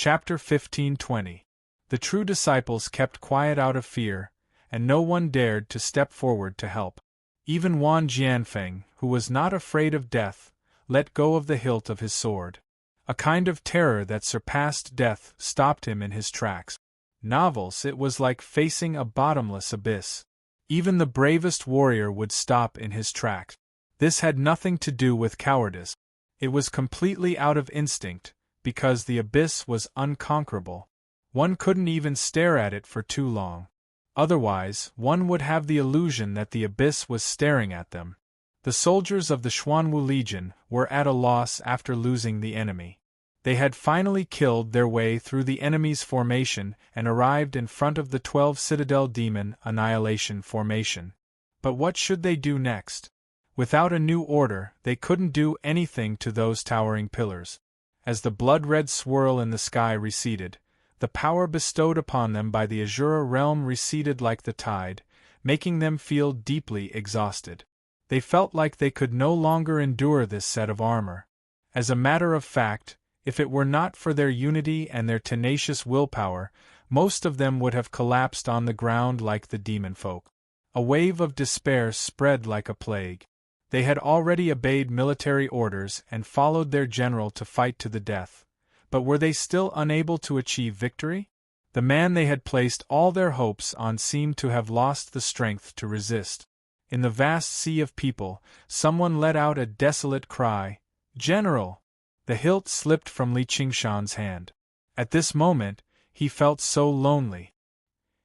Chapter 15:20. The true disciples kept quiet out of fear, and no one dared to step forward to help. Even Wan Jianfeng, who was not afraid of death, let go of the hilt of his sword. A kind of terror that surpassed death stopped him in his tracks. Novels, it was like facing a bottomless abyss. Even the bravest warrior would stop in his tracks. This had nothing to do with cowardice. It was completely out of instinct, because the abyss was unconquerable. One couldn't even stare at it for too long. Otherwise, one would have the illusion that the abyss was staring at them. The soldiers of the Xuanwu Legion were at a loss after losing the enemy. They had finally killed their way through the enemy's formation and arrived in front of the 12 Citadel Demon Annihilation Formation. But what should they do next? Without a new order, they couldn't do anything to those towering pillars. As the blood-red swirl in the sky receded, the power bestowed upon them by the Azura realm receded like the tide, making them feel deeply exhausted. They felt like they could no longer endure this set of armor. As a matter of fact, if it were not for their unity and their tenacious willpower, most of them would have collapsed on the ground like the demon folk. A wave of despair spread like a plague. They had already obeyed military orders and followed their general to fight to the death. But were they still unable to achieve victory? The man they had placed all their hopes on seemed to have lost the strength to resist. In the vast sea of people, someone let out a desolate cry, "General!" The hilt slipped from Li Qingshan's hand. At this moment, he felt so lonely.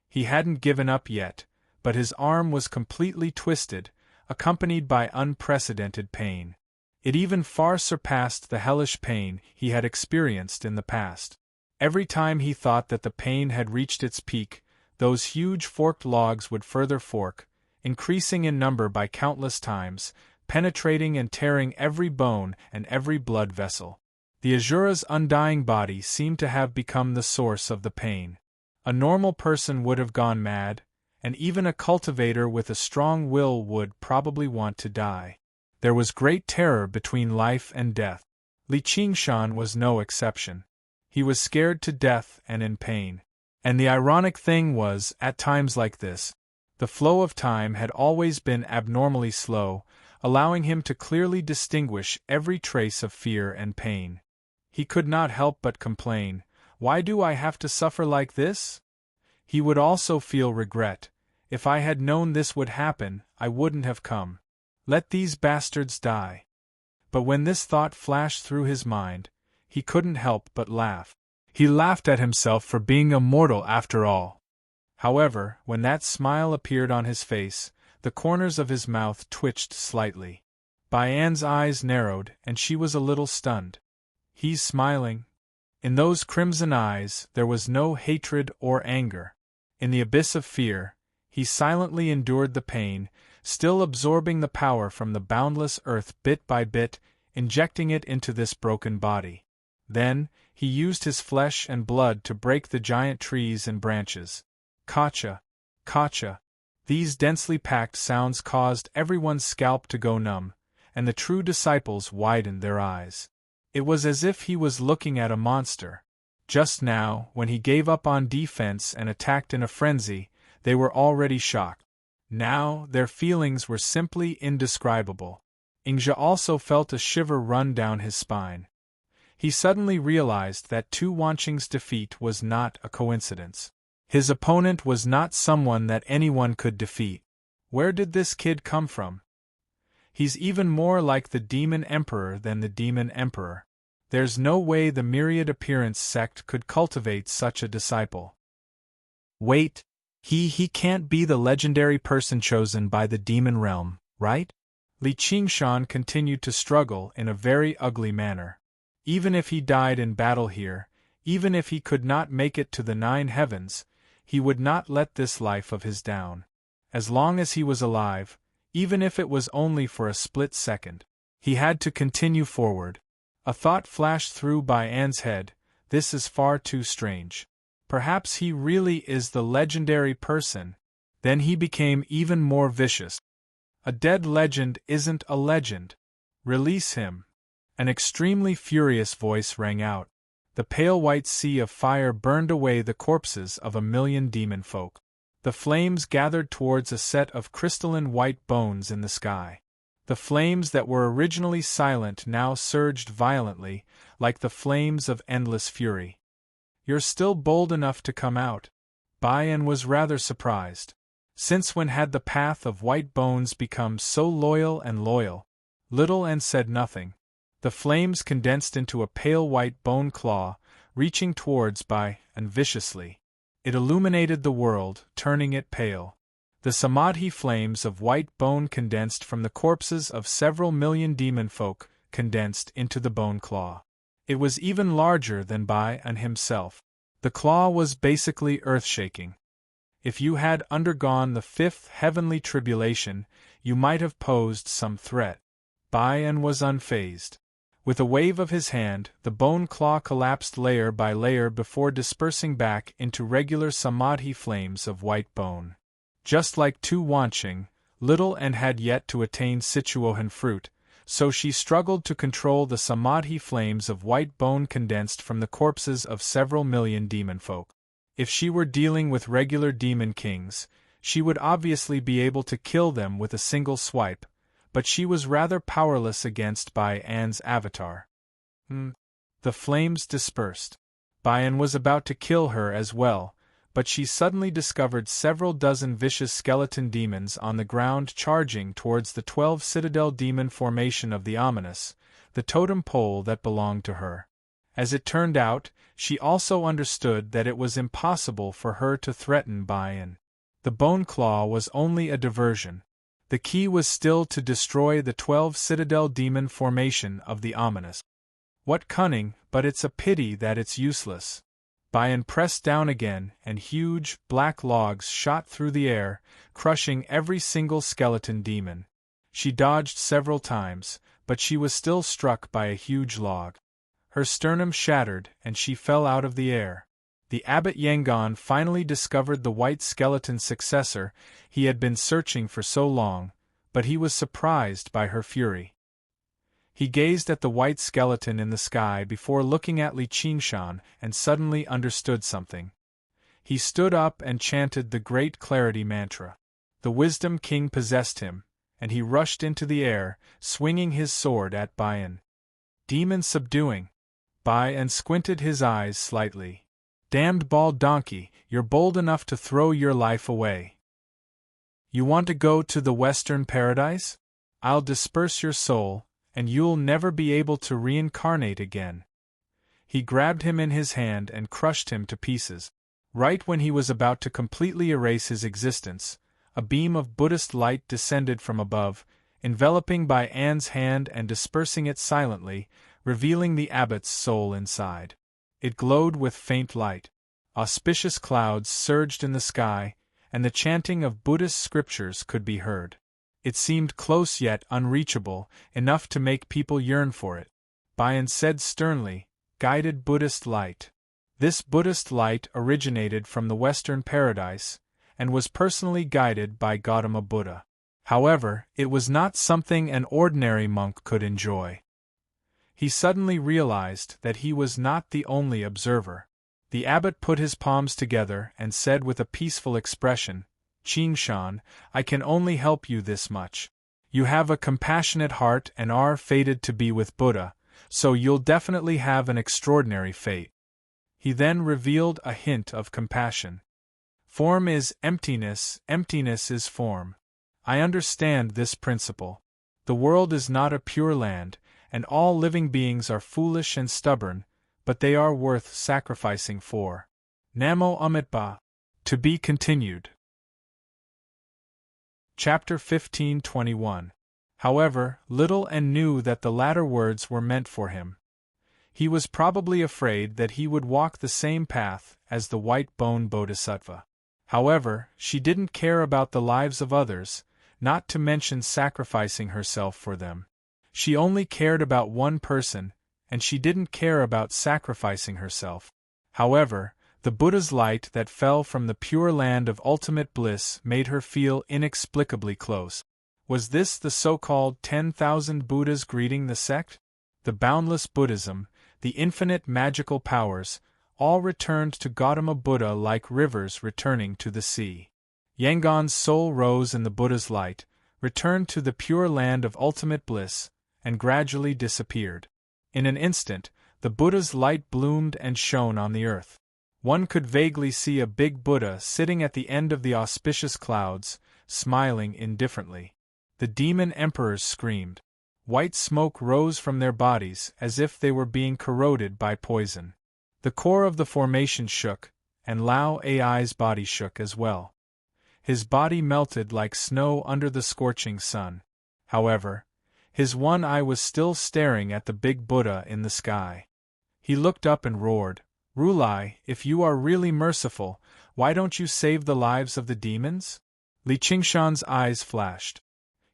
He hadn't given up yet, but his arm was completely twisted, accompanied by unprecedented pain. It even far surpassed the hellish pain he had experienced in the past. Every time he thought that the pain had reached its peak, those huge forked logs would further fork, increasing in number by countless times, penetrating and tearing every bone and every blood vessel. The Azura's undying body seemed to have become the source of the pain. A normal person would have gone mad, and even a cultivator with a strong will would probably want to die. There was great terror between life and death. Li Qingshan was no exception. He was scared to death and in pain. And the ironic thing was, at times like this, the flow of time had always been abnormally slow, allowing him to clearly distinguish every trace of fear and pain. He could not help but complain, "Why do I have to suffer like this?" He would also feel regret. "If I had known this would happen, I wouldn't have come. Let these bastards die." But when this thought flashed through his mind, he couldn't help but laugh. He laughed at himself for being a mortal after all. However, when that smile appeared on his face, the corners of his mouth twitched slightly. Bayan's eyes narrowed, and she was a little stunned. He's smiling. In those crimson eyes, there was no hatred or anger. In the abyss of fear, he silently endured the pain, still absorbing the power from the boundless earth bit by bit, injecting it into this broken body. Then, he used his flesh and blood to break the giant trees and branches. Kacha, kacha. These densely packed sounds caused everyone's scalp to go numb, and the true disciples widened their eyes. It was as if he was looking at a monster. Just now, when he gave up on defense and attacked in a frenzy, they were already shocked. Now, their feelings were simply indescribable. Ingzhe also felt a shiver run down his spine. He suddenly realized that Tu Wanqing's defeat was not a coincidence. His opponent was not someone that anyone could defeat. Where did this kid come from? He's even more like the Demon Emperor than the Demon Emperor. There's no way the Myriad Appearance sect could cultivate such a disciple. Wait, he can't be the legendary person chosen by the demon realm, right? Li Qingshan continued to struggle in a very ugly manner. Even if he died in battle here, even if he could not make it to the 9 heavens, he would not let this life of his down. As long as he was alive, even if it was only for a split second, he had to continue forward. A thought flashed through Bayan's head, this is far too strange. Perhaps he really is the legendary person. Then he became even more vicious. A dead legend isn't a legend. Release him. An extremely furious voice rang out. The pale white sea of fire burned away the corpses of 1,000,000 demon folk. The flames gathered towards a set of crystalline white bones in the sky. The flames that were originally silent now surged violently, like the flames of endless fury. "You're still bold enough to come out." Bayan was rather surprised. Since when had the path of white bones become so loyal and loyal? Little and said nothing. The flames condensed into a pale white bone claw, reaching towards Bayan viciously. It illuminated the world, turning it pale. The samadhi flames of white bone condensed from the corpses of several million demon folk, condensed into the bone claw. It was even larger than Bayan himself. The claw was basically earth-shaking. If you had undergone the fifth heavenly tribulation, you might have posed some threat. Bayan was unfazed. With a wave of his hand, the bone claw collapsed layer by layer before dispersing back into regular samadhi flames of white bone. Just like Tu Wanqing, Little and had yet to attain Situohan fruit, so she struggled to control the samadhi flames of white bone condensed from the corpses of several million demon folk. If she were dealing with regular demon kings, she would obviously be able to kill them with a single swipe, but she was rather powerless against Bayan's avatar. The flames dispersed. Bayan was about to kill her as well, but she suddenly discovered several dozen vicious skeleton demons on the ground charging towards the 12 citadel demon formation of the ominous, the totem pole that belonged to her. As it turned out, she also understood that it was impossible for her to threaten Bayan. The bone claw was only a diversion. The key was still to destroy the 12 citadel demon formation of the ominous. What cunning, but it's a pity that it's useless. Bayan pressed down again, and huge, black logs shot through the air, crushing every single skeleton demon. She dodged several times, but she was still struck by a huge log. Her sternum shattered, and she fell out of the air. The abbot Yangon finally discovered the white skeleton successor he had been searching for so long, but he was surprised by her fury. He gazed at the white skeleton in the sky before looking at Li Qingshan and suddenly understood something. He stood up and chanted the Great Clarity Mantra. The Wisdom King possessed him, and he rushed into the air, swinging his sword at Bayan. Demon subduing. Bayan squinted his eyes slightly. Damned bald donkey, you're bold enough to throw your life away. You want to go to the Western Paradise? I'll disperse your soul, and you'll never be able to reincarnate again. He grabbed him in his hand and crushed him to pieces. Right when he was about to completely erase his existence, a beam of Buddhist light descended from above, enveloping Bayan's hand and dispersing it silently, revealing the abbot's soul inside. It glowed with faint light. Auspicious clouds surged in the sky, and the chanting of Buddhist scriptures could be heard. It seemed close yet unreachable, enough to make people yearn for it. Bayan said sternly, "Guided Buddhist light." This Buddhist light originated from the Western Paradise, and was personally guided by Gautama Buddha. However, it was not something an ordinary monk could enjoy. He suddenly realized that he was not the only observer. The abbot put his palms together and said with a peaceful expression, "Qingshan, I can only help you this much. You have a compassionate heart and are fated to be with Buddha, so you'll definitely have an extraordinary fate." He then revealed a hint of compassion. Form is emptiness, emptiness is form. I understand this principle. The world is not a pure land, and all living beings are foolish and stubborn, but they are worth sacrificing for. Namo Amitabha. To be continued. Chapter 15:21. However, Little and knew that the latter words were meant for him. He was probably afraid that he would walk the same path as the white bone bodhisattva. However, she didn't care about the lives of others, not to mention sacrificing herself for them. She only cared about one person, and she didn't care about sacrificing herself. However, the Buddha's light that fell from the pure land of ultimate bliss made her feel inexplicably close. Was this the so-called 10,000 Buddhas greeting the sect? The boundless Buddhism, the infinite magical powers, all returned to Gautama Buddha like rivers returning to the sea. Yangon's soul rose in the Buddha's light, returned to the pure land of ultimate bliss, and gradually disappeared. In an instant, the Buddha's light bloomed and shone on the earth. One could vaguely see a big Buddha sitting at the end of the auspicious clouds, smiling indifferently. The demon emperors screamed. White smoke rose from their bodies as if they were being corroded by poison. The core of the formation shook, and Lao Ai's body shook as well. His body melted like snow under the scorching sun. However, his one eye was still staring at the big Buddha in the sky. He looked up and roared, "Rulai, if you are really merciful, why don't you save the lives of the demons?" Li Qingshan's eyes flashed.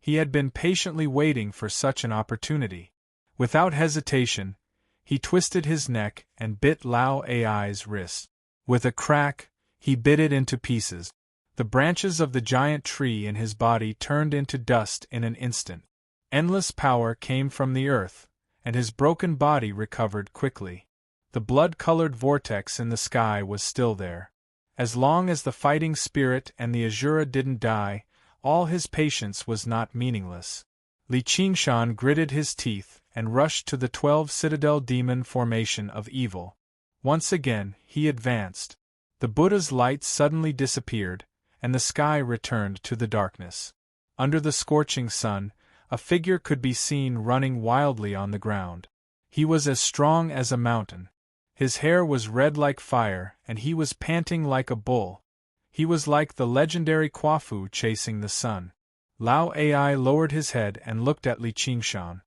He had been patiently waiting for such an opportunity. Without hesitation, he twisted his neck and bit Lao Ai's wrist. With a crack, he bit it into pieces. The branches of the giant tree in his body turned into dust in an instant. Endless power came from the earth, and his broken body recovered quickly. The blood-colored vortex in the sky was still there. As long as the fighting spirit and the Azura didn't die, all his patience was not meaningless. Li Qingshan gritted his teeth and rushed to the 12 Citadel Demon formation of evil. Once again, he advanced. The Buddha's light suddenly disappeared, and the sky returned to the darkness. Under the scorching sun, a figure could be seen running wildly on the ground. He was as strong as a mountain. His hair was red like fire, and he was panting like a bull. He was like the legendary Quafu chasing the sun. Lao Ai lowered his head and looked at Li Qingshan.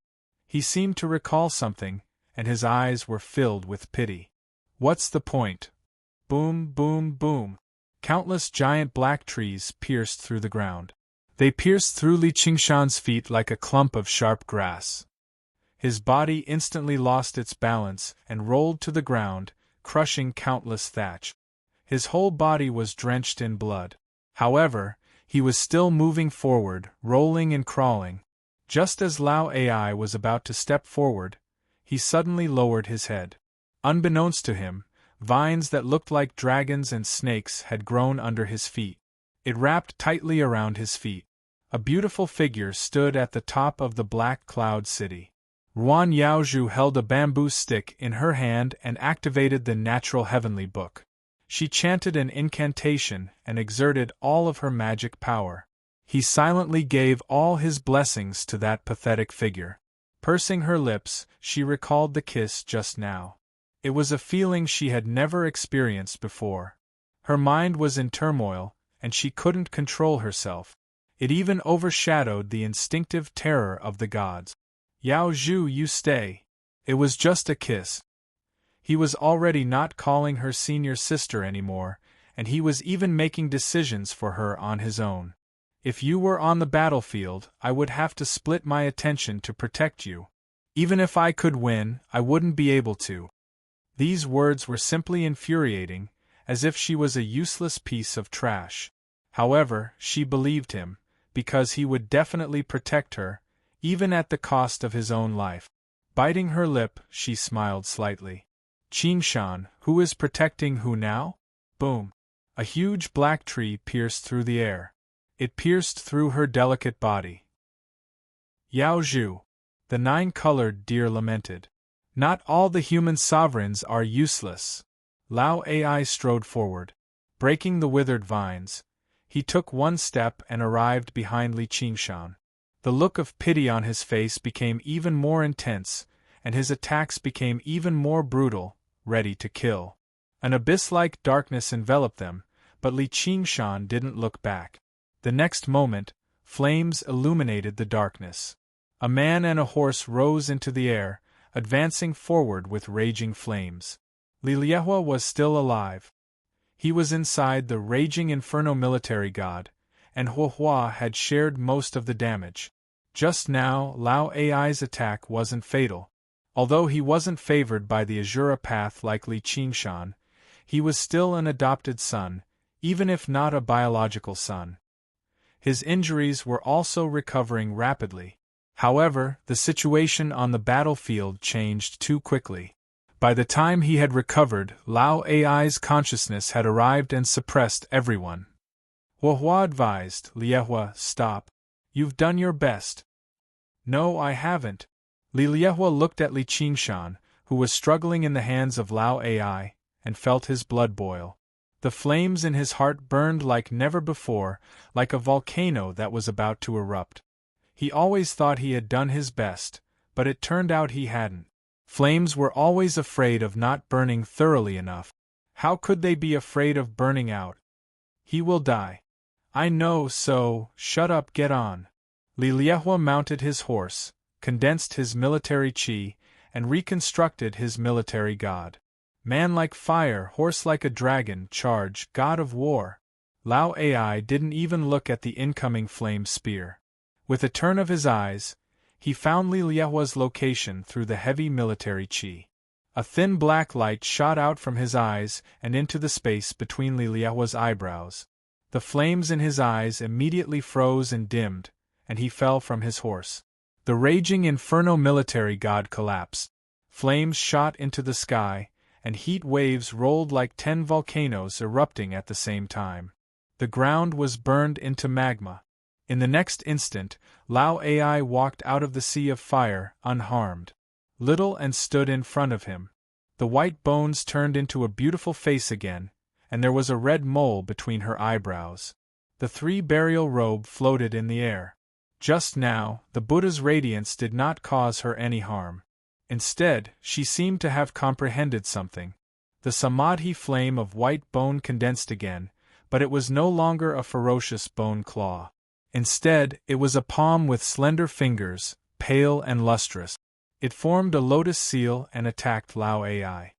He seemed to recall something, and his eyes were filled with pity. "What's the point?" Boom, boom, boom. Countless giant black trees pierced through the ground. They pierced through Li Qingshan's feet like a clump of sharp grass. His body instantly lost its balance and rolled to the ground, crushing countless thatch. His whole body was drenched in blood. However, he was still moving forward, rolling and crawling. Just as Lao Ai was about to step forward, he suddenly lowered his head. Unbeknownst to him, vines that looked like dragons and snakes had grown under his feet. It wrapped tightly around his feet. A beautiful figure stood at the top of the black cloud city. Ruan Yaozhu held a bamboo stick in her hand and activated the natural heavenly book. She chanted an incantation and exerted all of her magic power. He silently gave all his blessings to that pathetic figure. Pursing her lips, she recalled the kiss just now. It was a feeling she had never experienced before. Her mind was in turmoil, and she couldn't control herself. It even overshadowed the instinctive terror of the gods. "Yao Zhu, you stay. It was just a kiss." He was already not calling her senior sister anymore, and he was even making decisions for her on his own. "If you were on the battlefield, I would have to split my attention to protect you. Even if I could win, I wouldn't be able to." These words were simply infuriating, as if she was a useless piece of trash. However, she believed him, because he would definitely protect her, even at the cost of his own life. Biting her lip, she smiled slightly. "Qingshan, who is protecting who now?" Boom! A huge black tree pierced through the air. It pierced through her delicate body. "Yao Zhu," the 9-colored deer lamented. "Not all the human sovereigns are useless." Lao Ai strode forward. Breaking the withered vines, he took one step and arrived behind Li Qingshan. The look of pity on his face became even more intense, and his attacks became even more brutal, ready to kill. An abyss-like darkness enveloped them, but Li Qingshan didn't look back. The next moment, flames illuminated the darkness. A man and a horse rose into the air, advancing forward with raging flames. Li Liehua was still alive. He was inside the raging inferno military god, and Huohua had shared most of the damage. Just now, Lao Ai's attack wasn't fatal. Although he wasn't favored by the Azura path like Li Qingshan, he was still an adopted son, even if not a biological son. His injuries were also recovering rapidly. However, the situation on the battlefield changed too quickly. By the time he had recovered, Lao Ai's consciousness had arrived and suppressed everyone. Huahua advised, Liehua, stop. You've done your best. No, I haven't. Liehua looked at Li Qingshan, who was struggling in the hands of Lao Ai, and felt his blood boil. The flames in his heart burned like never before, like a volcano that was about to erupt. He always thought he had done his best, but it turned out he hadn't. Flames were always afraid of not burning thoroughly enough. How could they be afraid of burning out? He will die. I know, so, shut up, get on. Liehua mounted his horse, condensed his military chi, and reconstructed his military god. Man like fire, horse like a dragon, charge, god of war. Lao Ai didn't even look at the incoming flame spear. With a turn of his eyes, he found Liehua's location through the heavy military chi. A thin black light shot out from his eyes and into the space between Liehua's eyebrows. The flames in his eyes immediately froze and dimmed, and he fell from his horse. The raging inferno military god collapsed. Flames shot into the sky, and heat waves rolled like 10 volcanoes erupting at the same time. The ground was burned into magma. In the next instant, Lao Ai walked out of the sea of fire, unharmed. Little and stood in front of him. The white bones turned into a beautiful face again, and there was a red mole between her eyebrows. The 3 burial robe floated in the air. Just now, the Buddha's radiance did not cause her any harm. Instead, she seemed to have comprehended something. The samadhi flame of white bone condensed again, but it was no longer a ferocious bone claw. Instead, it was a palm with slender fingers, pale and lustrous. It formed a lotus seal and attacked Lao Ai.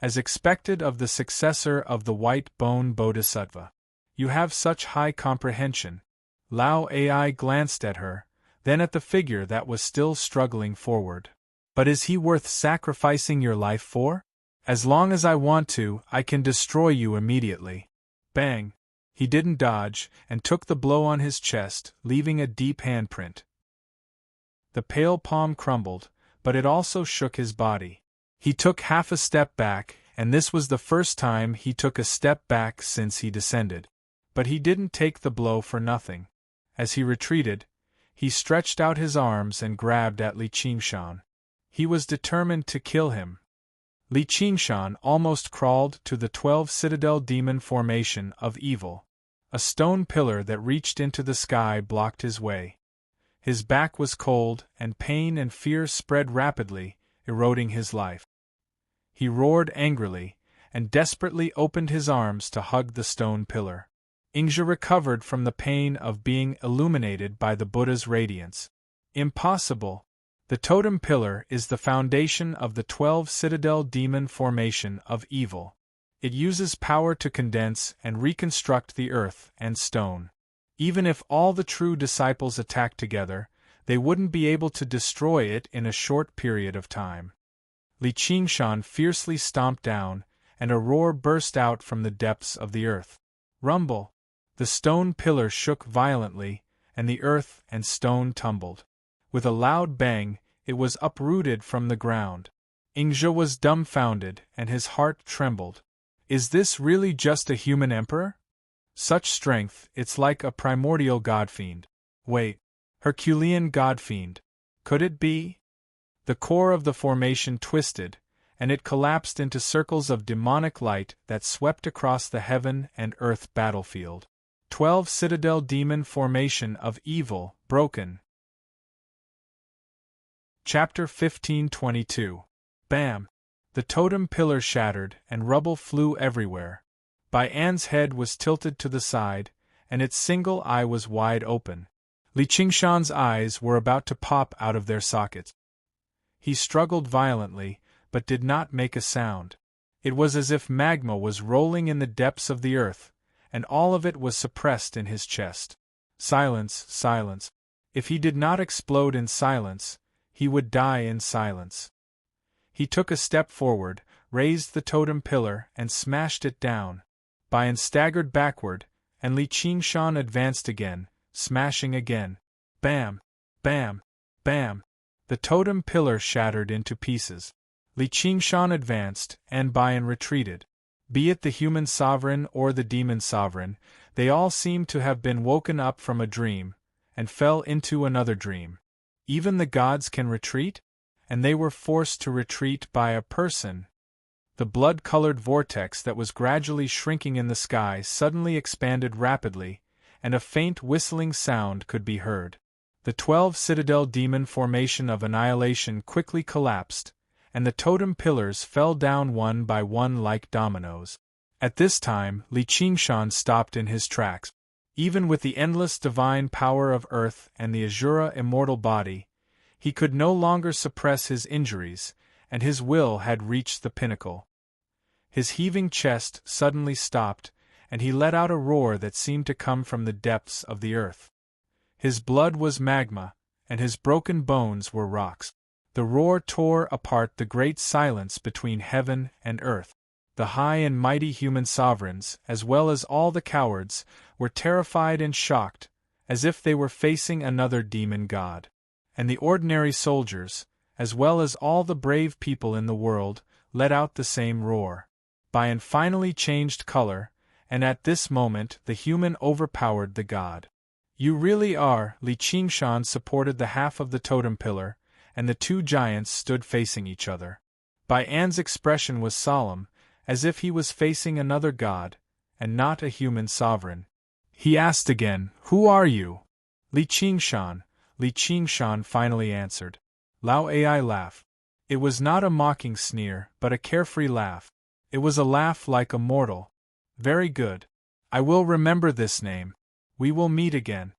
As expected of the successor of the white bone bodhisattva. You have such high comprehension. Lao Ai glanced at her, then at the figure that was still struggling forward. But is he worth sacrificing your life for? As long as I want to, I can destroy you immediately. Bang! He didn't dodge, and took the blow on his chest, leaving a deep handprint. The pale palm crumbled, but it also shook his body. He took half a step back, and this was the first time he took a step back since he descended. But he didn't take the blow for nothing. As he retreated, he stretched out his arms and grabbed at Li Qingshan. He was determined to kill him. Li Qingshan almost crawled to the 12 citadel demon formation of evil. A stone pillar that reached into the sky blocked his way. His back was cold, and pain and fear spread rapidly, eroding his life. He roared angrily, and desperately opened his arms to hug the stone pillar. Ingzhi recovered from the pain of being illuminated by the Buddha's radiance. Impossible! The totem pillar is the foundation of the 12 citadel demon formation of evil. It uses power to condense and reconstruct the earth and stone. Even if all the true disciples attacked together, they wouldn't be able to destroy it in a short period of time. Li Qingshan fiercely stomped down, and a roar burst out from the depths of the earth. Rumble! The stone pillar shook violently, and the earth and stone tumbled. With a loud bang, it was uprooted from the ground. Ingzhi was dumbfounded, and his heart trembled. Is this really just a human emperor? Such strength, it's like a primordial godfiend. Wait, Herculean godfiend. Could it be? The core of the formation twisted, and it collapsed into circles of demonic light that swept across the heaven and earth battlefield. 12 citadel demon formation of evil, broken. Chapter 1522. Bam! The totem pillar shattered, and rubble flew everywhere. Bai An's head was tilted to the side, and its single eye was wide open. Li Qingshan's eyes were about to pop out of their sockets. He struggled violently, but did not make a sound. It was as if magma was rolling in the depths of the earth, and all of it was suppressed in his chest. Silence, silence. If he did not explode in silence, he would die in silence. He took a step forward, raised the totem pillar, and smashed it down. Bai An staggered backward, and Li Qingshan advanced again, smashing again. Bam! Bam! Bam! The totem pillar shattered into pieces. Li Qingshan advanced, and Bian retreated. Be it the human sovereign or the demon sovereign, they all seemed to have been woken up from a dream, and fell into another dream. Even the gods can retreat? And they were forced to retreat by a person. The blood-colored vortex that was gradually shrinking in the sky suddenly expanded rapidly, and a faint whistling sound could be heard. The 12 citadel demon formation of annihilation quickly collapsed, and the totem pillars fell down one by one like dominoes. At this time, Li Qingshan stopped in his tracks. Even with the endless divine power of earth and the Azura immortal body, he could no longer suppress his injuries, and his will had reached the pinnacle. His heaving chest suddenly stopped, and he let out a roar that seemed to come from the depths of the earth. His blood was magma, and his broken bones were rocks. The roar tore apart the great silence between heaven and earth. The high and mighty human sovereigns, as well as all the cowards, were terrified and shocked, as if they were facing another demon god. And the ordinary soldiers, as well as all the brave people in the world, let out the same roar. Bian finally changed color, and at this moment the human overpowered the god. You really are. Li Qingshan supported the half of the totem pillar, and the two giants stood facing each other. Bian's expression was solemn, as if he was facing another god, and not a human sovereign. He asked again, "Who are you?" Li Qingshan. Li Qingshan finally answered. Lao Ai laughed. It was not a mocking sneer, but a carefree laugh. It was a laugh like a mortal. Very good. I will remember this name. We will meet again.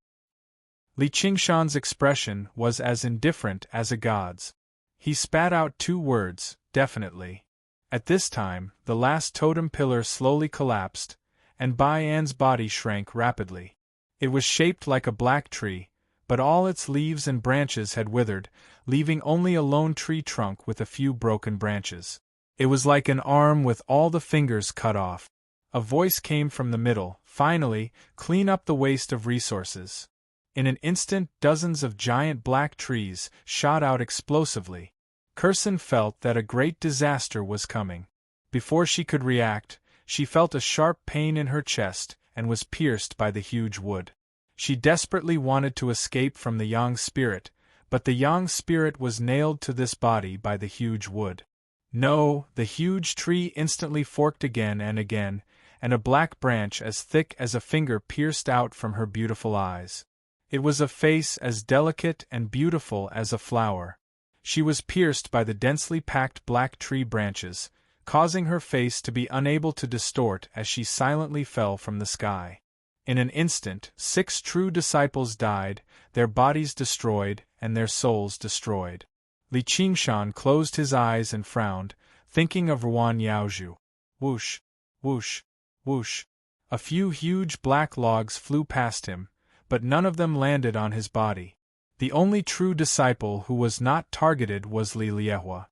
Li Qingshan's expression was as indifferent as a god's. He spat out 2 words, definitely. At this time, the last totem pillar slowly collapsed, and Bian's body shrank rapidly. It was shaped like a black tree, but all its leaves and branches had withered, leaving only a lone tree trunk with a few broken branches. It was like an arm with all the fingers cut off. A voice came from the middle, "Finally, clean up the waste of resources." In an instant dozens of giant black trees shot out explosively. Kurson felt that a great disaster was coming. Before she could react, she felt a sharp pain in her chest and was pierced by the huge wood. She desperately wanted to escape from the Yang spirit, but the Yang spirit was nailed to this body by the huge wood. No, the huge tree instantly forked again, and a black branch as thick as a finger pierced out from her beautiful eyes. It was a face as delicate and beautiful as a flower. She was pierced by the densely packed black tree branches, causing her face to be unable to distort as she silently fell from the sky. In an instant, 6 true disciples died, their bodies destroyed, and their souls destroyed. Li Qingshan closed his eyes and frowned, thinking of Ruan Yaozhu. Whoosh, whoosh, whoosh. A few huge black logs flew past him, but none of them landed on his body. The only true disciple who was not targeted was Li Liehua.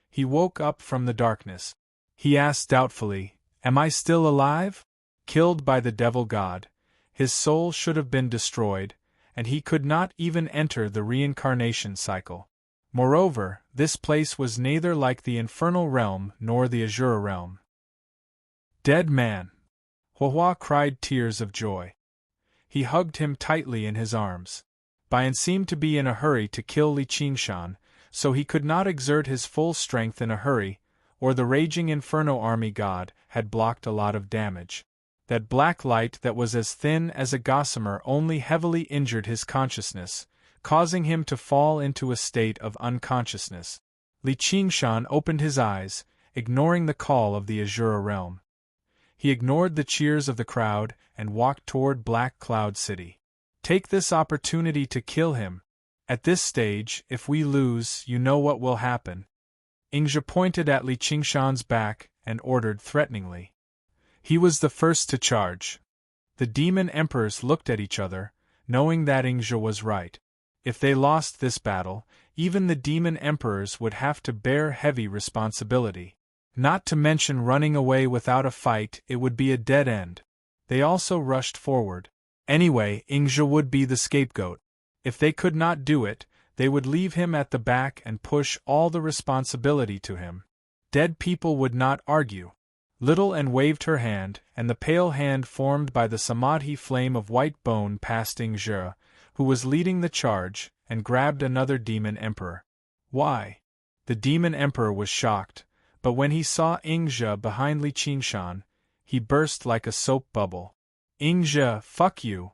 He woke up from the darkness. He asked doubtfully, "Am I still alive?" Killed by the devil god, his soul should have been destroyed, and he could not even enter the reincarnation cycle. Moreover, this place was neither like the infernal realm nor the Azura realm. Dead man! Huahua cried tears of joy. He hugged him tightly in his arms. Bian seemed to be in a hurry to kill Li Qingshan, so he could not exert his full strength in a hurry, or the raging inferno army god had blocked a lot of damage. That black light that was as thin as a gossamer only heavily injured his consciousness, causing him to fall into a state of unconsciousness. Li Qingshan opened his eyes, ignoring the call of the Azura realm. He ignored the cheers of the crowd and walked toward Black Cloud City. Take this opportunity to kill him. At this stage, if we lose, you know what will happen. Ingzhi pointed at Li Qingshan's back and ordered threateningly. He was the first to charge. The demon emperors looked at each other, knowing that Ingzhi was right. If they lost this battle, even the demon emperors would have to bear heavy responsibility. Not to mention running away without a fight, it would be a dead end. They also rushed forward. Anyway, Ingzhi would be the scapegoat. If they could not do it, they would leave him at the back and push all the responsibility to him. Dead people would not argue. Little and waved her hand, and the pale hand formed by the samadhi flame of white bone passed Ingzhe, who was leading the charge, and grabbed another demon emperor. Why? The demon emperor was shocked, but when he saw Ingzhe behind Li Qingshan, he burst like a soap bubble. Ingzhe, fuck you!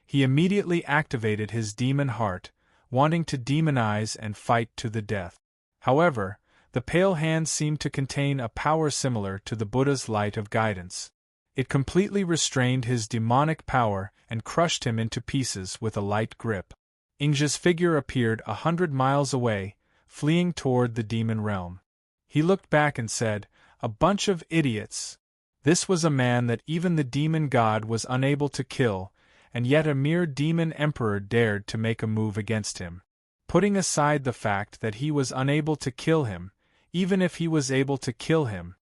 He immediately activated his demon heart, wanting to demonize and fight to the death. However, the pale hand seemed to contain a power similar to the Buddha's light of guidance. It completely restrained his demonic power and crushed him into pieces with a light grip. Ingzhe's figure appeared 100 miles away, fleeing toward the demon realm. He looked back and said, "A bunch of idiots." This was a man that even the demon god was unable to kill, and yet a mere demon emperor dared to make a move against him. Putting aside the fact that he was unable to kill him, even if he was able to kill him,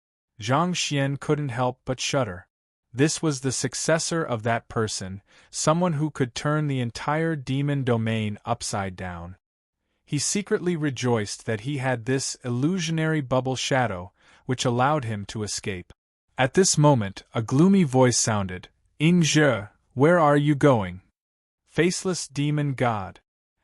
Zhang Xian couldn't help but shudder. This was the successor of that person, someone who could turn the entire demon domain upside down. He secretly rejoiced that he had this illusionary bubble shadow, which allowed him to escape. At this moment, a gloomy voice sounded, "Ingzhe, where are you going?" Faceless demon god.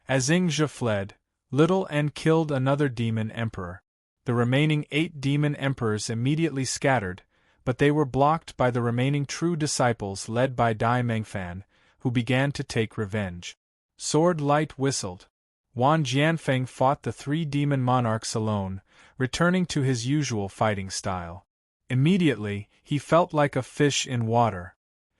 As Ingzhe fled, Little and killed another demon emperor. The remaining 8 demon emperors immediately scattered, but they were blocked by the remaining true disciples led by Dai Mengfan, who began to take revenge. Sword Light whistled. Wan Jianfeng fought the 3 demon monarchs alone, returning to his usual fighting style. Immediately, he felt like a fish in water.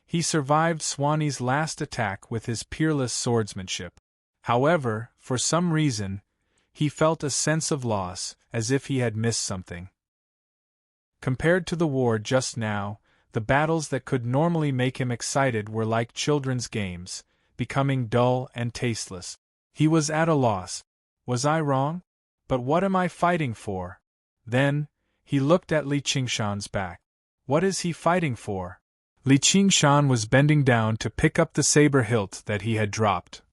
He survived Swanee's last attack with his peerless swordsmanship. However, for some reason, he felt a sense of loss, as if he had missed something. Compared to the war just now, the battles that could normally make him excited were like children's games, becoming dull and tasteless. He was at a loss. Was I wrong? But what am I fighting for? Then, he looked at Li Qingshan's back. What is he fighting for? Li Qingshan was bending down to pick up the saber hilt that he had dropped.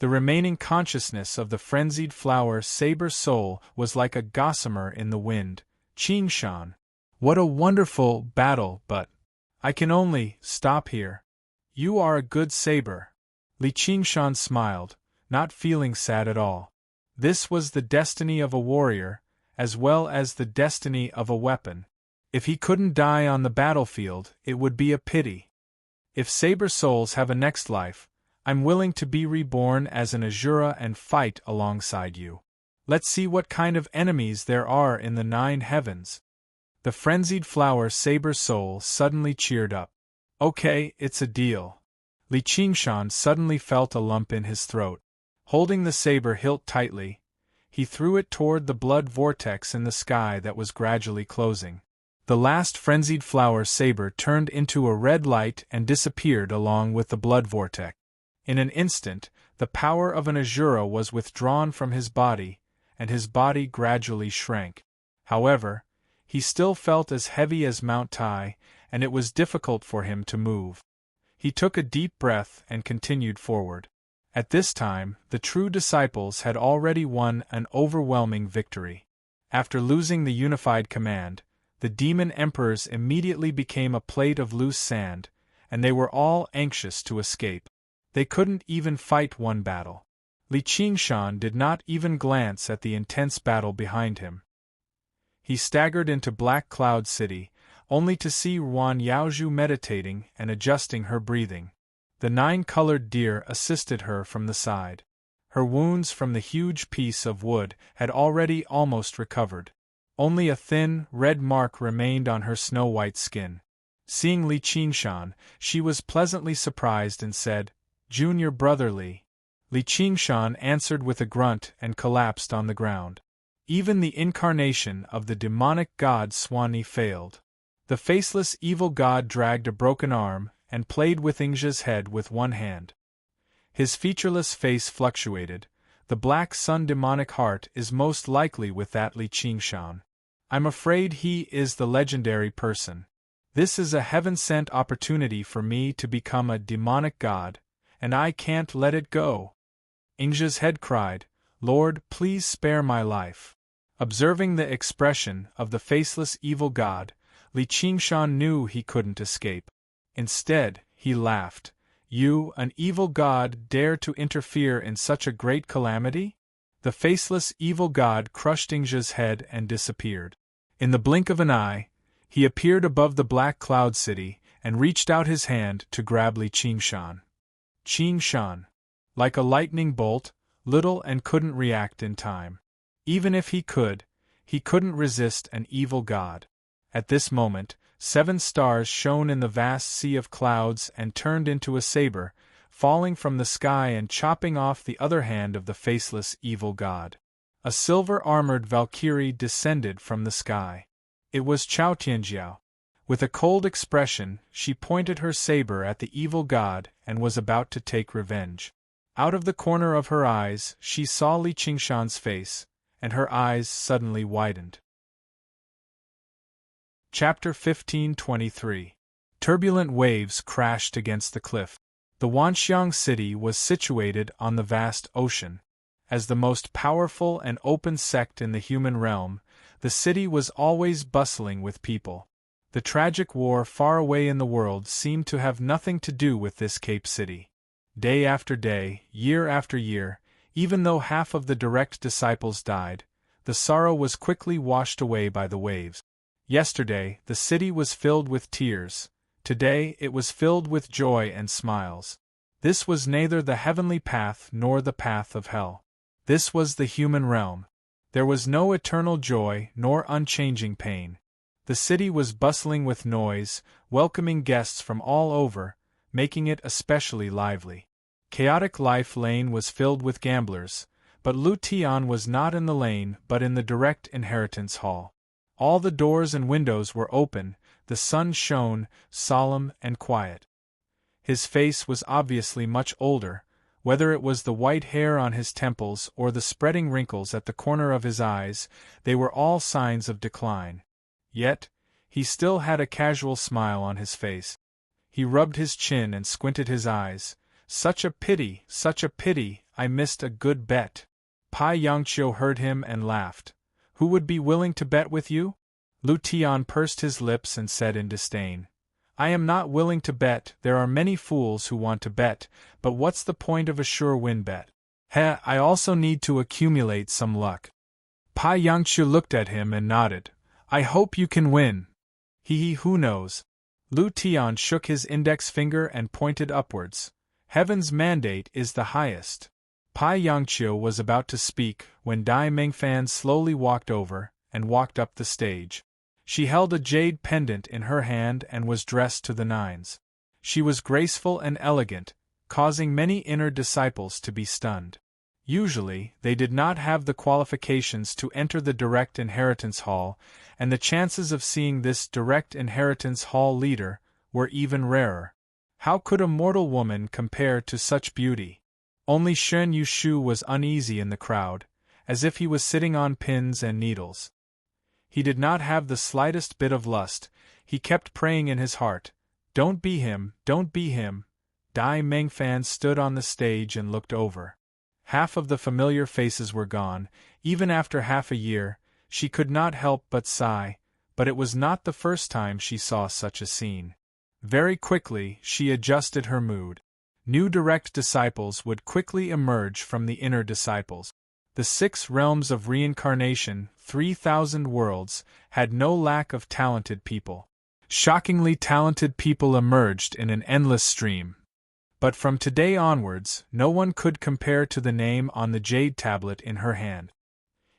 The remaining consciousness of the frenzied flower saber soul was like a gossamer in the wind. Qingshan. What a wonderful battle, but I can only stop here. You are a good saber. Li Qingshan smiled, not feeling sad at all. This was the destiny of a warrior, as well as the destiny of a weapon. If he couldn't die on the battlefield, it would be a pity. If saber souls have a next life, I'm willing to be reborn as an Asura and fight alongside you. Let's see what kind of enemies there are in the 9 heavens. The frenzied flower saber soul suddenly cheered up. Okay, it's a deal. Li Qingshan suddenly felt a lump in his throat. Holding the saber hilt tightly, he threw it toward the blood vortex in the sky that was gradually closing. The last frenzied flower saber turned into a red light and disappeared along with the blood vortex. In an instant, the power of an Asura was withdrawn from his body, and his body gradually shrank. However, he still felt as heavy as Mount Tai, and it was difficult for him to move. He took a deep breath and continued forward. At this time, the true disciples had already won an overwhelming victory. After losing the unified command, the demon emperors immediately became a plate of loose sand, and they were all anxious to escape. They couldn't even fight one battle. Li Qingshan did not even glance at the intense battle behind him. He staggered into Black Cloud City, only to see Ruan Yaozhu meditating and adjusting her breathing. The 9-colored deer assisted her from the side. Her wounds from the huge piece of wood had already almost recovered. Only a thin, red mark remained on her snow-white skin. Seeing Li Qingshan, she was pleasantly surprised and said, "Junior brother Li." Li Qingshan answered with a grunt and collapsed on the ground. Even the incarnation of the demonic god Swanee failed. The faceless evil god dragged a broken arm and played with Ingzhe's head with one hand. His featureless face fluctuated. The black sun demonic heart is most likely with that Li Qingshan. I'm afraid he is the legendary person. This is a heaven-sent opportunity for me to become a demonic god, and I can't let it go. Ingzhe's head cried, "Lord, please spare my life." Observing the expression of the faceless evil god, Li Qingshan knew he couldn't escape. Instead, he laughed. "You, an evil god, dare to interfere in such a great calamity?" The faceless evil god crushed Ingzha's head and disappeared. In the blink of an eye, he appeared above the black cloud city and reached out his hand to grab Li Qingshan. Qingshan, like a lightning bolt, little and couldn't react in time. Even if he couldn't resist an evil god. At this moment, 7 stars shone in the vast sea of clouds and turned into a saber, falling from the sky and chopping off the other hand of the faceless evil god. A silver-armored Valkyrie descended from the sky. It was Chao Tianjiao. With a cold expression, she pointed her saber at the evil god and was about to take revenge. Out of the corner of her eyes, she saw Li Qingshan's face, and her eyes suddenly widened. Chapter 1523. Turbulent waves crashed against the cliff. The Wanxiang city was situated on the vast ocean. As the most powerful and open sect in the human realm, the city was always bustling with people. The tragic war far away in the world seemed to have nothing to do with this Cape City. Day after day, year after year, even though half of the direct disciples died, the sorrow was quickly washed away by the waves. Yesterday, the city was filled with tears. Today, it was filled with joy and smiles. This was neither the heavenly path nor the path of hell. This was the human realm. There was no eternal joy nor unchanging pain. The city was bustling with noise, welcoming guests from all over, making it especially lively. Chaotic Life Lane was filled with gamblers, but Lu Tian was not in the lane but in the direct inheritance hall. All the doors and windows were open, the sun shone, solemn and quiet. His face was obviously much older, whether it was the white hair on his temples or the spreading wrinkles at the corner of his eyes, they were all signs of decline. Yet, he still had a casual smile on his face. He rubbed his chin and squinted his eyes. Such a pity, I missed a good bet." Pai Yangqiu heard him and laughed. "Who would be willing to bet with you?" Lu Tian pursed his lips and said in disdain. "I am not willing to bet, there are many fools who want to bet, but what's the point of a sure win bet? I also need to accumulate some luck." Pai Yangqiu looked at him and nodded. "I hope you can win." Who knows?" Lu Tian shook his index finger and pointed upwards. "Heaven's mandate is the highest." Pai Yangqiu was about to speak when Dai Mengfan slowly walked over and walked up the stage. She held a jade pendant in her hand and was dressed to the nines. She was graceful and elegant, causing many inner disciples to be stunned. Usually, they did not have the qualifications to enter the direct inheritance hall, and the chances of seeing this direct inheritance hall leader were even rarer. How could a mortal woman compare to such beauty? Only Shen Yushu was uneasy in the crowd, as if he was sitting on pins and needles. He did not have the slightest bit of lust. He kept praying in his heart, "Don't be him, don't be him." Dai Mengfan stood on the stage and looked over. Half of the familiar faces were gone. Even after half a year, she could not help but sigh, but it was not the first time she saw such a scene. Very quickly, she adjusted her mood. New direct disciples would quickly emerge from the inner disciples. The 6 realms of reincarnation, 3,000 worlds, had no lack of talented people. Shockingly talented people emerged in an endless stream. But from today onwards, no one could compare to the name on the jade tablet in her hand.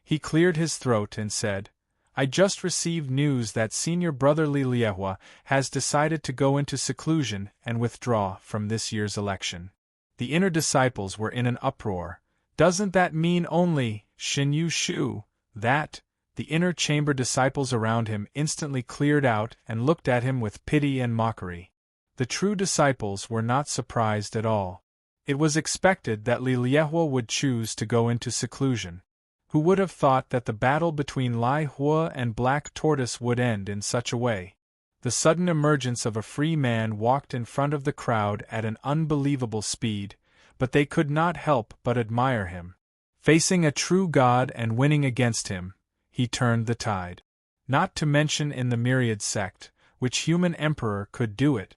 He cleared his throat and said, "I just received news that senior brother Li Liehua has decided to go into seclusion and withdraw from this year's election." The inner disciples were in an uproar. "Doesn't that mean only, Shen Yushu, that?" The inner chamber disciples around him instantly cleared out and looked at him with pity and mockery. The true disciples were not surprised at all. It was expected that Li Liehua would choose to go into seclusion. Who would have thought that the battle between Lai Hua and Black Tortoise would end in such a way? The sudden emergence of a free man walked in front of the crowd at an unbelievable speed, but they could not help but admire him. Facing a true god and winning against him, he turned the tide. Not to mention in the myriad sect, which human emperor could do it.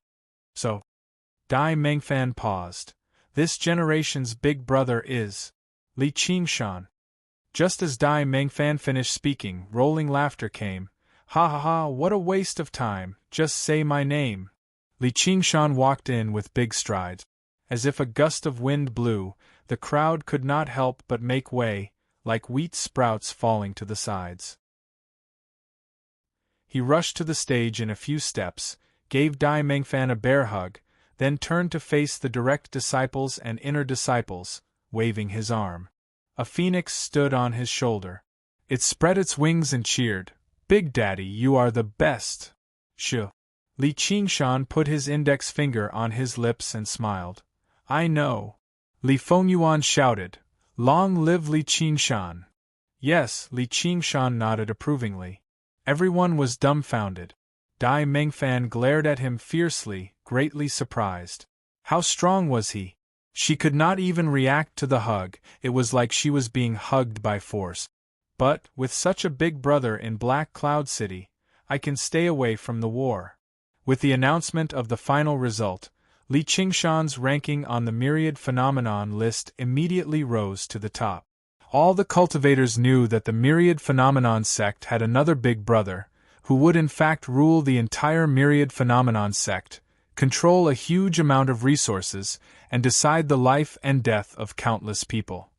So, Dai Mengfan paused. This generation's big brother is Li Qingshan. Just as Dai Mengfan finished speaking, rolling laughter came. Ha ha ha, what a waste of time, just say my name. Li Qingshan walked in with big strides. As if a gust of wind blew, the crowd could not help but make way, like wheat sprouts falling to the sides. He rushed to the stage in a few steps, gave Dai Mengfan a bear hug, then turned to face the direct disciples and inner disciples, waving his arm. A phoenix stood on his shoulder. It spread its wings and cheered, "Big Daddy, you are the best!" Shoo! Li Qingshan put his index finger on his lips and smiled. "I know." Li Fengyuan shouted, "Long live Li Qingshan!" Yes, Li Qingshan nodded approvingly. Everyone was dumbfounded. Dai Mengfan glared at him fiercely, greatly surprised. How strong was he? She could not even react to the hug, it was like she was being hugged by force. But, with such a big brother in Black Cloud City, I can stay away from the war. With the announcement of the final result, Li Qingshan's ranking on the myriad phenomenon list immediately rose to the top. All the cultivators knew that the myriad phenomenon sect had another big brother, who would in fact rule the entire myriad phenomenon sect, control a huge amount of resources, and decide the life and death of countless people.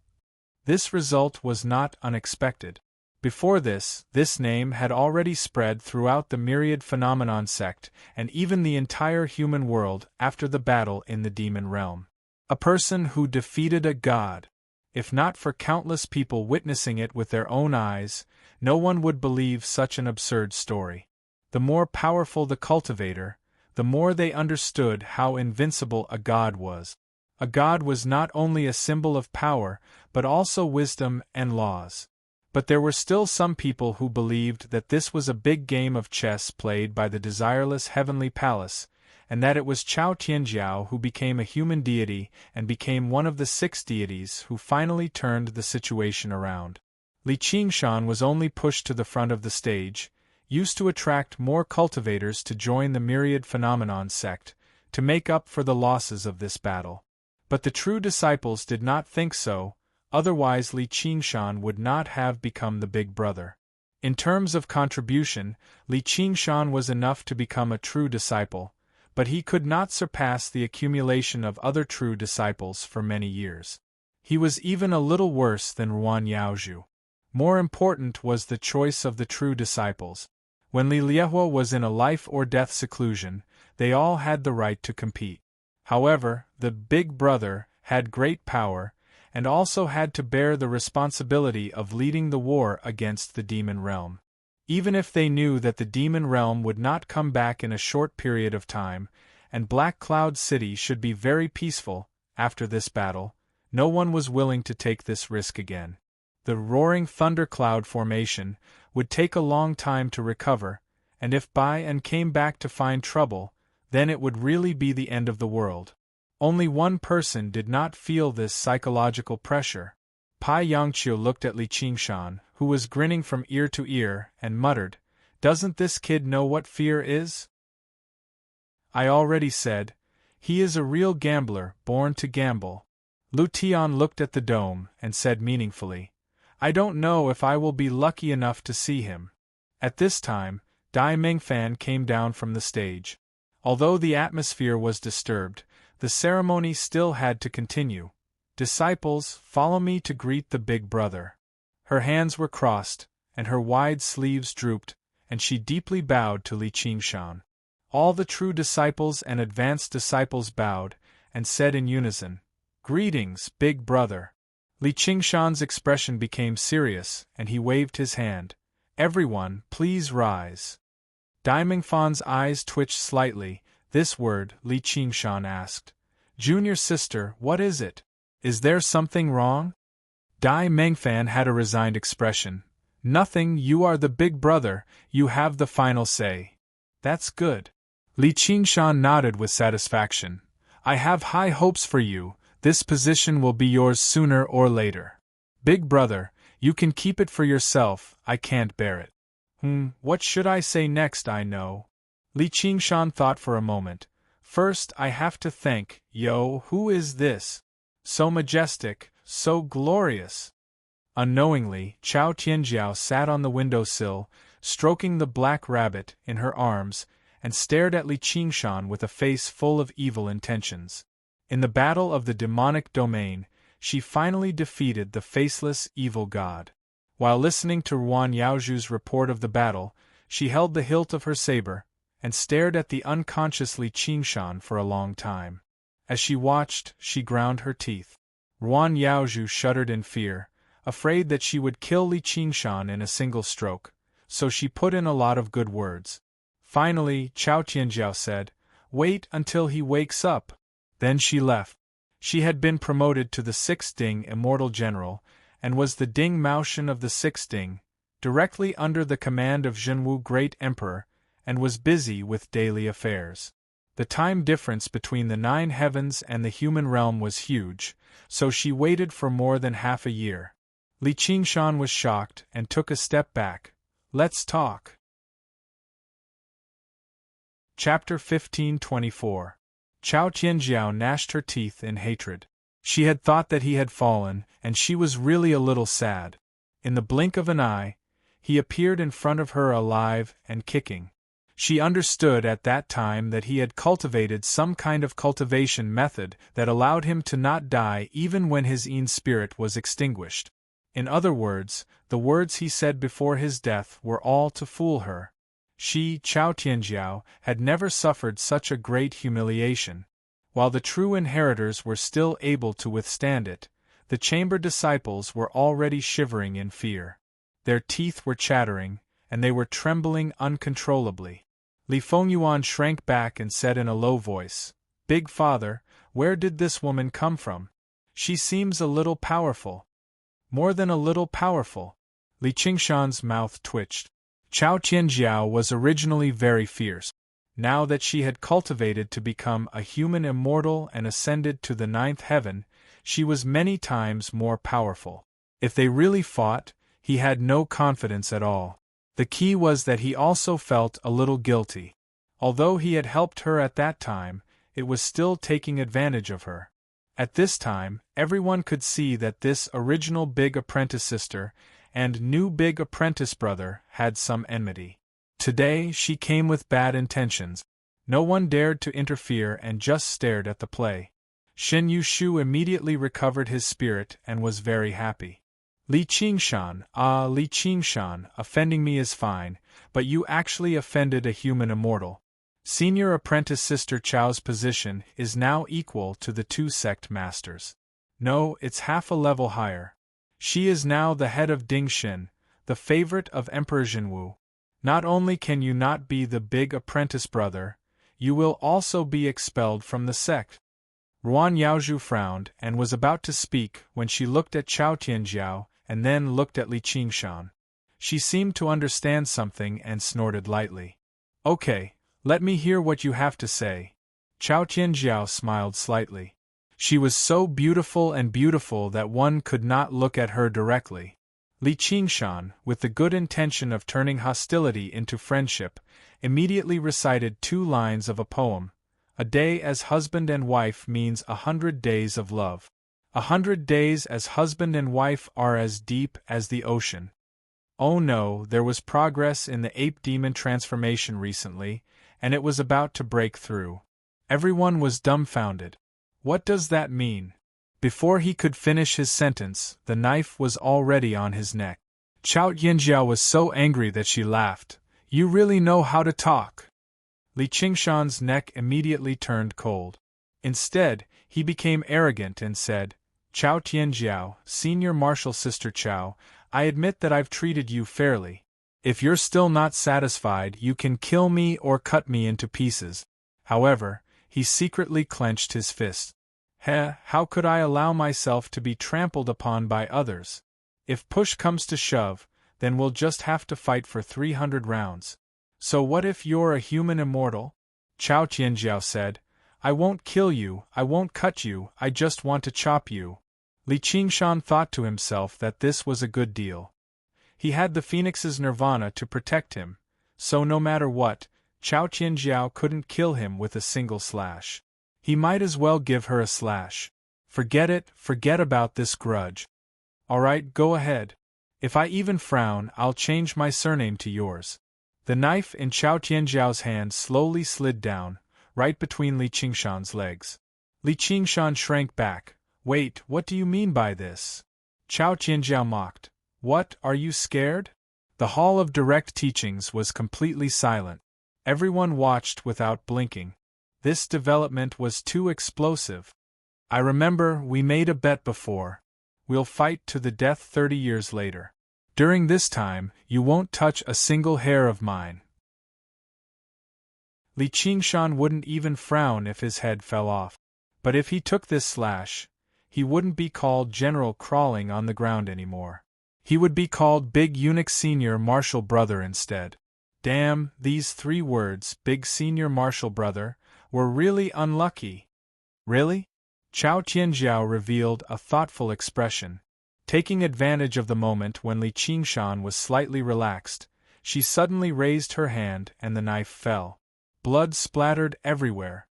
This result was not unexpected. Before this name had already spread throughout the myriad phenomenon sect and even the entire human world after the battle in the demon realm. A person who defeated a god. If not for countless people witnessing it with their own eyes, no one would believe such an absurd story. The more powerful the cultivator, the more they understood how invincible a god was. A god was not only a symbol of power, but also wisdom and laws. But there were still some people who believed that this was a big game of chess played by the desireless heavenly palace, and that it was Chao Tianjiao who became a human deity and became one of the 6 deities who finally turned the situation around. Li Qingshan was only pushed to the front of the stage, used to attract more cultivators to join the myriad phenomenon sect, to make up for the losses of this battle. But the true disciples did not think so, otherwise Li Qingshan would not have become the big brother. In terms of contribution, Li Qingshan was enough to become a true disciple, but he could not surpass the accumulation of other true disciples for many years. He was even a little worse than Ruan Yaozhu. More important was the choice of the true disciples. When Li Liehua was in a life-or-death seclusion, they all had the right to compete. However, the big brother had great power, and also had to bear the responsibility of leading the war against the demon realm. Even if they knew that the demon realm would not come back in a short period of time, and Black Cloud City should be very peaceful, after this battle, no one was willing to take this risk again. The roaring thundercloud formation would take a long time to recover, and if Bai and came back to find trouble, then it would really be the end of the world. Only one person did not feel this psychological pressure. Pai Yangqiu looked at Li Qingshan, who was grinning from ear to ear, and muttered, "Doesn't this kid know what fear is?" "I already said, he is a real gambler, born to gamble." Lu Tian looked at the dome, and said meaningfully, "I don't know if I will be lucky enough to see him." At this time, Dai Mengfan came down from the stage. Although the atmosphere was disturbed, the ceremony still had to continue. "Disciples, follow me to greet the big brother." Her hands were crossed, and her wide sleeves drooped, and she deeply bowed to Li Qingshan. All the true disciples and advanced disciples bowed, and said in unison, "Greetings, big brother." Li Qingshan's expression became serious, and he waved his hand. "Everyone, please rise." Dai Mengfan's eyes twitched slightly. This word, Li Qingshan asked. "Junior sister, what is it? Is there something wrong?" Dai Mengfan had a resigned expression. "Nothing, you are the big brother, you have the final say." "That's good." Li Qingshan nodded with satisfaction. "I have high hopes for you, this position will be yours sooner or later." Big brother, you can keep it for yourself, I can't bear it. What should I say next? I know. Li Qingshan thought for a moment. First, I have to thank, who is this? So majestic, so glorious. Unknowingly, Chao Tianjiao sat on the windowsill, stroking the black rabbit in her arms, and stared at Li Qingshan with a face full of evil intentions. In the battle of the demonic domain, she finally defeated the faceless evil god. While listening to Ruan Yaozhu's report of the battle, she held the hilt of her saber, and stared at the unconscious Li Qingshan for a long time. As she watched, she ground her teeth. Ruan Yaozhu shuddered in fear, afraid that she would kill Li Qingshan in a single stroke, so she put in a lot of good words. Finally, Chao Tianjiao said, "Wait until he wakes up." Then she left. She had been promoted to the 6th Ding Immortal General, and was the Ding Maoshan of the 6th Ding, directly under the command of Zhenwu Great Emperor, and was busy with daily affairs. The time difference between the 9 heavens and the human realm was huge, so she waited for more than half a year. Li Qingshan was shocked and took a step back. Let's talk. Chapter 1524. Chao Tianjiao gnashed her teeth in hatred. She had thought that he had fallen, and she was really a little sad. In the blink of an eye, he appeared in front of her alive and kicking. She understood at that time that he had cultivated some kind of cultivation method that allowed him to not die even when his Yin spirit was extinguished. In other words, the words he said before his death were all to fool her. She, Chao Tianjiao, had never suffered such a great humiliation. While the true inheritors were still able to withstand it, the chamber disciples were already shivering in fear. Their teeth were chattering, and they were trembling uncontrollably. Li Fengyuan shrank back and said in a low voice, "Big Father, where did this woman come from? She seems a little powerful." "More than a little powerful." Li Qingshan's mouth twitched. Chao Tianjiao was originally very fierce. Now that she had cultivated to become a human immortal and ascended to the 9th heaven, she was many times more powerful. If they really fought, he had no confidence at all. The key was that he also felt a little guilty. Although he had helped her at that time, it was still taking advantage of her. At this time, everyone could see that this original big apprentice sister and new big apprentice brother had some enmity. Today she came with bad intentions. No one dared to interfere and just stared at the play. Shen Yushu immediately recovered his spirit and was very happy. Li Qingshan, Li Qingshan, offending me is fine, but you actually offended a human immortal. Senior apprentice sister Chao's position is now equal to the 2 sect masters. No, it's half a level higher. She is now the head of Dingshin, the favorite of Emperor Zhenwu. Not only can you not be the big apprentice brother, you will also be expelled from the sect. Ruan Yaozhu frowned and was about to speak when she looked at Chao Tianjiao and then looked at Li Qingshan. She seemed to understand something and snorted lightly. "Okay, let me hear what you have to say." Chao Tianjiao smiled slightly. She was so beautiful that one could not look at her directly. Li Qingshan, with the good intention of turning hostility into friendship, immediately recited 2 lines of a poem. "A day as husband and wife means 100 days of love. 100 days as husband and wife are as deep as the ocean." Oh no, there was progress in the ape demon transformation recently, and it was about to break through. Everyone was dumbfounded. What does that mean? Before he could finish his sentence, the knife was already on his neck. Chao Tianjiao was so angry that she laughed. "You really know how to talk." Li Qingshan's neck immediately turned cold. Instead, he became arrogant and said, "Chao Tianjiao, senior martial sister Chao, I admit that I've treated you fairly. If you're still not satisfied, you can kill me or cut me into pieces." However, he secretly clenched his fist. How could I allow myself to be trampled upon by others? If push comes to shove, then we'll just have to fight for 300 rounds. So what if you're a human immortal? Chao Tianjiao said, "I won't kill you, I won't cut you, I just want to chop you." Li Qingshan thought to himself that this was a good deal. He had the Phoenix's nirvana to protect him, so no matter what, Chao Qianjiao couldn't kill him with a single slash. He might as well give her a slash. Forget it, forget about this grudge. Alright, go ahead. If I even frown, I'll change my surname to yours. The knife in Chao Qianjiao's hand slowly slid down, right between Li Qingshan's legs. Li Qingshan shrank back. Wait, what do you mean by this? Chao Qianjiao mocked. What, are you scared? The hall of direct teachings was completely silent. Everyone watched without blinking. This development was too explosive. I remember, we made a bet before. We'll fight to the death 30 years later. During this time, you won't touch a single hair of mine. Li Qingshan wouldn't even frown if his head fell off. But if he took this slash, he wouldn't be called General crawling on the ground anymore. He would be called Big Eunuch Senior Martial Brother instead. Damn, these 3 words, Big Senior Martial Brother, were really unlucky. Really? Chao Qianjiao revealed a thoughtful expression. Taking advantage of the moment when Li Qingshan was slightly relaxed, she suddenly raised her hand and the knife fell. Blood splattered everywhere.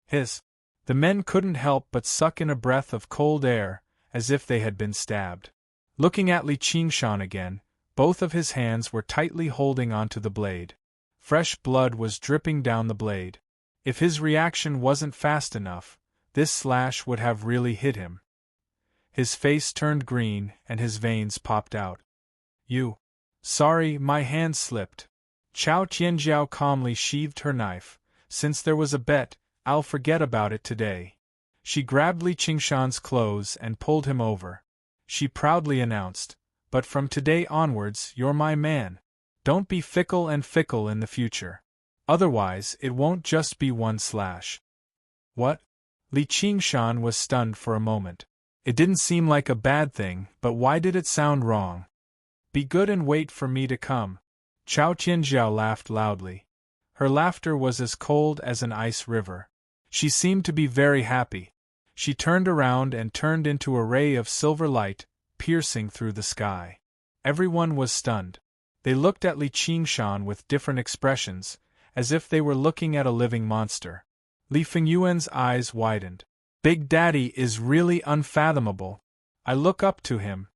Hiss! The men couldn't help but suck in a breath of cold air, as if they had been stabbed. Looking at Li Qingshan again, both of his hands were tightly holding onto the blade. Fresh blood was dripping down the blade. If his reaction wasn't fast enough, this slash would have really hit him. His face turned green and his veins popped out. You. Sorry, my hand slipped. Chao Qianjiao calmly sheathed her knife. Since there was a bet, I'll forget about it today. She grabbed Li Qingshan's clothes and pulled him over. She proudly announced, but from today onwards, you're my man. Don't be fickle and fickle in the future. Otherwise, it won't just be one slash. What? Li Qingshan was stunned for a moment. It didn't seem like a bad thing, but why did it sound wrong? Be good and wait for me to come. Chao Qianjiao laughed loudly. Her laughter was as cold as an ice river. She seemed to be very happy. She turned around and turned into a ray of silver light, piercing through the sky. Everyone was stunned. They looked at Li Qingshan with different expressions, as if they were looking at a living monster. Li Fengyuan's eyes widened. Big Daddy is really unfathomable. I look up to him.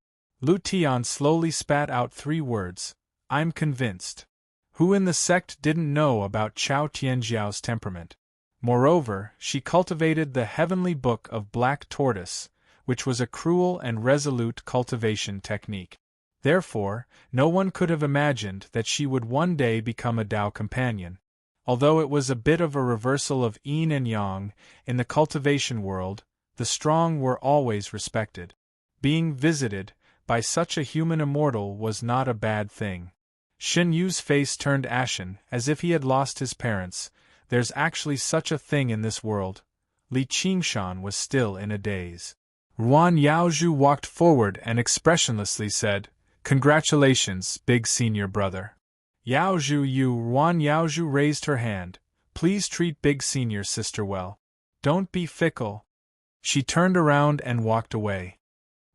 Lu Tian slowly spat out 3 words. I'm convinced. Who in the sect didn't know about Chao Qianjiao's temperament? Moreover, she cultivated the heavenly book of Black Tortoise, which was a cruel and resolute cultivation technique. Therefore, no one could have imagined that she would one day become a Tao companion. Although it was a bit of a reversal of yin and yang, in the cultivation world, the strong were always respected. Being visited by such a human immortal was not a bad thing. Shen Yu's face turned ashen, as if he had lost his parents. There's actually such a thing in this world. Li Qingshan was still in a daze. Ruan Yaozhu walked forward and expressionlessly said, Congratulations, Big Senior Brother. Ruan Yaozhu raised her hand. Please treat Big Senior Sister well. Don't be fickle. She turned around and walked away.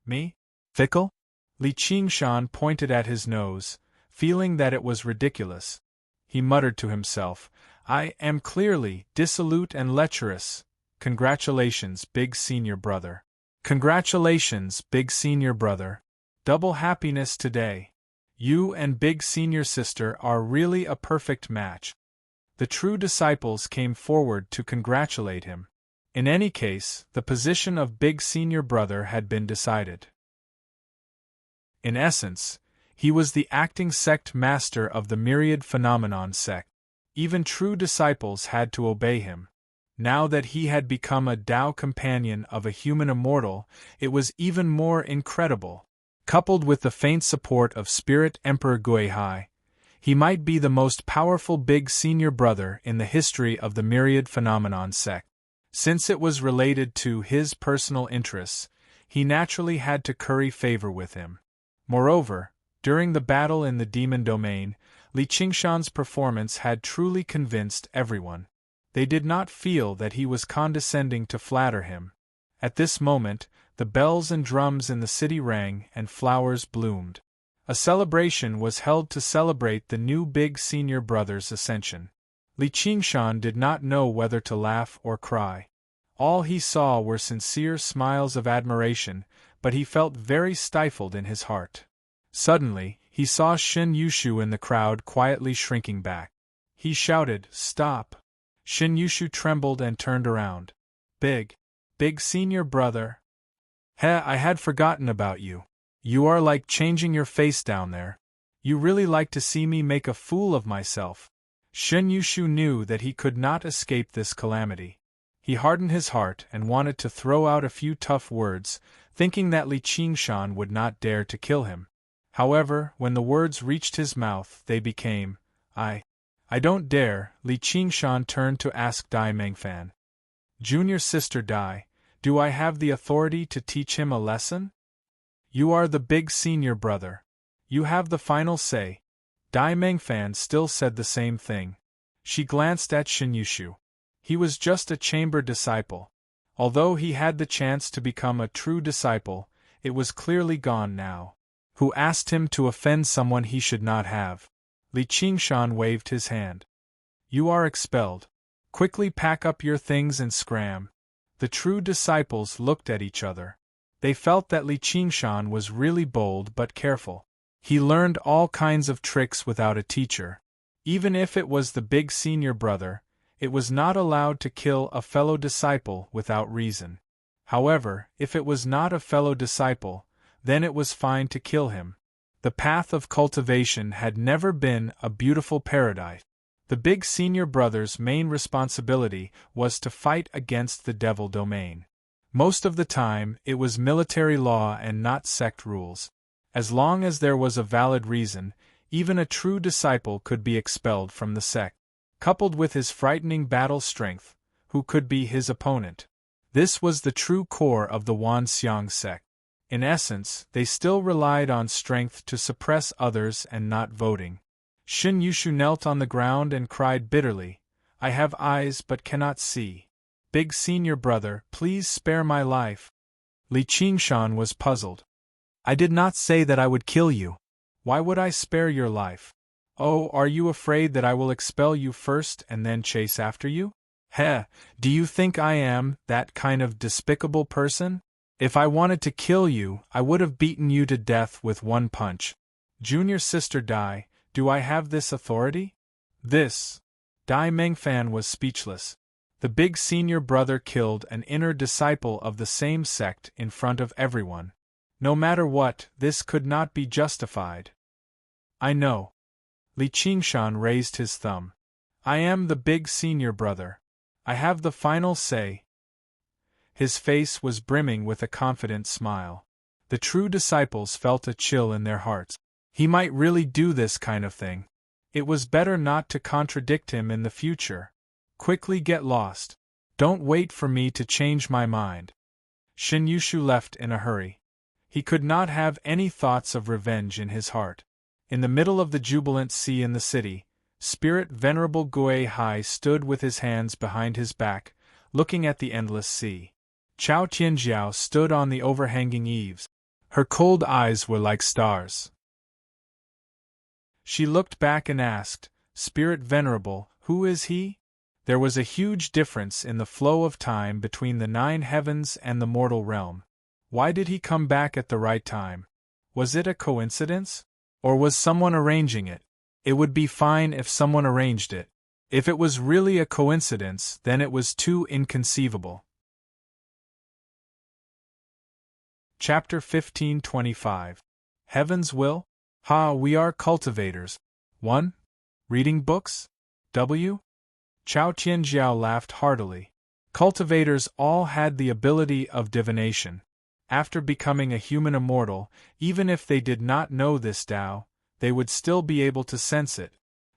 Me? Fickle? Li Qingshan pointed at his nose, feeling that it was ridiculous. He muttered to himself, I am clearly dissolute and lecherous. Congratulations, Big Senior Brother. Congratulations, Big Senior Brother. Double happiness today. You and Big Senior Sister are really a perfect match. The true disciples came forward to congratulate him. In any case, the position of Big Senior Brother had been decided. In essence, he was the acting sect master of the myriad phenomenon sect. Even true disciples had to obey him. Now that he had become a Tao companion of a human immortal, it was even more incredible. Coupled with the faint support of Spirit Emperor Guihai, he might be the most powerful Big Senior Brother in the history of the myriad phenomenon sect. Since it was related to his personal interests, he naturally had to curry favor with him. Moreover, during the battle in the demon domain, Li Qingshan's performance had truly convinced everyone. They did not feel that he was condescending to flatter him. At this moment, the bells and drums in the city rang and flowers bloomed. A celebration was held to celebrate the new big senior brother's ascension. Li Qingshan did not know whether to laugh or cry. All he saw were sincere smiles of admiration, but he felt very stifled in his heart. Suddenly, he saw Shin Yushu in the crowd quietly shrinking back. He shouted, "Stop!" Shin Yushu trembled and turned around. Big senior brother. I had forgotten about you. You are like changing your face down there. You really like to see me make a fool of myself." Shin Yushu knew that he could not escape this calamity. He hardened his heart and wanted to throw out a few tough words, thinking that Li Qingshan would not dare to kill him. However, when the words reached his mouth, they became, I don't dare." Li Qingshan turned to ask Dai Mengfan. "Junior sister Dai, do I have the authority to teach him a lesson?" "You are the big senior brother. You have the final say." Dai Mengfan still said the same thing. She glanced at Shin Yushu. He was just a chamber disciple. Although he had the chance to become a true disciple, it was clearly gone now. Who asked him to offend someone he should not have? Li Qingshan waved his hand. "You are expelled. Quickly pack up your things and scram." The true disciples looked at each other. They felt that Li Qingshan was really bold but careful. He learned all kinds of tricks without a teacher. Even if it was the big senior brother, it was not allowed to kill a fellow disciple without reason. However, if it was not a fellow disciple, then it was fine to kill him. The path of cultivation had never been a beautiful paradise. The big senior brother's main responsibility was to fight against the devil domain. Most of the time, it was military law and not sect rules. As long as there was a valid reason, even a true disciple could be expelled from the sect. Coupled with his frightening battle strength, who could be his opponent? This was the true core of the Wanxiang sect. In essence, they still relied on strength to suppress others and not voting. Shin Yushu knelt on the ground and cried bitterly, "I have eyes but cannot see. Big senior brother, please spare my life." Li Qingshan was puzzled. "I did not say that I would kill you. Why would I spare your life? Oh, are you afraid that I will expel you first and then chase after you? Do you think I am that kind of despicable person? If I wanted to kill you, I would have beaten you to death with one punch. Junior sister Dai, do I have this authority?" Dai Mengfan was speechless. The big senior brother killed an inner disciple of the same sect in front of everyone. No matter what, this could not be justified. "I know." Li Qingshan raised his thumb. "I am the big senior brother. I have the final say." His face was brimming with a confident smile. The true disciples felt a chill in their hearts. He might really do this kind of thing. It was better not to contradict him in the future. Quickly get lost. Don't wait for me to change my mind. Shin Yushu left in a hurry. He could not have any thoughts of revenge in his heart. In the middle of the jubilant sea in the city, Spirit Venerable Gui Hai stood with his hands behind his back, looking at the endless sea. Chao Tianjiao stood on the overhanging eaves. Her cold eyes were like stars. She looked back and asked, "Spirit Venerable, who is he?" There was a huge difference in the flow of time between the 9 heavens and the mortal realm. Why did he come back at the right time? Was it a coincidence? Or was someone arranging it? It would be fine if someone arranged it. If it was really a coincidence, then it was too inconceivable. Chapter 1525. Heaven's Will? We are cultivators. 1. Reading books? W. Chao Tianjiao laughed heartily. Cultivators all had the ability of divination. After becoming a human immortal, even if they did not know this Tao, they would still be able to sense it.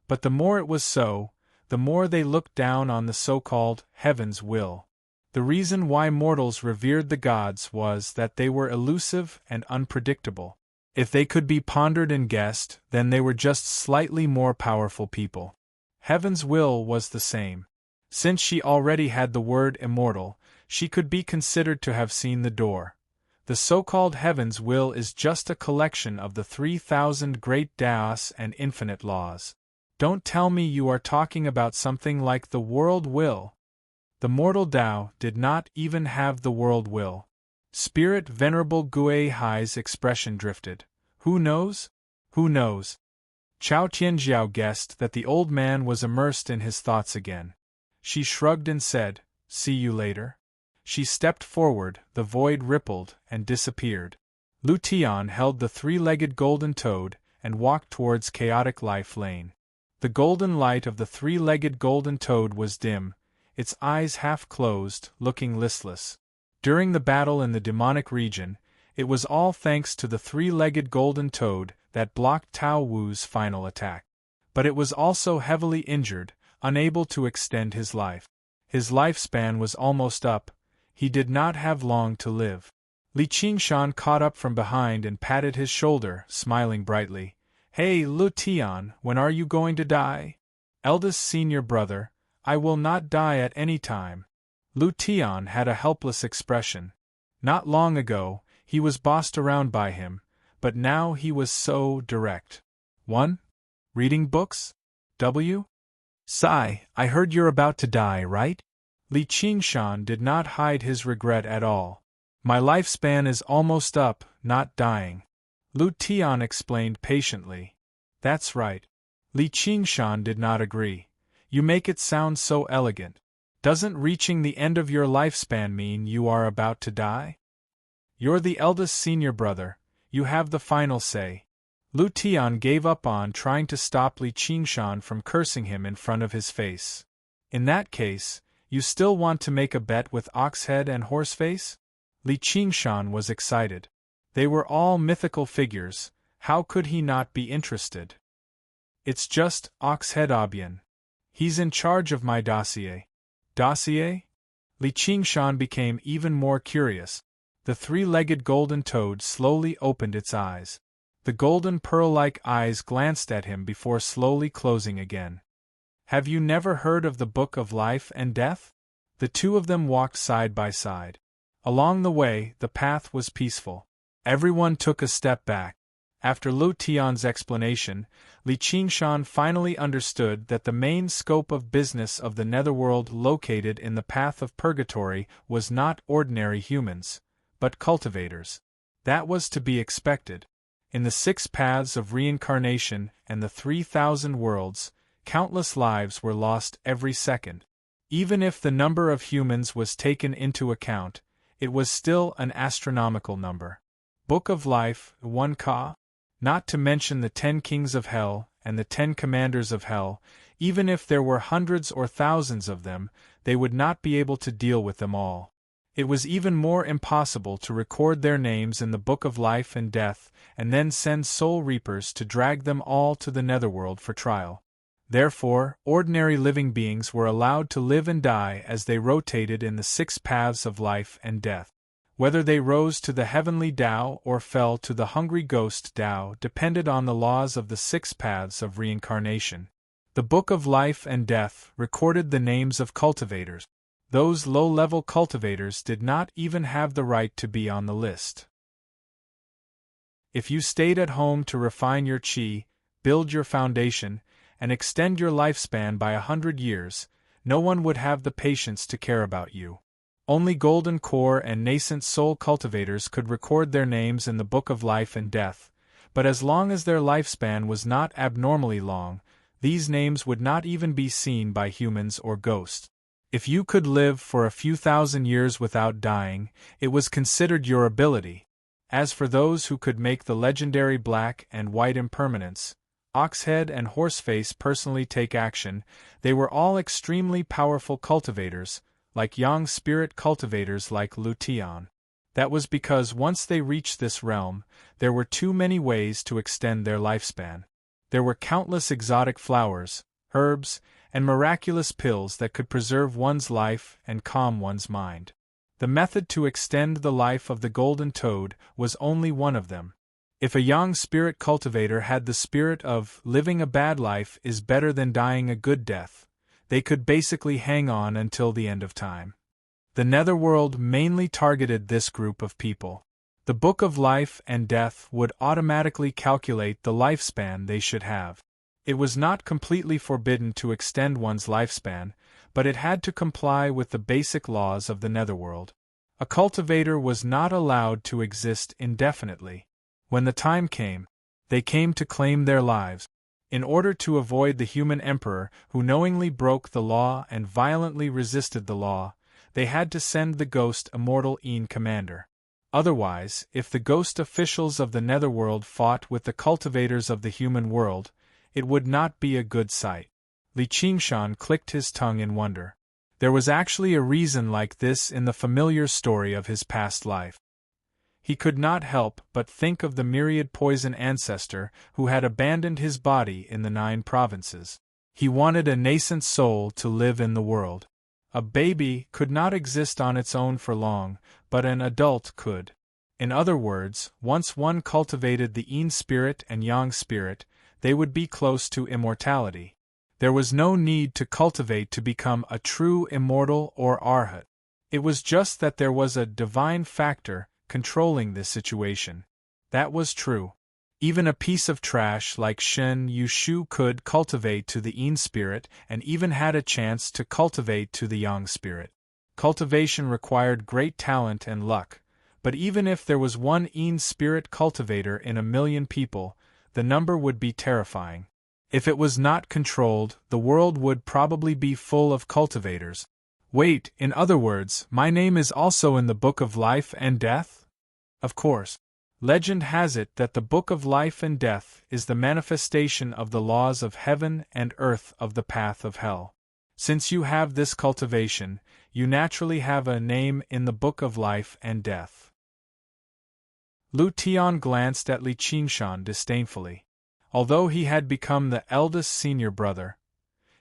But the more it was so, the more they looked down on the so-called heaven's will. The reason why mortals revered the gods was that they were elusive and unpredictable. If they could be pondered and guessed, then they were just slightly more powerful people. Heaven's will was the same. Since she already had the word immortal, she could be considered to have seen the door. The so-called heaven's will is just a collection of the 3,000 great Taos and infinite laws. Don't tell me you are talking about something like the world will. The mortal Tao did not even have the world will. Spirit Venerable Gui Hai's expression drifted. Who knows? Who knows? Chao Tianjiao guessed that the old man was immersed in his thoughts again. She shrugged and said, "See you later." She stepped forward, the void rippled, and disappeared. Lu Tian held the three-legged golden toad, and walked towards Chaotic Life Lane. The golden light of the three-legged golden toad was dim, its eyes half-closed, looking listless. During the battle in the demonic region, it was all thanks to the three-legged golden toad that blocked Tao Wu's final attack. But it was also heavily injured, unable to extend his life. His lifespan was almost up. He did not have long to live. Li Qingshan caught up from behind and patted his shoulder, smiling brightly. "Hey, Lu Tian, when are you going to die?" "Eldest senior brother, I will not die at any time." Lu Tian had a helpless expression. Not long ago, he was bossed around by him, but now he was so direct. 1. Reading books? W? Sai, I heard you're about to die, right? Li Qingshan did not hide his regret at all. My lifespan is almost up, not dying. Lu Tian explained patiently. That's right. Li Qingshan did not agree. You make it sound so elegant. Doesn't reaching the end of your lifespan mean you are about to die? You're the eldest senior brother, you have the final say. Lu Tian gave up on trying to stop Li Qingshan from cursing him in front of his face. In that case, you still want to make a bet with Oxhead and Horseface? Li Qingshan was excited. They were all mythical figures, how could he not be interested? It's just Oxhead Obian. He's in charge of my dossier. Dossier? Li Qingshan became even more curious. The three-legged golden toad slowly opened its eyes. The golden pearl-like eyes glanced at him before slowly closing again. Have you never heard of the Book of Life and Death? The two of them walked side by side. Along the way, the path was peaceful. Everyone took a step back. After Lu Tian's explanation, Li Qingshan finally understood that the main scope of business of the netherworld located in the path of purgatory was not ordinary humans, but cultivators. That was to be expected. In the 6 paths of reincarnation and the 3,000 worlds, countless lives were lost every second. Even if the number of humans was taken into account, it was still an astronomical number. Book of Life, 1 Ka? Not to mention the 10 kings of hell and the 10 commanders of hell, even if there were hundreds or thousands of them, they would not be able to deal with them all. It was even more impossible to record their names in the Book of Life and Death, and then send soul reapers to drag them all to the netherworld for trial. Therefore, ordinary living beings were allowed to live and die as they rotated in the 6 paths of life and death. Whether they rose to the heavenly Tao or fell to the hungry ghost Tao depended on the laws of the 6 paths of reincarnation. The Book of Life and Death recorded the names of cultivators. Those low-level cultivators did not even have the right to be on the list. If you stayed at home to refine your qi, build your foundation, and extend your lifespan by 100 years, no one would have the patience to care about you. Only golden core and nascent soul cultivators could record their names in the Book of Life and Death, but as long as their lifespan was not abnormally long, these names would not even be seen by humans or ghosts. If you could live for a few thousand years without dying, it was considered your ability. As for those who could make the legendary black and white impermanence, Oxhead and Horseface personally take action, they were all extremely powerful cultivators, like young spirit cultivators like Lu Tian. That was because once they reached this realm, there were too many ways to extend their lifespan. There were countless exotic flowers, herbs, and miraculous pills that could preserve one's life and calm one's mind. The method to extend the life of the golden toad was only one of them. If a young spirit cultivator had the spirit of living a bad life is better than dying a good death, they could basically hang on until the end of time. The netherworld mainly targeted this group of people. The Book of Life and Death would automatically calculate the lifespan they should have. It was not completely forbidden to extend one's lifespan, but it had to comply with the basic laws of the netherworld. A cultivator was not allowed to exist indefinitely. When the time came, they came to claim their lives. In order to avoid the human emperor who knowingly broke the law and violently resisted the law, they had to send the ghost immortal commander. Otherwise, if the ghost officials of the netherworld fought with the cultivators of the human world, it would not be a good sight. Li Qingshan clicked his tongue in wonder. There was actually a reason like this in the familiar story of his past life. He could not help but think of the myriad poison ancestor who had abandoned his body in the 9 provinces. He wanted a nascent soul to live in the world. A baby could not exist on its own for long, but an adult could. In other words, once one cultivated the yin spirit and yang spirit, they would be close to immortality. There was no need to cultivate to become a true immortal or arhat. It was just that there was a divine factor controlling this situation. That was true. Even a piece of trash like Shen Yushu could cultivate to the yin spirit and even had a chance to cultivate to the yang spirit. Cultivation required great talent and luck, but even if there was one yin spirit cultivator in 1,000,000 people, the number would be terrifying. If it was not controlled, the world would probably be full of cultivators. Wait, in other words, my name is also in the Book of Life and Death? Of course. Legend has it that the Book of Life and Death is the manifestation of the laws of heaven and earth of the path of hell. Since you have this cultivation, you naturally have a name in the Book of Life and Death. Lu Tian glanced at Li Qingshan disdainfully. Although he had become the eldest senior brother,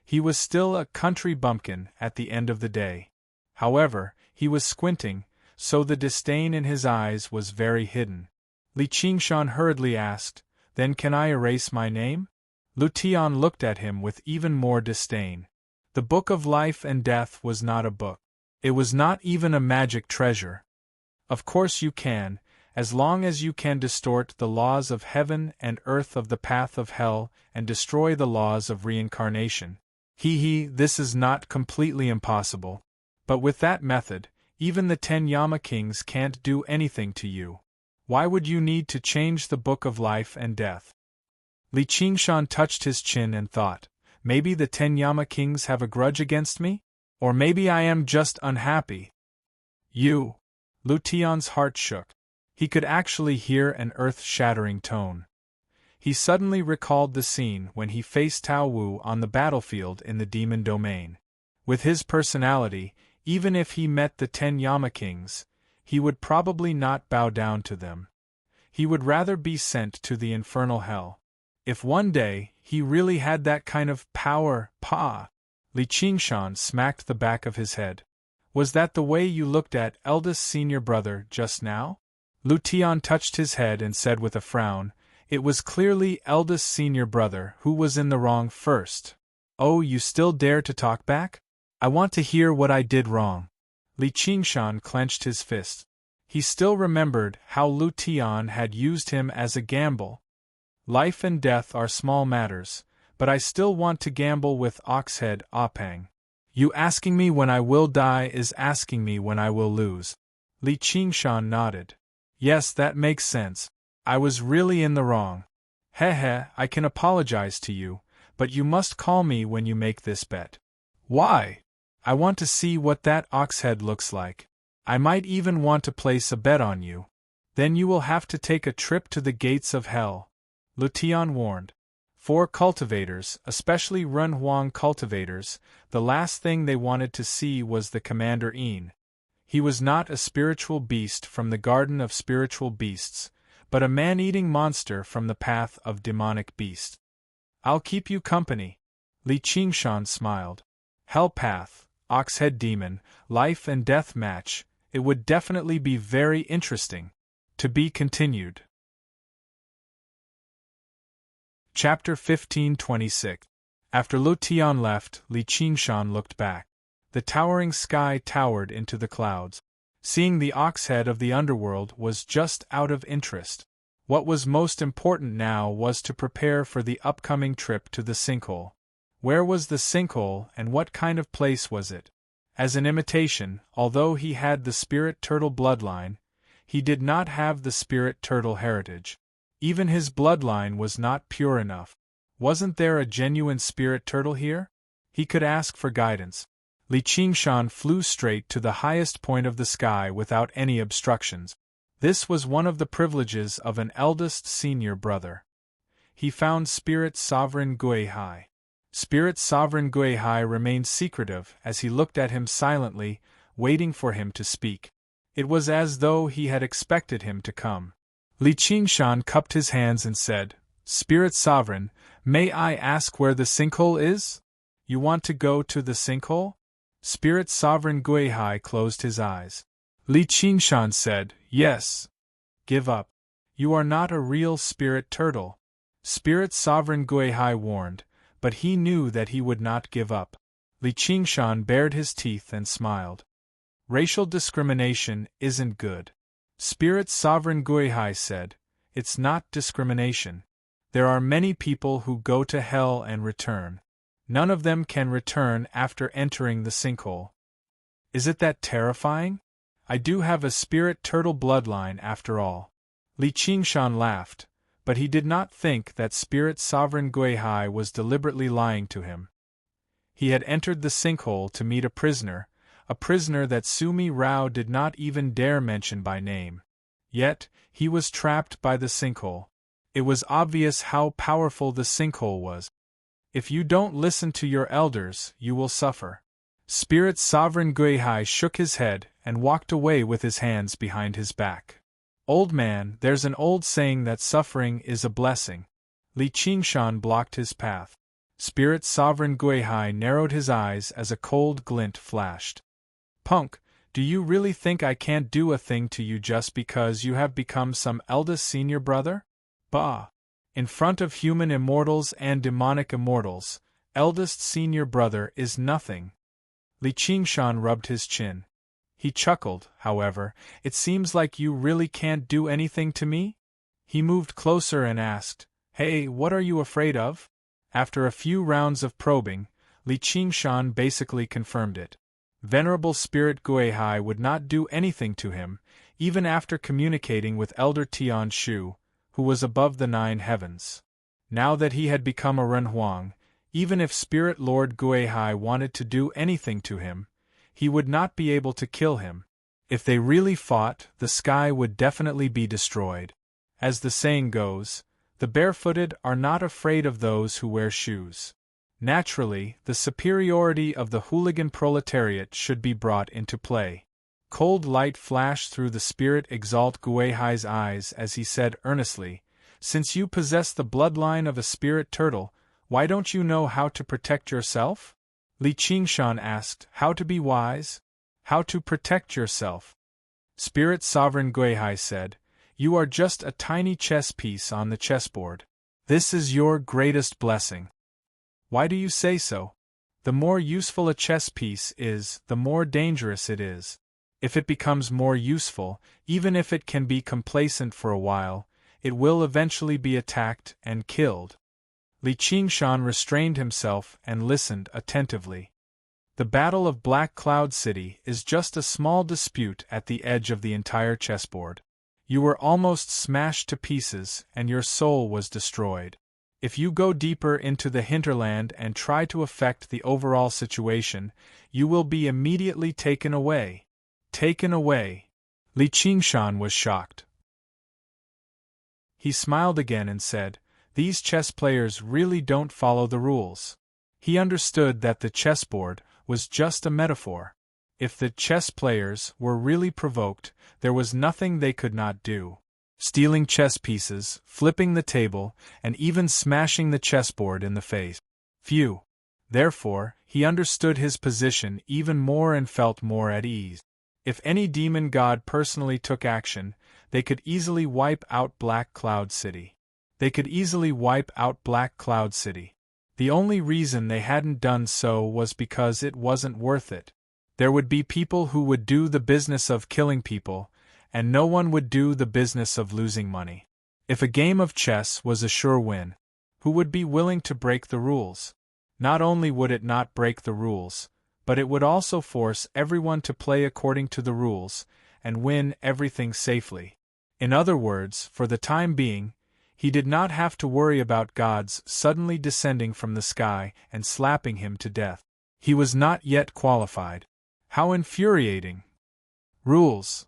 he was still a country bumpkin at the end of the day. However, he was squinting, so the disdain in his eyes was very hidden. Li Qingshan hurriedly asked, "Then can I erase my name?" Lu Tian looked at him with even more disdain. The Book of Life and Death was not a book. It was not even a magic treasure. Of course you can, as long as you can distort the laws of heaven and earth of the path of hell and destroy the laws of reincarnation. This is not completely impossible. But with that method, even the 10 Yama kings can't do anything to you. Why would you need to change the Book of Life and Death? Li Qingshan touched his chin and thought, maybe the 10 Yama kings have a grudge against me? Or maybe I am just unhappy. You! Lu Tian's heart shook. He could actually hear an earth-shattering tone. He suddenly recalled the scene when he faced Tao Wu on the battlefield in the demon domain. With his personality, even if he met the 10 Yama kings, he would probably not bow down to them. He would rather be sent to the infernal hell. If one day he really had that kind of power, Li Qingshan smacked the back of his head. Was that the way you looked at eldest senior brother just now? Lu Tian touched his head and said with a frown, it was clearly eldest senior brother who was in the wrong first. Oh, you still dare to talk back? I want to hear what I did wrong. Li Qingshan clenched his fist. He still remembered how Lu Tian had used him as a gamble. Life and death are small matters, but I still want to gamble with Oxhead Apang. You asking me when I will die is asking me when I will lose. Li Qingshan nodded. Yes, that makes sense. I was really in the wrong. I can apologize to you, but you must call me when you make this bet. Why? I want to see what that Oxhead looks like. I might even want to place a bet on you. Then you will have to take a trip to the gates of hell. Lu Tian warned. For cultivators, especially Renhuang cultivators, the last thing they wanted to see was the Commander Yin. He was not a spiritual beast from the Garden of Spiritual Beasts, but a man-eating monster from the path of demonic beast. I'll keep you company. Li Qingshan smiled. Hell path, Oxhead demon, life and death match, it would definitely be very interesting. To be continued. Chapter 1526. After Lu Tian left, Li Qingshan looked back. The towering sky towered into the clouds. Seeing the ox head of the underworld was just out of interest. What was most important now was to prepare for the upcoming trip to the sinkhole. Where was the sinkhole and what kind of place was it? As an imitation, although he had the spirit turtle bloodline, he did not have the spirit turtle heritage. Even his bloodline was not pure enough. Wasn't there a genuine spirit turtle here? He could ask for guidance. Li Qingshan flew straight to the highest point of the sky without any obstructions. This was one of the privileges of an eldest senior brother. He found Spirit Sovereign Guihai. Spirit Sovereign Guihai remained secretive as he looked at him silently, waiting for him to speak. It was as though he had expected him to come. Li Qingshan cupped his hands and said, "Spirit Sovereign, may I ask where the sinkhole is? You want to go to the sinkhole?" Spirit Sovereign Guihai closed his eyes. Li Qingshan said, "Yes." "Give up. You are not a real spirit turtle." Spirit Sovereign Guihai warned, but he knew that he would not give up. Li Qingshan bared his teeth and smiled. "Racial discrimination isn't good." Spirit Sovereign Guihai said, "It's not discrimination. There are many people who go to hell and return. None of them can return after entering the sinkhole." "Is it that terrifying? I do have a spirit turtle bloodline after all." Li Qingshan laughed, but he did not think that Spirit Sovereign Guihai was deliberately lying to him. He had entered the sinkhole to meet a prisoner that Sumi Rao did not even dare mention by name. Yet, he was trapped by the sinkhole. It was obvious how powerful the sinkhole was. "If you don't listen to your elders, you will suffer." Spirit Sovereign Guihai shook his head and walked away with his hands behind his back. "Old man, there's an old saying that suffering is a blessing." Li Qingshan blocked his path. Spirit Sovereign Guihai narrowed his eyes as a cold glint flashed. "Punk, do you really think I can't do a thing to you just because you have become some eldest senior brother? Bah! In front of human immortals and demonic immortals, eldest senior brother is nothing." Li Qingshan rubbed his chin. He chuckled, however. "It seems like you really can't do anything to me?" He moved closer and asked, "Hey, what are you afraid of?" After a few rounds of probing, Li Qingshan basically confirmed it. Venerable Spirit Guihai would not do anything to him, even after communicating with Elder Tian Shu, who was above the 9 heavens. Now that he had become a Renhuang, even if Spirit Lord Guihai wanted to do anything to him, he would not be able to kill him. If they really fought, the sky would definitely be destroyed. As the saying goes, the barefooted are not afraid of those who wear shoes. Naturally, the superiority of the hooligan proletariat should be brought into play. Cold light flashed through the Spirit Exalt Guihai's eyes as he said earnestly, "Since you possess the bloodline of a spirit turtle, why don't you know how to protect yourself?" Li Qingshan asked, "How to be wise? How to protect yourself?" Spirit Sovereign Guihai said, "You are just a tiny chess piece on the chessboard. This is your greatest blessing." "Why do you say so?" "The more useful a chess piece is, the more dangerous it is. If it becomes more useful, even if it can be complacent for a while, it will eventually be attacked and killed." Li Qingshan restrained himself and listened attentively. The Battle of Black Cloud City is just a small dispute at the edge of the entire chessboard. You were almost smashed to pieces and your soul was destroyed. If you go deeper into the hinterland and try to affect the overall situation, you will be immediately taken away. Taken away. Li Qingshan was shocked. He smiled again and said, "These chess players really don't follow the rules." He understood that the chessboard was just a metaphor. If the chess players were really provoked, there was nothing they could not do. Stealing chess pieces, flipping the table, and even smashing the chessboard in the face. Phew. Therefore, he understood his position even more and felt more at ease. If any demon god personally took action, they could easily wipe out Black Cloud City. They could easily wipe out Black Cloud City. The only reason they hadn't done so was because it wasn't worth it. There would be people who would do the business of killing people, and no one would do the business of losing money. If a game of chess was a sure win, who would be willing to break the rules? Not only would it not break the rules, but it would also force everyone to play according to the rules, and win everything safely. In other words, for the time being, he did not have to worry about gods suddenly descending from the sky and slapping him to death. He was not yet qualified. How infuriating! Rules.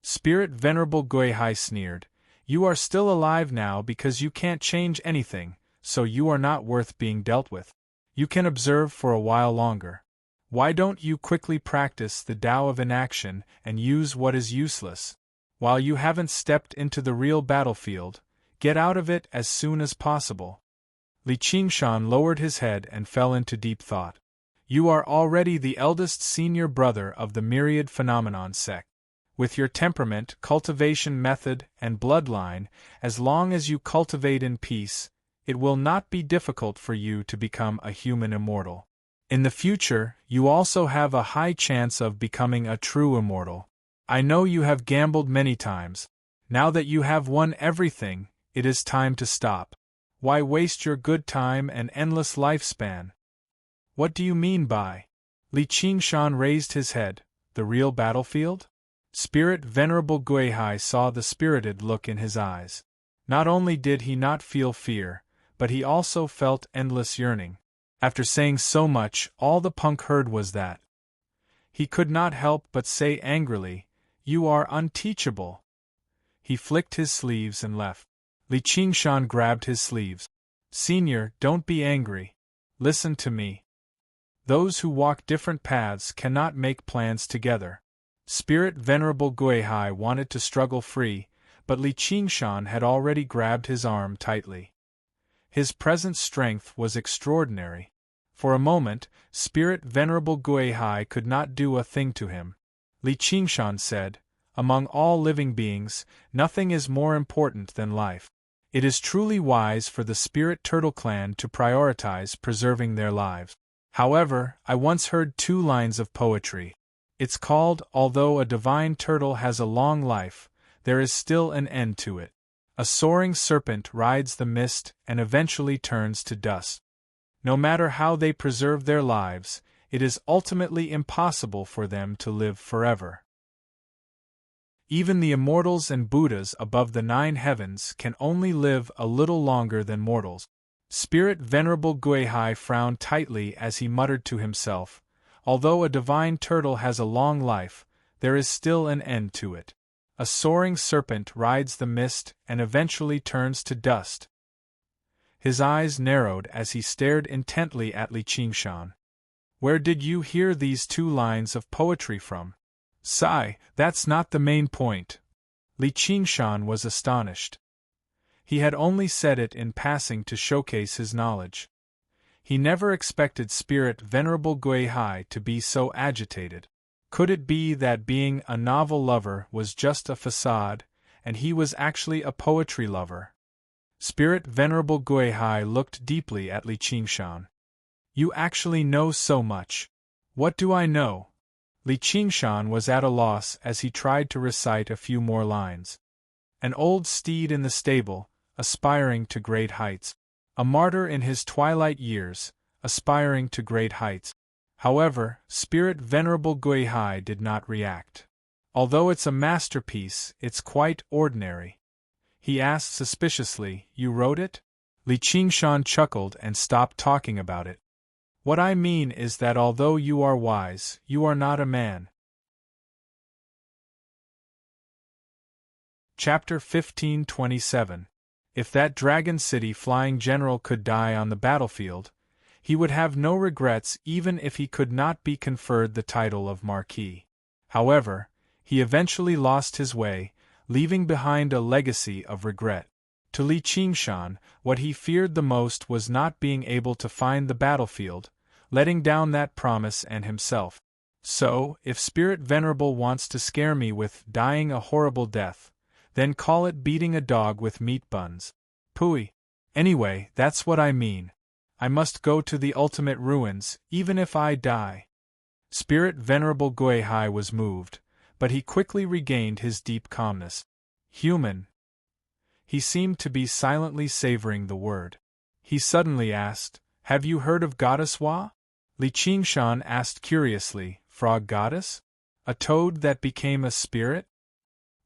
Spirit Venerable Guihai sneered. You are still alive now because you can't change anything, so you are not worth being dealt with. You can observe for a while longer. Why don't you quickly practice the Tao of inaction and use what is useless? While you haven't stepped into the real battlefield, get out of it as soon as possible. Li Qingshan lowered his head and fell into deep thought. You are already the eldest senior brother of the myriad phenomenon sect. With your temperament, cultivation method, and bloodline, as long as you cultivate in peace, it will not be difficult for you to become a human immortal. In the future, you also have a high chance of becoming a true immortal. I know you have gambled many times. Now that you have won everything, it is time to stop. Why waste your good time and endless lifespan? What do you mean by? Li Qingshan raised his head. The real battlefield? Spirit Venerable Guihai saw the spirited look in his eyes. Not only did he not feel fear, but he also felt endless yearning. After saying so much, all the punk heard was that. He could not help but say angrily, "You are unteachable." He flicked his sleeves and left. Li Qingshan grabbed his sleeves. Senior, don't be angry. Listen to me. Those who walk different paths cannot make plans together. Spirit Venerable Guihai wanted to struggle free, but Li Qingshan had already grabbed his arm tightly. His present strength was extraordinary. For a moment, Spirit Venerable Guihai could not do a thing to him. Li Qingshan said, "Among all living beings, nothing is more important than life. It is truly wise for the Spirit Turtle Clan to prioritize preserving their lives. However, I once heard 2 lines of poetry. It's called, 'Although a divine turtle has a long life, there is still an end to it. A soaring serpent rides the mist and eventually turns to dust.' No matter how they preserve their lives, it is ultimately impossible for them to live forever. Even the immortals and Buddhas above the 9 heavens can only live a little longer than mortals." Spirit Venerable Guihai frowned tightly as he muttered to himself, "Although a divine turtle has a long life, there is still an end to it. A soaring serpent rides the mist and eventually turns to dust." His eyes narrowed as he stared intently at Li Qingshan. "Where did you hear these 2 lines of poetry from?" "Sigh, that's not the main point." Li Qingshan was astonished. He had only said it in passing to showcase his knowledge. He never expected Spirit Venerable Guihai to be so agitated. Could it be that being a novel lover was just a facade, and he was actually a poetry lover? Spirit Venerable Guihai looked deeply at Li Qingshan. "You actually know so much. What do I know?" Li Qingshan was at a loss as he tried to recite a few more lines. An old steed in the stable, aspiring to great heights. A martyr in his twilight years, aspiring to great heights. However, Spirit Venerable Guihai did not react. "Although it's a masterpiece, it's quite ordinary." He asked suspiciously, "You wrote it?" Li Qingshan chuckled and stopped talking about it. "What I mean is that although you are wise, you are not a man." Chapter 1527. If that Dragon City flying general could die on the battlefield, he would have no regrets even if he could not be conferred the title of Marquis. However, he eventually lost his way, leaving behind a legacy of regret. To Li Qingshan, what he feared the most was not being able to find the battlefield, letting down that promise and himself. So, if Spirit Venerable wants to scare me with dying a horrible death, then call it beating a dog with meat buns. Pooey. Anyway, that's what I mean. I must go to the ultimate ruins, even if I die. Spirit Venerable Guihai was moved, but he quickly regained his deep calmness. Human. He seemed to be silently savoring the word. He suddenly asked, "Have you heard of Goddess Hua?" Li Qingshan asked curiously, "Frog Goddess? A toad that became a spirit?"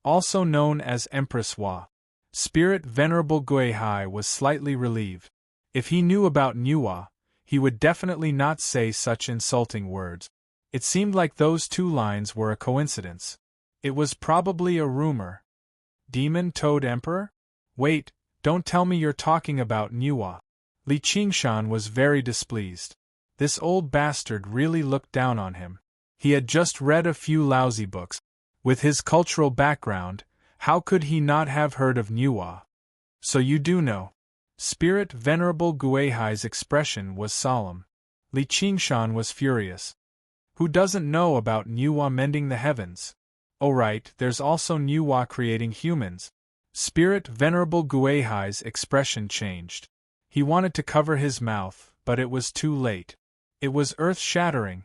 Also known as Empress Hua. Spirit Venerable Guihai was slightly relieved. If he knew about Nuwa, he would definitely not say such insulting words. It seemed like those two lines were a coincidence. It was probably a rumor. Demon Toad Emperor? Wait, don't tell me you're talking about Nuwa. Li Qingshan was very displeased. This old bastard really looked down on him. He had just read a few lousy books. With his cultural background, how could he not have heard of Nuwa? So you do know. Spirit Venerable Guihai's expression was solemn. Li Qingshan was furious. Who doesn't know about Nuwa mending the heavens? Oh right, there's also Nuwa creating humans. Spirit Venerable Guihai's expression changed. He wanted to cover his mouth, but it was too late. It was earth-shattering.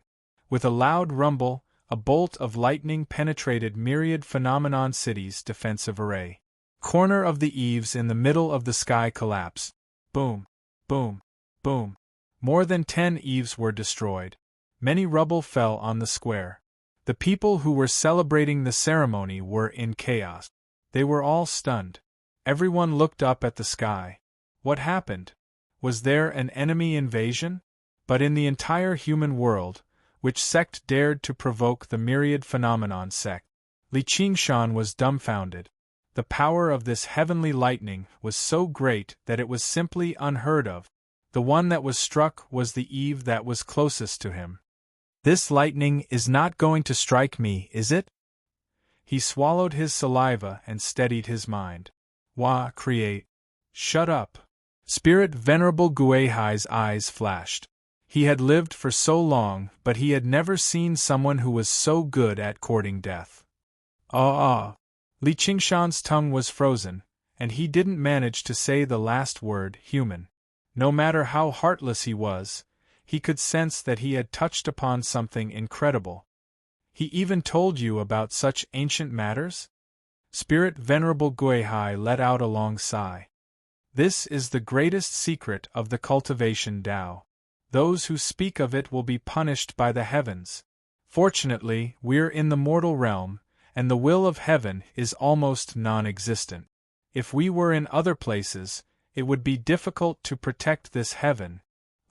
With a loud rumble, a bolt of lightning penetrated Myriad Phenomenon City's defensive array. Corner of the eaves in the middle of the sky collapsed. Boom, boom, boom. More than 10 eaves were destroyed. Many rubble fell on the square. The people who were celebrating the ceremony were in chaos. They were all stunned. Everyone looked up at the sky. What happened? Was there an enemy invasion? But in the entire human world, which sect dared to provoke the Myriad Phenomenon sect? Li Qingshan was dumbfounded. The power of this heavenly lightning was so great that it was simply unheard of. The one that was struck was the eve that was closest to him. This lightning is not going to strike me, is it? He swallowed his saliva and steadied his mind. Wah, create. Shut up. Spirit Venerable Guihai's eyes flashed. He had lived for so long, but he had never seen someone who was so good at courting death. Li Qingshan's tongue was frozen, and he didn't manage to say the last word, human. No matter how heartless he was, he could sense that he had touched upon something incredible. He even told you about such ancient matters? Spirit Venerable Guihai let out a long sigh. This is the greatest secret of the cultivation Tao. Those who speak of it will be punished by the heavens. Fortunately, we're in the mortal realm, and the will of heaven is almost non-existent. If we were in other places, it would be difficult to protect this heaven.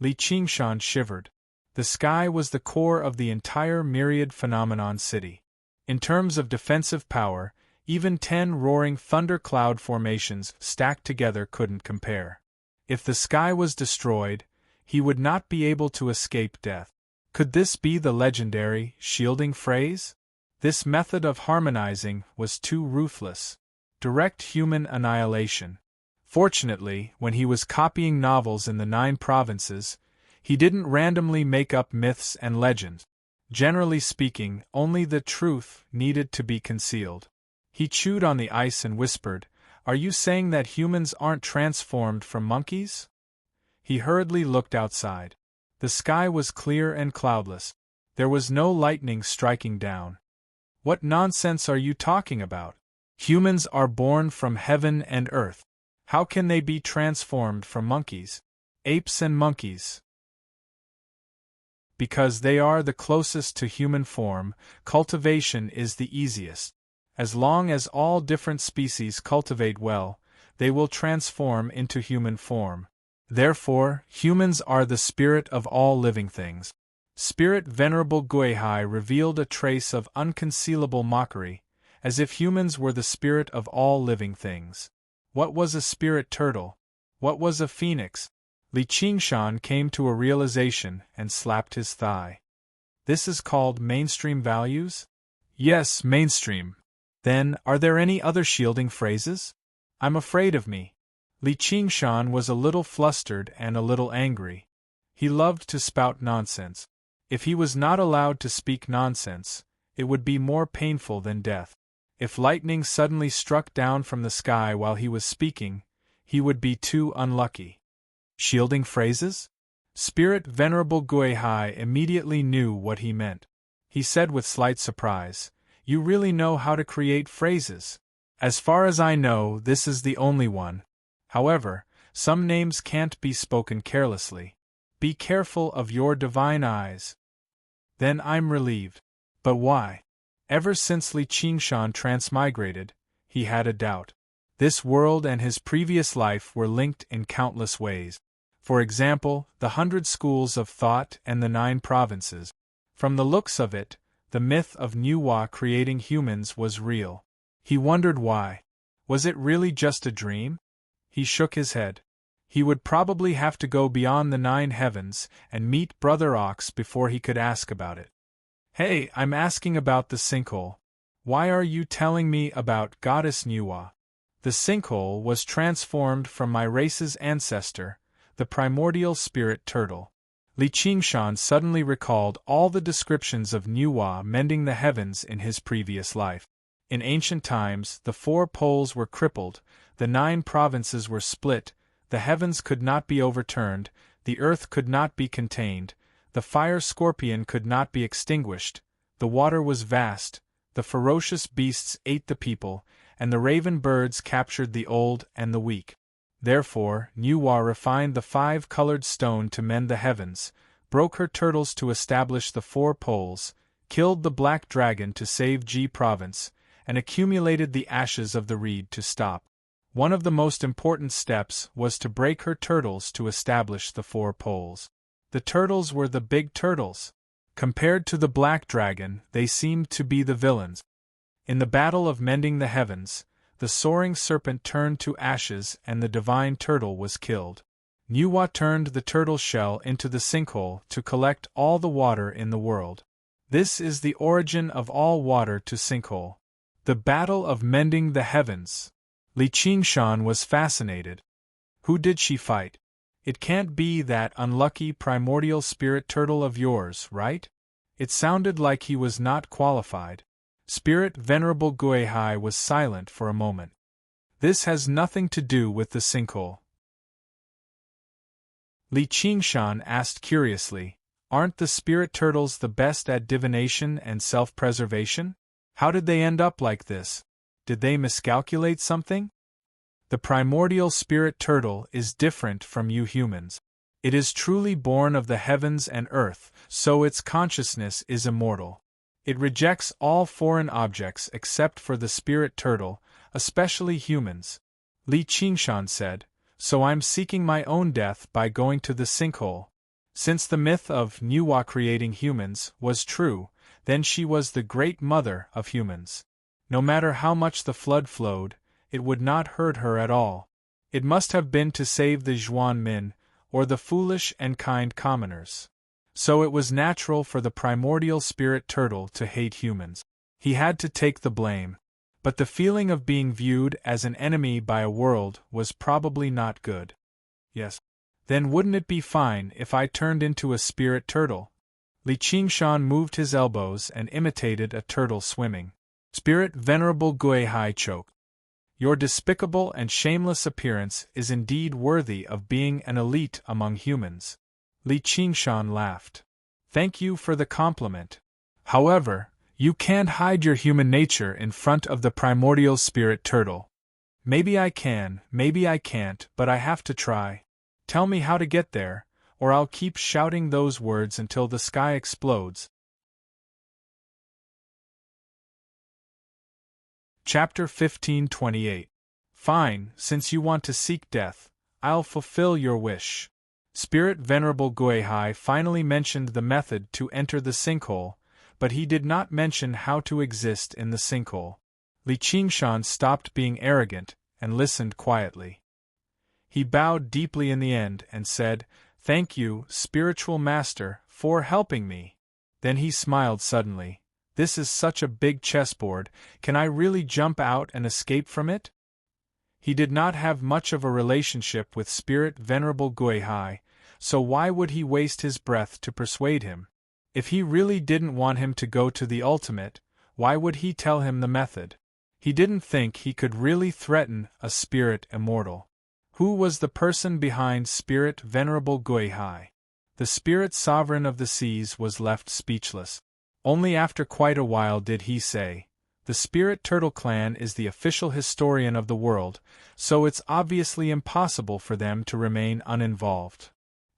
Li Qingshan shivered. The sky was the core of the entire Myriad Phenomenon City. In terms of defensive power, even 10 roaring thundercloud formations stacked together couldn't compare. If the sky was destroyed, he would not be able to escape death. Could this be the legendary shielding phrase? This method of harmonizing was too ruthless. Direct human annihilation. Fortunately, when he was copying novels in the 9 provinces, he didn't randomly make up myths and legends. Generally speaking, only the truth needed to be concealed. He chewed on the ice and whispered, "Are you saying that humans aren't transformed from monkeys?" He hurriedly looked outside. The sky was clear and cloudless. There was no lightning striking down. What nonsense are you talking about? Humans are born from heaven and earth. How can they be transformed from monkeys? Apes and monkeys. Because they are the closest to human form, cultivation is the easiest. As long as all different species cultivate well, they will transform into human form. Therefore, humans are the spirit of all living things. Spirit Venerable Guihai revealed a trace of unconcealable mockery, as if humans were the spirit of all living things. What was a spirit turtle? What was a phoenix? Li Qingshan came to a realization and slapped his thigh. This is called mainstream values? Yes, mainstream. Then, are there any other shielding phrases? I'm afraid of me. Li Qingshan was a little flustered and a little angry. He loved to spout nonsense. If he was not allowed to speak nonsense, it would be more painful than death. If lightning suddenly struck down from the sky while he was speaking, he would be too unlucky. Shielding phrases? Spirit Venerable Guihai immediately knew what he meant. he said with slight surprise. You really know how to create phrases. As far as I know, this is the only one. However, some names can't be spoken carelessly. Be careful of your divine eyes. Then I'm relieved. But why? Ever since Li Qingshan transmigrated, he had a doubt. This world and his previous life were linked in countless ways. For example, the 100 schools of thought and the 9 provinces. From the looks of it, the myth of Nuwa creating humans was real. He wondered why. Was it really just a dream? He shook his head. He would probably have to go beyond the 9 heavens and meet Brother Ox before he could ask about it. Hey, I'm asking about the sinkhole. Why are you telling me about Goddess Nuwa? The sinkhole was transformed from my race's ancestor, the primordial spirit turtle. Li Qingshan suddenly recalled all the descriptions of Nuwa mending the heavens in his previous life. In ancient times, the 4 poles were crippled, the 9 provinces were split, the heavens could not be overturned, the earth could not be contained, the fire scorpion could not be extinguished, the water was vast, the ferocious beasts ate the people, and the raven birds captured the old and the weak. Therefore, Nuwa refined the 5-colored stone to mend the heavens, broke her turtles to establish the 4 poles, killed the black dragon to save Ji province, and accumulated the ashes of the reed to stop. One of the most important steps was to break her turtles to establish the 4 poles. The turtles were the big turtles. Compared to the black dragon, they seemed to be the villains. In the battle of mending the heavens, the soaring serpent turned to ashes and the divine turtle was killed. Nuwa turned the turtle shell into the sinkhole to collect all the water in the world. This is the origin of all water to sinkhole. The battle of mending the heavens. Li Qingshan was fascinated. Who did she fight? It can't be that unlucky primordial spirit turtle of yours, right? It sounded like he was not qualified. Spirit Venerable Guihai was silent for a moment. This has nothing to do with the sinkhole. Li Qingshan asked curiously, aren't the spirit turtles the best at divination and self-preservation? How did they end up like this? Did they miscalculate something? The primordial spirit turtle is different from you humans. It is truly born of the heavens and earth, so its consciousness is immortal. It rejects all foreign objects except for the spirit turtle, especially humans. Li Qingshan said, so I'm seeking my own death by going to the sinkhole. Since the myth of Nuwa creating humans was true, then she was the great mother of humans. No matter how much the flood flowed, it would not hurt her at all. It must have been to save the Zhuan Min, or the foolish and kind commoners. So it was natural for the primordial spirit turtle to hate humans. He had to take the blame. But the feeling of being viewed as an enemy by a world was probably not good. Yes. Then wouldn't it be fine if I turned into a spirit turtle? Li Qingshan moved his elbows and imitated a turtle swimming. Spirit Venerable Guihai choked. Your despicable and shameless appearance is indeed worthy of being an elite among humans. Li Qingshan laughed. Thank you for the compliment. However, you can't hide your human nature in front of the primordial spirit turtle. Maybe I can, maybe I can't, but I have to try. Tell me how to get there, or I'll keep shouting those words until the sky explodes. Chapter 1528. Fine, since you want to seek death, I'll fulfill your wish. Spirit Venerable Guihai finally mentioned the method to enter the sinkhole, but he did not mention how to exist in the sinkhole. Li Qingshan stopped being arrogant and listened quietly. He bowed deeply in the end and said, "Thank you, spiritual master, for helping me." Then he smiled suddenly. This is such a big chessboard, can I really jump out and escape from it? He did not have much of a relationship with Spirit Venerable Guihai, so why would he waste his breath to persuade him? If he really didn't want him to go to the ultimate, why would he tell him the method? He didn't think he could really threaten a spirit immortal. Who was the person behind Spirit Venerable Guihai? The spirit sovereign of the seas was left speechless. Only after quite a while did he say, "The Spirit Turtle Clan is the official historian of the world, so it's obviously impossible for them to remain uninvolved.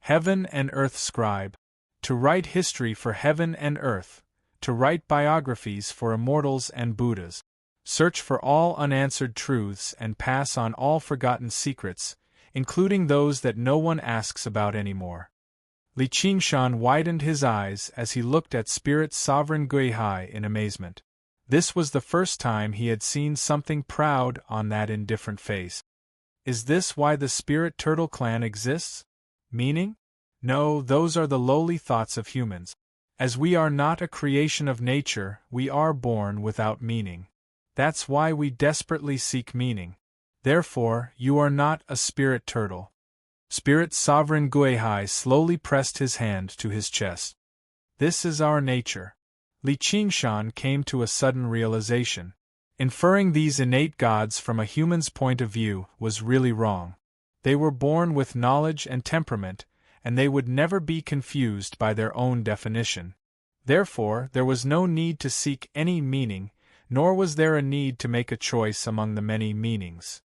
Heaven and Earth Scribe. To write history for heaven and earth, to write biographies for immortals and Buddhas. Search for all unanswered truths and pass on all forgotten secrets, including those that no one asks about anymore." Li Qingshan widened his eyes as he looked at Spirit Sovereign Guihai in amazement. This was the first time he had seen something proud on that indifferent face. Is this why the Spirit Turtle Clan exists? Meaning? No, those are the lowly thoughts of humans. As we are not a creation of nature, we are born without meaning. That's why we desperately seek meaning. Therefore, you are not a spirit turtle. Spirit Sovereign Guihai slowly pressed his hand to his chest. This is our nature. Li Qingshan came to a sudden realization. Inferring these innate gods from a human's point of view was really wrong. They were born with knowledge and temperament, and they would never be confused by their own definition. Therefore, there was no need to seek any meaning, nor was there a need to make a choice among the many meanings.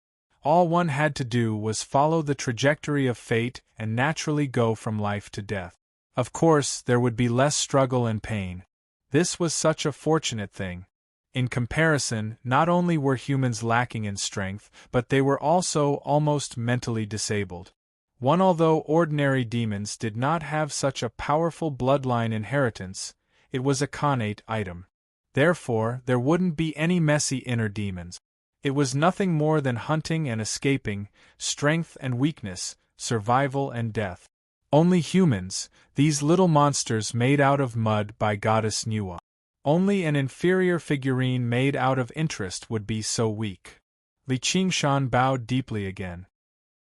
All one had to do was follow the trajectory of fate and naturally go from life to death. Of course, there would be less struggle and pain. This was such a fortunate thing. In comparison, not only were humans lacking in strength, but they were also almost mentally disabled. Although ordinary demons did not have such a powerful bloodline inheritance, it was a connate item. Therefore, there wouldn't be any messy inner demons. It was nothing more than hunting and escaping, strength and weakness, survival and death. Only humans, these little monsters made out of mud by Goddess Nuwa. Only an inferior figurine made out of interest would be so weak. Li Qingshan bowed deeply again.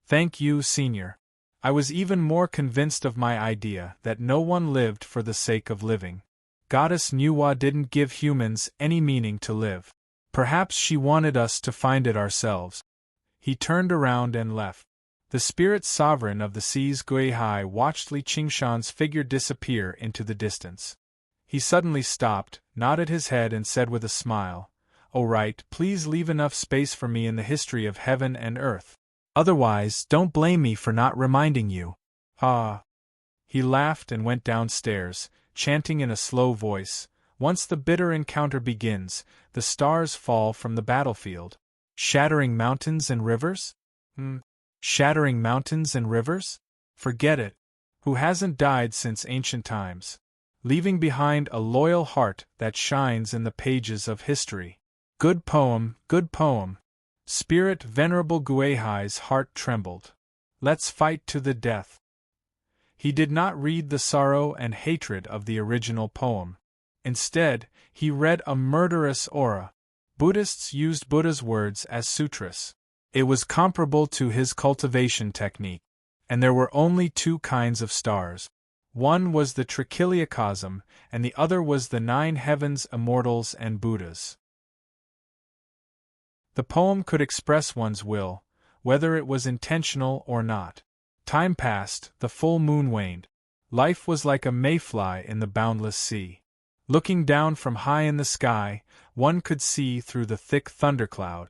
Thank you, Senior. I was even more convinced of my idea that no one lived for the sake of living. Goddess Nuwa didn't give humans any meaning to live. Perhaps she wanted us to find it ourselves. He turned around and left. The Spirit Sovereign of the Seas Guihai watched Li Qingshan's figure disappear into the distance. He suddenly stopped, nodded his head and said with a smile, "Oh right, please leave enough space for me in the history of heaven and earth. Otherwise, don't blame me for not reminding you." Ah. He laughed and went downstairs, chanting in a slow voice, "Once the bitter encounter begins, the stars fall from the battlefield. Shattering mountains and rivers? Shattering mountains and rivers? Forget it. Who hasn't died since ancient times? Leaving behind a loyal heart that shines in the pages of history. Good poem, good poem." Spirit Venerable Guihai's heart trembled. "Let's fight to the death." He did not read the sorrow and hatred of the original poem. Instead, he read a murderous aura. Buddhists used Buddha's words as sutras. It was comparable to his cultivation technique. And there were only two kinds of stars. One was the trichiliocosm, and the other was the 9 heavens, immortals and Buddhas. The poem could express one's will, whether it was intentional or not. Time passed, the full moon waned. Life was like a mayfly in the boundless sea. Looking down from high in the sky, one could see through the thick thundercloud.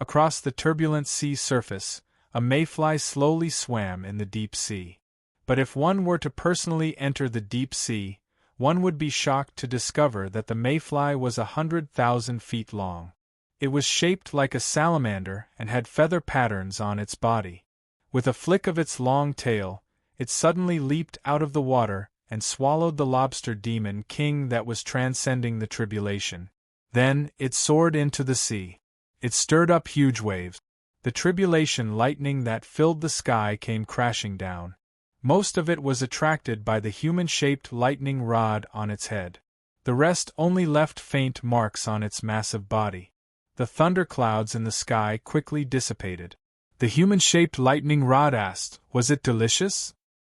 Across the turbulent sea surface, a mayfly slowly swam in the deep sea. But if one were to personally enter the deep sea, one would be shocked to discover that the mayfly was 100,000 feet long. It was shaped like a salamander and had feather patterns on its body. With a flick of its long tail, it suddenly leaped out of the water and swallowed the lobster demon king that was transcending the tribulation. Then, it soared into the sea. It stirred up huge waves. The tribulation lightning that filled the sky came crashing down. Most of it was attracted by the human-shaped lightning rod on its head. The rest only left faint marks on its massive body. The thunderclouds in the sky quickly dissipated. The human-shaped lightning rod asked, "Was it delicious?"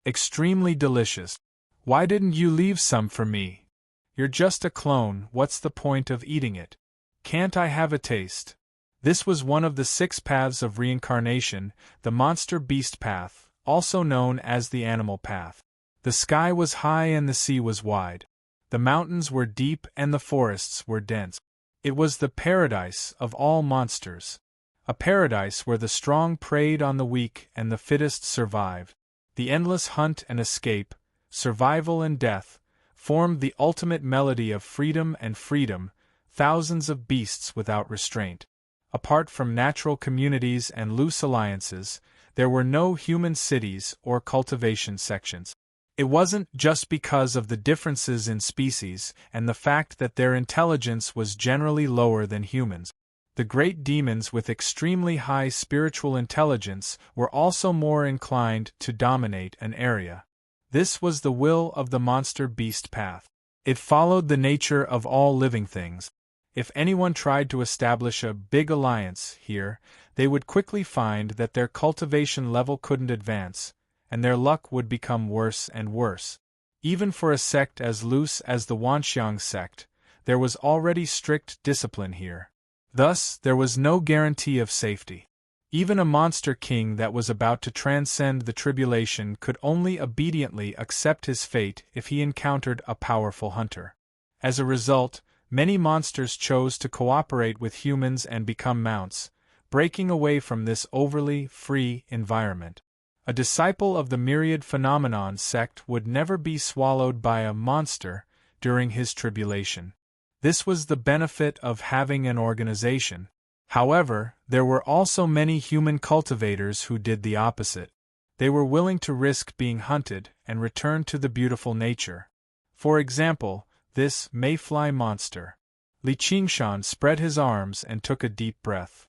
"Extremely delicious. Why didn't you leave some for me? You're just a clone, what's the point of eating it? Can't I have a taste?" This was one of the 6 paths of reincarnation, the monster-beast path, also known as the animal path. The sky was high and the sea was wide. The mountains were deep and the forests were dense. It was the paradise of all monsters. A paradise where the strong preyed on the weak and the fittest survived. The endless hunt and escape, survival and death, formed the ultimate melody of freedom and freedom, thousands of beasts without restraint. Apart from natural communities and loose alliances, there were no human cities or cultivation sections. It wasn't just because of the differences in species and the fact that their intelligence was generally lower than humans. The great demons with extremely high spiritual intelligence were also more inclined to dominate an area. This was the will of the monster-beast path. It followed the nature of all living things. If anyone tried to establish a big alliance here, they would quickly find that their cultivation level couldn't advance, and their luck would become worse and worse. Even for a sect as loose as the Wanxiang sect, there was already strict discipline here. Thus, there was no guarantee of safety. Even a monster king that was about to transcend the tribulation could only obediently accept his fate if he encountered a powerful hunter. As a result, many monsters chose to cooperate with humans and become mounts, breaking away from this overly free environment. A disciple of the myriad phenomenon sect would never be swallowed by a monster during his tribulation. This was the benefit of having an organization. However, there were also many human cultivators who did the opposite. They were willing to risk being hunted and return to the beautiful nature. For example, this mayfly monster. Li Qingshan spread his arms and took a deep breath.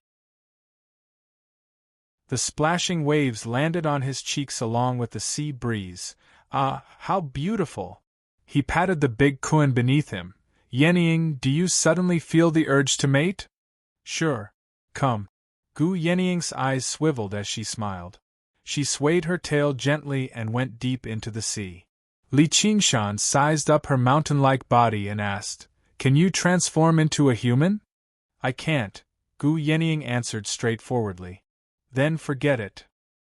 The splashing waves landed on his cheeks along with the sea breeze. Ah, how beautiful! He patted the big Kuan beneath him. Yenying, do you suddenly feel the urge to mate? Sure. Come. Gu Yenying's eyes swiveled as she smiled. She swayed her tail gently and went deep into the sea. Li Qingshan sized up her mountain-like body and asked, Can you transform into a human? I can't, Gu Yenying answered straightforwardly. Then forget it.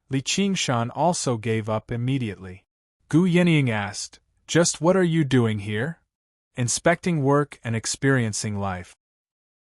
Li Qingshan also gave up immediately. Gu Yenying asked, Just what are you doing here? Inspecting work and experiencing life.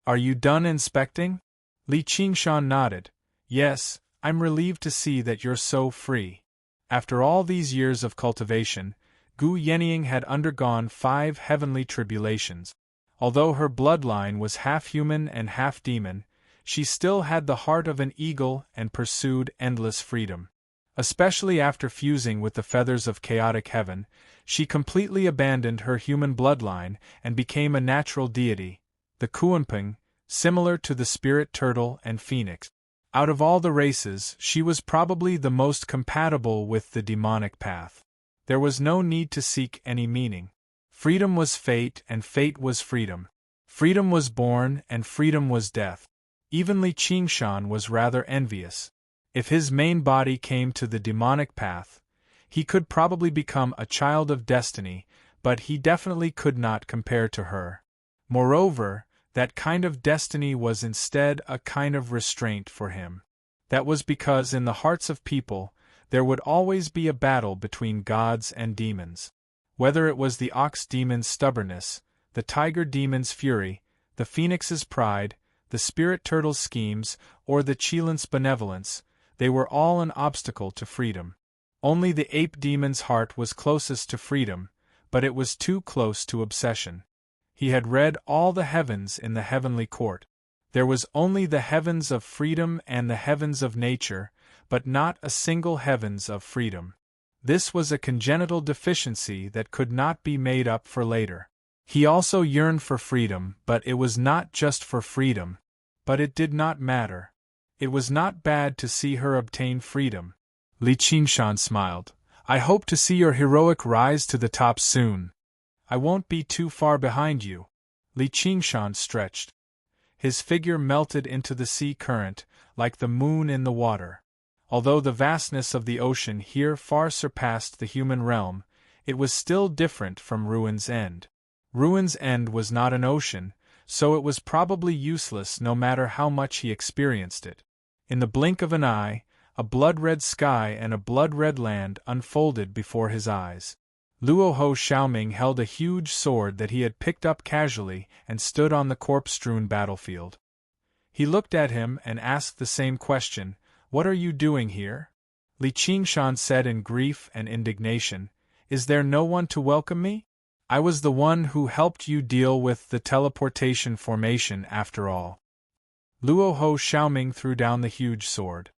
Are you done inspecting? Li Qingshan nodded. Yes, I'm relieved to see that you're so free. After all these years of cultivation, Gu Yenying had undergone 5 heavenly tribulations. Although her bloodline was half human and half demon, she still had the heart of an eagle and pursued endless freedom. Especially after fusing with the feathers of chaotic heaven, she completely abandoned her human bloodline and became a natural deity, the Kuanping, similar to the spirit turtle and phoenix. Out of all the races, she was probably the most compatible with the demonic path. There was no need to seek any meaning. Freedom was fate and fate was freedom. Freedom was born and freedom was death. Even Li Qingshan was rather envious. If his main body came to the demonic path, he could probably become a child of destiny, but he definitely could not compare to her. Moreover, that kind of destiny was instead a kind of restraint for him. That was because in the hearts of people, there would always be a battle between gods and demons. Whether it was the ox demon's stubbornness, the tiger demon's fury, the phoenix's pride, the spirit turtle's schemes, or the Qilin's benevolence, they were all an obstacle to freedom. Only the ape demon's heart was closest to freedom, but it was too close to obsession. He had read all the heavens in the heavenly court. There was only the heavens of freedom and the heavens of nature, but not a single heavens of freedom. This was a congenital deficiency that could not be made up for later. He also yearned for freedom, but it was not just for freedom. But it did not matter. It was not bad to see her obtain freedom. Li Qingshan smiled. I hope to see your heroic rise to the top soon. I won't be too far behind you. Li Qingshan stretched. His figure melted into the sea current, like the moon in the water. Although the vastness of the ocean here far surpassed the human realm, it was still different from Ruin's End. Ruin's End was not an ocean, so it was probably useless no matter how much he experienced it. In the blink of an eye, a blood-red sky and a blood-red land unfolded before his eyes. Luo Ho Xiaoming held a huge sword that he had picked up casually and stood on the corpse-strewn battlefield. He looked at him and asked the same question, "What are you doing here?" Li Qingshan said in grief and indignation, "Is there no one to welcome me? I was the one who helped you deal with the teleportation formation after all." Luo Ho Xiaoming threw down the huge sword.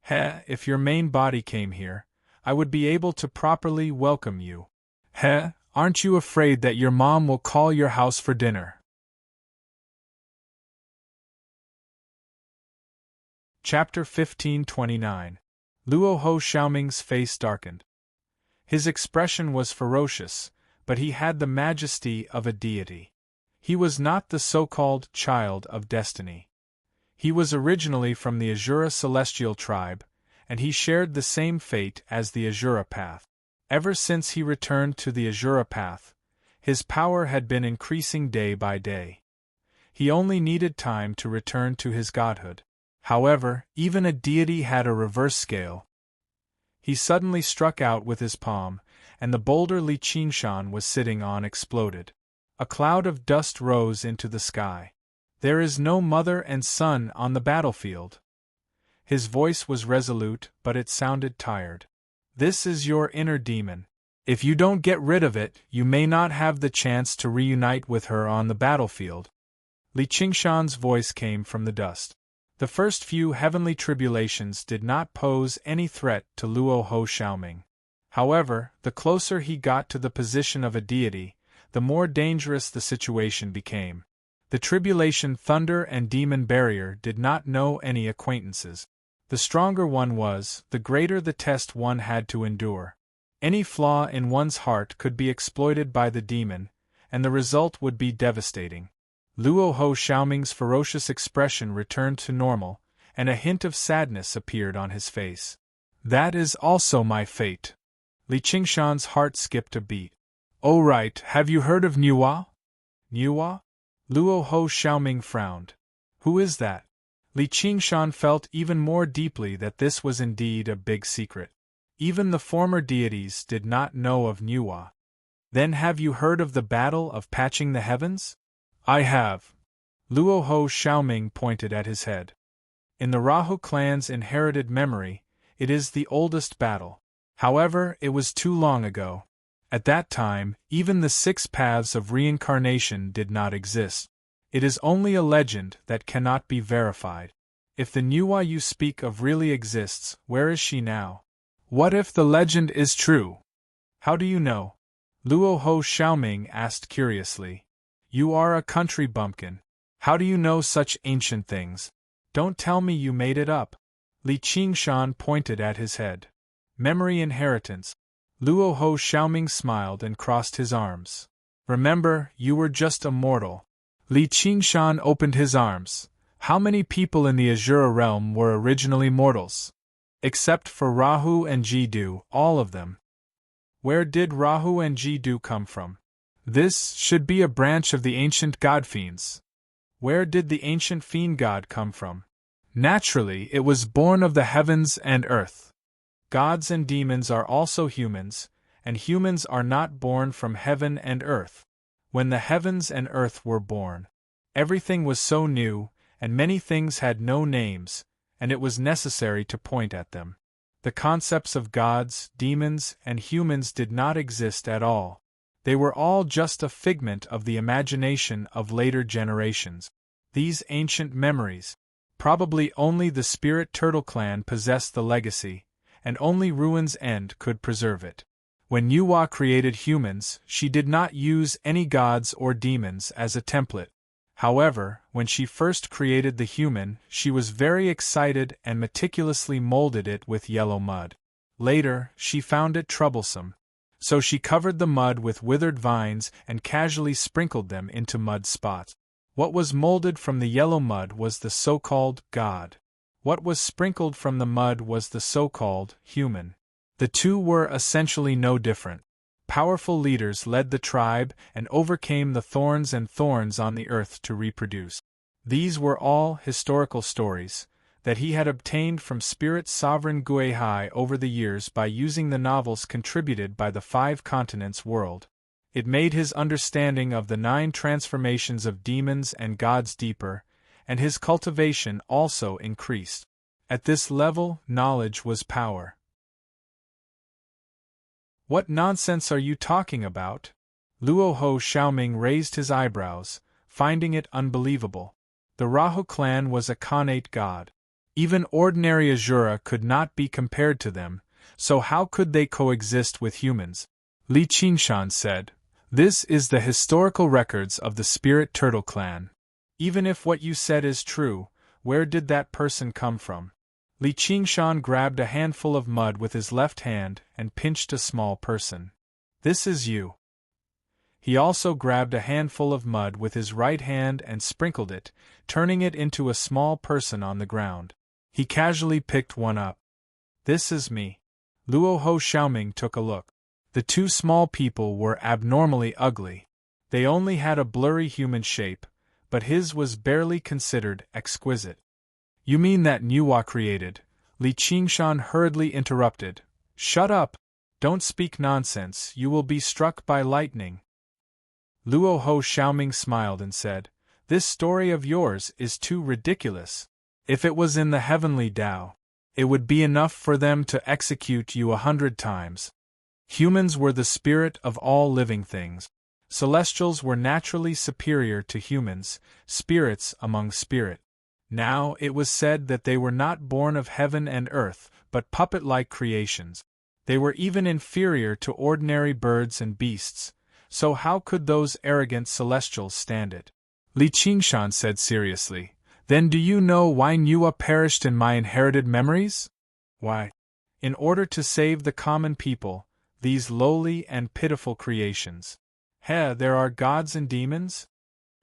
If your main body came here, I would be able to properly welcome you. Aren't you afraid that your mom will call your house for dinner?" Chapter 1529. Luo Ho Xiaoming's face darkened. His expression was ferocious, but he had the majesty of a deity. He was not the so-called child of destiny. He was originally from the Azura celestial tribe, and he shared the same fate as the Azura path. Ever since he returned to the Azura path, his power had been increasing day by day. He only needed time to return to his godhood. However, even a deity had a reverse scale. He suddenly struck out with his palm, and the boulder Li Qingshan was sitting on exploded. A cloud of dust rose into the sky. "There is no mother and son on the battlefield." His voice was resolute, but it sounded tired. "This is your inner demon. If you don't get rid of it, you may not have the chance to reunite with her on the battlefield." Li Qingshan's voice came from the dust. The first few heavenly tribulations did not pose any threat to Luo Ho Xiaoming. However, the closer he got to the position of a deity, the more dangerous the situation became. The tribulation thunder and demon barrier did not know any acquaintances. The stronger one was, the greater the test one had to endure. Any flaw in one's heart could be exploited by the demon, and the result would be devastating. Luo Ho Xiaoming's ferocious expression returned to normal, and a hint of sadness appeared on his face. "That is also my fate." Li Qingshan's heart skipped a beat. "Oh right, have you heard of Nuwa?" "Nuwa?" Luo Ho Xiaoming frowned. "Who is that?" Li Qingshan felt even more deeply that this was indeed a big secret. Even the former deities did not know of Nuwa. "Then have you heard of the Battle of Patching the Heavens?" "I have." Luo Ho Xiaoming pointed at his head. "In the Rahu clan's inherited memory, it is the oldest battle. However, it was too long ago. At that time, even the 6 paths of reincarnation did not exist. It is only a legend that cannot be verified. If the Nuwa you speak of really exists, where is she now?" "What if the legend is true?" "How do you know?" Luo Ho Xiaoming asked curiously. "You are a country bumpkin. How do you know such ancient things? Don't tell me you made it up." Li Qingshan pointed at his head. "Memory inheritance." Luo Ho Xiaoming smiled and crossed his arms. "Remember, you were just a mortal." Li Qingshan opened his arms. How many people in the Azura realm were originally mortals? Except for Rahu and Jidu, all of them. Where did Rahu and Jidu come from? This should be a branch of the ancient god fiends. Where did the ancient fiend god come from? Naturally, it was born of the heavens and earth. Gods and demons are also humans, and humans are not born from heaven and earth. When the heavens and earth were born, everything was so new, and many things had no names, and it was necessary to point at them. The concepts of gods, demons, and humans did not exist at all. They were all just a figment of the imagination of later generations. These ancient memories, probably only the Spirit Turtle Clan possessed the legacy, and only Ruin's End could preserve it. When Nuwa created humans, she did not use any gods or demons as a template. However, when she first created the human, she was very excited and meticulously molded it with yellow mud. Later, she found it troublesome. So she covered the mud with withered vines and casually sprinkled them into mud spots. What was molded from the yellow mud was the so-called god. What was sprinkled from the mud was the so-called human. The two were essentially no different. Powerful leaders led the tribe and overcame the thorns and thorns on the earth to reproduce. These were all historical stories. that he had obtained from Spirit Sovereign Guihai over the years by using the novels contributed by the 5 continents world. It made his understanding of the 9 transformations of demons and gods deeper, and his cultivation also increased. At this level, knowledge was power. What nonsense are you talking about? Luoho Xiaoming raised his eyebrows, finding it unbelievable. The Rahu clan was a Khanate god. Even ordinary Azura could not be compared to them, so how could they coexist with humans? Li Qingshan said, "This is the historical records of the Spirit Turtle clan. Even if what you said is true, where did that person come from?" Li Qingshan grabbed a handful of mud with his left hand and pinched a small person. "This is you." He also grabbed a handful of mud with his right hand and sprinkled it, turning it into a small person on the ground. He casually picked one up. "This is me." Luoho Xiaoming took a look. The 2 small people were abnormally ugly. They only had a blurry human shape, but his was barely considered exquisite. "You mean that Nuwa created?" Li Qingshan hurriedly interrupted. "Shut up! Don't speak nonsense, you will be struck by lightning." Luoho Xiaoming smiled and said, "This story of yours is too ridiculous. If it was in the heavenly Tao, it would be enough for them to execute you 100 times. Humans were the spirit of all living things. Celestials were naturally superior to humans, spirits among spirit. Now it was said that they were not born of heaven and earth, but puppet-like creations. They were even inferior to ordinary birds and beasts, so how could those arrogant celestials stand it?" Li Qingshan said seriously, "Then do you know why Nuwa perished in my inherited memories? Why? In order to save the common people, these lowly and pitiful creations. There are gods and demons?"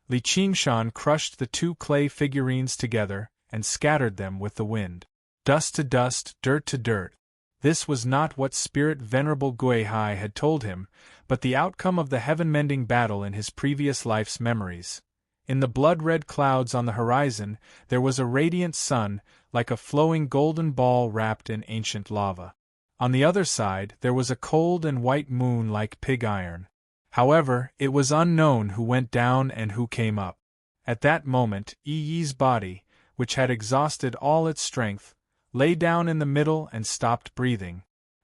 Li Qingshan crushed the 2 clay figurines together and scattered them with the wind. Dust to dust, dirt to dirt. This was not what Spirit Venerable Guihai had told him, but the outcome of the heaven-mending battle in his previous life's memories. In the blood-red clouds on the horizon, there was a radiant sun, like a flowing golden ball wrapped in ancient lava. On the other side, there was a cold and white moon like pig iron. However, it was unknown who went down and who came up. At that moment, Yi's body, which had exhausted all its strength, lay down in the middle and stopped breathing.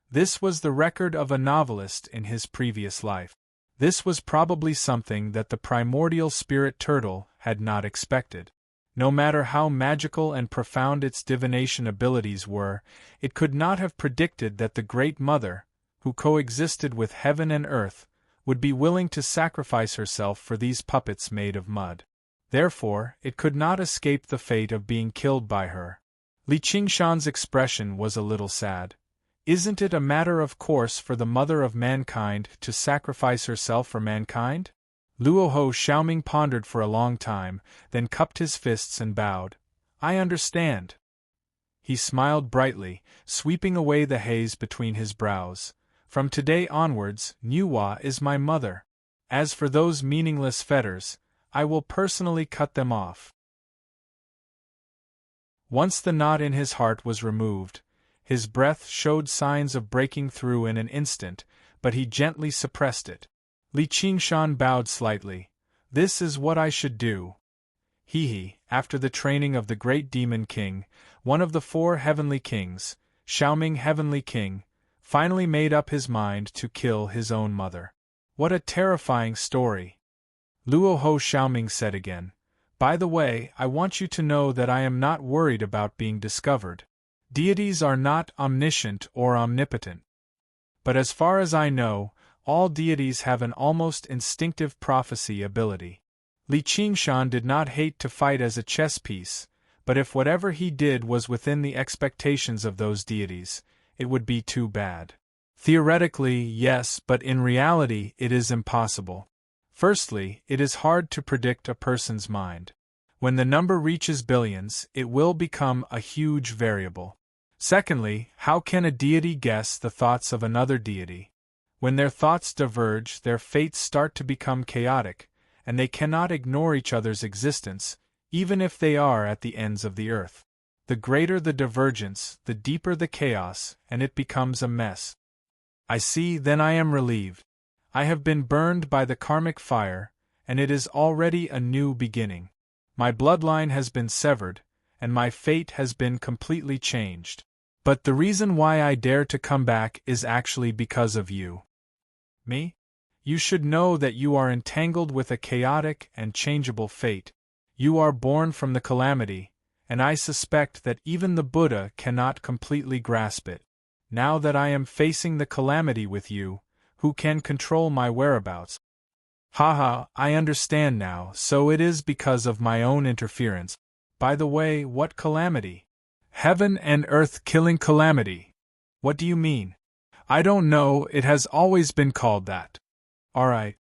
This was the record of a novelist in his previous life. This was probably something that the primordial spirit turtle had not expected. No matter how magical and profound its divination abilities were, it could not have predicted that the Great Mother, who coexisted with heaven and earth, would be willing to sacrifice herself for these puppets made of mud. Therefore, it could not escape the fate of being killed by her. Li Qingshan's expression was a little sad. Isn't it a matter of course for the mother of mankind to sacrifice herself for mankind? Luoho Xiaoming pondered for a long time, then cupped his fists and bowed. "I understand." He smiled brightly, sweeping away the haze between his brows. "From today onwards, Nuwa is my mother. As for those meaningless fetters, I will personally cut them off." Once the knot in his heart was removed, his breath showed signs of breaking through in an instant, but he gently suppressed it. Li Qingshan bowed slightly. "This is what I should do." He, after the training of the great demon king, one of the 4 heavenly kings, Xiaoming Heavenly King, finally made up his mind to kill his own mother. What a terrifying story! Luoho Xiaoming said again, "By the way, I want you to know that I am not worried about being discovered. Deities are not omniscient or omnipotent. But as far as I know, all deities have an almost instinctive prophecy ability." Li Qingshan did not hate to fight as a chess piece, but if whatever he did was within the expectations of those deities, it would be too bad. Theoretically, yes, but in reality it is impossible. Firstly, it is hard to predict a person's mind. When the number reaches billions, it will become a huge variable. Secondly, how can a deity guess the thoughts of another deity? When their thoughts diverge, their fates start to become chaotic, and they cannot ignore each other's existence, even if they are at the ends of the earth. The greater the divergence, the deeper the chaos, and it becomes a mess. I see, then I am relieved. I have been burned by the karmic fire, and it is already a new beginning. My bloodline has been severed, and my fate has been completely changed. But the reason why I dare to come back is actually because of you. Me? You should know that you are entangled with a chaotic and changeable fate. You are born from the calamity, and I suspect that even the Buddha cannot completely grasp it. Now that I am facing the calamity with you, who can control my whereabouts? Haha, I understand now, so it is because of my own interference. By the way, what calamity? Heaven and earth killing calamity. What do you mean? I don't know, it has always been called that. Alright.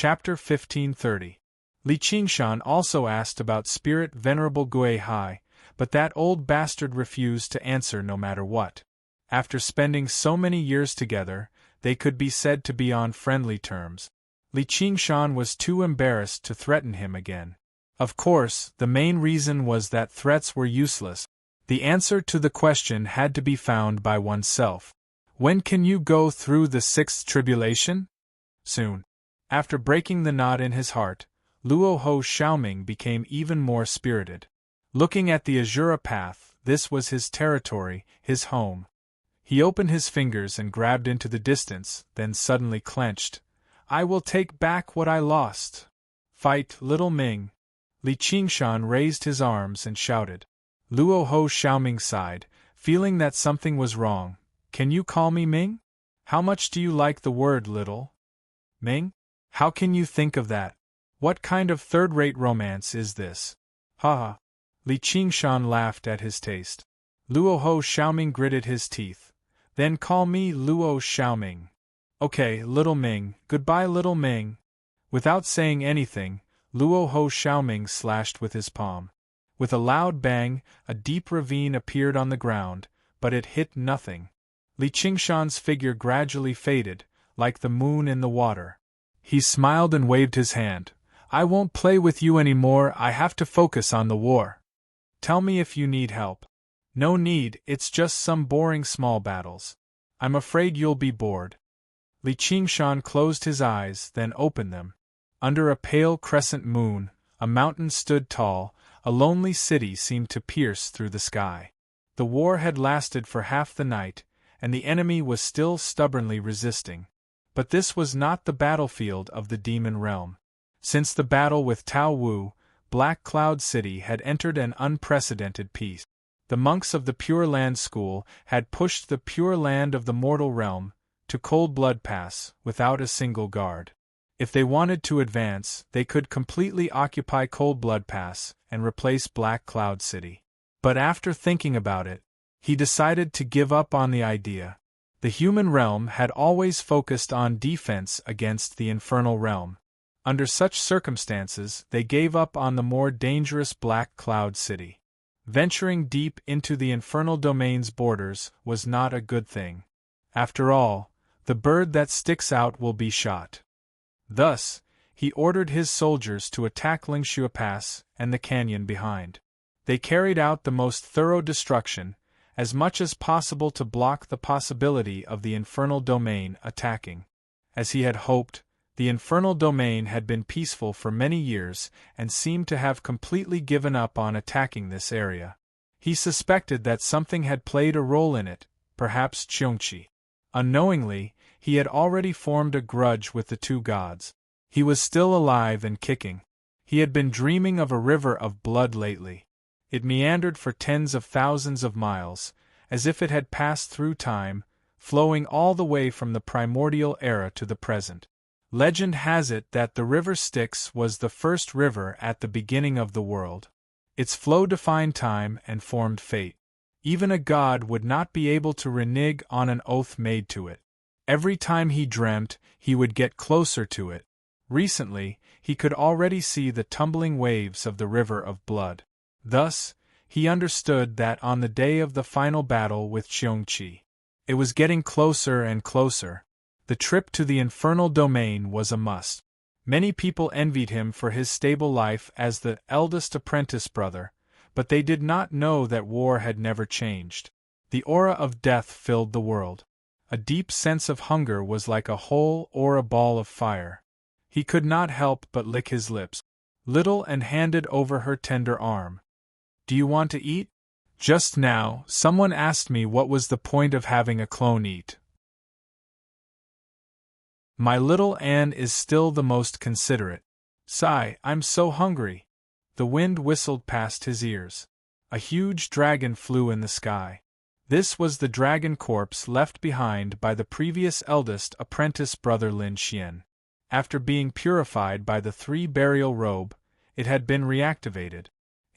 Chapter 1530. Li Qingshan also asked about Spirit Venerable Gui Hai, but that old bastard refused to answer no matter what. After spending so many years together, they could be said to be on friendly terms. Li Qingshan was too embarrassed to threaten him again. Of course, the main reason was that threats were useless. The answer to the question had to be found by oneself. When can you go through the sixth tribulation? Soon. After breaking the knot in his heart, Luo Ho Xiaoming became even more spirited. Looking at the Azura path, this was his territory, his home. He opened his fingers and grabbed into the distance, then suddenly clenched. I will take back what I lost. Fight, little Ming. Li Qingshan raised his arms and shouted. Luo Ho Xiaoming sighed, feeling that something was wrong. Can you call me Ming? How much do you like the word little? Ming? How can you think of that? What kind of third-rate romance is this? Ha! Li Qingshan laughed at his taste. Luo Ho Xiaoming gritted his teeth. Then call me Luo Xiaoming. Okay, little Ming, goodbye little Ming. Without saying anything, Luo Ho Xiaoming slashed with his palm. With a loud bang, a deep ravine appeared on the ground, but it hit nothing. Li Qingshan's figure gradually faded, like the moon in the water. He smiled and waved his hand. I won't play with you anymore, I have to focus on the war. Tell me if you need help. No need, it's just some boring small battles. I'm afraid you'll be bored. Li Qingshan closed his eyes, then opened them. Under a pale crescent moon, a mountain stood tall, a lonely city seemed to pierce through the sky. The war had lasted for half the night, and the enemy was still stubbornly resisting. But this was not the battlefield of the demon realm. Since the battle with Tao Wu, Black Cloud City had entered an unprecedented peace. The monks of the Pure Land School had pushed the Pure Land of the mortal realm to Cold Blood Pass without a single guard. If they wanted to advance, they could completely occupy Cold Blood Pass and replace Black Cloud City. But after thinking about it, he decided to give up on the idea. The human realm had always focused on defense against the infernal realm. Under such circumstances, they gave up on the more dangerous Black Cloud City. Venturing deep into the infernal domain's borders was not a good thing. After all, the bird that sticks out will be shot. Thus, he ordered his soldiers to attack Lingxue Pass and the canyon behind. They carried out the most thorough destruction, as much as possible to block the possibility of the infernal domain attacking. As he had hoped, the infernal domain had been peaceful for many years and seemed to have completely given up on attacking this area. He suspected that something had played a role in it, perhaps Qiongqi. Unknowingly, he had already formed a grudge with the two gods. He was still alive and kicking. He had been dreaming of a river of blood lately. It meandered for tens of thousands of miles, as if it had passed through time, flowing all the way from the primordial era to the present. Legend has it that the river Styx was the first river at the beginning of the world. Its flow defined time and formed fate. Even a god would not be able to renege on an oath made to it. Every time he dreamt, he would get closer to it. Recently, he could already see the tumbling waves of the river of blood. Thus, he understood that on the day of the final battle with Qiongqi, it was getting closer and closer. The trip to the infernal domain was a must. Many people envied him for his stable life as the eldest apprentice brother, but they did not know that war had never changed. The aura of death filled the world. A deep sense of hunger was like a hole or a ball of fire. He could not help but lick his lips. Little and handed over her tender arm. Do you want to eat? Just now, someone asked me what was the point of having a clone eat. My little Anne is still the most considerate. Sigh, I'm so hungry. The wind whistled past his ears. A huge dragon flew in the sky. This was the dragon corpse left behind by the previous eldest apprentice brother Lin Xian. After being purified by the 3 burial robe, it had been reactivated.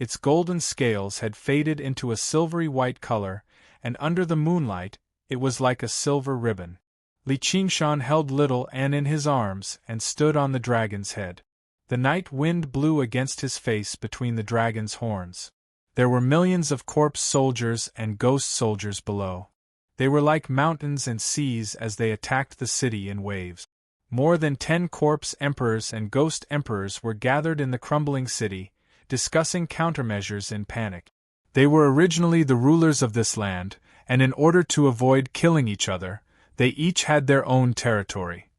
Its golden scales had faded into a silvery white color, and under the moonlight, it was like a silver ribbon. Li Qingshan held little Anne in his arms and stood on the dragon's head. The night wind blew against his face between the dragon's horns. There were millions of corpse soldiers and ghost soldiers below. They were like mountains and seas as they attacked the city in waves. More than 10 corpse emperors and ghost emperors were gathered in the crumbling city, discussing countermeasures in panic. They were originally the rulers of this land, and in order to avoid killing each other, they each had their own territory.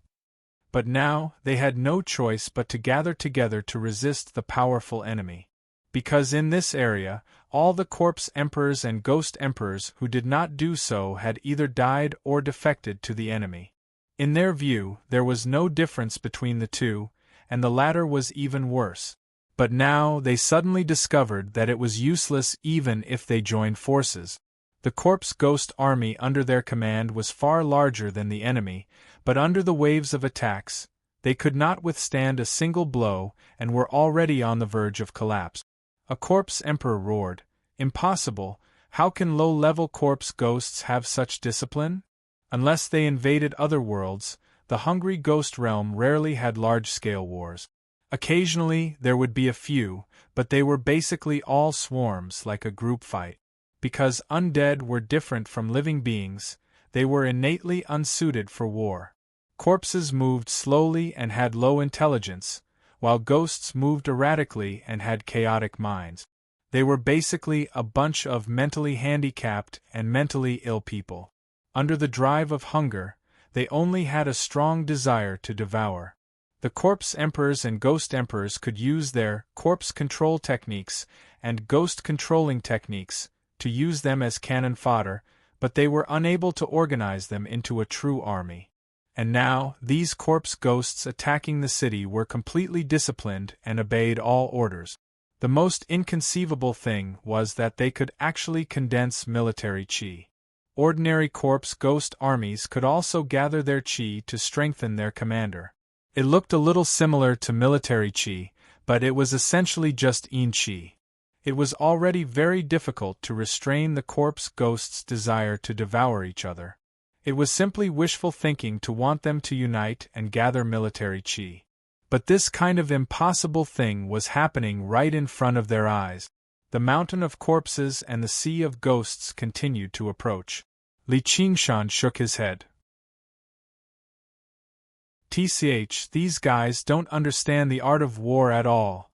But now, they had no choice but to gather together to resist the powerful enemy. Because in this area, all the corpse emperors and ghost emperors who did not do so had either died or defected to the enemy. In their view, there was no difference between the two, and the latter was even worse. But now they suddenly discovered that it was useless even if they joined forces. The corpse ghost army under their command was far larger than the enemy, but under the waves of attacks, they could not withstand a single blow and were already on the verge of collapse. A corpse emperor roared, "Impossible! How can low-level corpse ghosts have such discipline?" Unless they invaded other worlds, the hungry ghost realm rarely had large-scale wars. Occasionally there would be a few, but they were basically all swarms like a group fight. Because undead were different from living beings, they were innately unsuited for war. Corpses moved slowly and had low intelligence, while ghosts moved erratically and had chaotic minds. They were basically a bunch of mentally handicapped and mentally ill people. Under the drive of hunger, they only had a strong desire to devour. The corpse emperors and ghost emperors could use their corpse control techniques and ghost controlling techniques to use them as cannon fodder, but they were unable to organize them into a true army. And now, these corpse ghosts attacking the city were completely disciplined and obeyed all orders. The most inconceivable thing was that they could actually condense military chi. Ordinary corpse ghost armies could also gather their chi to strengthen their commander. It looked a little similar to military chi, but it was essentially just yin chi. It was already very difficult to restrain the corpse ghosts' desire to devour each other. It was simply wishful thinking to want them to unite and gather military chi. But this kind of impossible thing was happening right in front of their eyes. The mountain of corpses and the sea of ghosts continued to approach. Li Qingshan shook his head. These guys don't understand the art of war at all.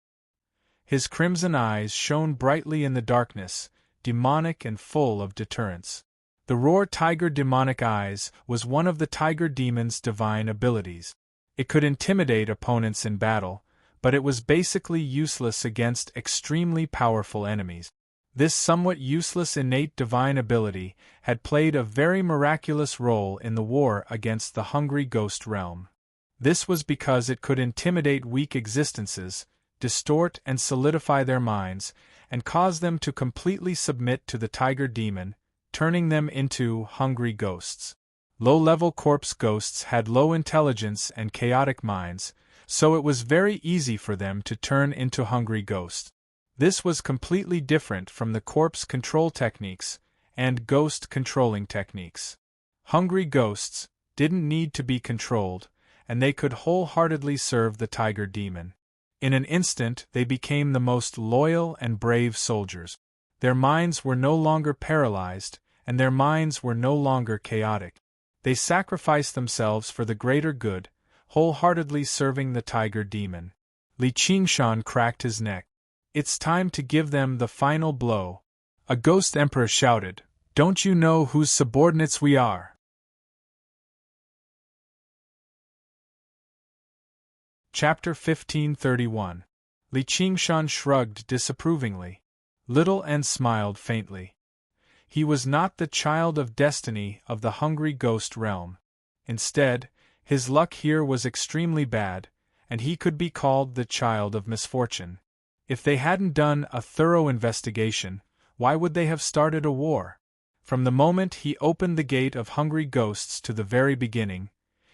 His crimson eyes shone brightly in the darkness, demonic and full of deterrence. The Roar Tiger Demonic Eyes was one of the Tiger Demon's divine abilities. It could intimidate opponents in battle, but it was basically useless against extremely powerful enemies. This somewhat useless innate divine ability had played a very miraculous role in the war against the hungry ghost realm. This was because it could intimidate weak existences, distort and solidify their minds, and cause them to completely submit to the tiger demon, turning them into hungry ghosts. Low-level corpse ghosts had low intelligence and chaotic minds, so it was very easy for them to turn into hungry ghosts. This was completely different from the corpse control techniques and ghost controlling techniques. Hungry ghosts didn't need to be controlled, and they could wholeheartedly serve the tiger demon. In an instant they became the most loyal and brave soldiers. Their minds were no longer paralyzed, and their minds were no longer chaotic. They sacrificed themselves for the greater good, wholeheartedly serving the tiger demon. Li Qingshan cracked his neck. It's time to give them the final blow. A ghost emperor shouted, "Don't you know whose subordinates we are?" Chapter 1531. Li Qingshan shrugged disapprovingly. Little and smiled faintly. He was not the child of destiny of the hungry ghost realm. Instead, his luck here was extremely bad, and he could be called the child of misfortune. If they hadn't done a thorough investigation, why would they have started a war? From the moment he opened the gate of hungry ghosts to the very beginning,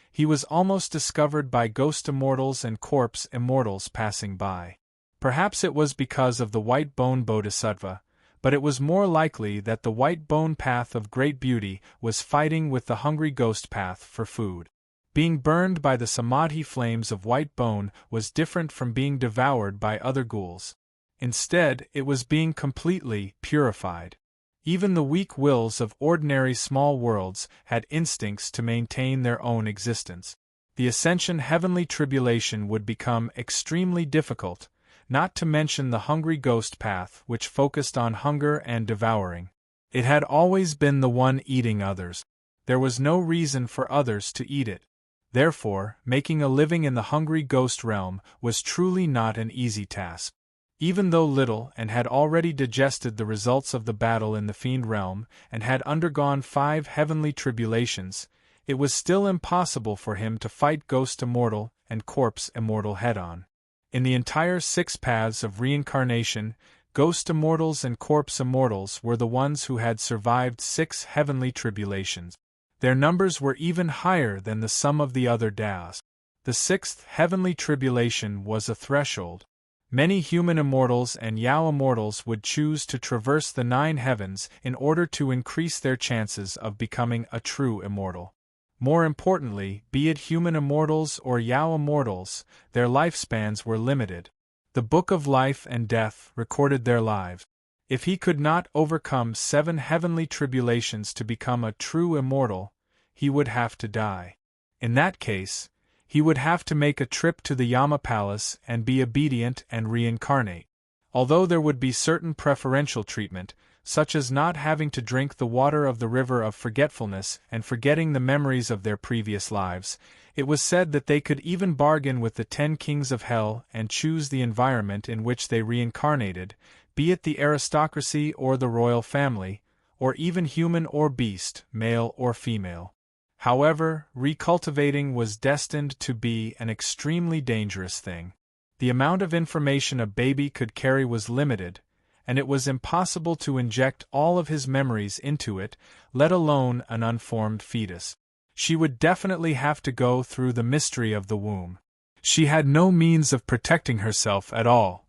he was almost discovered by ghost immortals and corpse immortals passing by. Perhaps it was because of the white bone bodhisattva, but it was more likely that the white bone path of great beauty was fighting with the hungry ghost path for food. Being burned by the samadhi flames of white bone was different from being devoured by other ghouls. Instead, it was being completely purified. Even the weak wills of ordinary small worlds had instincts to maintain their own existence. The ascension heavenly tribulation would become extremely difficult, not to mention the hungry ghost path which focused on hunger and devouring. It had always been the one eating others. There was no reason for others to eat it. Therefore, making a living in the hungry ghost realm was truly not an easy task. Even though Little and had already digested the results of the battle in the fiend realm and had undergone 5 heavenly tribulations, it was still impossible for him to fight Ghost Immortal and Corpse Immortal head-on. In the entire 6 paths of reincarnation, Ghost Immortals and Corpse Immortals were the ones who had survived 6 heavenly tribulations. Their numbers were even higher than the sum of the other Daos. The 6th heavenly tribulation was a threshold. Many human immortals and Yao immortals would choose to traverse the 9 heavens in order to increase their chances of becoming a true immortal. More importantly, be it human immortals or Yao immortals, their lifespans were limited. The Book of Life and Death recorded their lives. If he could not overcome 7 heavenly tribulations to become a true immortal, he would have to die. In that case, he would have to make a trip to the Yama Palace and be obedient and reincarnate. Although there would be certain preferential treatment, such as not having to drink the water of the river of forgetfulness and forgetting the memories of their previous lives, it was said that they could even bargain with the 10 kings of hell and choose the environment in which they reincarnated, be it the aristocracy or the royal family, or even human or beast, male or female. However, recultivating was destined to be an extremely dangerous thing. The amount of information a baby could carry was limited, and it was impossible to inject all of his memories into it, let alone an unformed fetus. She would definitely have to go through the mystery of the womb. She had no means of protecting herself at all.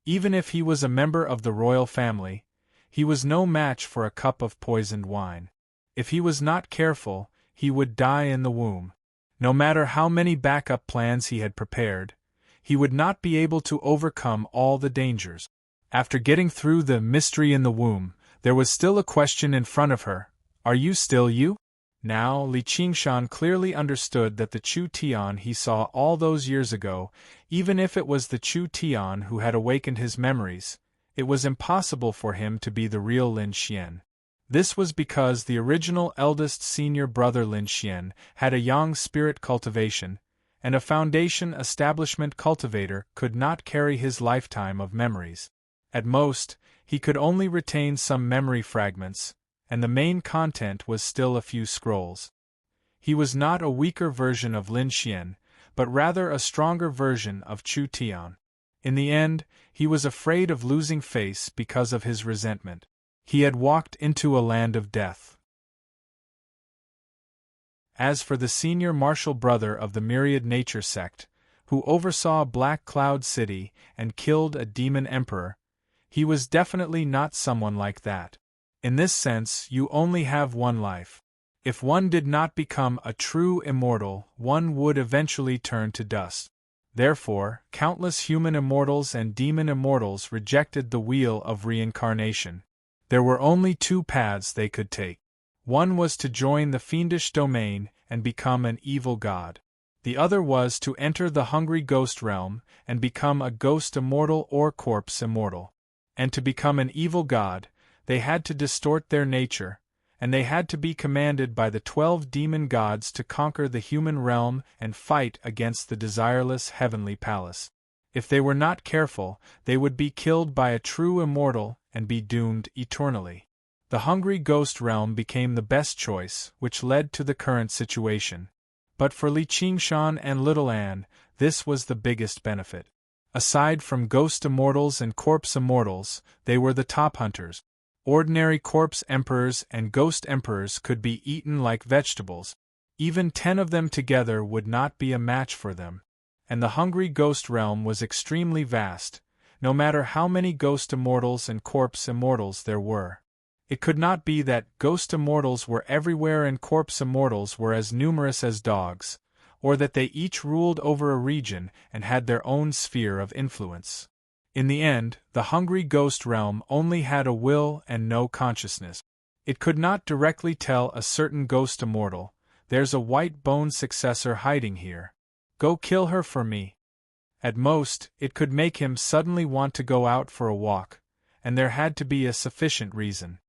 Even if he was a member of the royal family, he was no match for a cup of poisoned wine. If he was not careful, he would die in the womb. No matter how many backup plans he had prepared, he would not be able to overcome all the dangers. After getting through the mystery in the womb, there was still a question in front of her. Are you still you? Now, Li Qingshan clearly understood that the Chu Tian he saw all those years ago, even if it was the Chu Tian who had awakened his memories, it was impossible for him to be the real Lin Xian. This was because the original eldest senior brother Lin Xian had a yang spirit cultivation, and a foundation establishment cultivator could not carry his lifetime of memories. At most, he could only retain some memory fragments, and the main content was still a few scrolls. He was not a weaker version of Lin Xian, but rather a stronger version of Chu Tian. In the end, he was afraid of losing face because of his resentment. He had walked into a land of death. As for the senior martial brother of the Myriad Nature sect, who oversaw Black Cloud City and killed a demon emperor, he was definitely not someone like that. In this sense, you only have one life. If one did not become a true immortal, one would eventually turn to dust. Therefore, countless human immortals and demon immortals rejected the wheel of reincarnation. There were only 2 paths they could take. One was to join the fiendish domain and become an evil god. The other was to enter the hungry ghost realm and become a ghost immortal or corpse immortal. And to become an evil god, they had to distort their nature, and they had to be commanded by the 12 demon gods to conquer the human realm and fight against the desireless heavenly palace. If they were not careful, they would be killed by a true immortal and be doomed eternally. The hungry ghost realm became the best choice, which led to the current situation. But for Li Qingshan and Little Anne, this was the biggest benefit. Aside from ghost immortals and corpse immortals, they were the top hunters. Ordinary corpse emperors and ghost emperors could be eaten like vegetables. Even 10 of them together would not be a match for them. And the hungry ghost realm was extremely vast, no matter how many ghost immortals and corpse immortals there were. It could not be that ghost immortals were everywhere and corpse immortals were as numerous as dogs, or that they each ruled over a region and had their own sphere of influence. In the end, the hungry ghost realm only had a will and no consciousness. It could not directly tell a certain ghost immortal, "There's a white bone successor hiding here. Go kill her for me." At most, it could make him suddenly want to go out for a walk, and there had to be a sufficient reason.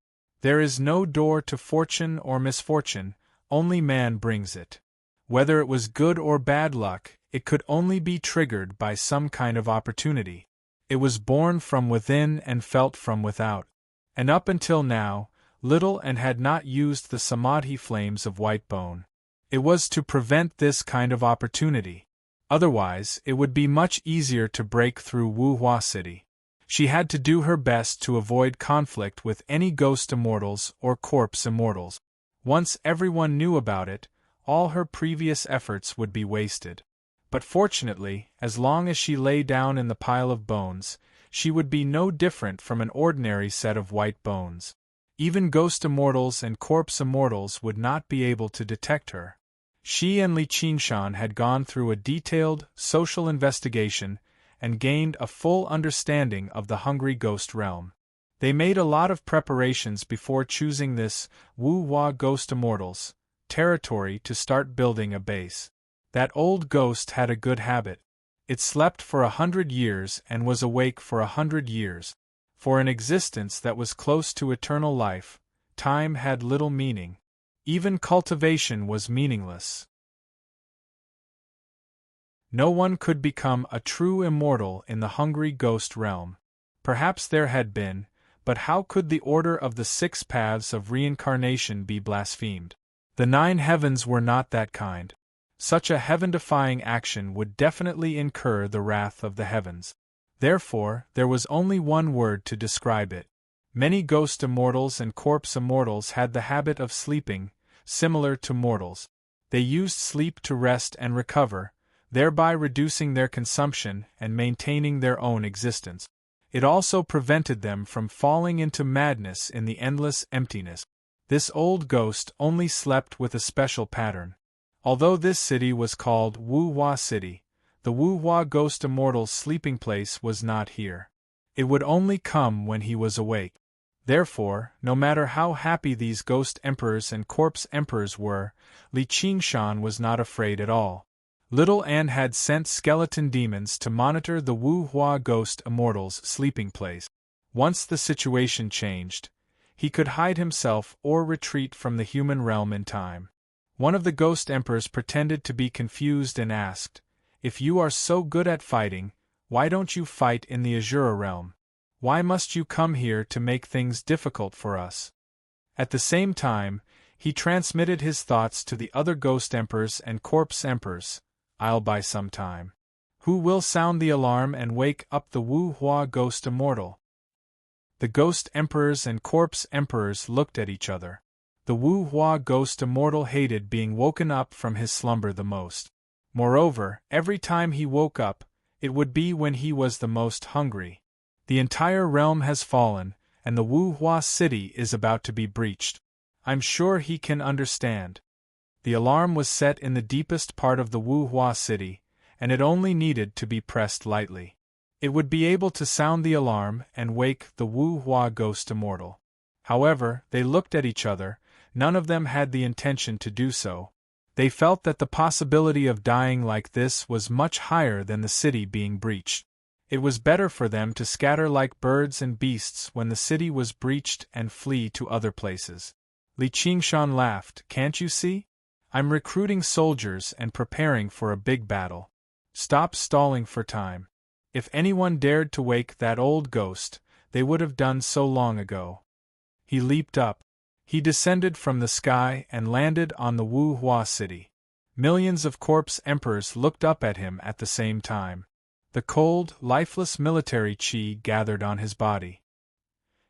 There is no door to fortune or misfortune, only man brings it. Whether it was good or bad luck, it could only be triggered by some kind of opportunity. It was born from within and felt from without. And up until now, Little Anne had not used the samadhi flames of white bone. It was to prevent this kind of opportunity. Otherwise, it would be much easier to break through Wuhua City. She had to do her best to avoid conflict with any ghost immortals or corpse immortals. Once everyone knew about it, all her previous efforts would be wasted. But fortunately, as long as she lay down in the pile of bones, she would be no different from an ordinary set of white bones. Even ghost immortals and corpse immortals would not be able to detect her. She and Li Qingshan had gone through a detailed, social investigation and gained a full understanding of the hungry ghost realm. They made a lot of preparations before choosing this Wuhua Ghost Immortals territory to start building a base. That old ghost had a good habit. It slept for 100 years and was awake for 100 years. For an existence that was close to eternal life, time had little meaning. Even cultivation was meaningless. No one could become a true immortal in the hungry ghost realm. Perhaps there had been, but how could the order of the 6 paths of reincarnation be blasphemed? The 9 heavens were not that kind. Such a heaven-defying action would definitely incur the wrath of the heavens. Therefore, there was only one word to describe it. Many ghost immortals and corpse immortals had the habit of sleeping, similar to mortals. They used sleep to rest and recover, thereby reducing their consumption and maintaining their own existence. It also prevented them from falling into madness in the endless emptiness. This old ghost only slept with a special pattern. Although this city was called Wuhua City, the Wuhua Ghost Immortal's sleeping place was not here. It would only come when he was awake. Therefore, no matter how happy these ghost emperors and corpse emperors were, Li Qingshan was not afraid at all. Little Anne had sent skeleton demons to monitor the Wuhua Ghost Immortal's sleeping place. Once the situation changed, he could hide himself or retreat from the human realm in time. One of the ghost emperors pretended to be confused and asked, "If you are so good at fighting, why don't you fight in the Azura realm? Why must you come here to make things difficult for us?" At the same time, he transmitted his thoughts to the other ghost emperors and corpse emperors. "I'll buy some time. Who will sound the alarm and wake up the Wuhua Ghost Immortal?" The ghost emperors and corpse emperors looked at each other. The Wuhua Ghost Immortal hated being woken up from his slumber the most. Moreover, every time he woke up, it would be when he was the most hungry. The entire realm has fallen, and the Wuhua City is about to be breached. I'm sure he can understand. The alarm was set in the deepest part of the Wuhua City, and it only needed to be pressed lightly. It would be able to sound the alarm and wake the Wuhua Ghost Immortal. However, they looked at each other. None of them had the intention to do so. They felt that the possibility of dying like this was much higher than the city being breached. It was better for them to scatter like birds and beasts when the city was breached and flee to other places. Li Qingshan laughed. Can't you see? I'm recruiting soldiers and preparing for a big battle. Stop stalling for time. If anyone dared to wake that old ghost, they would have done so long ago. He leaped up. He descended from the sky and landed on the Wu Hua city. Millions of corpse emperors looked up at him at the same time. The cold, lifeless military qi gathered on his body.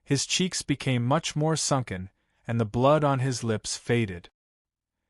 His cheeks became much more sunken, and the blood on his lips faded.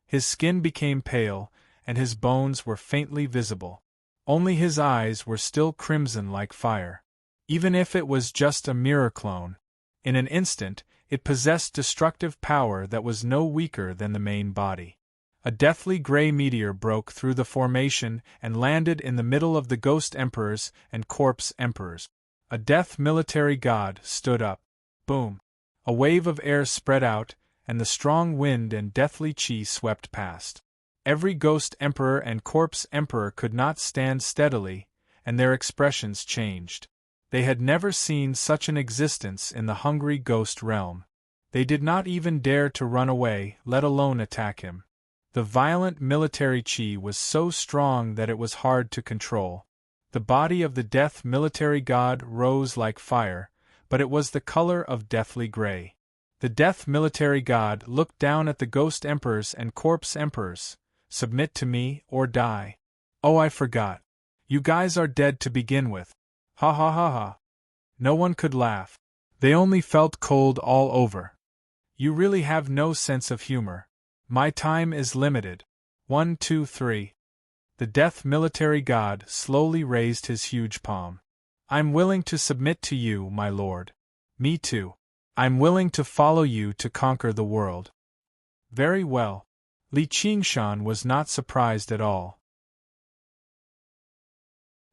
His skin became pale, and his bones were faintly visible. Only his eyes were still crimson like fire. Even if it was just a mirror clone, in an instant, it possessed destructive power that was no weaker than the main body. A deathly gray meteor broke through the formation and landed in the middle of the Ghost Emperors and Corpse Emperors. A death military god stood up. Boom! A wave of air spread out, and the strong wind and deathly qi swept past. Every Ghost Emperor and Corpse Emperor could not stand steadily, and their expressions changed. They had never seen such an existence in the hungry ghost realm. They did not even dare to run away, let alone attack him. The violent military qi was so strong that it was hard to control. The body of the death military god rose like fire, but it was the color of deathly gray. The death military god looked down at the Ghost Emperors and Corpse Emperors. Submit to me, or die. Oh, I forgot. You guys are dead to begin with. Ha ha ha ha. No one could laugh. They only felt cold all over. You really have no sense of humor. My time is limited. 1, 2, 3. The death military god slowly raised his huge palm. I'm willing to submit to you, my lord. Me too. I'm willing to follow you to conquer the world. Very well. Li Qingshan was not surprised at all.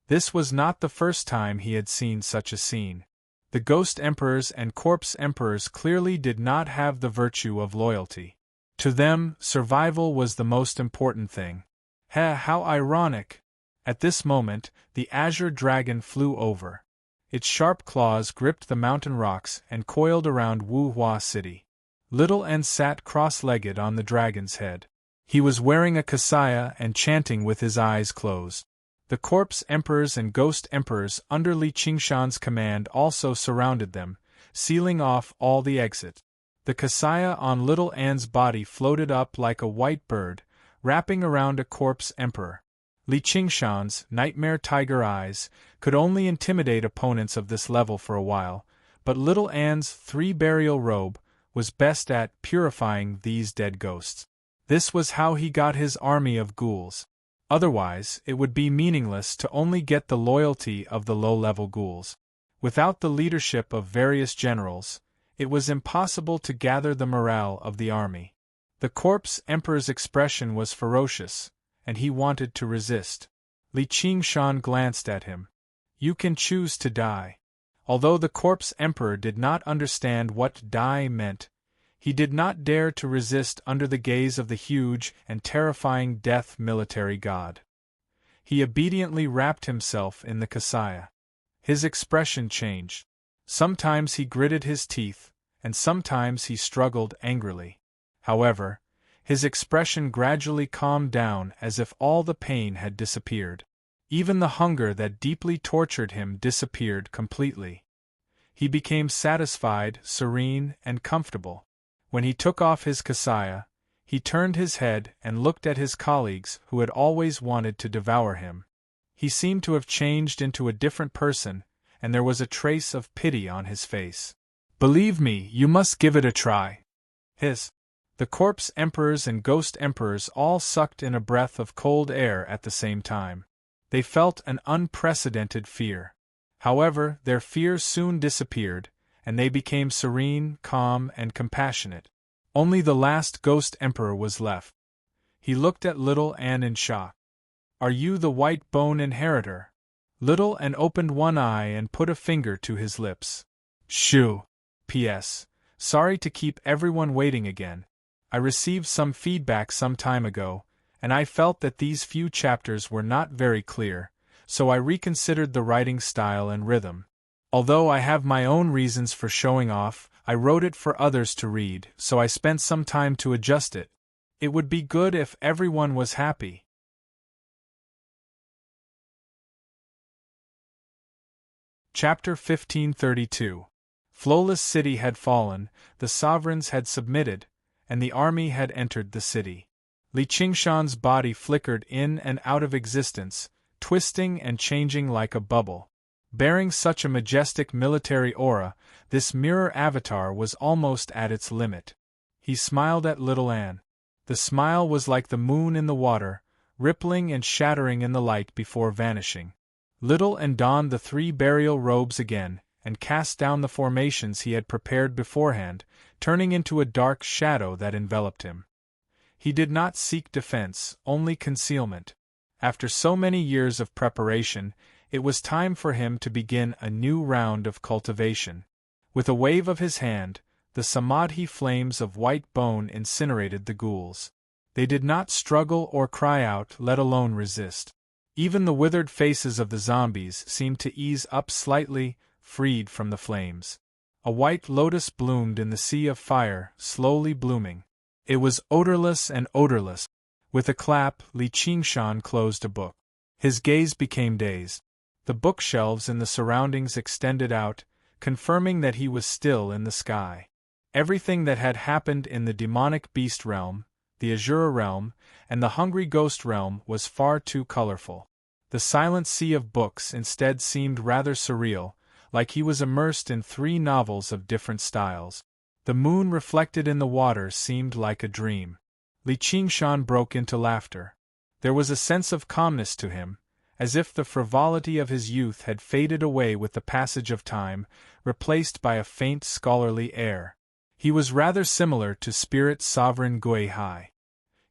This was not the first time he had seen such a scene. The Ghost Emperors and Corpse Emperors clearly did not have the virtue of loyalty. To them, survival was the most important thing. How ironic! At this moment, the azure dragon flew over. Its sharp claws gripped the mountain rocks and coiled around Wu Hua City. Little N sat cross-legged on the dragon's head. He was wearing a kasaya and chanting with his eyes closed. The Corpse Emperors and Ghost Emperors under Li Qingshan's command also surrounded them, sealing off all the exit. The kasaya on Little An's body floated up like a white bird, wrapping around a Corpse Emperor. Li Qingshan's nightmare tiger eyes could only intimidate opponents of this level for a while, but Little An's 3-burial robe was best at purifying these dead ghosts. This was how he got his army of ghouls. Otherwise, it would be meaningless to only get the loyalty of the low-level ghouls. Without the leadership of various generals, it was impossible to gather the morale of the army. The Corpse Emperor's expression was ferocious, and he wanted to resist. Li Qingshan glanced at him. You can choose to die. Although the Corpse Emperor did not understand what die meant, he did not dare to resist under the gaze of the huge and terrifying death military god. He obediently wrapped himself in the kasaya. His expression changed. Sometimes he gritted his teeth, and sometimes he struggled angrily. However, his expression gradually calmed down as if all the pain had disappeared. Even the hunger that deeply tortured him disappeared completely. He became satisfied, serene, and comfortable. When he took off his kasaya, he turned his head and looked at his colleagues who had always wanted to devour him. He seemed to have changed into a different person, and there was a trace of pity on his face. Believe me, you must give it a try. The Corpse Emperors and Ghost Emperors all sucked in a breath of cold air at the same time. They felt an unprecedented fear. However, their fear soon disappeared, and they became serene, calm, and compassionate. Only the last Ghost Emperor was left. He looked at Little Anne in shock. Are you the White Bone Inheritor? Little Anne opened one eye and put a finger to his lips. Shoo! P.S. Sorry to keep everyone waiting again. I received some feedback some time ago, and I felt that these few chapters were not very clear, so I reconsidered the writing style and rhythm. Although I have my own reasons for showing off, I wrote it for others to read, so I spent some time to adjust it. It would be good if everyone was happy. Chapter 1532. Flawless city had fallen, the sovereigns had submitted, and the army had entered the city. Li Qingshan's body flickered in and out of existence, twisting and changing like a bubble. Bearing such a majestic military aura, this mirror avatar was almost at its limit. He smiled at little Anne. The smile was like the moon in the water, rippling and shattering in the light before vanishing. Little Anne donned the 3 burial robes again, and cast down the formations he had prepared beforehand, turning into a dark shadow that enveloped him. He did not seek defense, only concealment. After so many years of preparation, it was time for him to begin a new round of cultivation. With a wave of his hand, the samadhi flames of white bone incinerated the ghouls. They did not struggle or cry out, let alone resist. Even the withered faces of the zombies seemed to ease up slightly, freed from the flames. A white lotus bloomed in the sea of fire, slowly blooming. It was odorless and odorless. With a clap, Li Qingshan closed a book. His gaze became dazed. The bookshelves in the surroundings extended out, confirming that he was still in the sky. Everything that had happened in the demonic beast realm, the Azura realm, and the hungry ghost realm was far too colorful. The silent sea of books instead seemed rather surreal, like he was immersed in 3 novels of different styles. The moon reflected in the water seemed like a dream. Li Qingshan broke into laughter. There was a sense of calmness to him, as if the frivolity of his youth had faded away with the passage of time, replaced by a faint scholarly air. He was rather similar to Spirit Sovereign Gui Hai.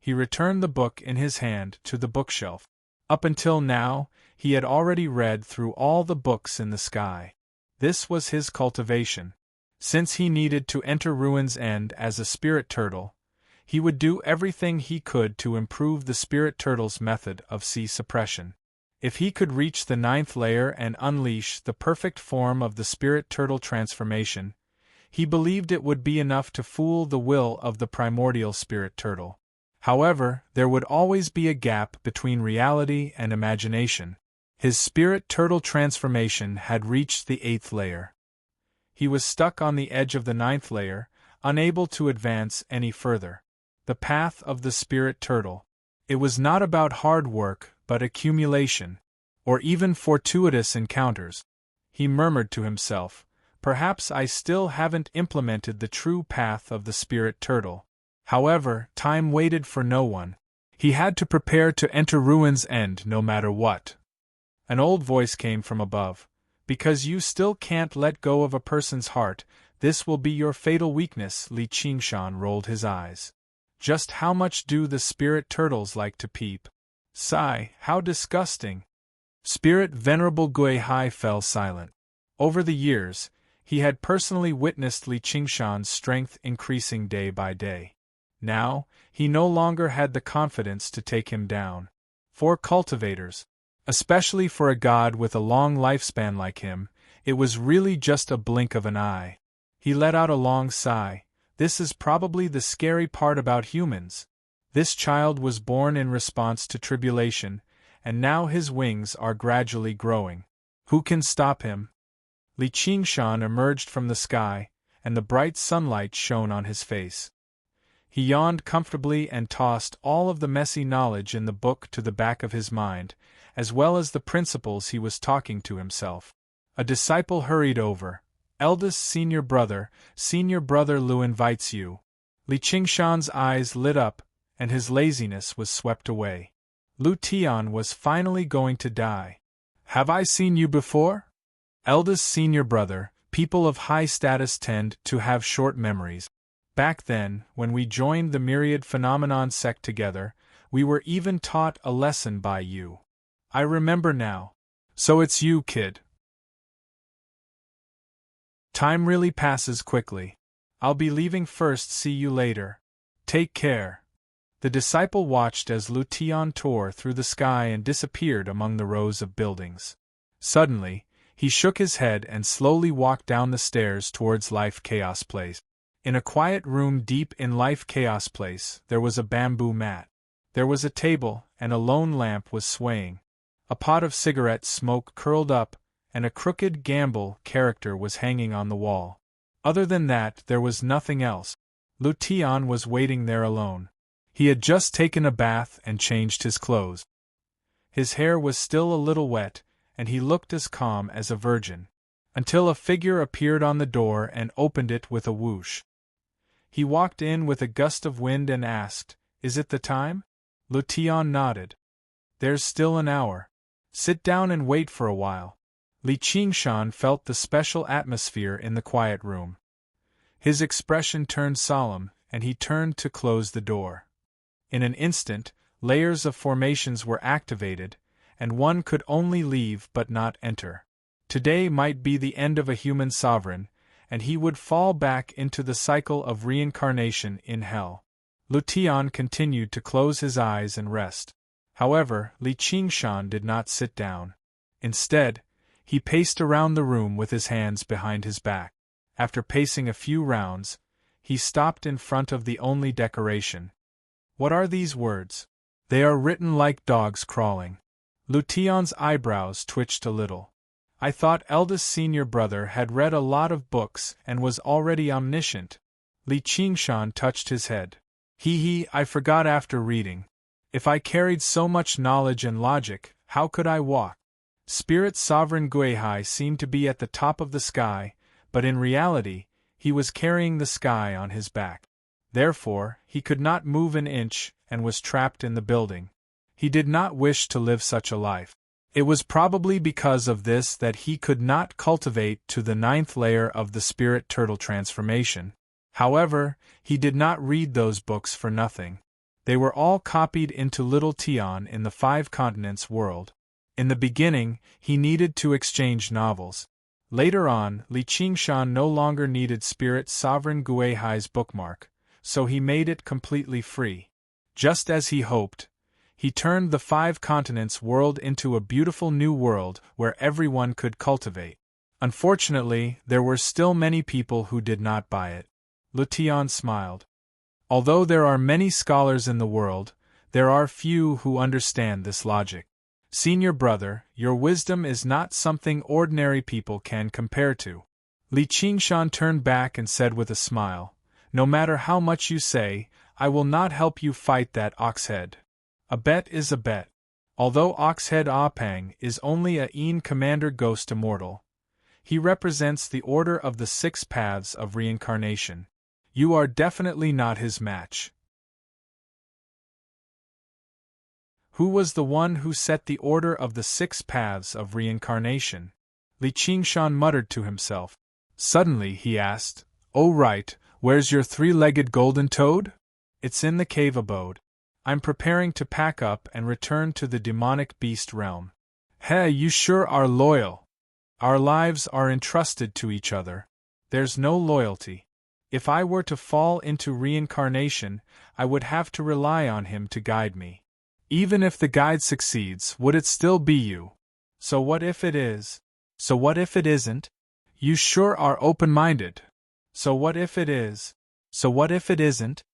He returned the book in his hand to the bookshelf. Up until now, he had already read through all the books in the sky. This was his cultivation. Since he needed to enter Ruin's End as a spirit turtle, he would do everything he could to improve the spirit turtle's method of sea suppression. If he could reach the 9th layer and unleash the perfect form of the spirit turtle transformation, he believed it would be enough to fool the will of the primordial spirit turtle. However, there would always be a gap between reality and imagination. His spirit turtle transformation had reached the 8th layer. He was stuck on the edge of the 9th layer, unable to advance any further. The path of the spirit turtle. It was not about hard work, but accumulation, or even fortuitous encounters. He murmured to himself, perhaps I still haven't implemented the true path of the spirit turtle. However, time waited for no one. He had to prepare to enter Ruin's End no matter what. An old voice came from above. Because you still can't let go of a person's heart, this will be your fatal weakness. Li Qingshan rolled his eyes. Just how much do the spirit turtles like to peep? Sigh, how disgusting. Spirit Venerable Gui Hai fell silent. Over the years, he had personally witnessed Li Qingshan's strength increasing day by day. Now, he no longer had the confidence to take him down. For cultivators, especially for a god with a long lifespan like him, it was really just a blink of an eye. He let out a long sigh. This is probably the scary part about humans. This child was born in response to tribulation, and now his wings are gradually growing. Who can stop him? Li Qingshan emerged from the sky, and the bright sunlight shone on his face. He yawned comfortably and tossed all of the messy knowledge in the book to the back of his mind, as well as the principles he was talking to himself. A disciple hurried over. Eldest senior brother Lu invites you. Li Qingshan's eyes lit up, and his laziness was swept away. Lu Tian was finally going to die. Have I seen you before? Eldest senior brother, people of high status tend to have short memories. Back then, when we joined the Myriad Phenomenon sect together, we were even taught a lesson by you. I remember now. So it's you, kid. Time really passes quickly. I'll be leaving first. See you later. Take care. The disciple watched as Lu Tian tore through the sky and disappeared among the rows of buildings. Suddenly, he shook his head and slowly walked down the stairs towards Life Chaos Place. In a quiet room deep in Life Chaos Place, there was a bamboo mat. There was a table, and a lone lamp was swaying. A pot of cigarette smoke curled up, and a crooked gamble character was hanging on the wall. Other than that, there was nothing else. Lu Tian was waiting there alone. He had just taken a bath and changed his clothes. His hair was still a little wet, and he looked as calm as a virgin. Until a figure appeared on the door and opened it with a whoosh. He walked in with a gust of wind and asked, "Is it the time?" Lu Tian nodded. "There's still an hour. Sit down and wait for a while." Li Qingshan felt the special atmosphere in the quiet room. His expression turned solemn, and he turned to close the door. In an instant, layers of formations were activated, and one could only leave but not enter. Today might be the end of a human sovereign, and he would fall back into the cycle of reincarnation in hell. Lu Tian continued to close his eyes and rest. However, Li Qingshan did not sit down. Instead, he paced around the room with his hands behind his back. After pacing a few rounds, he stopped in front of the only decoration. "What are these words? They are written like dogs crawling." Lu Tian's eyebrows twitched a little. "I thought eldest senior brother had read a lot of books and was already omniscient." Li Qingshan touched his head. I forgot after reading. If I carried so much knowledge and logic, how could I walk?" Spirit Sovereign Guihai seemed to be at the top of the sky, but in reality, he was carrying the sky on his back. Therefore, he could not move an inch and was trapped in the building. He did not wish to live such a life. It was probably because of this that he could not cultivate to the 9th layer of the spirit turtle transformation. However, he did not read those books for nothing. They were all copied into Little Tian in the 5 continents world. In the beginning, he needed to exchange novels. Later on, Li Qingshan no longer needed Spirit Sovereign Guihai's bookmark, so he made it completely free. Just as he hoped, he turned the 5 continents world into a beautiful new world where everyone could cultivate. Unfortunately, there were still many people who did not buy it. Lu Tian smiled. Although there are many scholars in the world, there are few who understand this logic. Senior brother, your wisdom is not something ordinary people can compare to. Li Qingshan turned back and said with a smile, "No matter how much you say, I will not help you fight that Oxhead. A bet is a bet. Although Oxhead Pang is only a Een Commander Ghost Immortal, he represents the order of the 6 paths of reincarnation. You are definitely not his match." Who was the one who set the order of the 6 paths of reincarnation? Li Qingshan muttered to himself. Suddenly he asked, "Oh right, where's your 3-legged golden toad?" "It's in the cave abode. I'm preparing to pack up and return to the demonic beast realm." "Hey, you sure are loyal." "Our lives are entrusted to each other. There's no loyalty. If I were to fall into reincarnation, I would have to rely on him to guide me. Even if the guide succeeds, would it still be you? So what if it is? So what if it isn't? You sure are open-minded. So what if it is? So what if it isn't?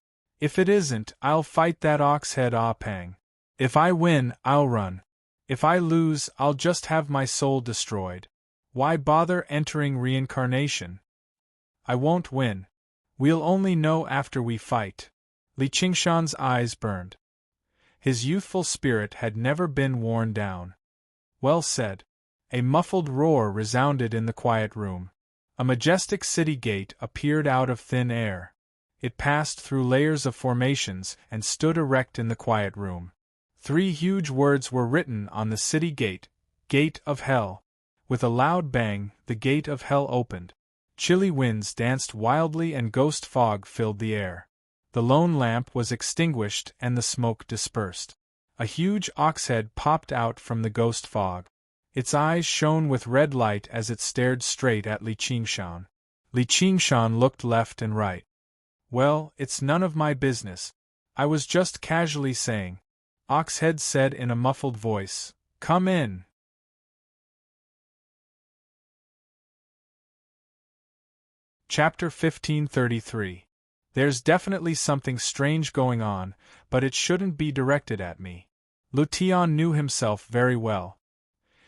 If it isn't, I'll fight that Oxhead Pang. If I win, I'll run. If I lose, I'll just have my soul destroyed. Why bother entering reincarnation? I won't win. We'll only know after we fight." Li Qingshan's eyes burned. His youthful spirit had never been worn down. Well said. A muffled roar resounded in the quiet room. A majestic city gate appeared out of thin air. It passed through layers of formations and stood erect in the quiet room. 3 huge words were written on the city gate, "Gate of Hell." With a loud bang, the gate of hell opened. Chilly winds danced wildly and ghost fog filled the air. The lone lamp was extinguished and the smoke dispersed. A huge oxhead popped out from the ghost fog. Its eyes shone with red light as it stared straight at Li Qingshan. Li Qingshan looked left and right. "Well, it's none of my business. I was just casually saying. Oxhead said in a muffled voice. Come in. Chapter 1533. There's definitely something strange going on, but it shouldn't be directed at me. Lution knew himself very well.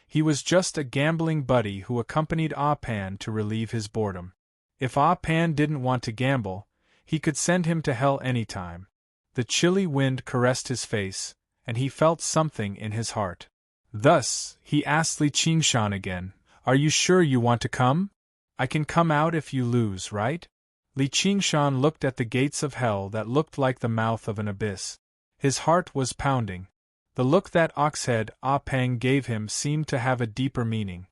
He was just a gambling buddy who accompanied Ah Pan to relieve his boredom. If Ah Pan didn't want to gamble, he could send him to hell any time. The chilly wind caressed his face, and he felt something in his heart. Thus, he asked Li Qingshan again, Are you sure you want to come? I can come out if you lose, right? Li Qingshan looked at the gates of hell that looked like the mouth of an abyss. His heart was pounding. The look that Oxhead Ah Pang gave him seemed to have a deeper meaning.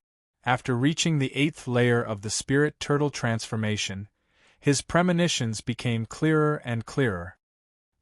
After reaching the 8th layer of the spirit turtle transformation, his premonitions became clearer and clearer.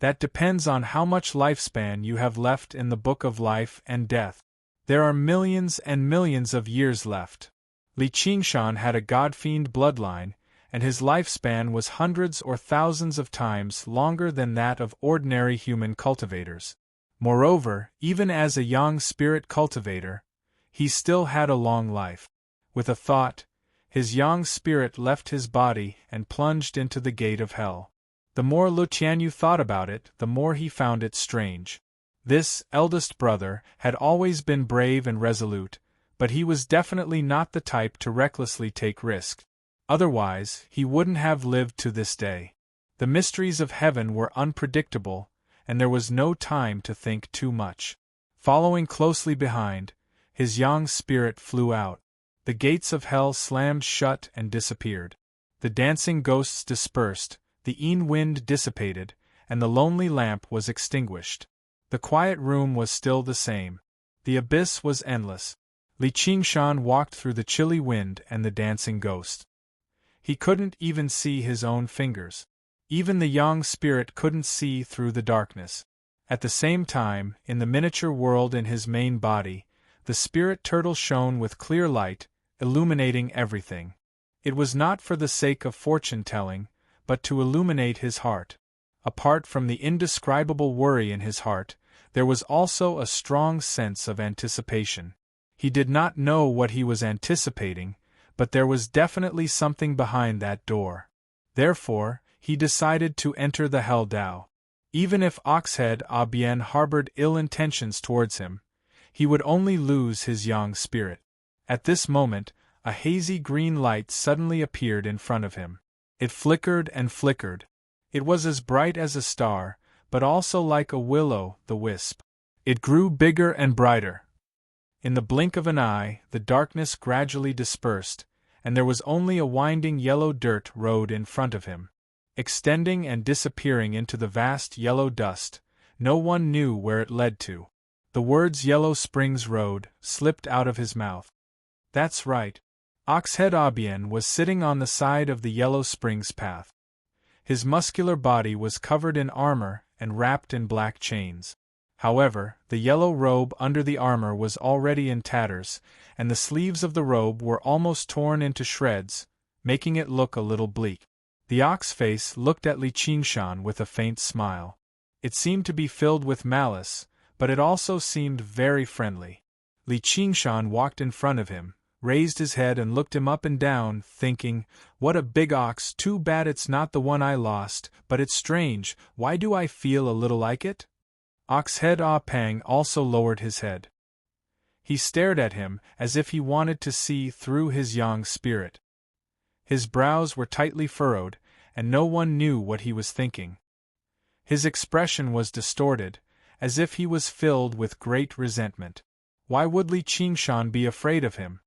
That depends on how much lifespan you have left in the book of life and death. There are millions and millions of years left. Li Qingshan had a god-fiend bloodline, and his lifespan was hundreds or thousands of times longer than that of ordinary human cultivators. Moreover, even as a young spirit cultivator, he still had a long life. With a thought, his young spirit left his body and plunged into the gate of hell. The more Lu Tianyu thought about it, the more he found it strange. This eldest brother had always been brave and resolute, but he was definitely not the type to recklessly take risks. Otherwise, he wouldn't have lived to this day. The mysteries of heaven were unpredictable, and there was no time to think too much. Following closely behind, his young spirit flew out. The gates of hell slammed shut and disappeared. The dancing ghosts dispersed, the Yin wind dissipated, and the lonely lamp was extinguished. The quiet room was still the same. The abyss was endless. Li Qingshan walked through the chilly wind and the dancing ghost. He couldn't even see his own fingers. Even the young spirit couldn't see through the darkness. At the same time, in the miniature world in his main body, the spirit turtle shone with clear light, illuminating everything. It was not for the sake of fortune-telling, but to illuminate his heart. Apart from the indescribable worry in his heart, there was also a strong sense of anticipation. He did not know what he was anticipating, but there was definitely something behind that door. Therefore, he decided to enter the Hell Dao. Even if Oxhead Ah Bien harbored ill intentions towards him, he would only lose his young spirit. At this moment, a hazy green light suddenly appeared in front of him. It flickered and flickered. It was as bright as a star, but also like a will-o'-the-wisp. It grew bigger and brighter. In the blink of an eye, the darkness gradually dispersed, and there was only a winding yellow dirt road in front of him. Extending and disappearing into the vast yellow dust, no one knew where it led to. The words Yellow Springs Road slipped out of his mouth. That's right. Oxhead Ah Bien was sitting on the side of the Yellow Springs path. His muscular body was covered in armor and wrapped in black chains. However, the yellow robe under the armor was already in tatters, and the sleeves of the robe were almost torn into shreds, making it look a little bleak. The ox face looked at Li Qingshan with a faint smile. It seemed to be filled with malice, but it also seemed very friendly. Li Qingshan walked in front of him, raised his head and looked him up and down, thinking, what a big ox, too bad it's not the one I lost, but it's strange, why do I feel a little like it? Oxhead Ah Pang also lowered his head. He stared at him as if he wanted to see through his young spirit. His brows were tightly furrowed, and no one knew what he was thinking. His expression was distorted, as if he was filled with great resentment. Why would Li Qingshan be afraid of him?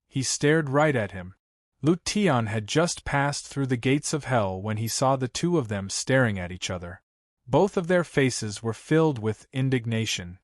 He stared right at him. Lu Tian had just passed through the gates of hell when he saw the two of them staring at each other. Both of their faces were filled with indignation.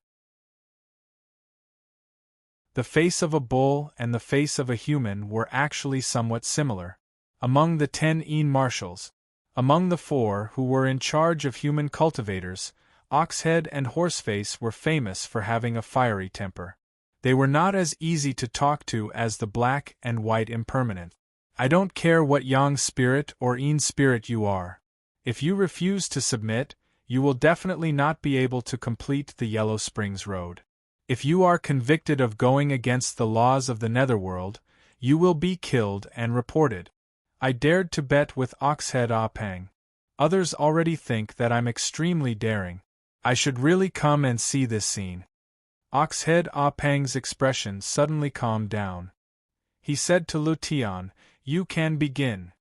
The face of a bull and the face of a human were actually somewhat similar. Among the 10 Yin marshals, among the 4 who were in charge of human cultivators, Oxhead and Horseface were famous for having a fiery temper. They were not as easy to talk to as the black and white impermanent. I don't care what yang spirit or Yin spirit you are. If you refuse to submit, you will definitely not be able to complete the Yellow Springs Road. If you are convicted of going against the laws of the Netherworld, you will be killed and reported. I dared to bet with Oxhead Ah Pang. Others already think that I'm extremely daring. I should really come and see this scene. Oxhead Ah Pang's expression suddenly calmed down. He said to Lu Tian, "You can begin."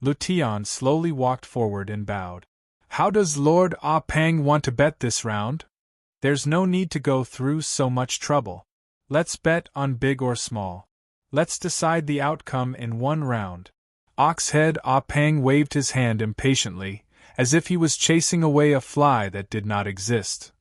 Lu Tian slowly walked forward and bowed. "How does Lord Ah Pang want to bet this round?" "There's no need to go through so much trouble. Let's bet on big or small. Let's decide the outcome in one round." Oxhead Ah Pang waved his hand impatiently, as if he was chasing away a fly that did not exist.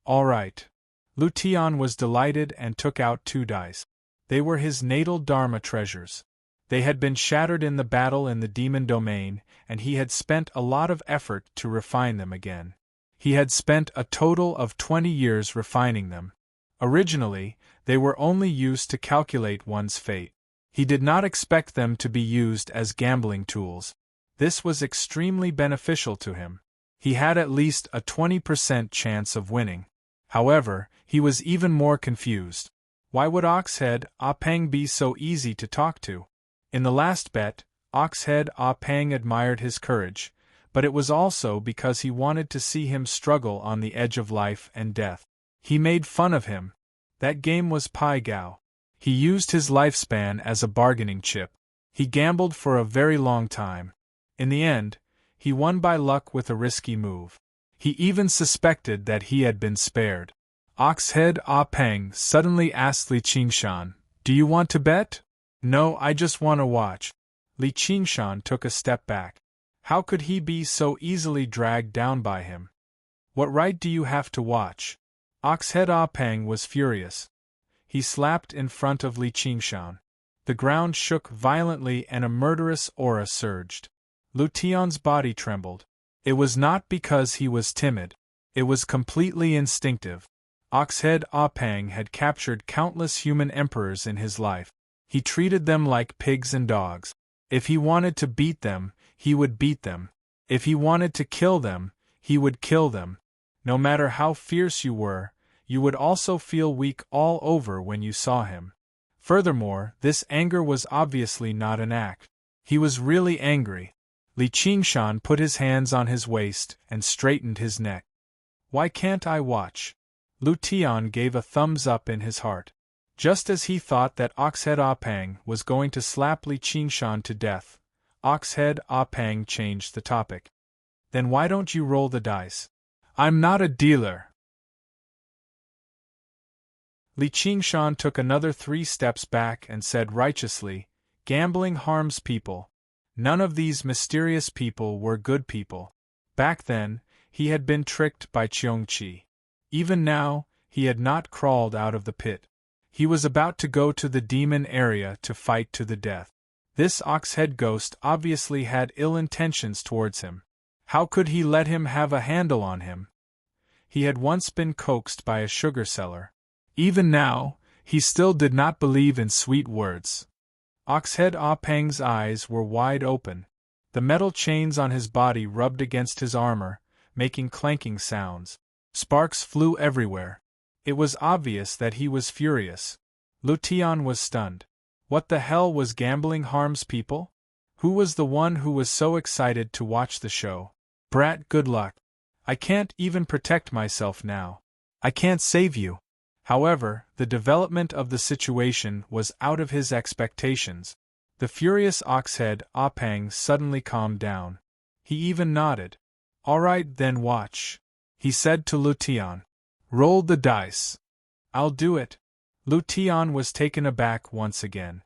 "All right." Lu Tian was delighted and took out 2 dice. They were his natal Dharma treasures. They had been shattered in the battle in the demon domain, and he had spent a lot of effort to refine them again. He had spent a total of 20 years refining them. Originally, they were only used to calculate one's fate. He did not expect them to be used as gambling tools. This was extremely beneficial to him. He had at least a 20% chance of winning. However, he was even more confused. Why would Oxhead Ah Pang be so easy to talk to? In the last bet, Oxhead Ah Pang admired his courage, but it was also because he wanted to see him struggle on the edge of life and death. He made fun of him. That game was Pai Gao. He used his lifespan as a bargaining chip. He gambled for a very long time. In the end, he won by luck with a risky move. He even suspected that he had been spared. Oxhead Ah Pang suddenly asked Li Qingshan, "Do you want to bet?" "No, I just want to watch." Li Qingshan took a step back. How could he be so easily dragged down by him? "What right do you have to watch?" Oxhead Ah Pang was furious. He slapped in front of Li Qingshan. The ground shook violently and a murderous aura surged. Lu Tian's body trembled. It was not because he was timid. It was completely instinctive. Oxhead Ah Pang had captured countless human emperors in his life. He treated them like pigs and dogs. If he wanted to beat them, he would beat them. If he wanted to kill them, he would kill them. No matter how fierce you were, you would also feel weak all over when you saw him. Furthermore, this anger was obviously not an act. He was really angry. Li Qingshan put his hands on his waist and straightened his neck. "Why can't I watch?" Lu Tian gave a thumbs up in his heart. Just as he thought that Oxhead Ah Pang was going to slap Li Qingshan to death, Oxhead Ah Pang changed the topic. "Then why don't you roll the dice?" "I'm not a dealer." Li Qingshan took another 3 steps back and said righteously, "Gambling harms people. None of these mysterious people were good people. Back then, he had been tricked by Cheongqi. Even now, he had not crawled out of the pit. He was about to go to the demon area to fight to the death. This Oxhead ghost obviously had ill intentions towards him. How could he let him have a handle on him? He had once been coaxed by a sugar seller. Even now, he still did not believe in sweet words. Oxhead Ah Pang's eyes were wide open. The metal chains on his body rubbed against his armor, making clanking sounds. Sparks flew everywhere. It was obvious that he was furious. Lu Tian was stunned. What the hell was gambling harms people? Who was the one who was so excited to watch the show? Brat, good luck. I can't even protect myself now. I can't save you. However, the development of the situation was out of his expectations. The furious Oxhead Ah Pang suddenly calmed down. He even nodded. "All right, then watch," he said to Lu Tian. "Roll the dice." "I'll do it." Lu Tian was taken aback once again.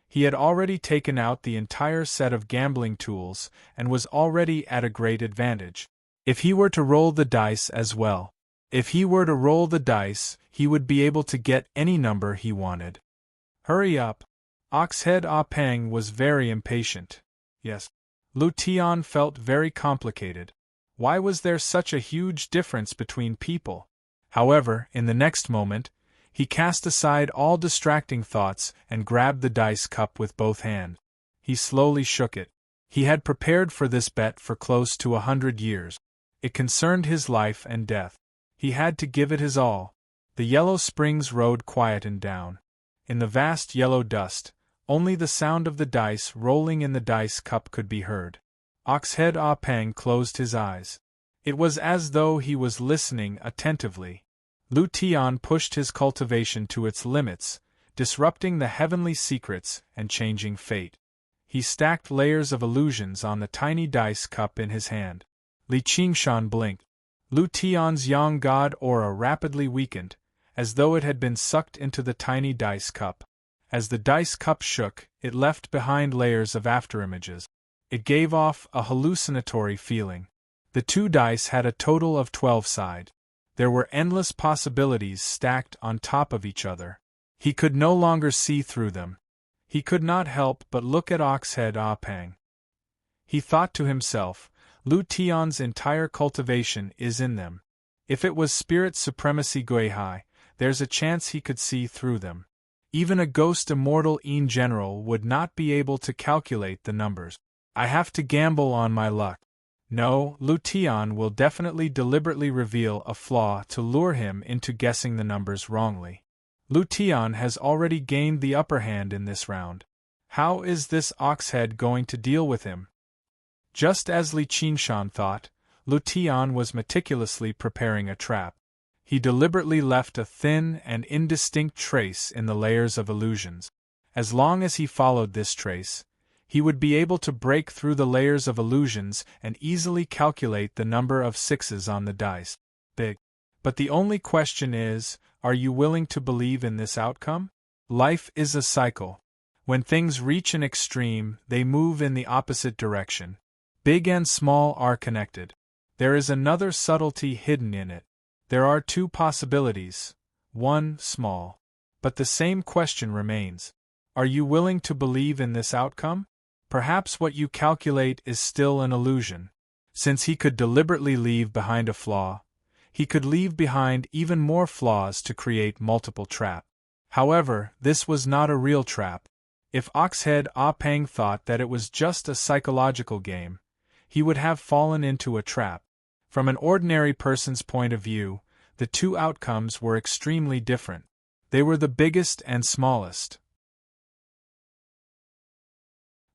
He had already taken out the entire set of gambling tools and was already at a great advantage. If he were to roll the dice as well. If he were to roll the dice, he would be able to get any number he wanted. "Hurry up." Oxhead Ah Pang was very impatient. Yes. Lu Tian felt very complicated. Why was there such a huge difference between people? However, in the next moment, he cast aside all distracting thoughts and grabbed the dice cup with both hands. He slowly shook it. He had prepared for this bet for close to 100 years. It concerned his life and death. He had to give it his all. The yellow springs rode quietened down. In the vast yellow dust, only the sound of the dice rolling in the dice cup could be heard. Oxhead Ah Pang closed his eyes. It was as though he was listening attentively. Lu Tian pushed his cultivation to its limits, disrupting the heavenly secrets and changing fate. He stacked layers of illusions on the tiny dice cup in his hand. Li Qingshan blinked. Lu Tian's young god aura rapidly weakened, as though it had been sucked into the tiny dice cup. As the dice cup shook, it left behind layers of afterimages. It gave off a hallucinatory feeling. The two dice had a total of 12 sides. There were endless possibilities stacked on top of each other. He could no longer see through them. He could not help but look at Oxhead Ah Pang. He thought to himself, Lu Tian's entire cultivation is in them. If it was spirit supremacy Guihai, there's a chance he could see through them. Even a ghost immortal in general would not be able to calculate the numbers. I have to gamble on my luck. No, Lu Tian will definitely deliberately reveal a flaw to lure him into guessing the numbers wrongly. Lu Tian has already gained the upper hand in this round. How is this Oxhead going to deal with him? Just as Li Qingshan thought, Lu Tian was meticulously preparing a trap. He deliberately left a thin and indistinct trace in the layers of illusions. As long as he followed this trace, he would be able to break through the layers of illusions and easily calculate the number of sixes on the dice. Big. But the only question is, are you willing to believe in this outcome? Life is a cycle. When things reach an extreme, they move in the opposite direction. Big and small are connected. There is another subtlety hidden in it. There are two possibilities, one small. But the same question remains. Are you willing to believe in this outcome? Perhaps what you calculate is still an illusion. Since he could deliberately leave behind a flaw, he could leave behind even more flaws to create multiple traps. However, this was not a real trap. If Oxhead Ah Pang thought that it was just a psychological game, he would have fallen into a trap. From an ordinary person's point of view, the two outcomes were extremely different. They were the biggest and smallest.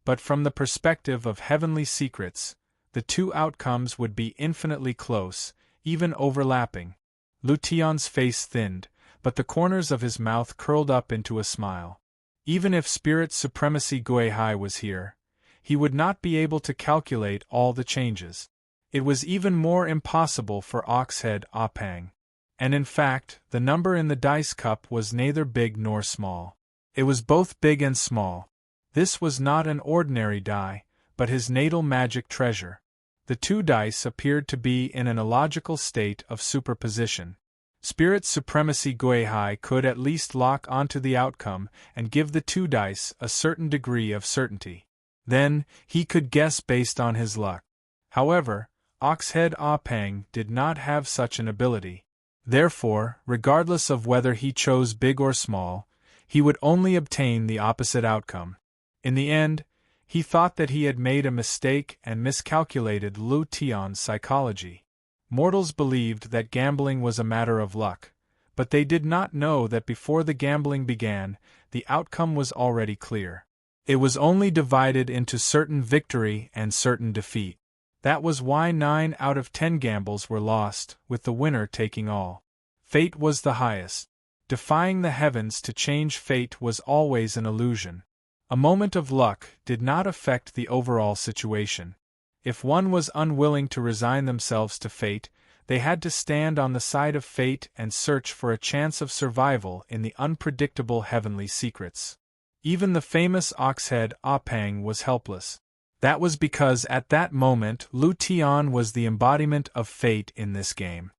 But from the perspective of heavenly secrets, the two outcomes would be infinitely close, even overlapping. Lu Tian's face thinned, but the corners of his mouth curled up into a smile. Even if spirit supremacy Guihai was here, he would not be able to calculate all the changes. It was even more impossible for Oxhead Ah Pang. And in fact, the number in the dice cup was neither big nor small. It was both big and small. This was not an ordinary die, but his natal magic treasure. The two dice appeared to be in an illogical state of superposition. Spirit supremacy Guihai could at least lock onto the outcome and give the two dice a certain degree of certainty. Then, he could guess based on his luck. However, Oxhead Ah Pang did not have such an ability. Therefore, regardless of whether he chose big or small, he would only obtain the opposite outcome. In the end, he thought that he had made a mistake and miscalculated Lu Tian's psychology. Mortals believed that gambling was a matter of luck, but they did not know that before the gambling began, the outcome was already clear. It was only divided into certain victory and certain defeat. That was why 9 out of 10 gambles were lost, with the winner taking all. Fate was the highest. Defying the heavens to change fate was always an illusion. A moment of luck did not affect the overall situation. If one was unwilling to resign themselves to fate, they had to stand on the side of fate and search for a chance of survival in the unpredictable heavenly secrets. Even the famous Oxhead Ah Pang was helpless. That was because at that moment Lu Tian was the embodiment of fate in this game.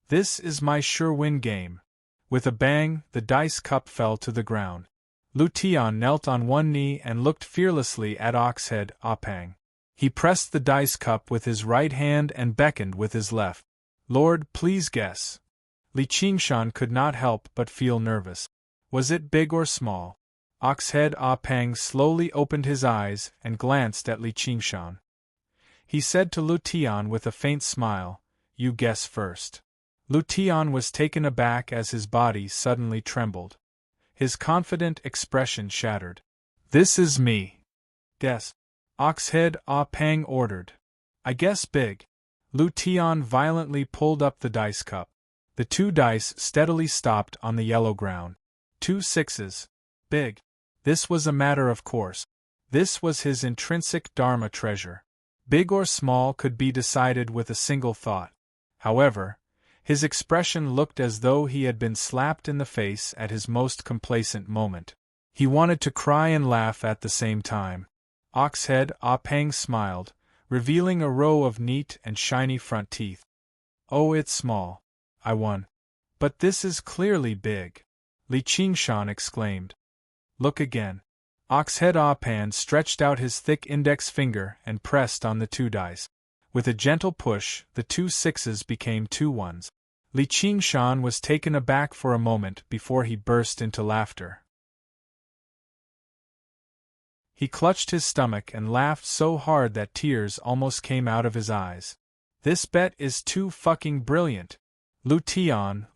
This is my sure win game. With a bang, the dice cup fell to the ground. Lu Tian knelt on one knee and looked fearlessly at Oxhead Ah Pang. He pressed the dice cup with his right hand and beckoned with his left. Lord, please guess. Li Qingshan could not help but feel nervous. Was it big or small? Oxhead Ah Pang slowly opened his eyes and glanced at Li Qingshan. He said to Lu Tian with a faint smile, you guess first. Lu Tian was taken aback as his body suddenly trembled. His confident expression shattered. This is me. Guess. Oxhead Ah Pang ordered. I guess big. Lu Tian violently pulled up the dice cup. The 2 dice steadily stopped on the yellow ground. 2 sixes. Big. This was a matter of course. This was his intrinsic Dharma treasure. Big or small could be decided with a single thought. However, his expression looked as though he had been slapped in the face at his most complacent moment. He wanted to cry and laugh at the same time. Oxhead Ah Pang smiled, revealing a row of neat and shiny front teeth. Oh, it's small. I won. But this is clearly big. Li Qingshan exclaimed. Look again. Oxhead Ah Pan stretched out his thick index finger and pressed on the 2 dice. With a gentle push, the 2 sixes became 2 ones. Li Qingshan was taken aback for a moment before he burst into laughter. He clutched his stomach and laughed so hard that tears almost came out of his eyes. This bet is too fucking brilliant. Lu Tian,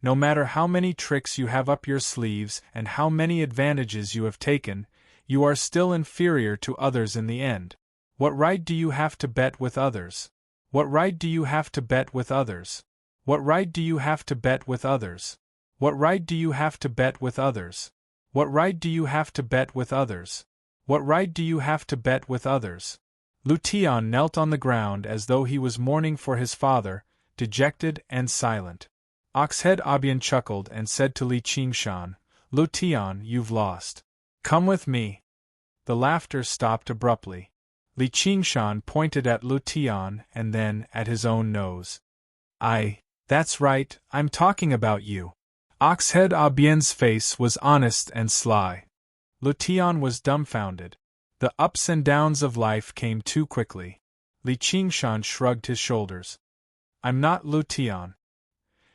no matter how many tricks you have up your sleeves and how many advantages you have taken, you are still inferior to others in the end. What right do you have to bet with others? What right do you have to bet with others? What right do you have to bet with others? What right do you have to bet with others? What right do you have to bet with others? What right do you have to bet with others? Lu Tian knelt on the ground as though he was mourning for his father, dejected and silent. Oxhead Abian chuckled and said to Li Qingshan, Lu Tian, you've lost. Come with me. The laughter stopped abruptly. Li Qingshan pointed at Lu Tian and then at his own nose. That's right, I'm talking about you. Oxhead Abian's face was honest and sly. Lu Tian was dumbfounded. The ups and downs of life came too quickly. Li Qingshan shrugged his shoulders. I'm not Lu Tian.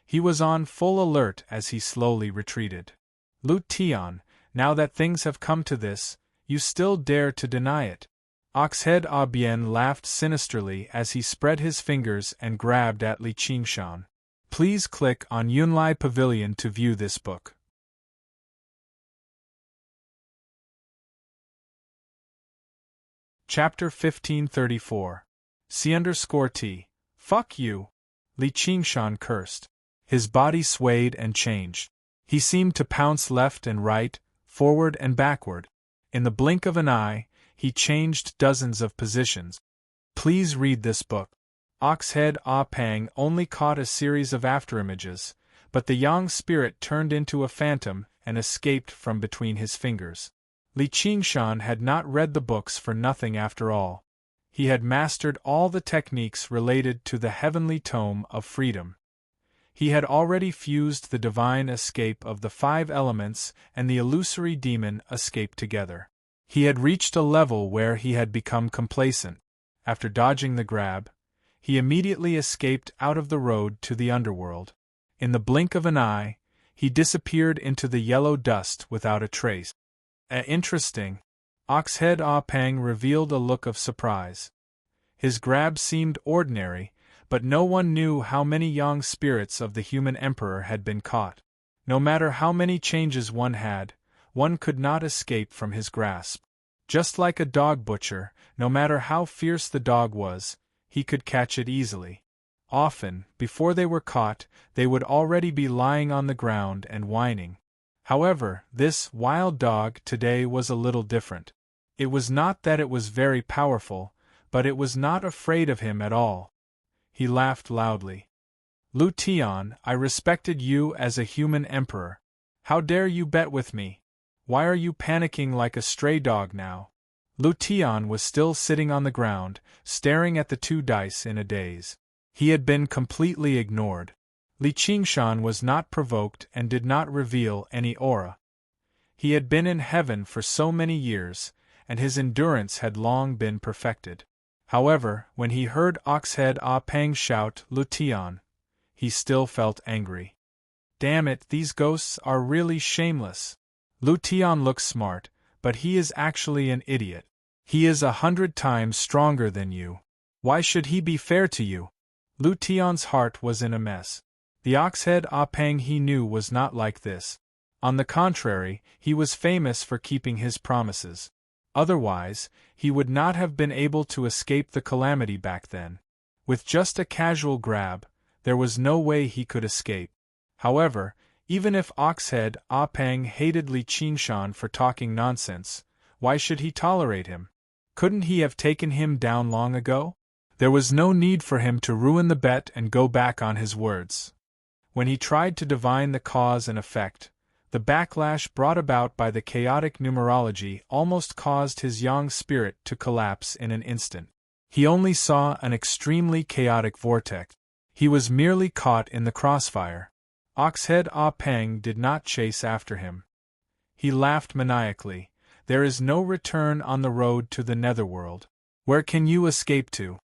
He was on full alert as he slowly retreated. Lu Tian, now that things have come to this, you still dare to deny it. Oxhead Abian laughed sinisterly as he spread his fingers and grabbed at Li Qingshan. Please click on Yunlai Pavilion to view this book. Chapter 1534. C_T. Fuck you. Li Qingshan cursed. His body swayed and changed. He seemed to pounce left and right, forward and backward. In the blink of an eye, he changed dozens of positions. Please read this book. Oxhead Ah Pang only caught a series of afterimages, but the Yang spirit turned into a phantom and escaped from between his fingers. Li Qingshan had not read the books for nothing after all. He had mastered all the techniques related to the heavenly tome of freedom. He had already fused the divine escape of the 5 elements and the illusory demon escape together. He had reached a level where he had become complacent. After dodging the grab, he immediately escaped out of the road to the underworld. In the blink of an eye, he disappeared into the yellow dust without a trace. Interesting. Oxhead Ah Pang revealed a look of surprise. His grab seemed ordinary, but no one knew how many young spirits of the human emperor had been caught. No matter how many changes one had, one could not escape from his grasp. Just like a dog butcher, no matter how fierce the dog was, he could catch it easily. Often, before they were caught, they would already be lying on the ground and whining. However, this wild dog today was a little different. It was not that it was very powerful, but it was not afraid of him at all. He laughed loudly. Lu Tian, I respected you as a human emperor. How dare you bet with me? Why are you panicking like a stray dog now? Lu Tian was still sitting on the ground, staring at the 2 dice in a daze. He had been completely ignored. Li Qingshan was not provoked and did not reveal any aura. He had been in heaven for so many years, and his endurance had long been perfected. However, when he heard Oxhead Ah Pang shout Lu Tian, he still felt angry. Damn it, these ghosts are really shameless. Lu Tian looks smart, but he is actually an idiot. He is 100 times stronger than you. Why should he be fair to you? Lu Tian's heart was in a mess. The Oxhead Ah Peng he knew was not like this. On the contrary, he was famous for keeping his promises. Otherwise, he would not have been able to escape the calamity back then. With just a casual grab, there was no way he could escape. However, even if Oxhead Ah Peng hated Li Qingshan for talking nonsense, why should he tolerate him? Couldn't he have taken him down long ago? There was no need for him to ruin the bet and go back on his words. When he tried to divine the cause and effect, the backlash brought about by the chaotic numerology almost caused his yang spirit to collapse in an instant. He only saw an extremely chaotic vortex. He was merely caught in the crossfire. Oxhead Ah Peng did not chase after him. He laughed maniacally. There is no return on the road to the netherworld. Where can you escape to?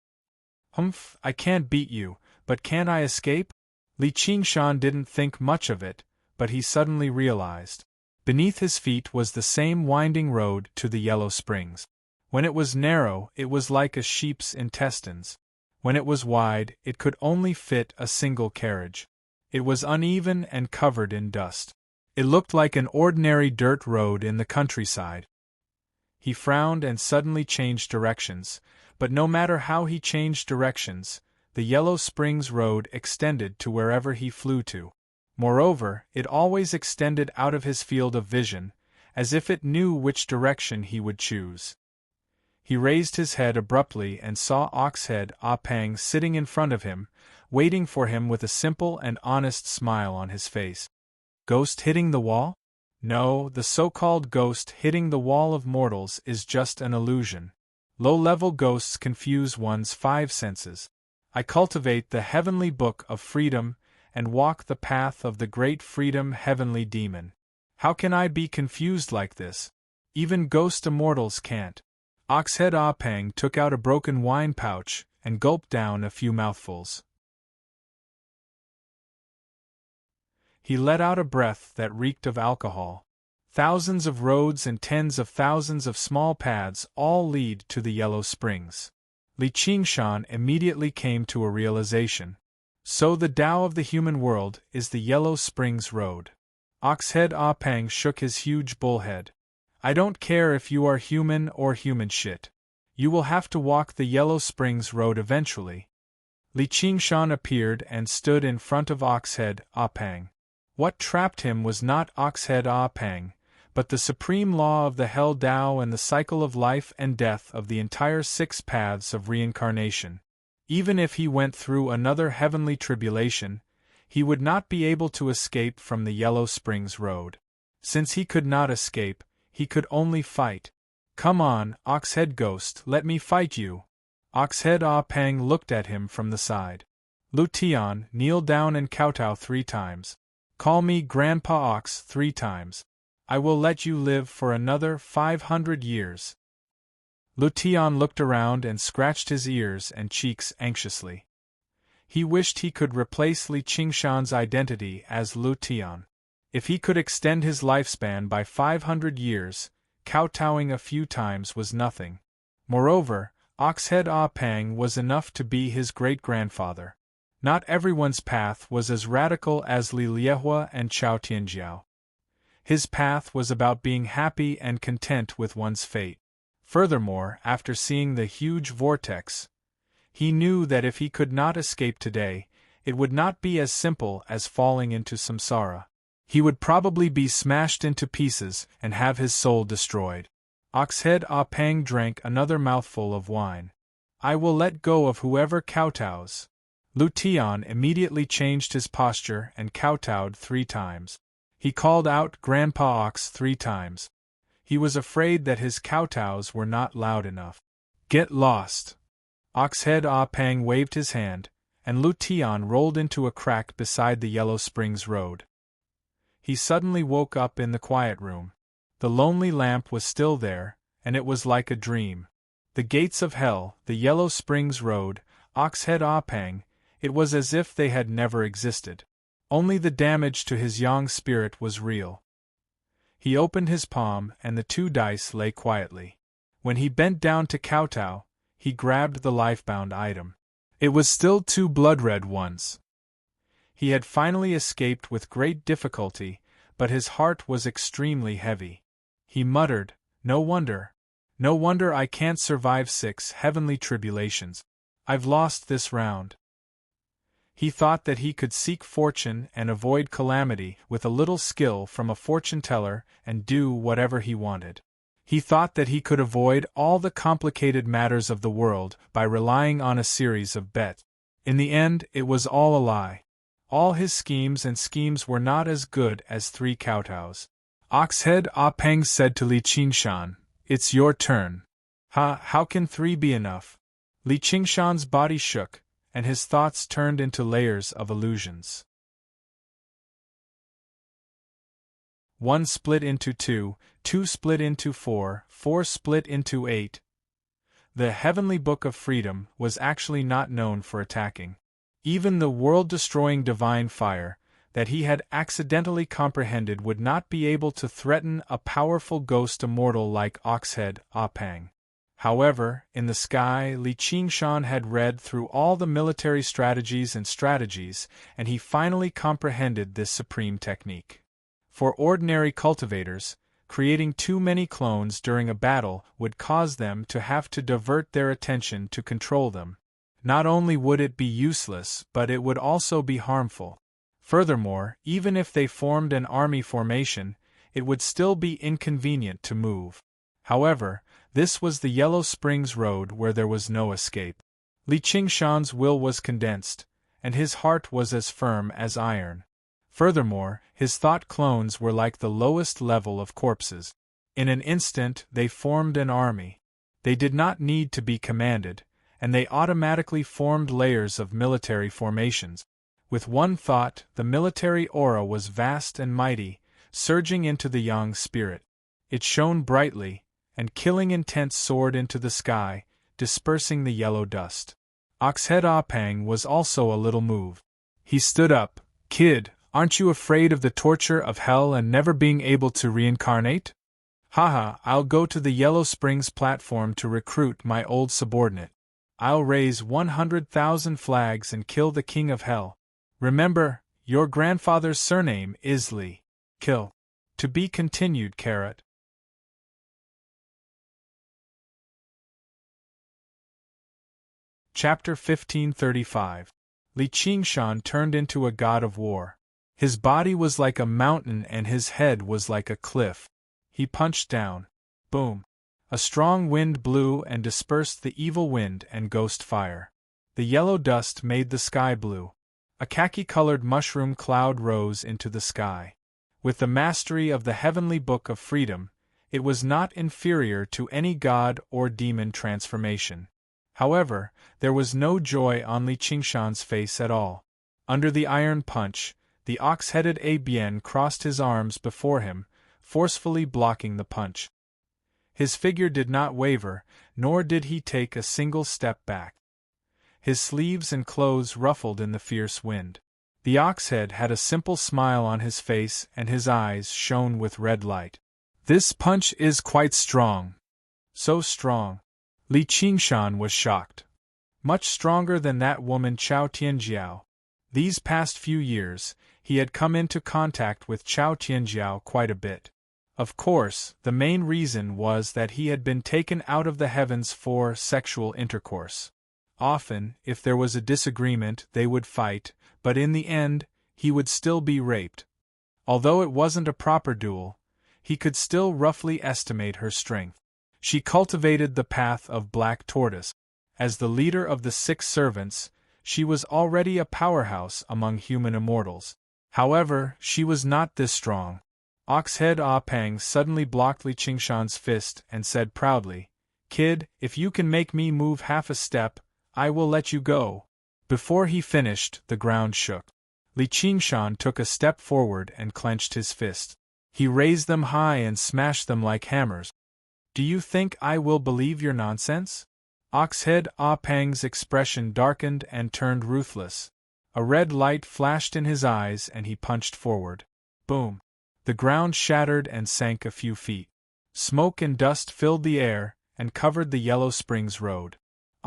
Humph, I can't beat you, but can I escape? Li Qingshan didn't think much of it, but he suddenly realized. Beneath his feet was the same winding road to the Yellow Springs. When it was narrow, it was like a sheep's intestines. When it was wide, it could only fit a single carriage. It was uneven and covered in dust. It looked like an ordinary dirt road in the countryside. He frowned and suddenly changed directions, but no matter how he changed directions, the Yellow Springs road extended to wherever he flew to. Moreover, it always extended out of his field of vision, as if it knew which direction he would choose. He raised his head abruptly and saw Oxhead Ah Peng sitting in front of him, waiting for him with a simple and honest smile on his face. Ghost hitting the wall? No, the so-called ghost hitting the wall of mortals is just an illusion. Low-level ghosts confuse one's five senses. I cultivate the heavenly book of freedom and walk the path of the great freedom heavenly demon. How can I be confused like this? Even ghost immortals can't. Oxhead Ah Peng took out a broken wine pouch and gulped down a few mouthfuls. He let out a breath that reeked of alcohol. Thousands of roads and tens of thousands of small paths all lead to the Yellow Springs. Li Qingshan immediately came to a realization. So the Tao of the human world is the Yellow Springs Road. Oxhead Ah Peng shook his huge bullhead. I don't care if you are human or human shit. You will have to walk the Yellow Springs Road eventually. Li Qingshan appeared and stood in front of Oxhead Ah Peng. What trapped him was not Oxhead Ah Peng, but the supreme law of the Hell Tao and the cycle of life and death of the entire 6 paths of reincarnation. Even if he went through another heavenly tribulation, he would not be able to escape from the Yellow Springs Road. Since he could not escape, he could only fight. Come on, Oxhead Ghost, let me fight you. Oxhead Ah Peng looked at him from the side. Lu Tian, kneel down and kowtow 3 times. Call me Grandpa Ox 3 times. I will let you live for another 500 years. Lu Tian looked around and scratched his ears and cheeks anxiously. He wished he could replace Li Qingshan's identity as Lu Tian. If he could extend his lifespan by 500 years, kowtowing a few times was nothing. Moreover, Oxhead Ah Peng was enough to be his great-grandfather. Not everyone's path was as radical as Li Liehua and Chao Tianjiao. His path was about being happy and content with one's fate. Furthermore, after seeing the huge vortex, he knew that if he could not escape today, it would not be as simple as falling into samsara. He would probably be smashed into pieces and have his soul destroyed. Oxhead Ah Peng drank another mouthful of wine. I will let go of whoever kowtows. Lu Tian immediately changed his posture and kowtowed 3 times. He called out Grandpa Ox 3 times. He was afraid that his kowtows were not loud enough. Get lost! Oxhead Ah Peng waved his hand, and Lu Tian rolled into a crack beside the Yellow Springs Road. He suddenly woke up in the quiet room. The lonely lamp was still there, and it was like a dream. The gates of hell, the Yellow Springs Road, Oxhead Ah Peng, it was as if they had never existed. Only the damage to his yang spirit was real. He opened his palm and the 2 dice lay quietly. When he bent down to kowtow, he grabbed the lifebound item. It was still 2 blood-red ones. He had finally escaped with great difficulty, but his heart was extremely heavy. He muttered, No wonder I can't survive 6 heavenly tribulations. I've lost this round. He thought that he could seek fortune and avoid calamity with a little skill from a fortune-teller and do whatever he wanted. He thought that he could avoid all the complicated matters of the world by relying on a series of bets. In the end, it was all a lie. All his schemes were not as good as 3 kowtows. Oxhead Ah Peng said to Li Qingshan, It's your turn. How can 3 be enough? Li Qingshan's body shook, and his thoughts turned into layers of illusions. 1 split into 2, 2 split into 4, 4 split into 8. The Heavenly Book of Freedom was actually not known for attacking. Even the world-destroying divine fire that he had accidentally comprehended would not be able to threaten a powerful ghost immortal like Oxhead Ah Peng. However, in the sky, Li Qingshan had read through all the military strategies, and he finally comprehended this supreme technique. For ordinary cultivators, creating too many clones during a battle would cause them to have to divert their attention to control them. Not only would it be useless, but it would also be harmful. Furthermore, even if they formed an army formation, it would still be inconvenient to move. However, this was the Yellow Springs Road where there was no escape. Li Qingshan's will was condensed, and his heart was as firm as iron. Furthermore, his thought clones were like the lowest level of corpses. In an instant, they formed an army. They did not need to be commanded, and they automatically formed layers of military formations. With one thought, the military aura was vast and mighty, surging into the Yang spirit. It shone brightly, and killing intent soared into the sky, dispersing the yellow dust. Oxhead Ah Peng was also a little moved. He stood up. Kid, aren't you afraid of the torture of hell and never being able to reincarnate? Haha, I'll go to the Yellow Springs platform to recruit my old subordinate. I'll raise 100,000 flags and kill the king of hell. Remember, your grandfather's surname is Li. Kill. To be continued. Carrot. Chapter 1535. Li Qingshan turned into a god of war. His body was like a mountain and his head was like a cliff. He punched down. Boom. A strong wind blew and dispersed the evil wind and ghost fire. The yellow dust made the sky blue. A khaki-colored mushroom cloud rose into the sky. With the mastery of the Heavenly Book of Freedom, it was not inferior to any god or demon transformation. However, there was no joy on Li Qingshan's face at all. Under the iron punch, the ox-headed Abien crossed his arms before him, forcefully blocking the punch. His figure did not waver, nor did he take a single step back. His sleeves and clothes ruffled in the fierce wind. The ox-head had a simple smile on his face and his eyes shone with red light. This punch is quite strong. So strong. Li Qingshan was shocked. Much stronger than that woman Chao Tianjiao. These past few years, he had come into contact with Chao Tianjiao quite a bit. Of course, the main reason was that he had been taken out of the heavens for sexual intercourse. Often, if there was a disagreement, they would fight, but in the end, he would still be raped. Although it wasn't a proper duel, he could still roughly estimate her strength. She cultivated the path of Black Tortoise. As the leader of the 6 servants, she was already a powerhouse among human immortals. However, she was not this strong. Oxhead Ah Peng suddenly blocked Li Qingshan's fist and said proudly, Kid, if you can make me move half a step, I will let you go. Before he finished, the ground shook. Li Qingshan took a step forward and clenched his fist. He raised them high and smashed them like hammers. Do you think I will believe your nonsense? Oxhead Ah Peng's expression darkened and turned ruthless. A red light flashed in his eyes and he punched forward. Boom. The ground shattered and sank a few feet. Smoke and dust filled the air and covered the Yellow Springs Road.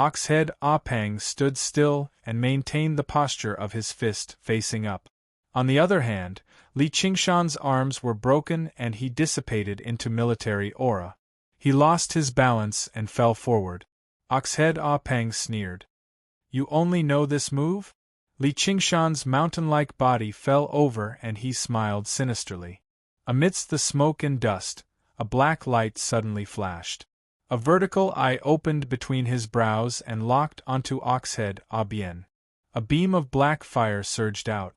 Oxhead Ah Pang stood still and maintained the posture of his fist facing up. On the other hand, Li Qingshan's arms were broken and he dissipated into military aura. He lost his balance and fell forward. Oxhead Ah Pang sneered. You only know this move? Li Qingshan's mountain-like body fell over and he smiled sinisterly. Amidst the smoke and dust, a black light suddenly flashed. A vertical eye opened between his brows and locked onto Oxhead Ah Bien. A beam of black fire surged out.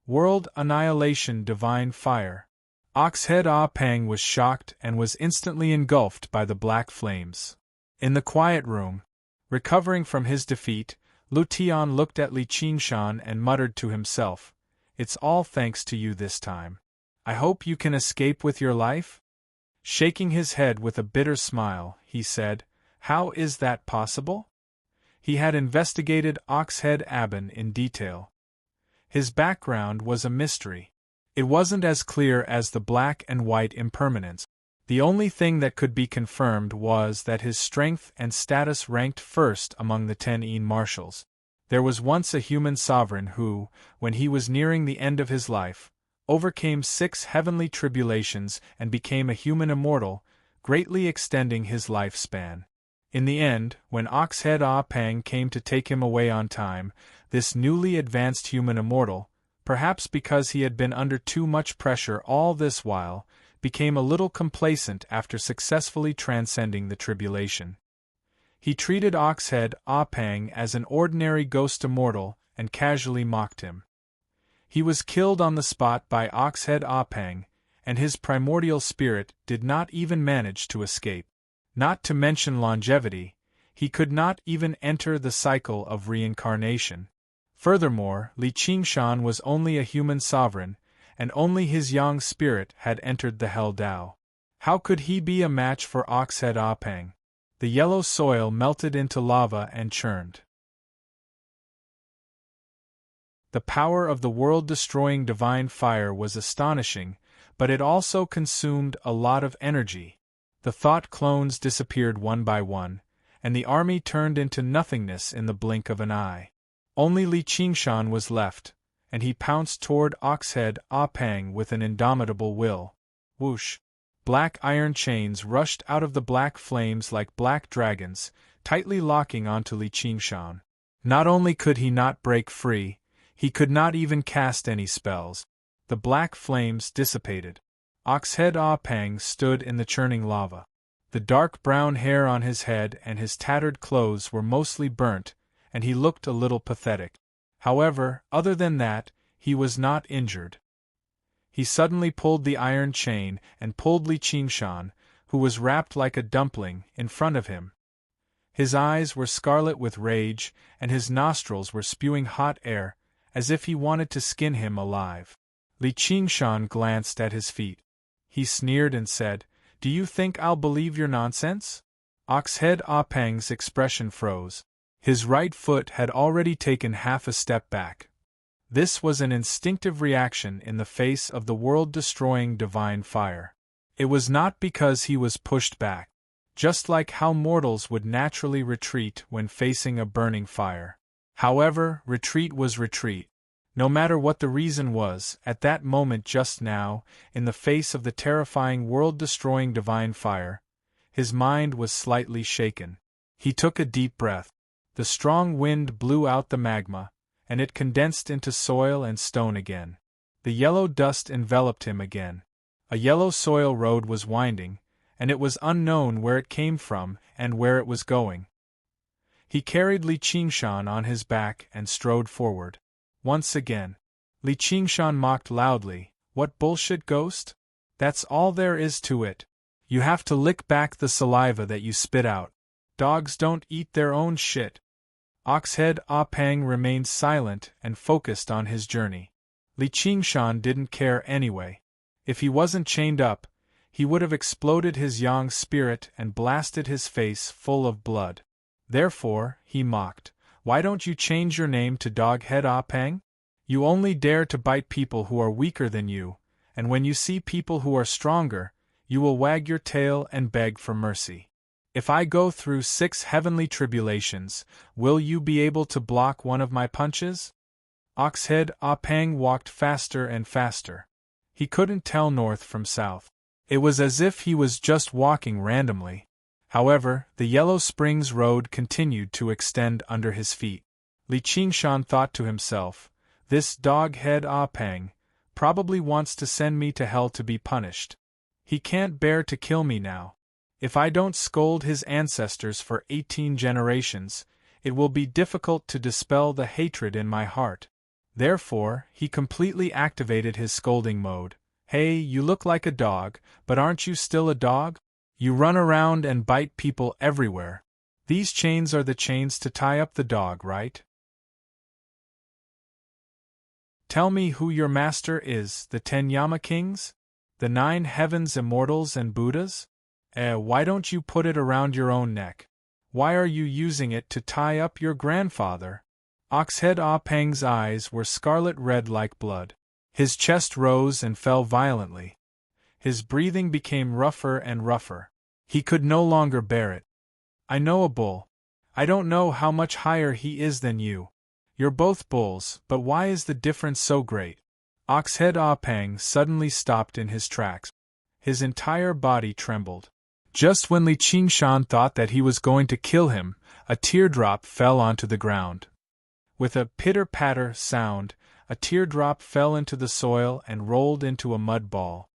World Annihilation Divine Fire. Oxhead Ah Pang was shocked and was instantly engulfed by the black flames. In the quiet room, recovering from his defeat, Lu Tian looked at Li Qingshan and muttered to himself, "It's all thanks to you this time. I hope you can escape with your life?" Shaking his head with a bitter smile, he said, "How is that possible?" He had investigated Oxhead Aben in detail. His background was a mystery. It wasn't as clear as the black and white impermanence. The only thing that could be confirmed was that his strength and status ranked first among the 10 marshals. There was once a human sovereign who, when he was nearing the end of his life, overcame 6 heavenly tribulations and became a human immortal, greatly extending his lifespan. In the end, when Oxhead Ah Pang came to take him away on time, this newly advanced human immortal, perhaps because he had been under too much pressure all this while, became a little complacent after successfully transcending the tribulation. He treated Oxhead Ah Pang as an ordinary ghost immortal and casually mocked him. He was killed on the spot by Oxhead Ah Pang, and his primordial spirit did not even manage to escape. Not to mention longevity, he could not even enter the cycle of reincarnation. Furthermore, Li Qingshan was only a human sovereign, and only his yang spirit had entered the Hell Dao. How could he be a match for Oxhead Ah Pang? The yellow soil melted into lava and churned. The power of the world-destroying divine fire was astonishing, but it also consumed a lot of energy. The thought clones disappeared one by one, and the army turned into nothingness in the blink of an eye. Only Li Qingshan was left, and he pounced toward Oxhead Ah Pang with an indomitable will. Whoosh! Black iron chains rushed out of the black flames like black dragons, tightly locking onto Li Qingshan. Not only could he not break free, he could not even cast any spells. The black flames dissipated. Oxhead Ah Pang stood in the churning lava. The dark brown hair on his head and his tattered clothes were mostly burnt, and he looked a little pathetic. However, other than that, he was not injured. He suddenly pulled the iron chain and pulled Li Qingshan, who was wrapped like a dumpling, in front of him. His eyes were scarlet with rage, and his nostrils were spewing hot air, as if he wanted to skin him alive. Li Qingshan glanced at his feet. He sneered and said, "Do you think I'll believe your nonsense?" Oxhead Ah Pang's expression froze. His right foot had already taken half a step back. This was an instinctive reaction in the face of the world-destroying divine fire. It was not because he was pushed back. Just like how mortals would naturally retreat when facing a burning fire. However, retreat was retreat. No matter what the reason was, at that moment just now, in the face of the terrifying world-destroying divine fire, his mind was slightly shaken. He took a deep breath. The strong wind blew out the magma, and it condensed into soil and stone again. The yellow dust enveloped him again. A yellow soil road was winding, and it was unknown where it came from and where it was going. He carried Li Qingshan on his back and strode forward. Once again, Li Qingshan mocked loudly, "What bullshit, ghost? That's all there is to it. You have to lick back the saliva that you spit out. Dogs don't eat their own shit." Oxhead Ah Pang remained silent and focused on his journey. Li Qingshan didn't care anyway. If he wasn't chained up, he would have exploded his yang spirit and blasted his face full of blood. Therefore, he mocked, "Why don't you change your name to Doghead Ah Pang? You only dare to bite people who are weaker than you, and when you see people who are stronger, you will wag your tail and beg for mercy." If I go through 6 heavenly tribulations, will you be able to block one of my punches? Oxhead Ah Pang walked faster and faster. He couldn't tell north from south. It was as if he was just walking randomly. However, the Yellow Springs Road continued to extend under his feet. Li Qingshan thought to himself, this dog-head Ah Pang probably wants to send me to hell to be punished. He can't bear to kill me now. If I don't scold his ancestors for 18 generations, it will be difficult to dispel the hatred in my heart. Therefore, he completely activated his scolding mode. Hey, you look like a dog, but aren't you still a dog? You run around and bite people everywhere. These chains are the chains to tie up the dog, right? Tell me who your master is, the 10 Yama Kings? The 9 heavens immortals and Buddhas? Why don't you put it around your own neck? Why are you using it to tie up your grandfather? Oxhead Ah Pang's eyes were scarlet red like blood. His chest rose and fell violently. His breathing became rougher and rougher. He could no longer bear it. I know a bull. I don't know how much higher he is than you. You're both bulls, but why is the difference so great? Oxhead Ah Pang suddenly stopped in his tracks. His entire body trembled. Just when Li Qingshan thought that he was going to kill him, a teardrop fell onto the ground. With a pitter-patter sound, a teardrop fell into the soil and rolled into a mud ball.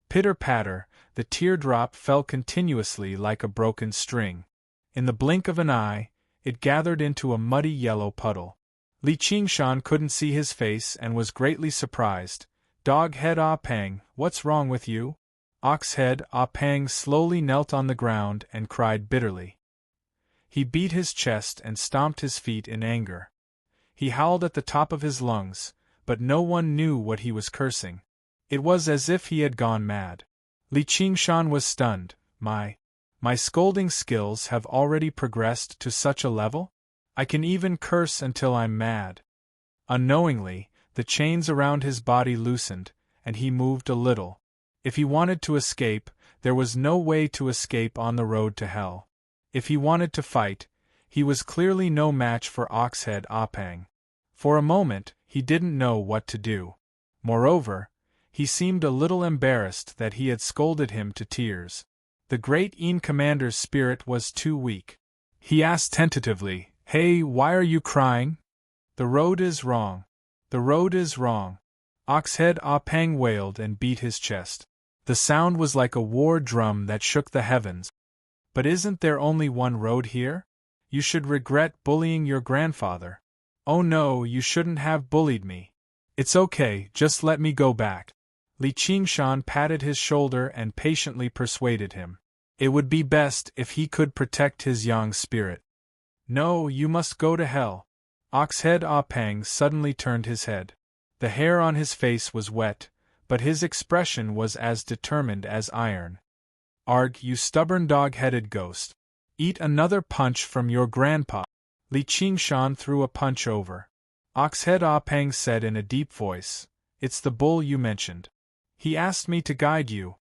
Pitter-patter, the teardrop fell continuously like a broken string. In the blink of an eye, it gathered into a muddy yellow puddle. Li Qingshan couldn't see his face and was greatly surprised. Dog-head Ah Pang, what's wrong with you? Ox-head Ah Pang slowly knelt on the ground and cried bitterly. He beat his chest and stomped his feet in anger. He howled at the top of his lungs, but no one knew what he was cursing. It was as if he had gone mad. Li Qingshan was stunned. My scolding skills have already progressed to such a level? I can even curse until I'm mad. Unknowingly, the chains around his body loosened, and he moved a little. If he wanted to escape, there was no way to escape on the road to hell. If he wanted to fight, he was clearly no match for Oxhead Ah Pang. For a moment, he didn't know what to do. Moreover, he seemed a little embarrassed that he had scolded him to tears. The great Yin commander's spirit was too weak. He asked tentatively, "Hey, why are you crying?" "The road is wrong. The road is wrong." Oxhead Ah Pang wailed and beat his chest. The sound was like a war drum that shook the heavens. "But isn't there only one road here? You should regret bullying your grandfather." "Oh no, you shouldn't have bullied me. It's okay, just let me go back." Li Qingshan patted his shoulder and patiently persuaded him. It would be best if he could protect his young spirit. "No, you must go to hell." Oxhead Ah Pang suddenly turned his head. The hair on his face was wet, but his expression was as determined as iron. "Arg, you stubborn dog-headed ghost. Eat another punch from your grandpa." Li Qingshan threw a punch over. Oxhead Ah Pang said in a deep voice, "It's the bull you mentioned. He asked me to guide you."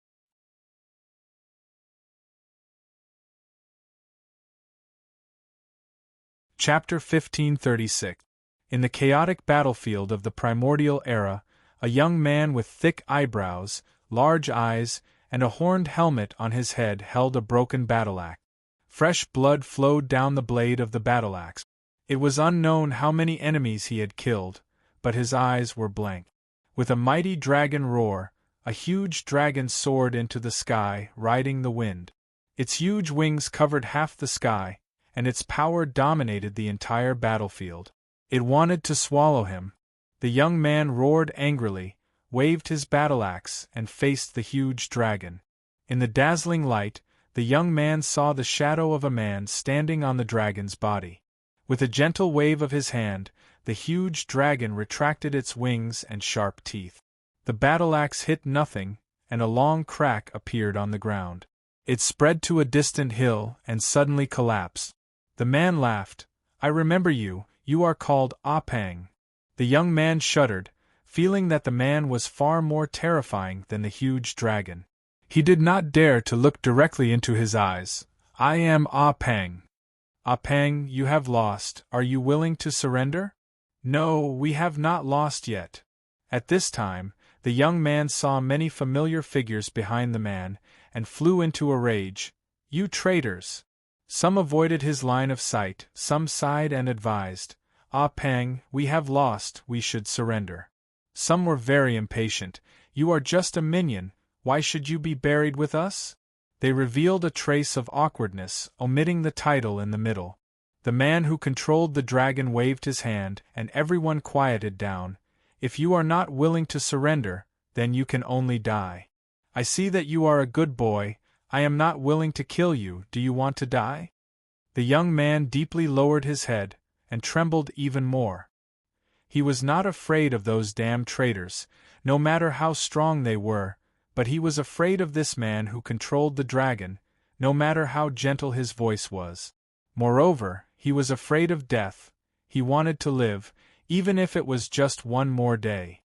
Chapter 1536. In the chaotic battlefield of the primordial era, a young man with thick eyebrows, large eyes, and a horned helmet on his head held a broken battle-axe. Fresh blood flowed down the blade of the battle-axe. It was unknown how many enemies he had killed, but his eyes were blank. With a mighty dragon roar, a huge dragon soared into the sky, riding the wind. Its huge wings covered half the sky, and its power dominated the entire battlefield. It wanted to swallow him. The young man roared angrily, waved his battle-axe, and faced the huge dragon. In the dazzling light, the young man saw the shadow of a man standing on the dragon's body. With a gentle wave of his hand, the huge dragon retracted its wings and sharp teeth. The battle-axe hit nothing, and a long crack appeared on the ground. It spread to a distant hill and suddenly collapsed. The man laughed. "I remember you, you are called Ah Pang." The young man shuddered, feeling that the man was far more terrifying than the huge dragon. He did not dare to look directly into his eyes. I am Ah Peng. Ah Peng, you have lost. Are you willing to surrender? No, we have not lost yet. At this time, the young man saw many familiar figures behind the man, and flew into a rage. You traitors! Some avoided his line of sight, some sighed and advised, Ah Peng, we have lost, we should surrender. Some were very impatient. You are just a minion, why should you be buried with us? They revealed a trace of awkwardness, omitting the title in the middle. The man who controlled the dragon waved his hand, and everyone quieted down. If you are not willing to surrender, then you can only die. I see that you are a good boy. I am not willing to kill you. Do you want to die? The young man deeply lowered his head, and trembled even more. He was not afraid of those damned traitors, no matter how strong they were, but he was afraid of this man who controlled the dragon, no matter how gentle his voice was. Moreover, he was afraid of death. He wanted to live, even if it was just one more day.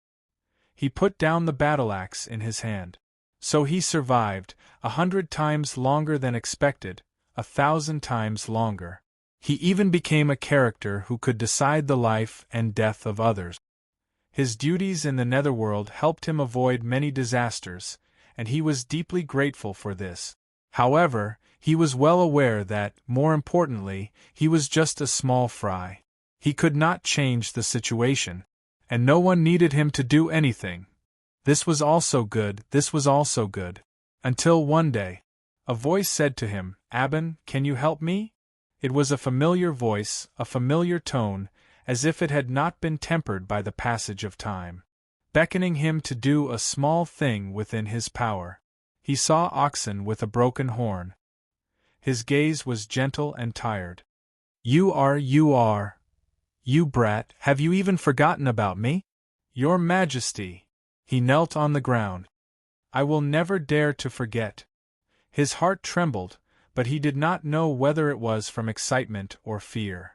He put down the battle-axe in his hand. So he survived, 100 times longer than expected, 1,000 times longer. He even became a character who could decide the life and death of others. His duties in the netherworld helped him avoid many disasters, and he was deeply grateful for this. However, he was well aware that, more importantly, he was just a small fry. He could not change the situation, and no one needed him to do anything. This was also good, this was also good. Until one day, a voice said to him, Aben, can you help me? It was a familiar voice, a familiar tone, as if it had not been tempered by the passage of time, beckoning him to do a small thing within his power. He saw oxen with a broken horn. His gaze was gentle and tired. You brat, have you even forgotten about me? Your Majesty! He knelt on the ground. I will never dare to forget. His heart trembled, but he did not know whether it was from excitement or fear.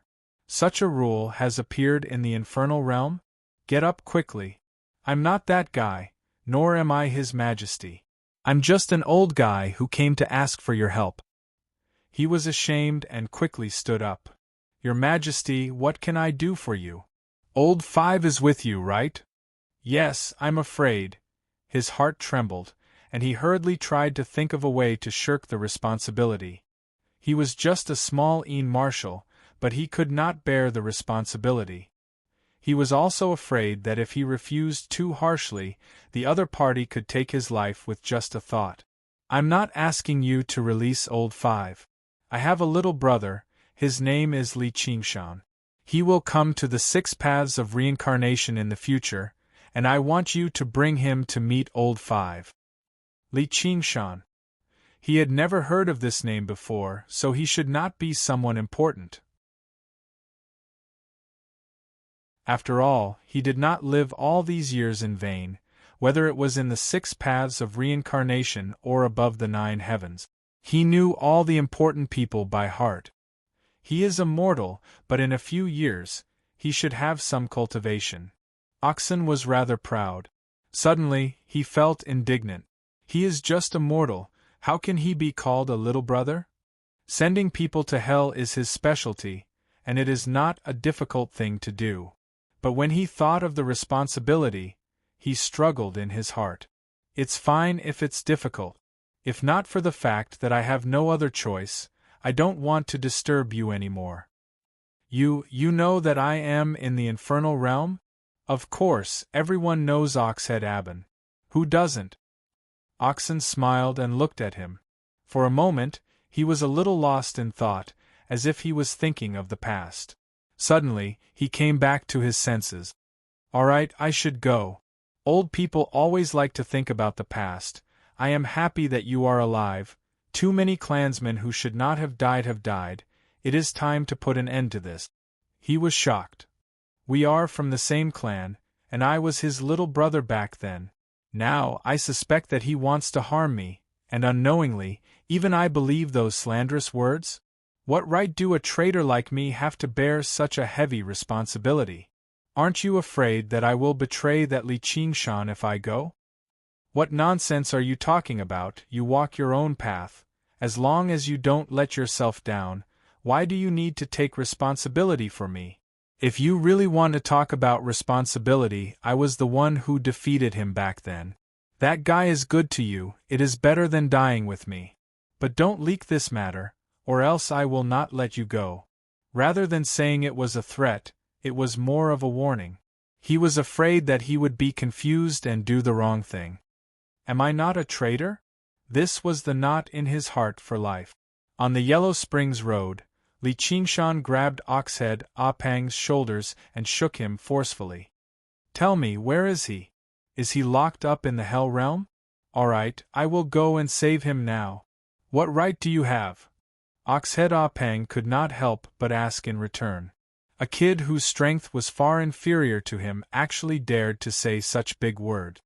Such a rule has appeared in the infernal realm? Get up quickly. I'm not that guy, nor am I His Majesty. I'm just an old guy who came to ask for your help. He was ashamed and quickly stood up. Your Majesty, what can I do for you? Old Five is with you, right? Yes, I'm afraid. His heart trembled, and he hurriedly tried to think of a way to shirk the responsibility. He was just a small marshal, but he could not bear the responsibility. He was also afraid that if he refused too harshly, the other party could take his life with just a thought. I'm not asking you to release Old Five. I have a little brother, his name is Li Qingshan. He will come to the 6 paths of reincarnation in the future, and I want you to bring him to meet Old Five. Li Qingshan. He had never heard of this name before, so he should not be someone important. After all, he did not live all these years in vain, whether it was in the 6 paths of reincarnation or above the 9 heavens. He knew all the important people by heart. He is a mortal, but in a few years, he should have some cultivation. Oxen was rather proud. Suddenly, he felt indignant. He is just a mortal, how can he be called a little brother? Sending people to hell is his specialty, and it is not a difficult thing to do. But when he thought of the responsibility, he struggled in his heart. It's fine if it's difficult. If not for the fact that I have no other choice, I don't want to disturb you anymore. You know that I am in the infernal realm? Of course, everyone knows Oxhead Aben. Who doesn't? Oxen smiled and looked at him. For a moment, he was a little lost in thought, as if he was thinking of the past. Suddenly, he came back to his senses. All right, I should go. Old people always like to think about the past. I am happy that you are alive. Too many clansmen who should not have died have died. It is time to put an end to this. He was shocked. We are from the same clan, and I was his little brother back then. Now, I suspect that he wants to harm me, and unknowingly, even I believe those slanderous words? What right do a traitor like me have to bear such a heavy responsibility? Aren't you afraid that I will betray that Li Qingshan if I go? What nonsense are you talking about? You walk your own path, As long as you don't let yourself down, why do you need to take responsibility for me? If you really want to talk about responsibility, I was the one who defeated him back then. That guy is good to you, it is better than dying with me. But don't leak this matter, or else I will not let you go. Rather than saying it was a threat, it was more of a warning. He was afraid that he would be confused and do the wrong thing. Am I not a traitor? This was the knot in his heart for life. On the Yellow Springs Road, Li Qingshan grabbed Oxhead Ah Pang's shoulders and shook him forcefully. Tell me, where is he? Is he locked up in the Hell Realm? Alright, I will go and save him now. What right do you have? Oxhead Ah Pang could not help but ask in return. A kid whose strength was far inferior to him actually dared to say such big word.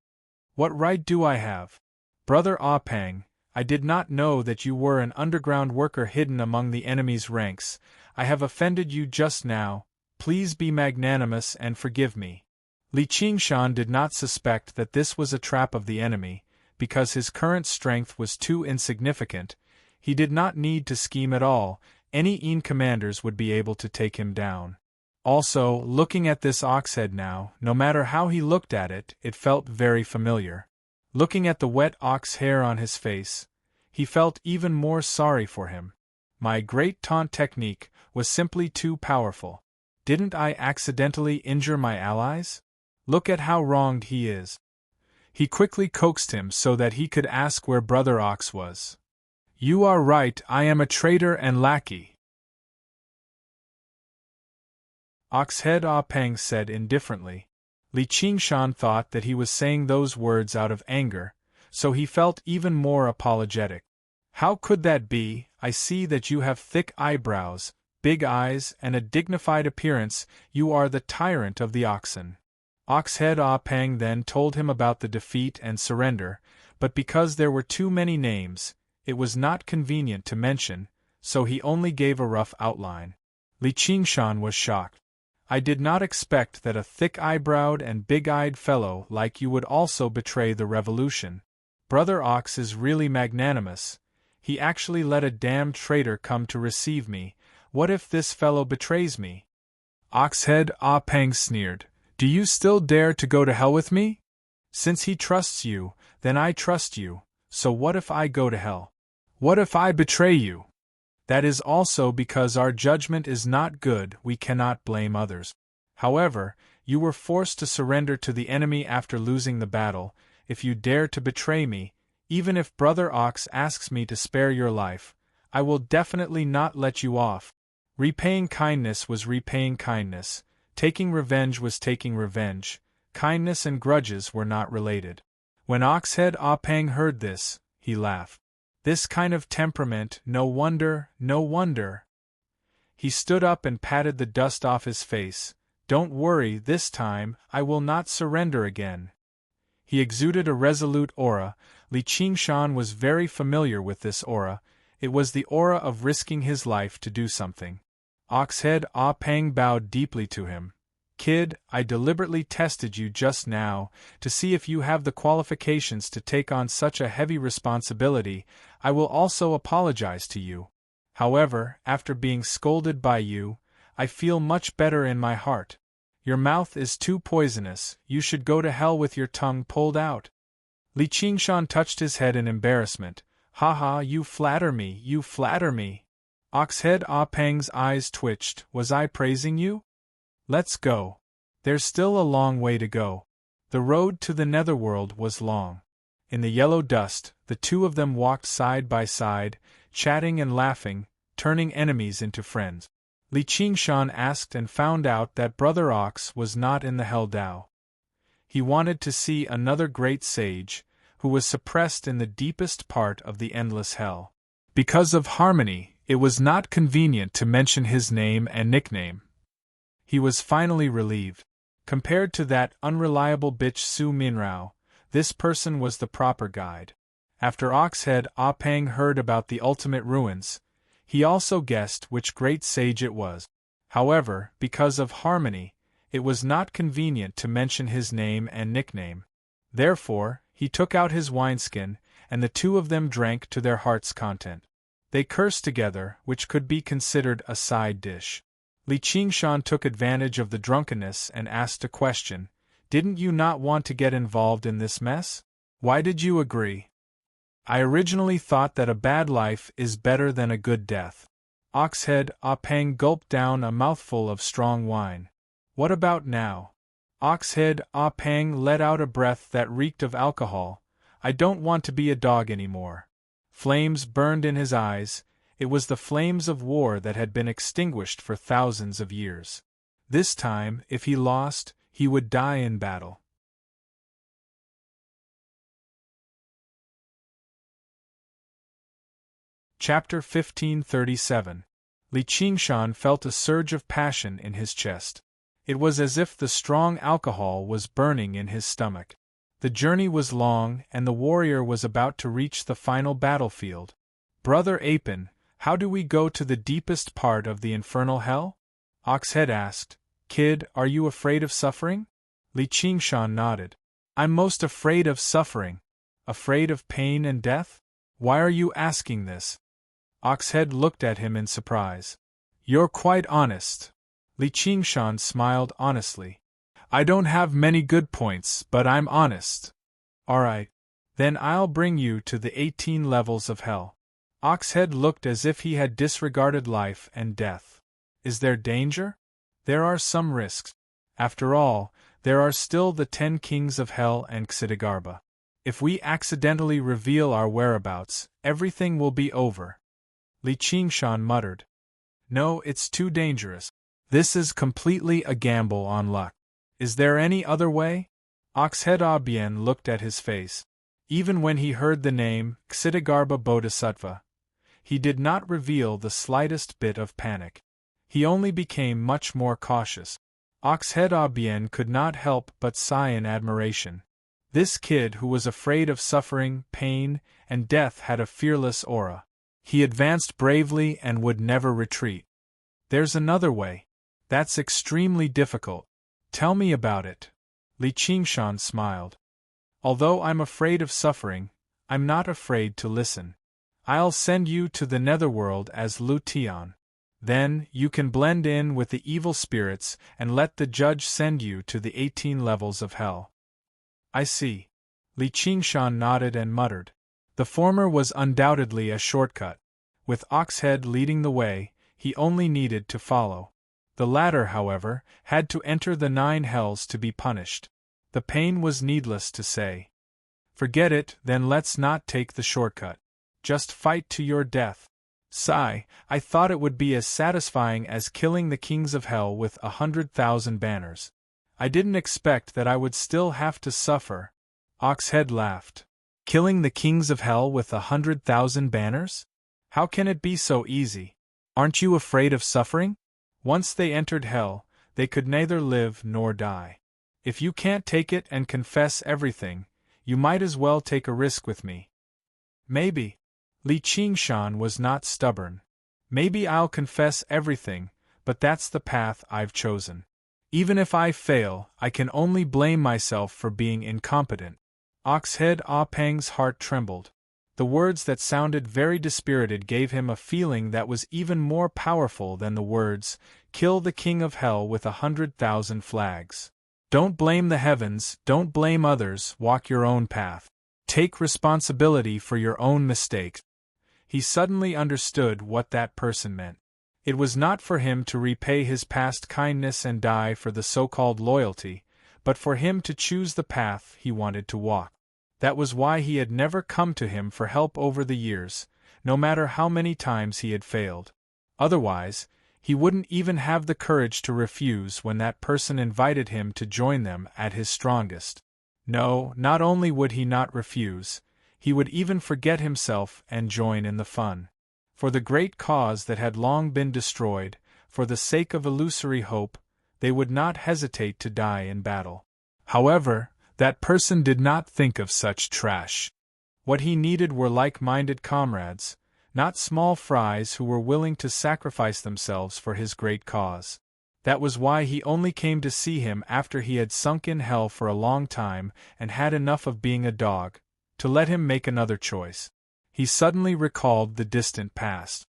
What right do I have? Brother Ah Pang, I did not know that you were an underground worker hidden among the enemy's ranks. I have offended you just now. Please be magnanimous and forgive me. Li Qingshan did not suspect that this was a trap of the enemy, because his current strength was too insignificant. He did not need to scheme at all, any Yin commanders would be able to take him down. Also, looking at this Oxhead now, no matter how he looked at it, it felt very familiar. Looking at the wet ox hair on his face, he felt even more sorry for him. My great taunt technique was simply too powerful. Didn't I accidentally injure my allies? Look at how wronged he is. He quickly coaxed him so that he could ask where Brother Ox was. You are right, I am a traitor and lackey. Oxhead Ah Pang said indifferently. Li Qingshan thought that he was saying those words out of anger, so he felt even more apologetic. How could that be? I see that you have thick eyebrows, big eyes, and a dignified appearance. You are the tyrant of the oxen. Oxhead Ah Pang then told him about the defeat and surrender, but because there were too many names, it was not convenient to mention, so he only gave a rough outline. Li Qingshan was shocked. I did not expect that a thick-eyebrowed and big-eyed fellow like you would also betray the revolution. Brother Ox is really magnanimous. He actually let a damned traitor come to receive me. What if this fellow betrays me? Oxhead Ah Pang sneered. Do you still dare to go to hell with me? Since he trusts you, then I trust you, so what if I go to hell? What if I betray you? That is also because our judgment is not good, we cannot blame others. However, you were forced to surrender to the enemy after losing the battle. If you dare to betray me, even if Brother Ox asks me to spare your life, I will definitely not let you off. Repaying kindness was repaying kindness, taking revenge was taking revenge, kindness and grudges were not related. When Oxhead Ah Pang heard this, he laughed. This kind of temperament, no wonder, no wonder. He stood up and patted the dust off his face. Don't worry, this time, I will not surrender again. He exuded a resolute aura. Li Qingshan was very familiar with this aura. It was the aura of risking his life to do something. Oxhead Ah Pang bowed deeply to him. Kid, I deliberately tested you just now, to see if you have the qualifications to take on such a heavy responsibility. I will also apologize to you. However, after being scolded by you, I feel much better in my heart. Your mouth is too poisonous, you should go to hell with your tongue pulled out. Li Qingshan touched his head in embarrassment. Ha, you flatter me, you flatter me. Oxhead Ah Pang's eyes twitched. Was I praising you? Let's go. There's still a long way to go. The road to the netherworld was long. In the yellow dust, the two of them walked side by side, chatting and laughing, turning enemies into friends. Li Qingshan asked and found out that Brother Ox was not in the Hell Dao. He wanted to see another great sage, who was suppressed in the deepest part of the endless hell. Because of harmony, it was not convenient to mention his name and nickname. He was finally relieved. Compared to that unreliable bitch Su Minrao, this person was the proper guide. After Oxhead Ah Pang heard about the ultimate ruins, he also guessed which great sage it was. However, because of harmony, it was not convenient to mention his name and nickname. Therefore, he took out his wineskin, and the two of them drank to their heart's content. They cursed together, which could be considered a side dish. Li Qingshan took advantage of the drunkenness and asked a question. Didn't you not want to get involved in this mess? Why did you agree? I originally thought that a bad life is better than a good death. Oxhead Ah Peng gulped down a mouthful of strong wine. What about now? Oxhead Ah Peng let out a breath that reeked of alcohol. I don't want to be a dog anymore. Flames burned in his eyes. It was the flames of war that had been extinguished for thousands of years. This time, if he lost, he would die in battle. Chapter 1537. Li Qingshan felt a surge of passion in his chest. It was as if the strong alcohol was burning in his stomach. The journey was long, and the warrior was about to reach the final battlefield. Brother Apin, how do we go to the deepest part of the infernal hell? Oxhead asked. Kid, are you afraid of suffering? Li Qingshan nodded. I'm most afraid of suffering. Afraid of pain and death? Why are you asking this? Oxhead looked at him in surprise. You're quite honest. Li Qingshan smiled honestly. I don't have many good points, but I'm honest. Alright. Then I'll bring you to the 18 levels of hell. Oxhead looked as if he had disregarded life and death. Is there danger? There are some risks. After all, there are still the 10 kings of hell and Xidigarba. If we accidentally reveal our whereabouts, everything will be over. Li Qingshan muttered. No, it's too dangerous. This is completely a gamble on luck. Is there any other way? Oxhead Ah Bien looked at his face. Even when he heard the name, Xidigarba Bodhisattva, he did not reveal the slightest bit of panic. He only became much more cautious. Oxhead Ah Bien could not help but sigh in admiration. This kid who was afraid of suffering, pain, and death had a fearless aura. He advanced bravely and would never retreat. There's another way. That's extremely difficult. Tell me about it. Li Qingshan smiled. Although I'm afraid of suffering, I'm not afraid to listen. I'll send you to the netherworld as Lu Tian. Then, you can blend in with the evil spirits and let the judge send you to the 18 levels of hell. I see. Li Qingshan nodded and muttered. The former was undoubtedly a shortcut. With Oxhead leading the way, he only needed to follow. The latter, however, had to enter the 9 hells to be punished. The pain was needless to say. Forget it, then let's not take the shortcut. Just fight to your death. Sigh, I thought it would be as satisfying as killing the kings of hell with 100,000 banners. I didn't expect that I would still have to suffer. Oxhead laughed. Killing the kings of hell with 100,000 banners? How can it be so easy? Aren't you afraid of suffering? Once they entered hell, they could neither live nor die. If you can't take it and confess everything, you might as well take a risk with me. Maybe. Li Qingshan was not stubborn. Maybe I'll confess everything, but that's the path I've chosen. Even if I fail, I can only blame myself for being incompetent. Oxhead Ah Peng's heart trembled. The words that sounded very dispirited gave him a feeling that was even more powerful than the words, "Kill the king of hell with 100,000 flags." Don't blame the heavens, don't blame others, walk your own path. Take responsibility for your own mistakes. He suddenly understood what that person meant. It was not for him to repay his past kindness and die for the so-called loyalty, but for him to choose the path he wanted to walk. That was why he had never come to him for help over the years, no matter how many times he had failed. Otherwise, he wouldn't even have the courage to refuse when that person invited him to join them at his strongest. No, not only would he not refuse, he would even forget himself and join in the fun. For the great cause that had long been destroyed, for the sake of illusory hope, they would not hesitate to die in battle. However, that person did not think of such trash. What he needed were like-minded comrades, not small fries who were willing to sacrifice themselves for his great cause. That was why he only came to see him after he had sunk in hell for a long time and had enough of being a dog, to let him make another choice. He suddenly recalled the distant past.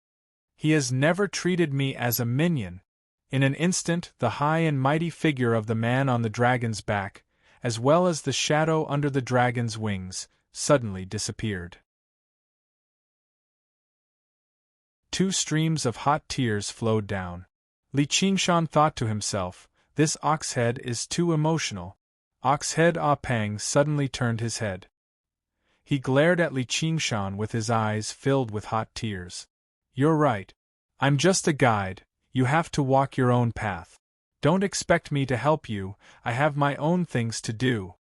He has never treated me as a minion. In an instant, the high and mighty figure of the man on the dragon's back, as well as the shadow under the dragon's wings, suddenly disappeared. 2 streams of hot tears flowed down. Li Qingshan thought to himself, this ox-head is too emotional. Ox-head Ah Pang suddenly turned his head. He glared at Li Qingshan with his eyes filled with hot tears. You're right. I'm just a guide, you have to walk your own path. Don't expect me to help you, I have my own things to do.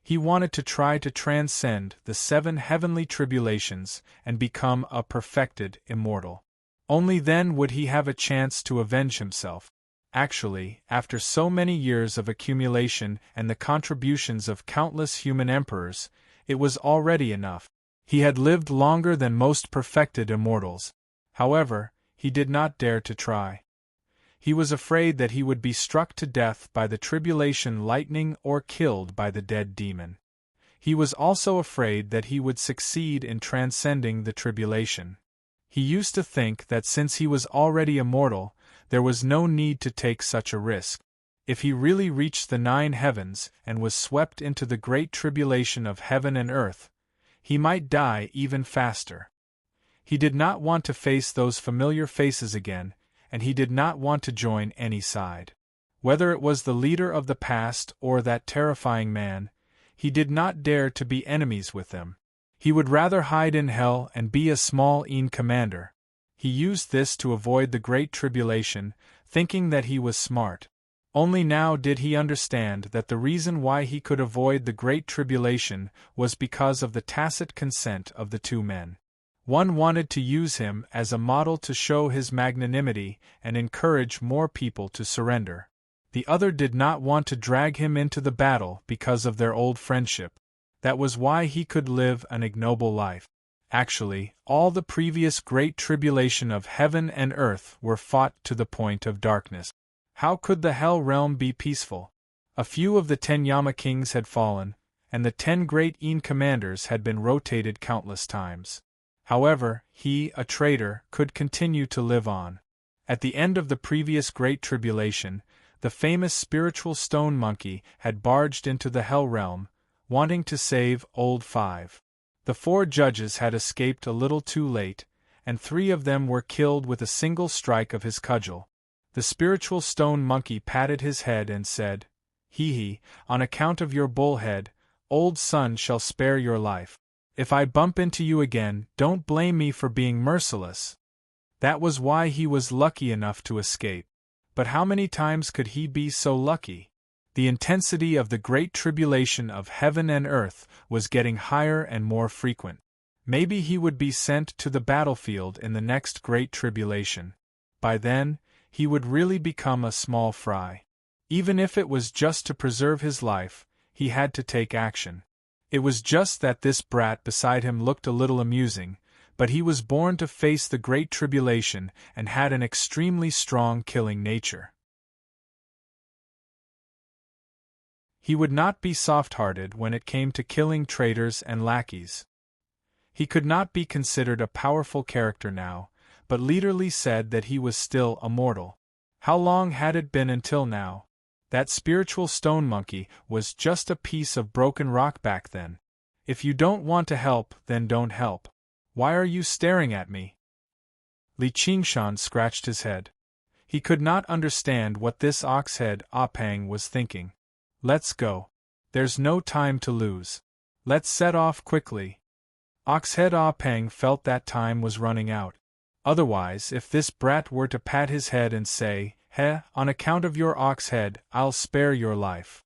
He wanted to try to transcend the 7 heavenly tribulations and become a perfected immortal. Only then would he have a chance to avenge himself. Actually, after so many years of accumulation and the contributions of countless human emperors, it was already enough. He had lived longer than most perfected immortals. However, he did not dare to try. He was afraid that he would be struck to death by the tribulation lightning or killed by the dead demon. He was also afraid that he would succeed in transcending the tribulation. He used to think that since he was already immortal, there was no need to take such a risk. If he really reached the 9 heavens and was swept into the great tribulation of heaven and earth, he might die even faster. He did not want to face those familiar faces again, and he did not want to join any side. Whether it was the leader of the past or that terrifying man, he did not dare to be enemies with them. He would rather hide in hell and be a small commander. He used this to avoid the great tribulation, thinking that he was smart. Only now did he understand that the reason why he could avoid the great tribulation was because of the tacit consent of the 2 men. One wanted to use him as a model to show his magnanimity and encourage more people to surrender. The other did not want to drag him into the battle because of their old friendship. That was why he could live an ignoble life. Actually, all the previous great tribulation of heaven and earth were fought to the point of darkness. How could the hell realm be peaceful? A few of the 10 Yama kings had fallen, and the 10 great commanders had been rotated countless times. However, he, a traitor, could continue to live on. At the end of the previous great tribulation, the famous spiritual stone monkey had barged into the hell realm, wanting to save Old 5. The 4 judges had escaped a little too late, and 3 of them were killed with a single strike of his cudgel. The spiritual stone monkey patted his head and said, "Hee, on account of your bullhead, old son shall spare your life. If I bump into you again, don't blame me for being merciless." That was why he was lucky enough to escape. But how many times could he be so lucky? The intensity of the great tribulation of heaven and earth was getting higher and more frequent. Maybe he would be sent to the battlefield in the next great tribulation. By then, he would really become a small fry. Even if it was just to preserve his life, he had to take action. It was just that this brat beside him looked a little amusing, but he was born to face the great tribulation and had an extremely strong killing nature. He would not be soft-hearted when it came to killing traitors and lackeys. He could not be considered a powerful character now, but Leaderly said that he was still a mortal. How long had it been until now? That spiritual stone monkey was just a piece of broken rock back then. If you don't want to help, then don't help. Why are you staring at me? Li Qingshan scratched his head. He could not understand what this ox-head Ah Pang was thinking. Let's go. There's no time to lose. Let's set off quickly. Ox-head Ah Pang felt that time was running out. Otherwise, if this brat were to pat his head and say, on account of your ox-head, I'll spare your life,"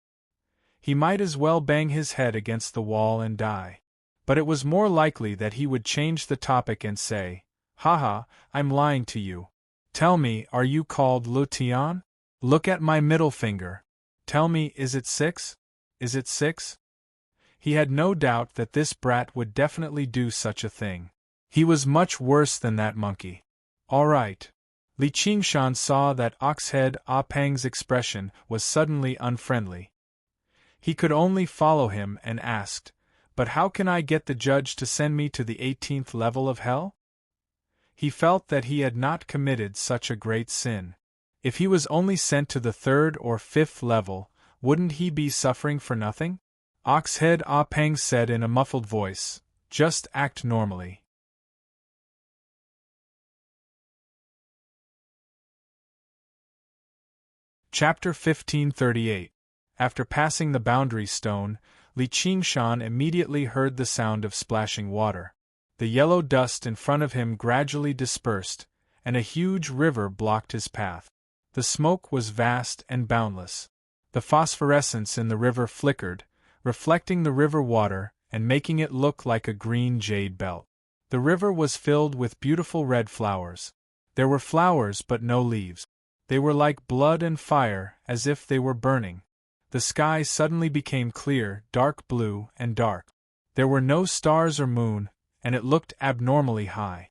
he might as well bang his head against the wall and die. But it was more likely that he would change the topic and say, "Haha, I'm lying to you. Tell me, are you called Lu Tian? Look at my middle finger. Tell me, is it 6? Is it 6? He had no doubt that this brat would definitely do such a thing. He was much worse than that monkey. All right. Li Qingshan saw that ox-head Ah Pang's expression was suddenly unfriendly. He could only follow him and asked, But how can I get the judge to send me to the 18th level of hell? He felt that he had not committed such a great sin. If he was only sent to the 3rd or 5th level, wouldn't he be suffering for nothing? Oxhead Ah Peng said in a muffled voice, "Just act normally." Chapter 1538. After passing the boundary stone, Li Qingshan immediately heard the sound of splashing water. The yellow dust in front of him gradually dispersed, and a huge river blocked his path. The smoke was vast and boundless. The phosphorescence in the river flickered, reflecting the river water and making it look like a green jade belt. The river was filled with beautiful red flowers. There were flowers but no leaves. They were like blood and fire, as if they were burning. The sky suddenly became clear, dark blue, and dark. There were no stars or moon, and it looked abnormally high.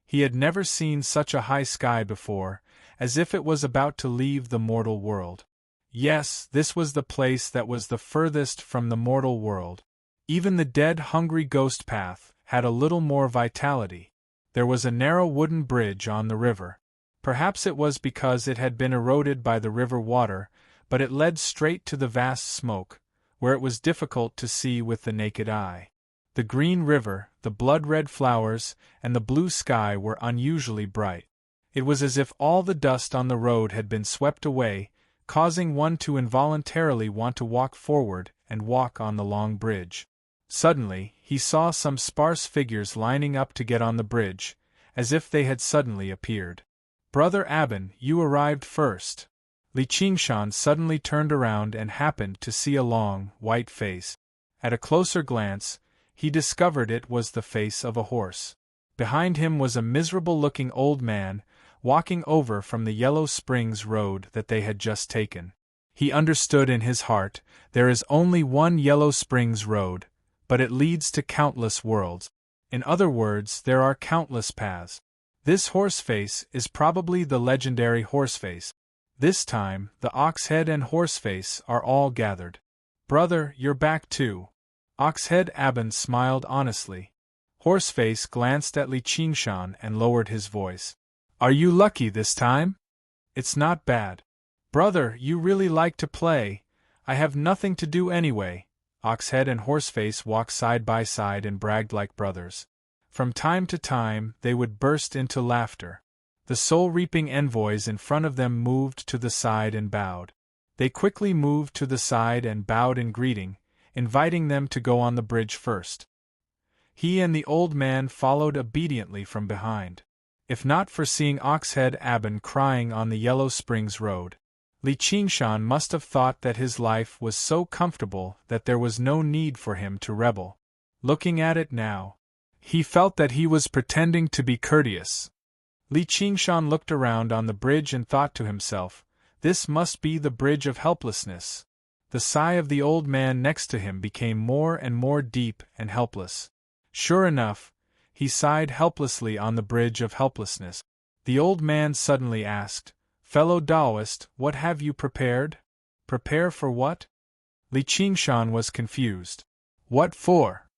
He had never seen such a high sky before, as if it was about to leave the mortal world. Yes, this was the place that was the furthest from the mortal world. Even the dead, hungry ghost path had a little more vitality. There was a narrow wooden bridge on the river. Perhaps it was because it had been eroded by the river water, but it led straight to the vast smoke, where it was difficult to see with the naked eye. The green river, the blood-red flowers, and the blue sky were unusually bright. It was as if all the dust on the road had been swept away, causing one to involuntarily want to walk forward and walk on the long bridge. Suddenly, he saw some sparse figures lining up to get on the bridge, as if they had suddenly appeared. "Brother Aben, you arrived first." Li Qingshan suddenly turned around and happened to see a long, white face. At a closer glance, he discovered it was the face of a horse. Behind him was a miserable-looking old man, walking over from the Yellow Springs road that they had just taken. He understood in his heart, there is only one Yellow Springs road, but it leads to countless worlds. In other words, there are countless paths. This Horseface is probably the legendary Horseface. This time, the Oxhead and Horseface are all gathered. "Brother, you're back too." Oxhead Aben smiled honestly. Horseface glanced at Li Qingshan and lowered his voice. "Are you lucky this time?" "It's not bad." "Brother, you really like to play. I have nothing to do anyway." Oxhead and Horseface walked side by side and bragged like brothers. From time to time, they would burst into laughter. The soul-reaping envoys in front of them moved to the side and bowed. They quickly moved to the side and bowed in greeting, inviting them to go on the bridge first. He and the old man followed obediently from behind. If not for seeing Oxhead Aben crying on the Yellow Springs road, Li Qingshan must have thought that his life was so comfortable that there was no need for him to rebel. Looking at it now, he felt that he was pretending to be courteous. Li Qingshan looked around on the bridge and thought to himself, this must be the bridge of helplessness. The sigh of the old man next to him became more and more deep and helpless. Sure enough, he sighed helplessly on the bridge of helplessness. The old man suddenly asked, "Fellow Taoist, what have you prepared?" "Prepare for what?" Li Qingshan was confused. "What for?"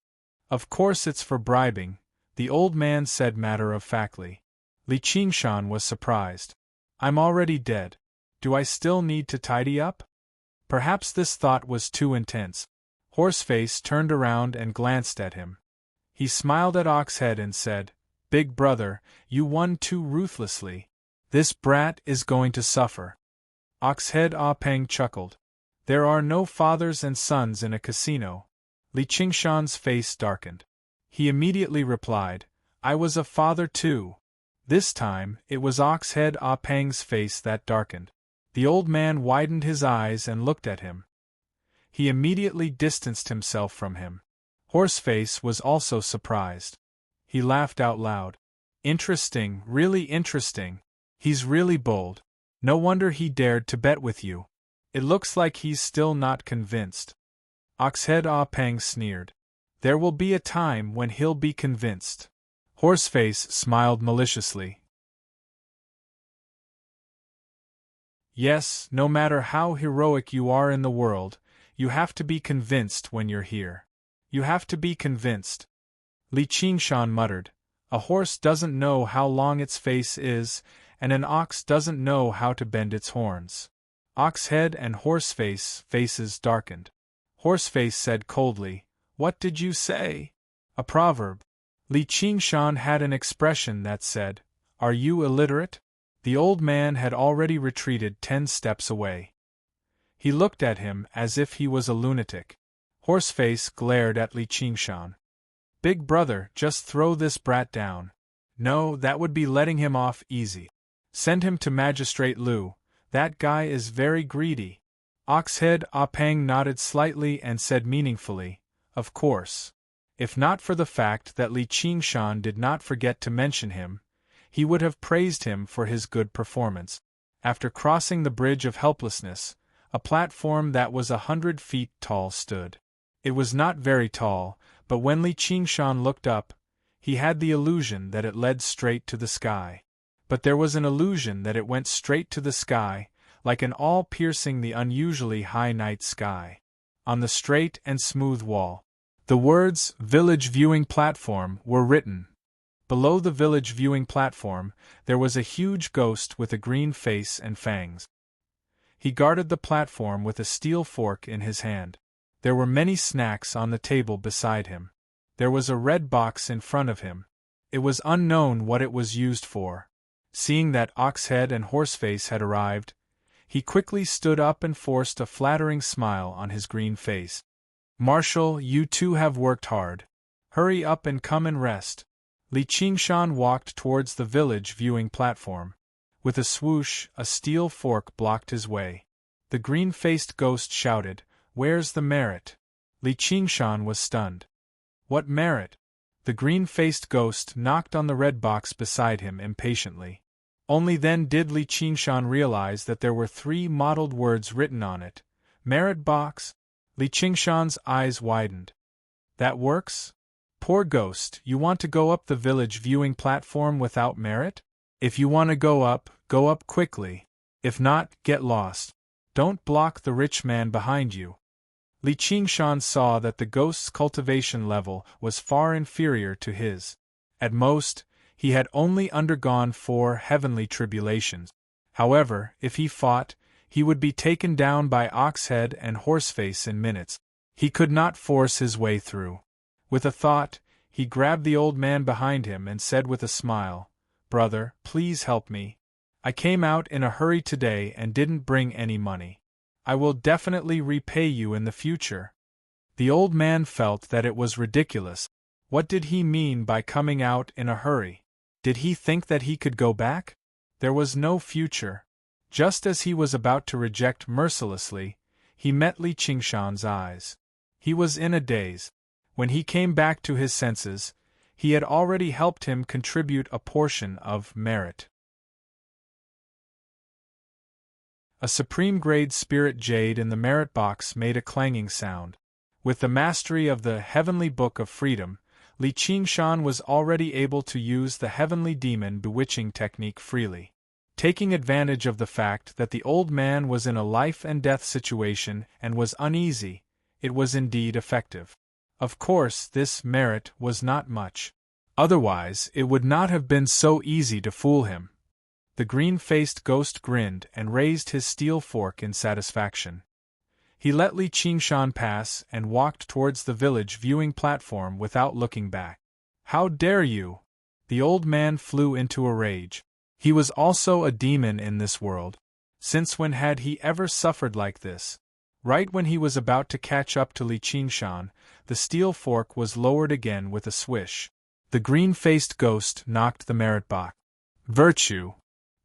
"Of course it's for bribing," the old man said matter-of-factly. Li Qingshan was surprised. "I'm already dead. Do I still need to tidy up?" Perhaps this thought was too intense. Horseface turned around and glanced at him. He smiled at Oxhead and said, "Big brother, you won too ruthlessly. This brat is going to suffer." Oxhead Ah Peng chuckled. "There are no fathers and sons in a casino." Li Qingshan's face darkened. He immediately replied, "I was a father too." This time, it was Oxhead Ah Peng's face that darkened. The old man widened his eyes and looked at him. He immediately distanced himself from him. Horseface was also surprised. He laughed out loud. "Interesting, really interesting. He's really bold. No wonder he dared to bet with you. It looks like he's still not convinced." Oxhead Ah Peng sneered. "There will be a time when he'll be convinced." Horseface smiled maliciously. "Yes, no matter how heroic you are in the world, you have to be convinced when you're here. You have to be convinced. Li Qingshan muttered. A horse doesn't know how long its face is, and an ox doesn't know how to bend its horns. Ox head and horseface faces darkened. Horseface said coldly, "What did you say?" A proverb. Li Qingshan had an expression that said, "Are you illiterate?" The old man had already retreated 10 steps away. He looked at him as if he was a lunatic. Horseface glared at Li Qingshan. "Big brother, just throw this brat down." "No, that would be letting him off easy. Send him to Magistrate Lu, that guy is very greedy." Oxhead Ah Pang nodded slightly and said meaningfully, "Of course. If not for the fact that Li Qingshan did not forget to mention him, he would have praised him for his good performance." After crossing the Bridge of Helplessness, a platform that was 100 feet tall stood. It was not very tall, but when Li Qingshan looked up, he had the illusion that it led straight to the sky. But there was an illusion that it went straight to the sky, like an all-piercing the unusually high night sky. On the straight and smooth wall, the words "Village Viewing Platform" were written. Below the village viewing platform, there was a huge ghost with a green face and fangs. He guarded the platform with a steel fork in his hand. There were many snacks on the table beside him. There was a red box in front of him. It was unknown what it was used for. Seeing that Oxhead and Horseface had arrived, he quickly stood up and forced a flattering smile on his green face. "Marshal, you two have worked hard. Hurry up and come and rest." Li Qingshan walked towards the village viewing platform. With a swoosh, a steel fork blocked his way. The green-faced ghost shouted, "Where's the merit?" Li Qingshan was stunned. "What merit?" The green-faced ghost knocked on the red box beside him impatiently. Only then did Li Qingshan realize that there were 3 mottled words written on it. "Merit box?" Li Qingshan's eyes widened. "That works? Poor ghost, you want to go up the village viewing platform without merit? If you want to go up quickly. If not, get lost. Don't block the rich man behind you." Li Qingshan saw that the ghost's cultivation level was far inferior to his. At most, he had only undergone 4 heavenly tribulations. However, if he fought, he would be taken down by Oxhead and Horseface in minutes. He could not force his way through. With a thought, he grabbed the old man behind him and said with a smile, "Brother, please help me. I came out in a hurry today and didn't bring any money. I will definitely repay you in the future." The old man felt that it was ridiculous. What did he mean by coming out in a hurry? Did he think that he could go back? There was no future. Just as he was about to reject mercilessly, he met Li Qingshan's eyes. He was in a daze. When he came back to his senses, he had already helped him contribute a portion of merit. A supreme-grade spirit jade in the merit box made a clanging sound. With the mastery of the Heavenly Book of Freedom, Li Qingshan was already able to use the Heavenly Demon bewitching technique freely. Taking advantage of the fact that the old man was in a life-and-death situation and was uneasy, it was indeed effective. Of course, this merit was not much. Otherwise, it would not have been so easy to fool him. The green-faced ghost grinned and raised his steel fork in satisfaction. He let Li Qingshan pass and walked towards the village viewing platform without looking back. "How dare you!" The old man flew into a rage. He was also a demon in this world. Since when had he ever suffered like this? Right when he was about to catch up to Li Qingshan, the steel fork was lowered again with a swish. The green-faced ghost knocked the merit box. "Virtue!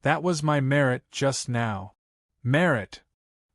That was my merit just now." "Merit!"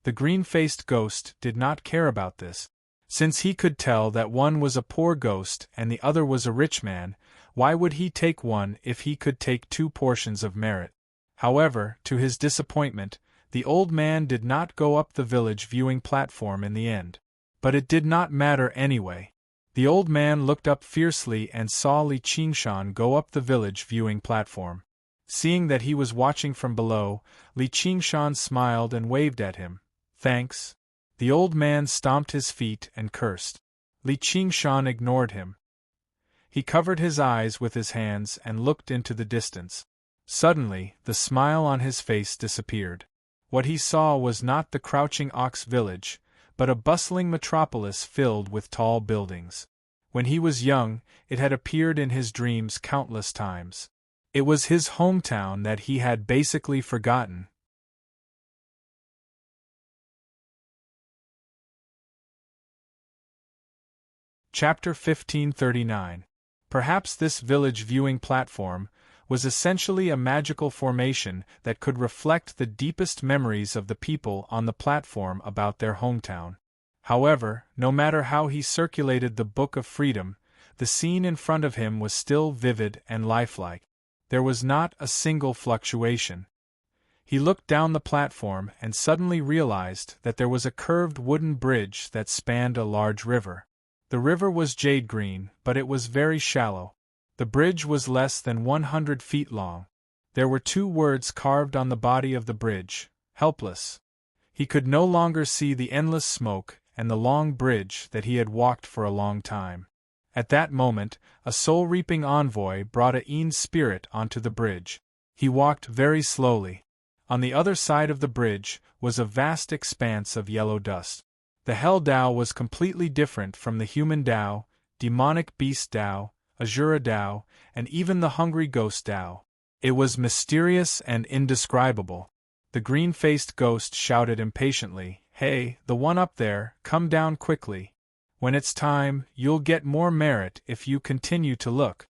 The green-faced ghost did not care about this. Since he could tell that one was a poor ghost and the other was a rich man, why would he take one if he could take 2 portions of merit? However, to his disappointment, the old man did not go up the village viewing platform in the end. But it did not matter anyway. The old man looked up fiercely and saw Li Qingshan go up the village viewing platform. Seeing that he was watching from below, Li Qingshan smiled and waved at him. "Thanks." The old man stomped his feet and cursed. Li Qingshan ignored him. He covered his eyes with his hands and looked into the distance. Suddenly, the smile on his face disappeared. What he saw was not the crouching ox village, but a bustling metropolis filled with tall buildings. When he was young, it had appeared in his dreams countless times. It was his hometown that he had basically forgotten. Chapter 1539. Perhaps this village viewing platform was essentially a magical formation that could reflect the deepest memories of the people on the platform about their hometown. However, no matter how he circulated the Book of Freedom, the scene in front of him was still vivid and lifelike. There was not a single fluctuation. He looked down the platform and suddenly realized that there was a curved wooden bridge that spanned a large river. The river was jade green, but it was very shallow. The bridge was less than 100 feet long. There were 2 words carved on the body of the bridge: helpless. He could no longer see the endless smoke and the long bridge that he had walked for a long time. At that moment, a soul-reaping envoy brought a Een spirit onto the bridge. He walked very slowly. On the other side of the bridge was a vast expanse of yellow dust. The Hell Dao was completely different from the human Dao, demonic beast Dao, Azura Dao, and even the hungry ghost Dao. It was mysterious and indescribable. The green-faced ghost shouted impatiently, "Hey, the one up there, come down quickly. When it's time, you'll get more merit if you continue to look."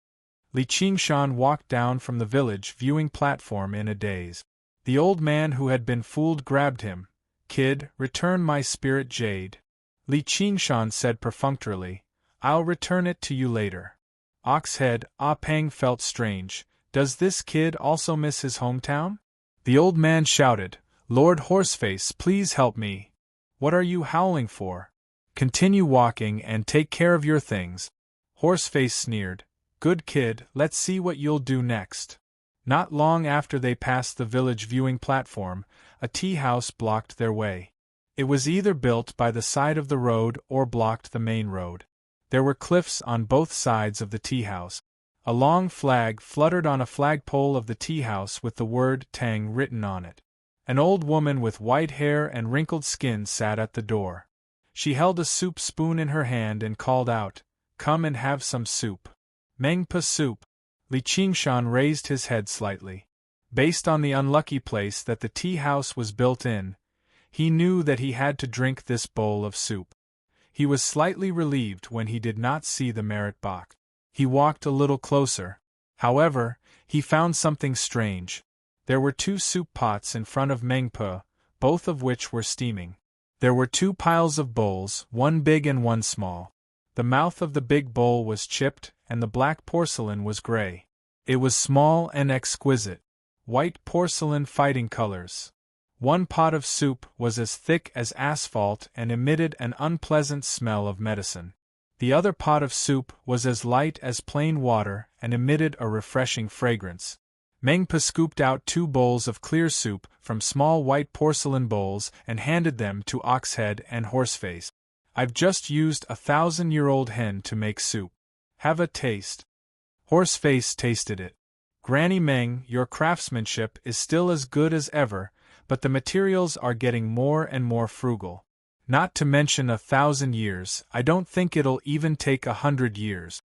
Li Qingshan walked down from the village viewing platform in a daze. The old man who had been fooled grabbed him. "Kid, return my spirit jade." Li Qingshan said perfunctorily, "I'll return it to you later." Oxhead Ah Peng felt strange. Does this kid also miss his hometown? The old man shouted, "Lord Horseface, please help me. What are you howling for? Continue walking and take care of your things." Horseface sneered, "Good kid, let's see what you'll do next." Not long after they passed the village viewing platform, a tea house blocked their way. It was either built by the side of the road or blocked the main road. There were cliffs on both sides of the tea house. A long flag fluttered on a flagpole of the tea house with the word Tang written on it. An old woman with white hair and wrinkled skin sat at the door. She held a soup spoon in her hand and called out, "Come and have some soup." "Mengpa soup." Li Qingshan raised his head slightly. Based on the unlucky place that the tea house was built in, he knew that he had to drink this bowl of soup. He was slightly relieved when he did not see the merit box. He walked a little closer. However, he found something strange. There were 2 soup pots in front of Mengpa, both of which were steaming. There were 2 piles of bowls, one big and one small. The mouth of the big bowl was chipped, and the black porcelain was gray. It was small and exquisite. White porcelain fighting colors. One pot of soup was as thick as asphalt and emitted an unpleasant smell of medicine. The other pot of soup was as light as plain water and emitted a refreshing fragrance. Mengpa scooped out 2 bowls of clear soup from small white porcelain bowls and handed them to Oxhead and Horseface. "I've just used a 1,000-year-old hen to make soup. Have a taste." Horseface tasted it. "Granny Meng, your craftsmanship is still as good as ever, but the materials are getting more and more frugal. Not to mention 1,000 years, I don't think it'll even take 100 years.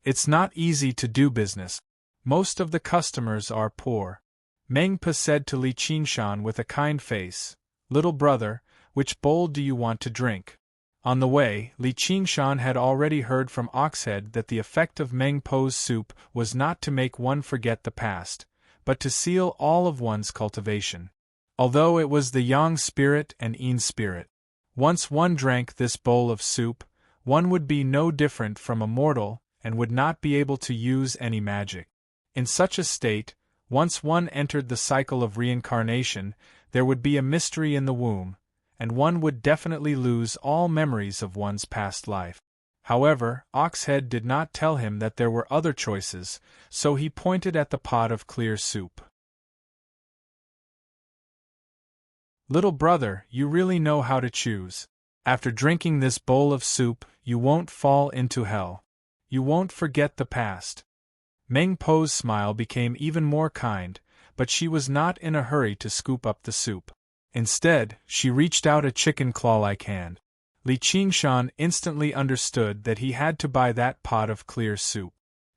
It's not easy to do business. Most of the customers are poor." Mengpa said to Li Qingshan with a kind face, "Little brother, which bowl do you want to drink?" On the way, Li Qingshan had already heard from Oxhead that the effect of Mengpo's soup was not to make one forget the past, but to seal all of one's cultivation. Although it was the Yang spirit and Een spirit. Once one drank this bowl of soup, one would be no different from a mortal and would not be able to use any magic. In such a state, once one entered the cycle of reincarnation, there would be a mystery in the womb, and one would definitely lose all memories of one's past life. However, Oxhead did not tell him that there were other choices, so he pointed at the pot of clear soup. "Little brother, you really know how to choose. After drinking this bowl of soup, you won't fall into hell. You won't forget the past. Meng Po's smile became even more kind, but she was not in a hurry to scoop up the soup. Instead, she reached out a chicken claw-like hand. Li Qingshan instantly understood that he had to buy that pot of clear soup.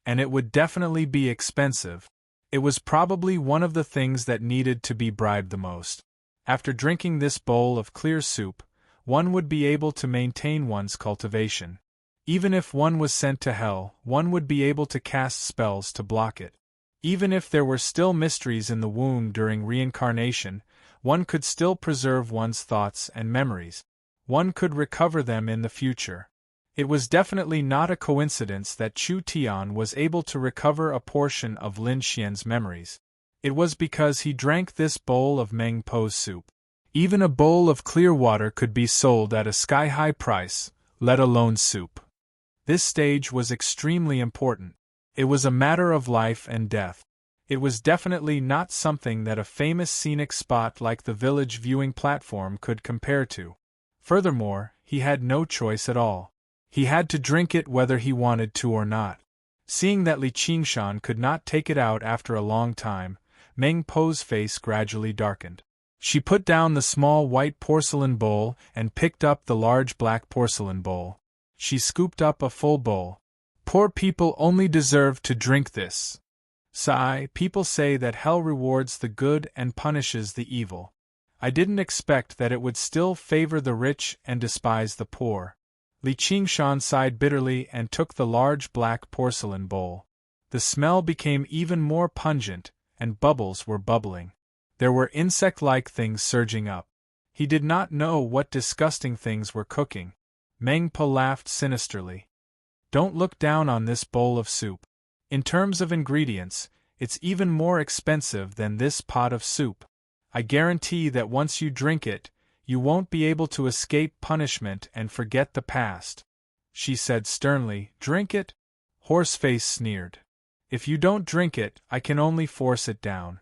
And it would definitely be expensive. It was probably one of the things that needed to be bribed the most. After drinking this bowl of clear soup, one would be able to maintain one's cultivation. Even if one was sent to hell, one would be able to cast spells to block it. Even if there were still mysteries in the womb during reincarnation, one could still preserve one's thoughts and memories. One could recover them in the future. It was definitely not a coincidence that Chu Tian was able to recover a portion of Lin Xian's memories. It was because he drank this bowl of Meng Po's soup. Even a bowl of clear water could be sold at a sky-high price, let alone soup. This stage was extremely important. It was a matter of life and death. It was definitely not something that a famous scenic spot like the village viewing platform could compare to. Furthermore, he had no choice at all. He had to drink it whether he wanted to or not. Seeing that Li Qingshan could not take it out after a long time, Meng Po's face gradually darkened. She put down the small white porcelain bowl and picked up the large black porcelain bowl. She scooped up a full bowl. Poor people only deserve to drink this. Sigh, people say that hell rewards the good and punishes the evil. I didn't expect that it would still favor the rich and despise the poor. Li Qingshan sighed bitterly and took the large black porcelain bowl. The smell became even more pungent, and bubbles were bubbling. There were insect-like things surging up. He did not know what disgusting things were cooking. Meng Po laughed sinisterly. Don't look down on this bowl of soup. In terms of ingredients, it's even more expensive than this pot of soup. I guarantee that once you drink it, you won't be able to escape punishment and forget the past. She said sternly, Drink it? Horseface sneered. If you don't drink it, I can only force it down.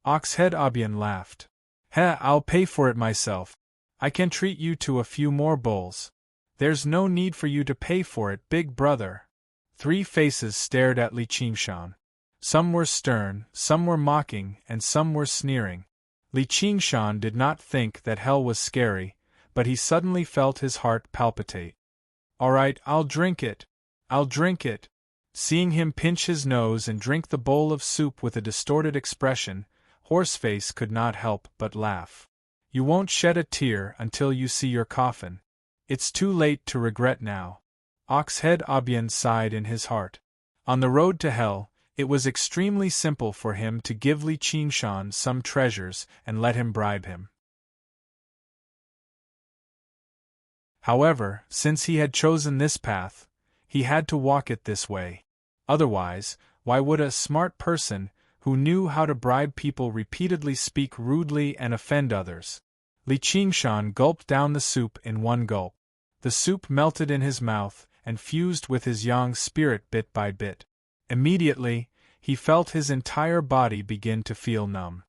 Oxhead Abian laughed. Heh, I'll pay for it myself. I can treat you to a few more bowls. There's no need for you to pay for it, big brother. Three faces stared at Li Qingshan. Some were stern, some were mocking, and some were sneering. Li Qingshan did not think that hell was scary, but he suddenly felt his heart palpitate. All right, I'll drink it. I'll drink it. Seeing him pinch his nose and drink the bowl of soup with a distorted expression, Horseface could not help but laugh. You won't shed a tear until you see your coffin. It's too late to regret now. Oxhead Abian sighed in his heart. On the road to hell, it was extremely simple for him to give Li Qingshan some treasures and let him bribe him. However, since he had chosen this path, he had to walk it this way. Otherwise, why would a smart person, who knew how to bribe people, repeatedly speak rudely and offend others? Li Qingshan gulped down the soup in one gulp. The soup melted in his mouth and fused with his yang spirit bit by bit. Immediately, he felt his entire body begin to feel numb.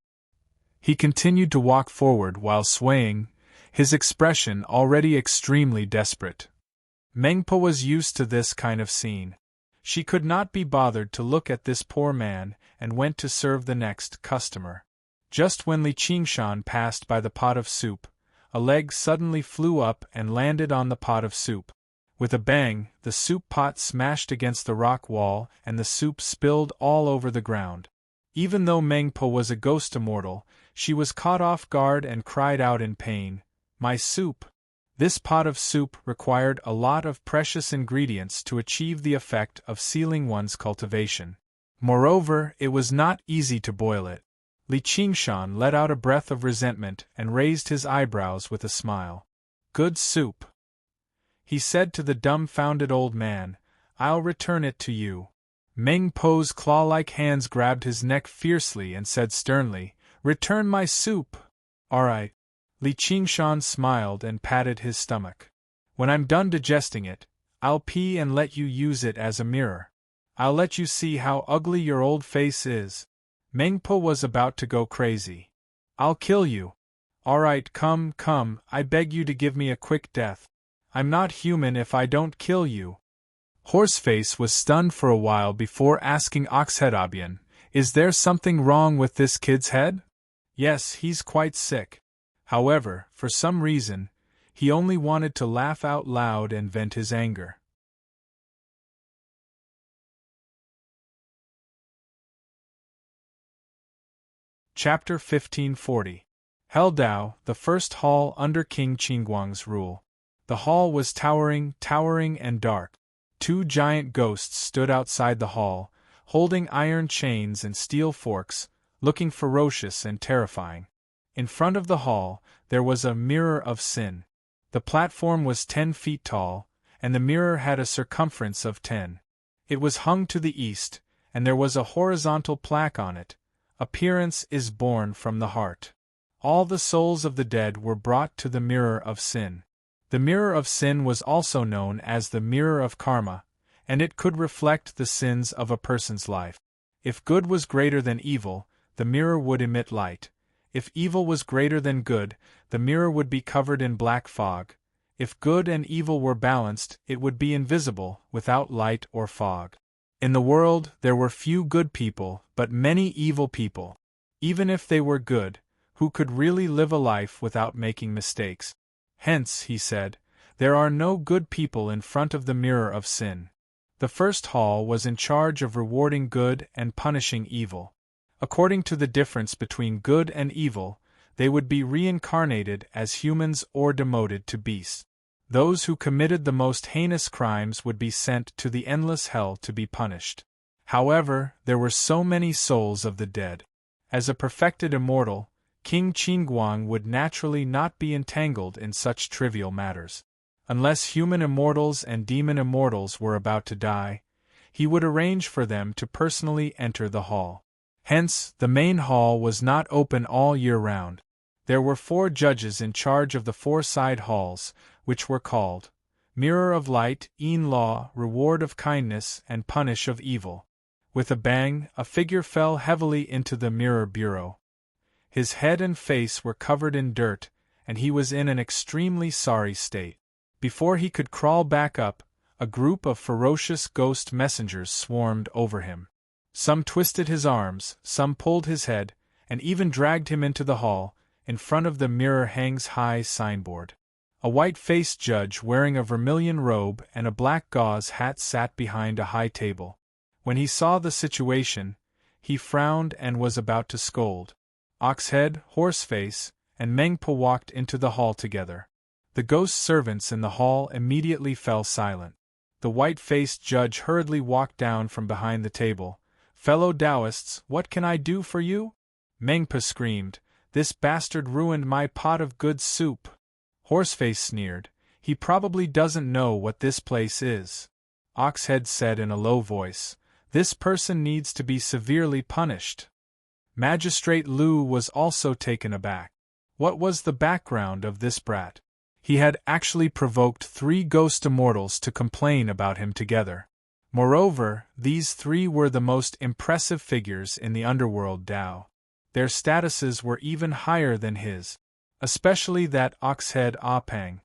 He continued to walk forward while swaying, his expression already extremely desperate. Meng Po was used to this kind of scene. She could not be bothered to look at this poor man and went to serve the next customer. Just when Li Qingshan passed by the pot of soup, a leg suddenly flew up and landed on the pot of soup. With a bang, the soup pot smashed against the rock wall and the soup spilled all over the ground. Even though Meng Po was a ghost immortal, she was caught off guard and cried out in pain, My soup! This pot of soup required a lot of precious ingredients to achieve the effect of sealing one's cultivation. Moreover, it was not easy to boil it. Li Qingshan let out a breath of resentment and raised his eyebrows with a smile. Good soup, he said to the dumbfounded old man. I'll return it to you. Meng Po's claw-like hands grabbed his neck fiercely and said sternly, Return my soup! All right. Li Qingshan smiled and patted his stomach. When I'm done digesting it, I'll pee and let you use it as a mirror. I'll let you see how ugly your old face is. Meng Po was about to go crazy. I'll kill you. All right, come, I beg you to give me a quick death. I'm not human if I don't kill you. Horseface was stunned for a while before asking Oxhead, is there something wrong with this kid's head? Yes, he's quite sick. However, for some reason, he only wanted to laugh out loud and vent his anger. Chapter 1540. Heldao, the first hall under King Qingguang's rule. The hall was towering and dark. Two giant ghosts stood outside the hall, holding iron chains and steel forks, looking ferocious and terrifying. In front of the hall, there was a mirror of sin. The platform was 10 feet tall, and the mirror had a circumference of 10. It was hung to the east, and there was a horizontal plaque on it. Appearance is born from the heart. All the souls of the dead were brought to the mirror of sin. The mirror of sin was also known as the mirror of karma, and it could reflect the sins of a person's life. If good was greater than evil, the mirror would emit light. If evil was greater than good, the mirror would be covered in black fog. If good and evil were balanced, it would be invisible, without light or fog. In the world, there were few good people, but many evil people. Even if they were good, who could really live a life without making mistakes? Hence, he said, there are no good people in front of the mirror of sin. The first hall was in charge of rewarding good and punishing evil. According to the difference between good and evil, they would be reincarnated as humans or demoted to beasts. Those who committed the most heinous crimes would be sent to the endless hell to be punished. However, there were so many souls of the dead. As a perfected immortal, King Qingguang would naturally not be entangled in such trivial matters. Unless human immortals and demon immortals were about to die, he would arrange for them to personally enter the hall. Hence, the main hall was not open all year round. There were 4 judges in charge of the 4 side halls, which were called Mirror of Light, Een Law, Reward of Kindness, and Punish of Evil. With a bang, a figure fell heavily into the mirror bureau. His head and face were covered in dirt, and he was in an extremely sorry state. Before he could crawl back up, a group of ferocious ghost messengers swarmed over him. Some twisted his arms, some pulled his head, and even dragged him into the hall. In front of the mirror hangs high signboard. A white-faced judge wearing a vermilion robe and a black gauze hat sat behind a high table. When he saw the situation, he frowned and was about to scold. Oxhead, Horseface, and Mengpa walked into the hall together. The ghost servants in the hall immediately fell silent. The white-faced judge hurriedly walked down from behind the table. "Fellow Taoists, what can I do for you?" Mengpa screamed, "This bastard ruined my pot of good soup." Horseface sneered, "He probably doesn't know what this place is." Oxhead said in a low voice, "This person needs to be severely punished." Magistrate Lu was also taken aback. What was the background of this brat? He had actually provoked 3 ghost immortals to complain about him together. Moreover, these 3 were the most impressive figures in the underworld Dao. Their statuses were even higher than his, especially that Oxhead Pang.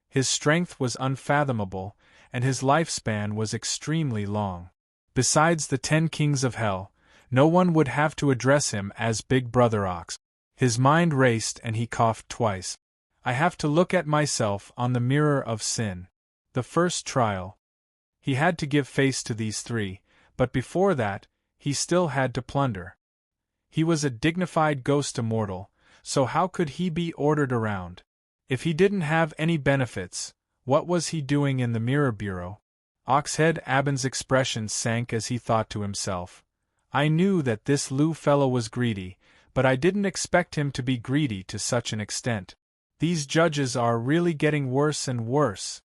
His strength was unfathomable, and his lifespan was extremely long. Besides the 10 kings of hell, no one would have to address him as Big Brother Ox. His mind raced and he coughed twice. "I have to look at myself on the mirror of sin." The first trial. He had to give face to these 3, but before that, he still had to plunder. He was a dignified ghost immortal, so how could he be ordered around? If he didn't have any benefits, what was he doing in the mirror bureau? Oxhead Aban's expression sank as he thought to himself, "I knew that this Lu fellow was greedy, but I didn't expect him to be greedy to such an extent. These judges are really getting worse and worse."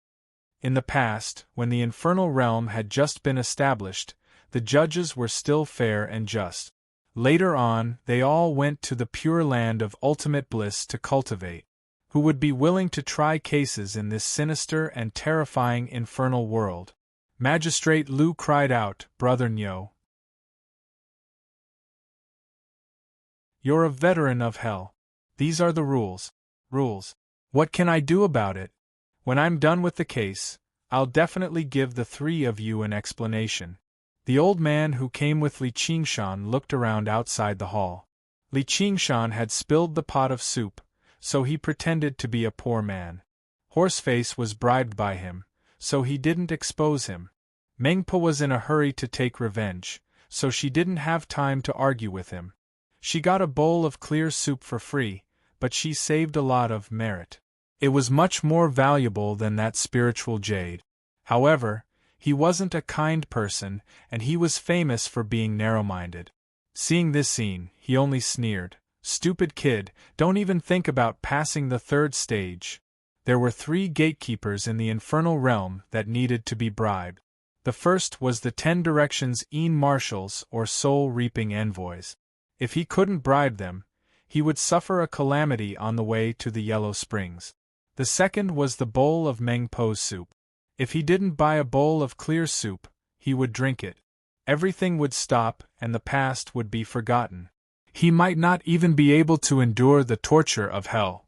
In the past, when the infernal realm had just been established, the judges were still fair and just. Later on, they all went to the pure land of ultimate bliss to cultivate. Who would be willing to try cases in this sinister and terrifying infernal world? Magistrate Lu cried out, "Brother Nyo, you're a veteran of hell. These are the rules. Rules. What can I do about it?" When I'm done with the case, I'll definitely give the three of you an explanation. The old man who came with Li Qingshan looked around outside the hall. Li Qingshan had spilled the pot of soup, so he pretended to be a poor man. Horseface was bribed by him, so he didn't expose him. Mengpa was in a hurry to take revenge, so she didn't have time to argue with him. She got a bowl of clear soup for free, but she saved a lot of merit. It was much more valuable than that spiritual jade. However, he wasn't a kind person, and he was famous for being narrow-minded. Seeing this scene, he only sneered. Stupid kid, don't even think about passing the third stage. There were 3 gatekeepers in the infernal realm that needed to be bribed. The first was the 10 Directions marshals or soul-reaping envoys. If he couldn't bribe them, he would suffer a calamity on the way to the Yellow Springs. The second was the bowl of Meng Po's soup. If he didn't buy a bowl of clear soup, he would drink it. Everything would stop and the past would be forgotten. He might not even be able to endure the torture of hell.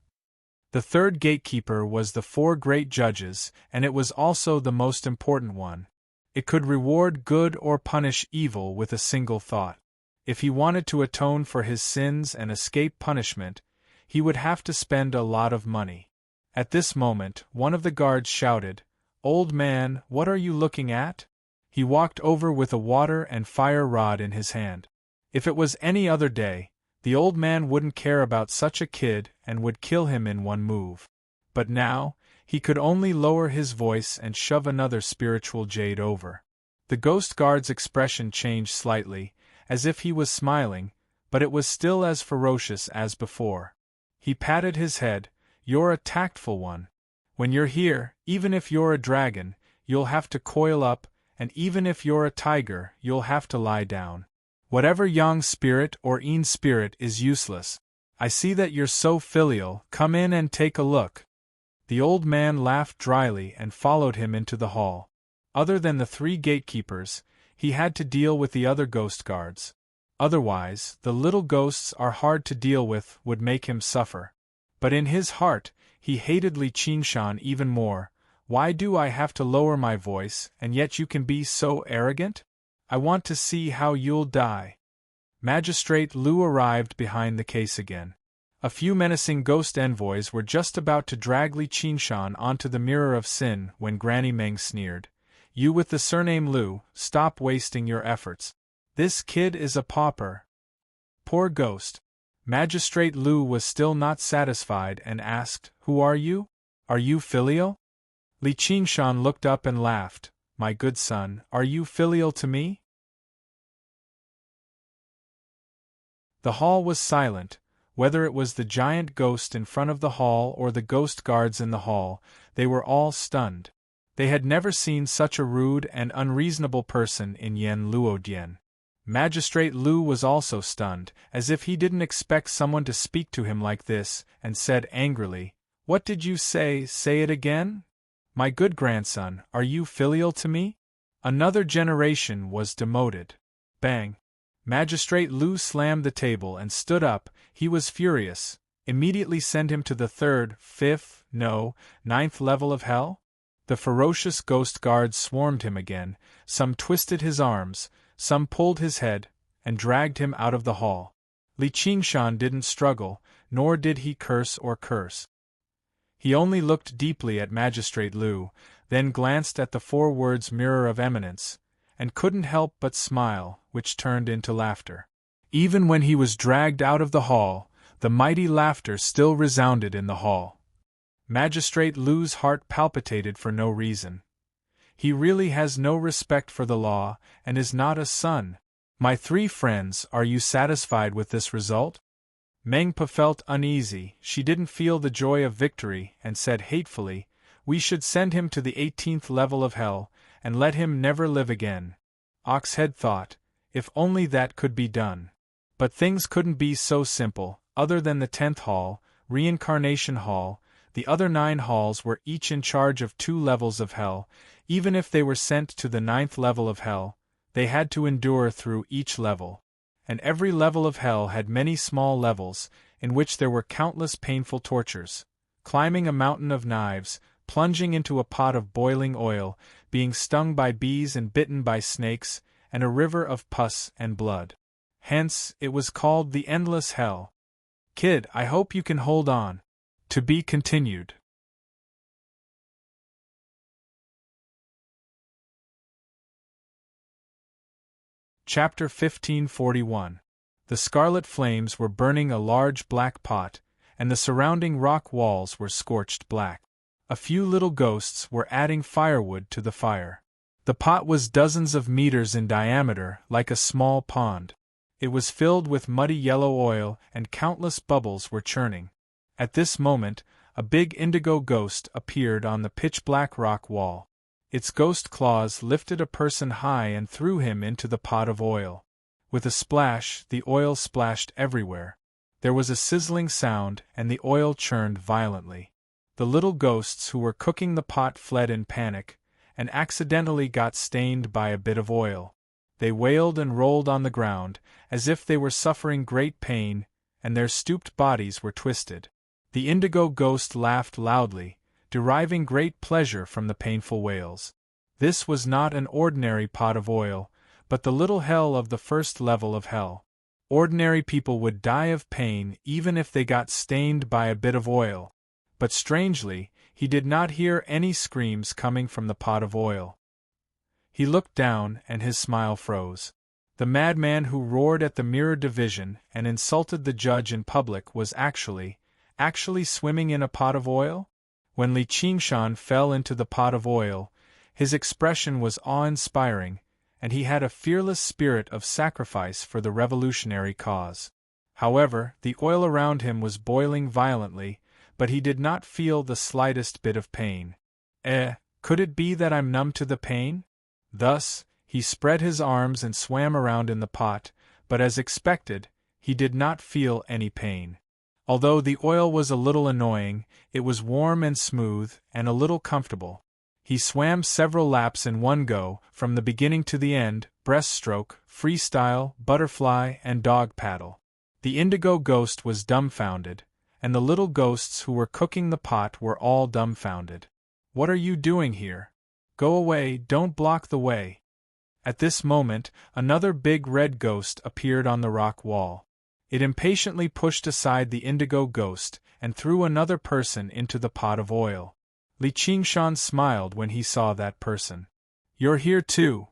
The third gatekeeper was the 4 great judges, and it was also the most important one. It could reward good or punish evil with a single thought. If he wanted to atone for his sins and escape punishment, he would have to spend a lot of money. At this moment, one of the guards shouted, "Old man, what are you looking at?" He walked over with a water and fire rod in his hand. If it was any other day, the old man wouldn't care about such a kid and would kill him in one move. But now, he could only lower his voice and shove another spiritual jade over. The ghost guard's expression changed slightly, as if he was smiling, but it was still as ferocious as before. He patted his head. "You're a tactful one. When you're here, even if you're a dragon, you'll have to coil up, and even if you're a tiger, you'll have to lie down. Whatever yang spirit or yin spirit is useless. I see that you're so filial, come in and take a look." The old man laughed dryly and followed him into the hall. Other than the 3 gatekeepers, he had to deal with the other ghost guards. Otherwise, the little ghosts are hard to deal with would make him suffer. But in his heart, he hated Li Qingshan even more. "Why do I have to lower my voice, and yet you can be so arrogant? I want to see how you'll die." Magistrate Lu arrived behind the case again. A few menacing ghost envoys were just about to drag Li Qingshan onto the mirror of sin when Granny Meng sneered. "You with the surname Lu, stop wasting your efforts. This kid is a pauper." Poor ghost. Magistrate Lu was still not satisfied and asked, "Who are you? Are you filial?" Li Qingshan looked up and laughed. "My good son, are you filial to me?" The hall was silent. Whether it was the giant ghost in front of the hall or the ghost guards in the hall, they were all stunned. They had never seen such a rude and unreasonable person in Yen Luodian. Magistrate Lu was also stunned, as if he didn't expect someone to speak to him like this, and said angrily, "What did you say? Say it again? My good grandson, are you filial to me?" Another generation was demoted. Bang! Magistrate Lu slammed the table and stood up. He was furious. Immediately send him to the 3rd, 5th, no, 9th level of hell? The ferocious ghost guards swarmed him again. Some twisted his arms, some pulled his head, and dragged him out of the hall. Li Qingshan didn't struggle, nor did he curse or curse. He only looked deeply at Magistrate Lu, then glanced at the 4 words Mirror of Eminence, and couldn't help but smile, which turned into laughter. Even when he was dragged out of the hall, the mighty laughter still resounded in the hall. Magistrate Lu's heart palpitated for no reason. He really has no respect for the law, and is not a son. "My 3 friends, are you satisfied with this result?" Mengpa felt uneasy. She didn't feel the joy of victory, and said hatefully, "We should send him to the 18th level of hell, and let him never live again." Oxhead thought, if only that could be done. But things couldn't be so simple. Other than the 10th hall, Reincarnation Hall, the other 9 halls were each in charge of 2 levels of hell. Even if they were sent to the 9th level of hell, they had to endure through each level. And every level of hell had many small levels, in which there were countless painful tortures. Climbing a mountain of knives, plunging into a pot of boiling oil, being stung by bees and bitten by snakes, and a river of pus and blood. Hence, it was called the Endless Hell. Kid, I hope you can hold on. To be continued. Chapter 1541. The scarlet flames were burning a large black pot, and the surrounding rock walls were scorched black. A few little ghosts were adding firewood to the fire. The pot was dozens of meters in diameter, like a small pond. It was filled with muddy yellow oil, and countless bubbles were churning. At this moment, a big indigo ghost appeared on the pitch-black rock wall. Its ghost claws lifted a person high and threw him into the pot of oil. With a splash, the oil splashed everywhere. There was a sizzling sound, and the oil churned violently. The little ghosts who were cooking the pot fled in panic, and accidentally got stained by a bit of oil. They wailed and rolled on the ground, as if they were suffering great pain, and their stooped bodies were twisted. The indigo ghost laughed loudly, deriving great pleasure from the painful wails. This was not an ordinary pot of oil, but the little hell of the first level of hell. Ordinary people would die of pain even if they got stained by a bit of oil. But strangely, he did not hear any screams coming from the pot of oil. He looked down, and his smile froze. The madman who roared at the mirror division and insulted the judge in public was actually swimming in a pot of oil? When Li Qingshan fell into the pot of oil, his expression was awe-inspiring, and he had a fearless spirit of sacrifice for the revolutionary cause. However, the oil around him was boiling violently, but he did not feel the slightest bit of pain. Could it be that I'm numb to the pain? Thus, he spread his arms and swam around in the pot, but as expected, he did not feel any pain. Although the oil was a little annoying, it was warm and smooth, and a little comfortable. He swam several laps in one go, from the beginning to the end, breaststroke, freestyle, butterfly, and dog paddle. The indigo ghost was dumbfounded, and the little ghosts who were cooking the pot were all dumbfounded. What are you doing here? Go away, don't block the way. At this moment, another big red ghost appeared on the rock wall. It impatiently pushed aside the indigo ghost and threw another person into the pot of oil. Li Qingshan smiled when he saw that person. You're here too.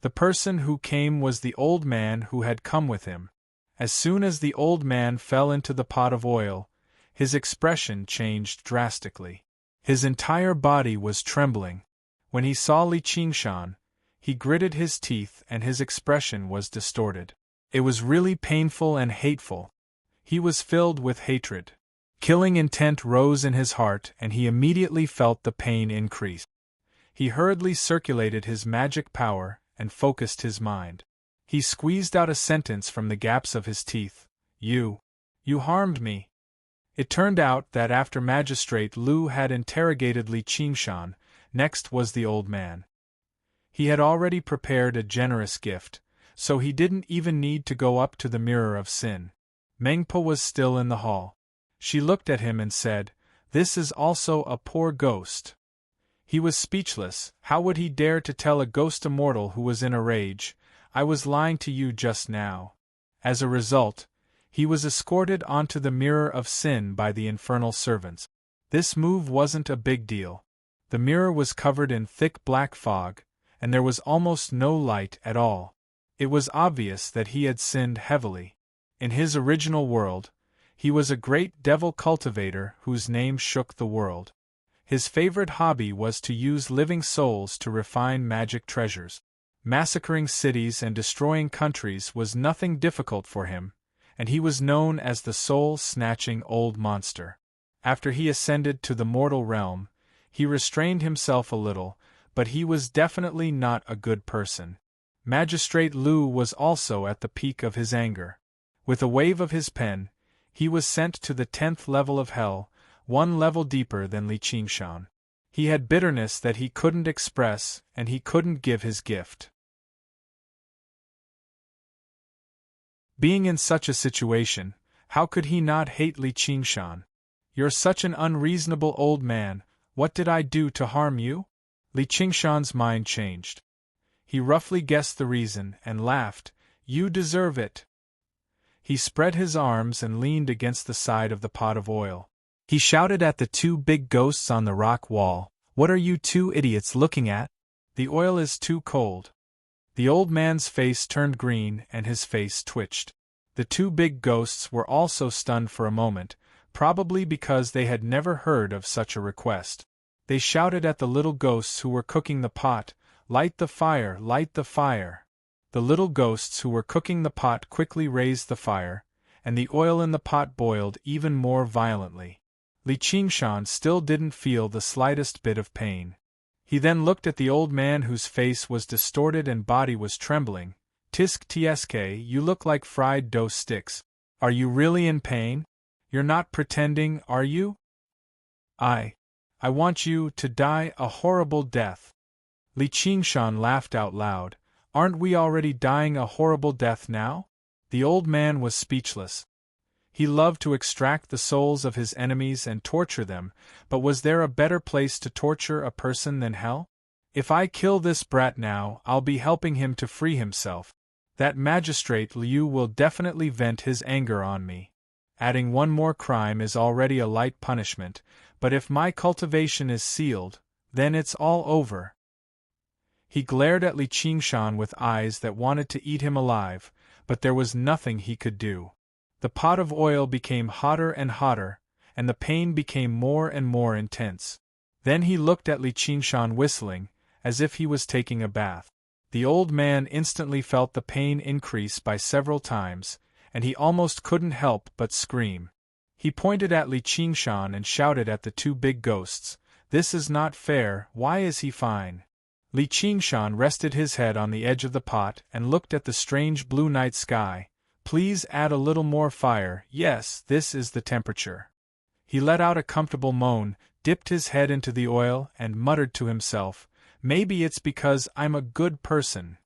The person who came was the old man who had come with him. As soon as the old man fell into the pot of oil, his expression changed drastically. His entire body was trembling. When he saw Li Qingshan, he gritted his teeth and his expression was distorted. It was really painful and hateful. He was filled with hatred. Killing intent rose in his heart and he immediately felt the pain increase. He hurriedly circulated his magic power and focused his mind. He squeezed out a sentence from the gaps of his teeth. You harmed me. It turned out that after Magistrate Lu had interrogated Li Qingshan, next was the old man. He had already prepared a generous gift, so he didn't even need to go up to the mirror of sin. Mengpo was still in the hall. She looked at him and said, "This is also a poor ghost." He was speechless. How would he dare to tell a ghost immortal who was in a rage, "I was lying to you just now"? As a result, he was escorted onto the mirror of sin by the infernal servants. This move wasn't a big deal. The mirror was covered in thick black fog, and there was almost no light at all. It was obvious that he had sinned heavily. In his original world, he was a great devil cultivator whose name shook the world. His favorite hobby was to use living souls to refine magic treasures. Massacring cities and destroying countries was nothing difficult for him, and he was known as the soul-snatching old monster. After he ascended to the mortal realm, he restrained himself a little, but he was definitely not a good person. Magistrate Lu was also at the peak of his anger. With a wave of his pen, he was sent to the 10th level of hell, one level deeper than Li Qingshan. He had bitterness that he couldn't express, and he couldn't give his gift. Being in such a situation, how could he not hate Li Qingshan? "You're such an unreasonable old man, What did I do to harm you? Li Qingshan's mind changed. He roughly guessed the reason and laughed. You deserve it. He spread his arms and leaned against the side of the pot of oil. He shouted at the two big ghosts on the rock wall, What are you two idiots looking at? The oil is too cold. The old man's face turned green and his face twitched. The two big ghosts were also stunned for a moment, probably because they had never heard of such a request. They shouted at the little ghosts who were cooking the pot, Light the fire, light the fire. The little ghosts who were cooking the pot quickly raised the fire, and the oil in the pot boiled even more violently. Li Qingshan still didn't feel the slightest bit of pain. He then looked at the old man whose face was distorted and body was trembling. Tisk tsk, you look like fried dough sticks. Are you really in pain? You're not pretending, are you? I want you to die a horrible death. Li Qingshan laughed out loud. Aren't we already dying a horrible death now? The old man was speechless. He loved to extract the souls of his enemies and torture them, but was there a better place to torture a person than hell? If I kill this brat now, I'll be helping him to free himself. That magistrate Liu will definitely vent his anger on me. Adding one more crime is already a light punishment, but if my cultivation is sealed, then it's all over. He glared at Li Qingshan with eyes that wanted to eat him alive, but there was nothing he could do. The pot of oil became hotter and hotter, and the pain became more and more intense. Then he looked at Li Qingshan whistling, as if he was taking a bath. The old man instantly felt the pain increase by several times, and he almost couldn't help but scream. He pointed at Li Qingshan and shouted at the two big ghosts, This is not fair, why is he fine? Li Qingshan rested his head on the edge of the pot and looked at the strange blue night sky. Please add a little more fire, yes, this is the temperature. He let out a comfortable moan, dipped his head into the oil and muttered to himself, Maybe it's because I'm a good person.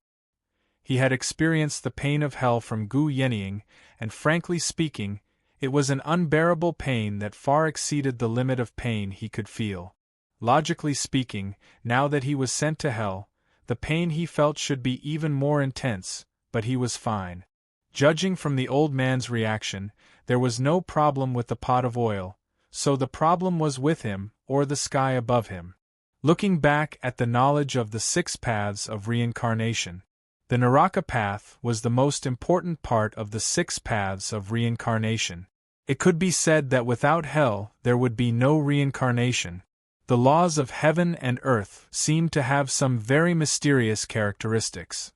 He had experienced the pain of hell from Gu Yenying, and frankly speaking, it was an unbearable pain that far exceeded the limit of pain he could feel. Logically speaking, now that he was sent to hell, the pain he felt should be even more intense, but he was fine. Judging from the old man's reaction, there was no problem with the pot of oil, so the problem was with him, or the sky above him. Looking back at the knowledge of the 6 paths of reincarnation, the Naraka path was the most important part of the 6 paths of reincarnation. It could be said that without hell there would be no reincarnation. The laws of heaven and earth seemed to have some very mysterious characteristics.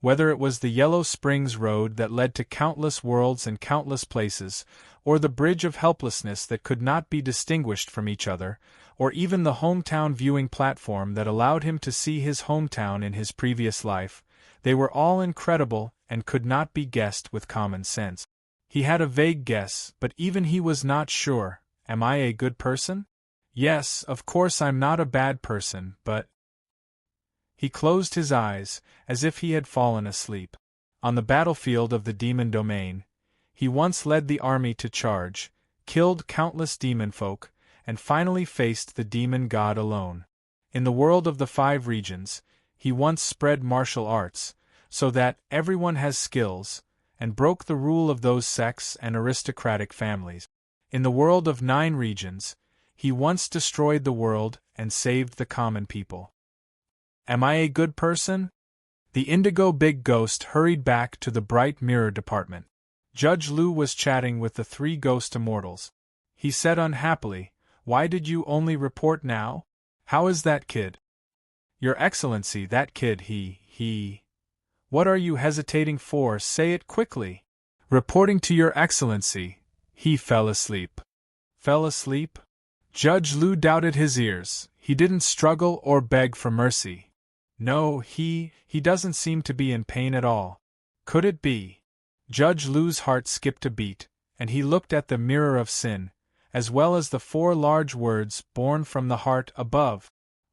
Whether it was the Yellow Springs Road that led to countless worlds and countless places, or the bridge of helplessness that could not be distinguished from each other, or even the hometown viewing platform that allowed him to see his hometown in his previous life, they were all incredible and could not be guessed with common sense. He had a vague guess, but even he was not sure. Am I a good person? Yes, of course I'm not a bad person, but... He closed his eyes, as if he had fallen asleep. On the battlefield of the demon domain, he once led the army to charge, killed countless demon folk, and finally faced the demon god alone. In the world of the 5 regions, he once spread martial arts, so that everyone has skills, and broke the rule of those sects and aristocratic families. In the world of 9 regions, he once destroyed the world and saved the common people. Am I a good person? The indigo big ghost hurried back to the bright mirror department. Judge Liu was chatting with the 3 ghost immortals. He said unhappily, Why did you only report now? How is that kid? Your Excellency, that kid, he... What are you hesitating for? Say it quickly. Reporting to Your Excellency, he fell asleep. Fell asleep? Judge Liu doubted his ears. He didn't struggle or beg for mercy. No, he doesn't seem to be in pain at all. Could it be? Judge Liu's heart skipped a beat, and he looked at the mirror of sin, as well as the 4 large words born from the heart above.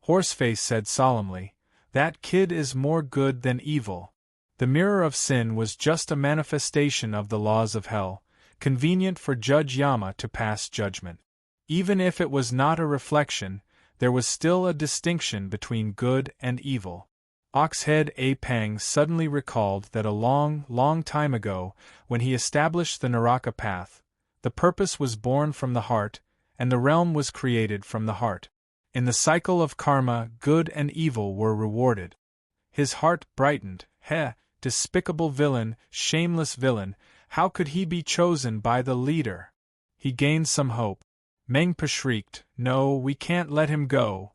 Horseface said solemnly, That kid is more good than evil. The mirror of sin was just a manifestation of the laws of hell, convenient for Judge Yama to pass judgment. Even if it was not a reflection, there was still a distinction between good and evil. Oxhead A. Pang suddenly recalled that a long, long time ago, when he established the Naraka path, the purpose was born from the heart, and the realm was created from the heart. In the cycle of karma, good and evil were rewarded. His heart brightened. Despicable villain, shameless villain, how could he be chosen by the leader? He gained some hope. Mengpa shrieked, "No, we can't let him go."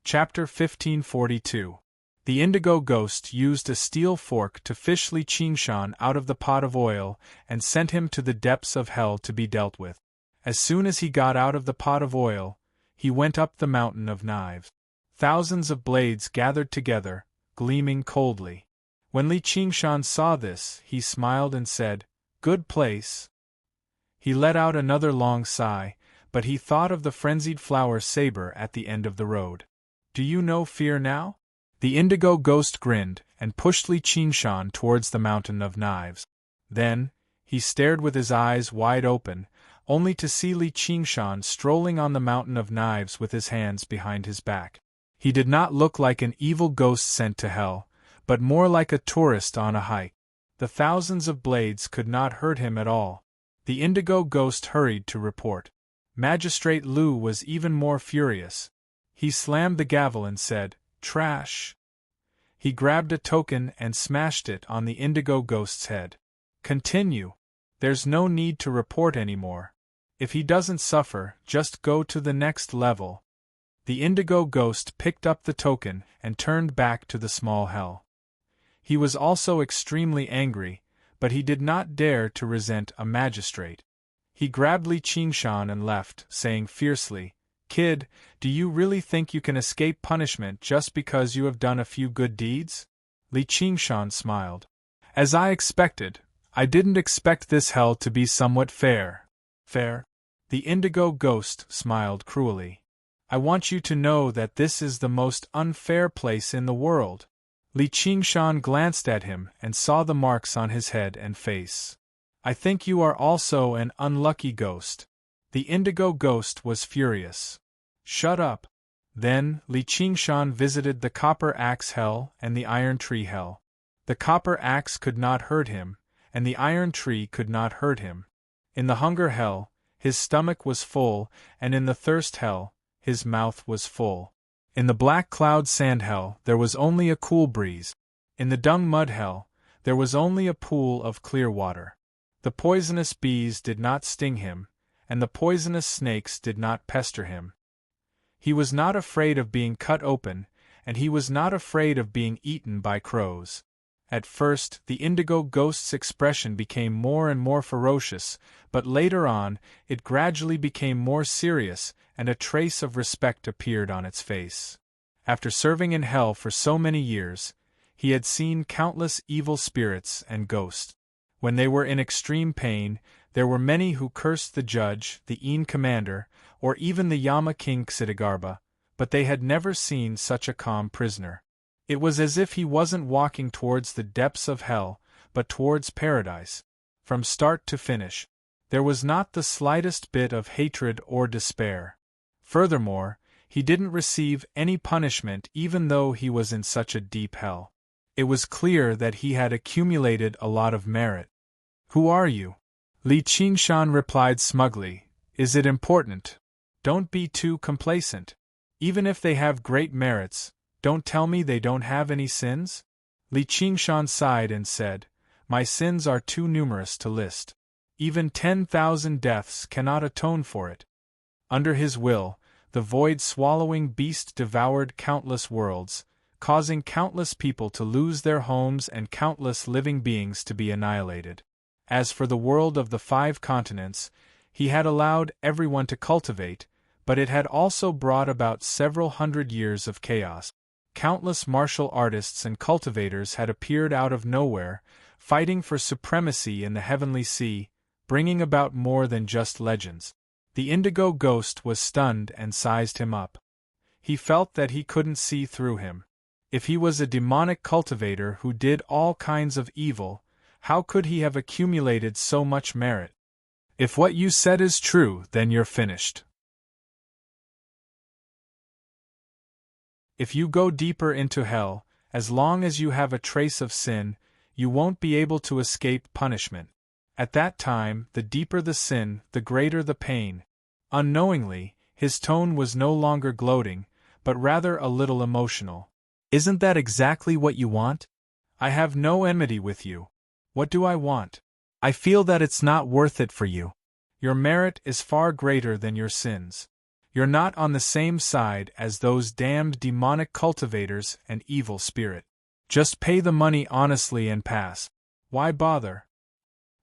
Chapter 1542. The indigo ghost used a steel fork to fish Li Qingshan out of the pot of oil and sent him to the depths of hell to be dealt with. As soon as he got out of the pot of oil, he went up the mountain of knives. Thousands of blades gathered together, gleaming coldly. When Li Qingshan saw this, he smiled and said, "Good place." He let out another long sigh, but he thought of the frenzied flower saber at the end of the road. "Do you know fear now?" The indigo ghost grinned and pushed Li Qingshan towards the mountain of knives. Then, he stared with his eyes wide open, only to see Li Qingshan strolling on the mountain of knives with his hands behind his back. He did not look like an evil ghost sent to hell, but more like a tourist on a hike. The thousands of blades could not hurt him at all. The indigo ghost hurried to report. Magistrate Liu was even more furious. He slammed the gavel and said, "Trash." He grabbed a token and smashed it on the indigo ghost's head. "Continue. There's no need to report anymore. If he doesn't suffer, just go to the next level." The indigo ghost picked up the token and turned back to the small hell. He was also extremely angry, but he did not dare to resent a magistrate. He grabbed Li Qingshan and left, saying fiercely, "Kid, do you really think you can escape punishment just because you have done a few good deeds?" Li Qingshan smiled. "As I expected, I didn't expect this hell to be somewhat fair." "Fair?" The indigo ghost smiled cruelly. "I want you to know that this is the most unfair place in the world." Li Qingshan glanced at him and saw the marks on his head and face. "I think you are also an unlucky ghost." The indigo ghost was furious. "Shut up." Then, Li Qingshan visited the copper axe hell and the iron tree hell. The copper axe could not hurt him, and the iron tree could not hurt him. In the hunger hell, his stomach was full, and in the thirst hell, his mouth was full. In the black cloud sand hell, there was only a cool breeze. In the dung mud hell, there was only a pool of clear water. The poisonous bees did not sting him, and the poisonous snakes did not pester him. He was not afraid of being cut open, and he was not afraid of being eaten by crows. At first, the indigo ghost's expression became more and more ferocious, but later on, it gradually became more serious, and a trace of respect appeared on its face. After serving in hell for so many years, he had seen countless evil spirits and ghosts. When they were in extreme pain, there were many who cursed the judge, the Een commander, or even the Yama king Xitigarbha, but they had never seen such a calm prisoner. It was as if he wasn't walking towards the depths of hell, but towards paradise. From start to finish, there was not the slightest bit of hatred or despair. Furthermore, he didn't receive any punishment even though he was in such a deep hell. It was clear that he had accumulated a lot of merit. "Who are you?" Li Qingshan replied smugly, "Is it important? Don't be too complacent. Even if they have great merits, don't tell me they don't have any sins?" Li Qingshan sighed and said, "My sins are too numerous to list. Even 10,000 deaths cannot atone for it." Under his will, the void-swallowing beast devoured countless worlds, causing countless people to lose their homes and countless living beings to be annihilated. As for the world of the 5 continents, he had allowed everyone to cultivate, but it had also brought about several hundred years of chaos. Countless martial artists and cultivators had appeared out of nowhere, fighting for supremacy in the heavenly sea, bringing about more than just legends. The indigo ghost was stunned and sized him up. He felt that he couldn't see through him. If he was a demonic cultivator who did all kinds of evil, how could he have accumulated so much merit? If what you said is true, then you're finished. If you go deeper into hell, as long as you have a trace of sin, you won't be able to escape punishment. At that time, the deeper the sin, the greater the pain. Unknowingly, his tone was no longer gloating, but rather a little emotional. Isn't that exactly what you want? I have no enmity with you. What do I want? I feel that it's not worth it for you. Your merit is far greater than your sins. You're not on the same side as those damned demonic cultivators and evil spirit. Just pay the money honestly and pass. Why bother?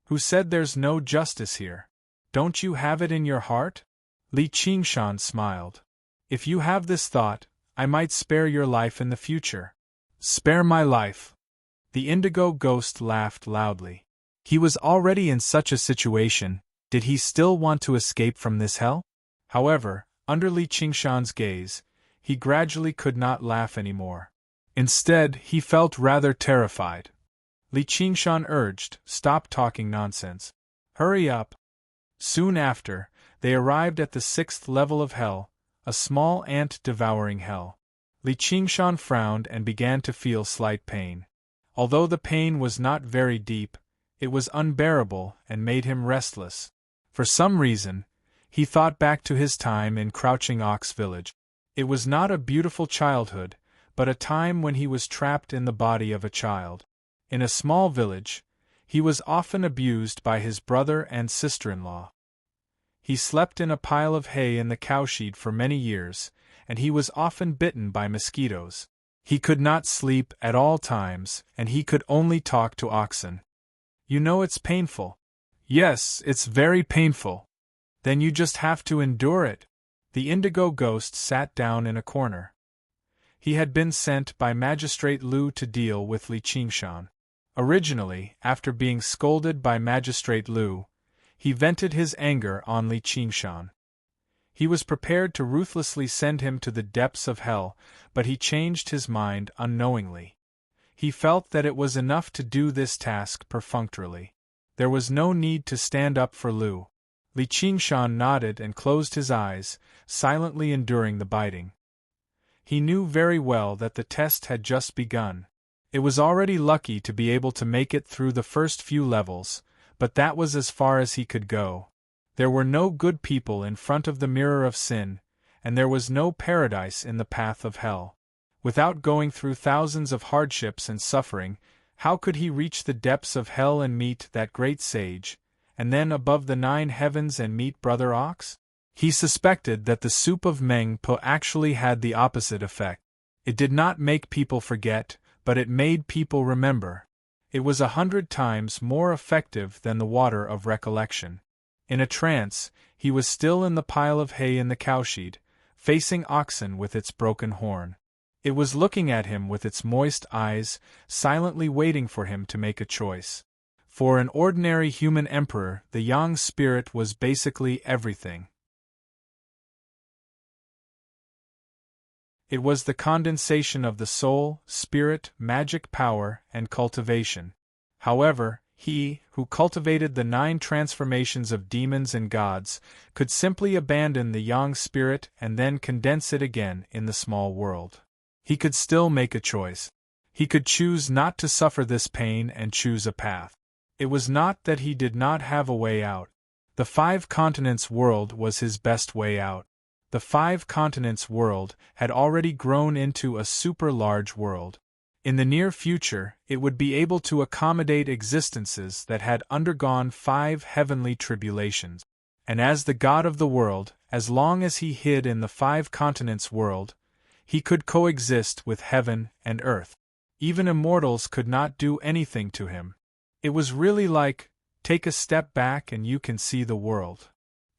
Who said there's no justice here? Don't you have it in your heart? Li Qingshan smiled. If you have this thought, I might spare your life in the future. Spare my life? The indigo ghost laughed loudly. He was already in such a situation, did he still want to escape from this hell? However, under Li Qingshan's gaze, he gradually could not laugh anymore. Instead, he felt rather terrified. Li Qingshan urged, "Stop talking nonsense. Hurry up." Soon after, they arrived at the 6th level of hell, a small ant-devouring hell. Li Qingshan frowned and began to feel slight pain. Although the pain was not very deep, it was unbearable and made him restless. For some reason, he thought back to his time in Crouching Ox Village. It was not a beautiful childhood, but a time when he was trapped in the body of a child. In a small village, he was often abused by his brother and sister-in-law. He slept in a pile of hay in the cowshed for many years, and he was often bitten by mosquitoes. He could not sleep at all times, and he could only talk to oxen. You know it's painful. Yes, it's very painful. Then you just have to endure it. The indigo ghost sat down in a corner. He had been sent by Magistrate Lu to deal with Li Qingshan. Originally, after being scolded by Magistrate Lu, he vented his anger on Li Qingshan. He was prepared to ruthlessly send him to the depths of hell, but he changed his mind unknowingly. He felt that it was enough to do this task perfunctorily. There was no need to stand up for Lu. Li Qingshan nodded and closed his eyes, silently enduring the biting. He knew very well that the test had just begun. It was already lucky to be able to make it through the first few levels, but that was as far as he could go. There were no good people in front of the mirror of sin, and there was no paradise in the path of hell. Without going through thousands of hardships and suffering, how could he reach the depths of hell and meet that great sage, and then above the 9 heavens and meet Brother Ox? He suspected that the soup of Meng Po actually had the opposite effect. It did not make people forget, but it made people remember. It was 100 times more effective than the water of recollection. In a trance, he was still in the pile of hay in the cowshed, facing oxen with its broken horn. It was looking at him with its moist eyes, silently waiting for him to make a choice. For an ordinary human emperor, the Yang spirit was basically everything. It was the condensation of the soul, spirit, magic power, and cultivation. However, he, who cultivated the 9 transformations of demons and gods, could simply abandon the Yang spirit and then condense it again in the small world. He could still make a choice. He could choose not to suffer this pain and choose a path. It was not that he did not have a way out. The 5 continents world was his best way out. The 5 continents world had already grown into a super-large world. In the near future, it would be able to accommodate existences that had undergone 5 heavenly tribulations. And as the god of the world, as long as he hid in the 5 continents world, he could coexist with heaven and earth. Even immortals could not do anything to him. It was really like, take a step back and you can see the world.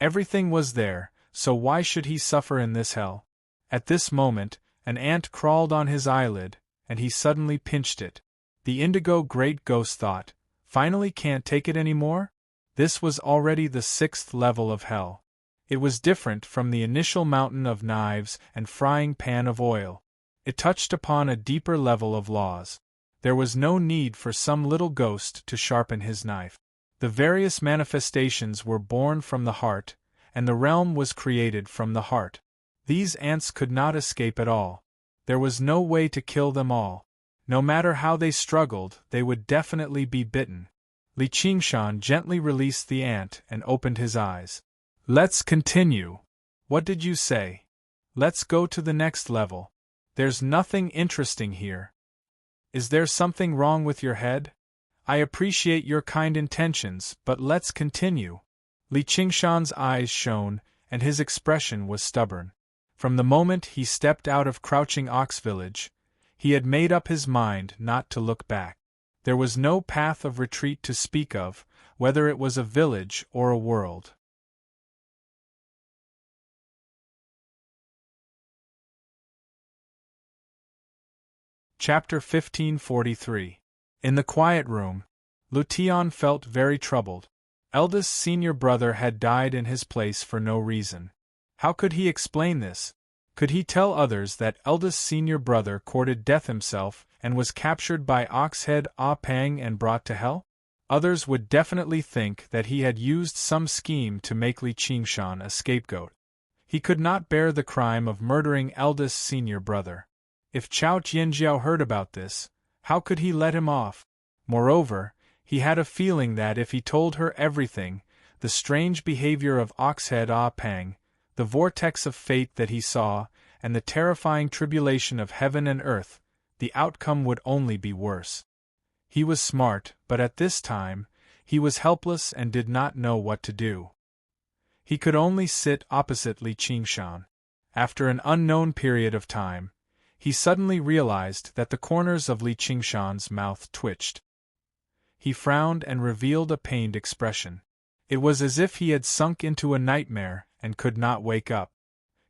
Everything was there, so why should he suffer in this hell? At this moment, an ant crawled on his eyelid, and he suddenly pinched it. The indigo great ghost thought, finally can't take it anymore? This was already the 6th level of hell. It was different from the initial mountain of knives and frying pan of oil. It touched upon a deeper level of laws. There was no need for some little ghost to sharpen his knife. The various manifestations were born from the heart, and the realm was created from the heart. These ants could not escape at all. There was no way to kill them all. No matter how they struggled, they would definitely be bitten. Li Qingshan gently released the ant and opened his eyes. Let's continue. What did you say? Let's go to the next level. There's nothing interesting here. Is there something wrong with your head? I appreciate your kind intentions, but let's continue. Li Qingshan's eyes shone, and his expression was stubborn. From the moment he stepped out of Crouching Ox Village, he had made up his mind not to look back. There was no path of retreat to speak of, whether it was a village or a world. Chapter 1543. In the quiet room, Lu Tian felt very troubled. Eldest senior brother had died in his place for no reason. How could he explain this? Could he tell others that eldest senior brother courted death himself and was captured by Oxhead Ah Pang and brought to hell? Others would definitely think that he had used some scheme to make Li Qingshan a scapegoat. He could not bear the crime of murdering eldest senior brother. If Chao Tianjiao heard about this, how could he let him off? Moreover, he had a feeling that if he told her everything, the strange behavior of Oxhead Ah Pang, the vortex of fate that he saw, and the terrifying tribulation of heaven and earth, the outcome would only be worse. He was smart, but at this time, he was helpless and did not know what to do. He could only sit opposite Li Qingshan. After an unknown period of time, he suddenly realized that the corners of Li Qingshan's mouth twitched. He frowned and revealed a pained expression. It was as if he had sunk into a nightmare and could not wake up.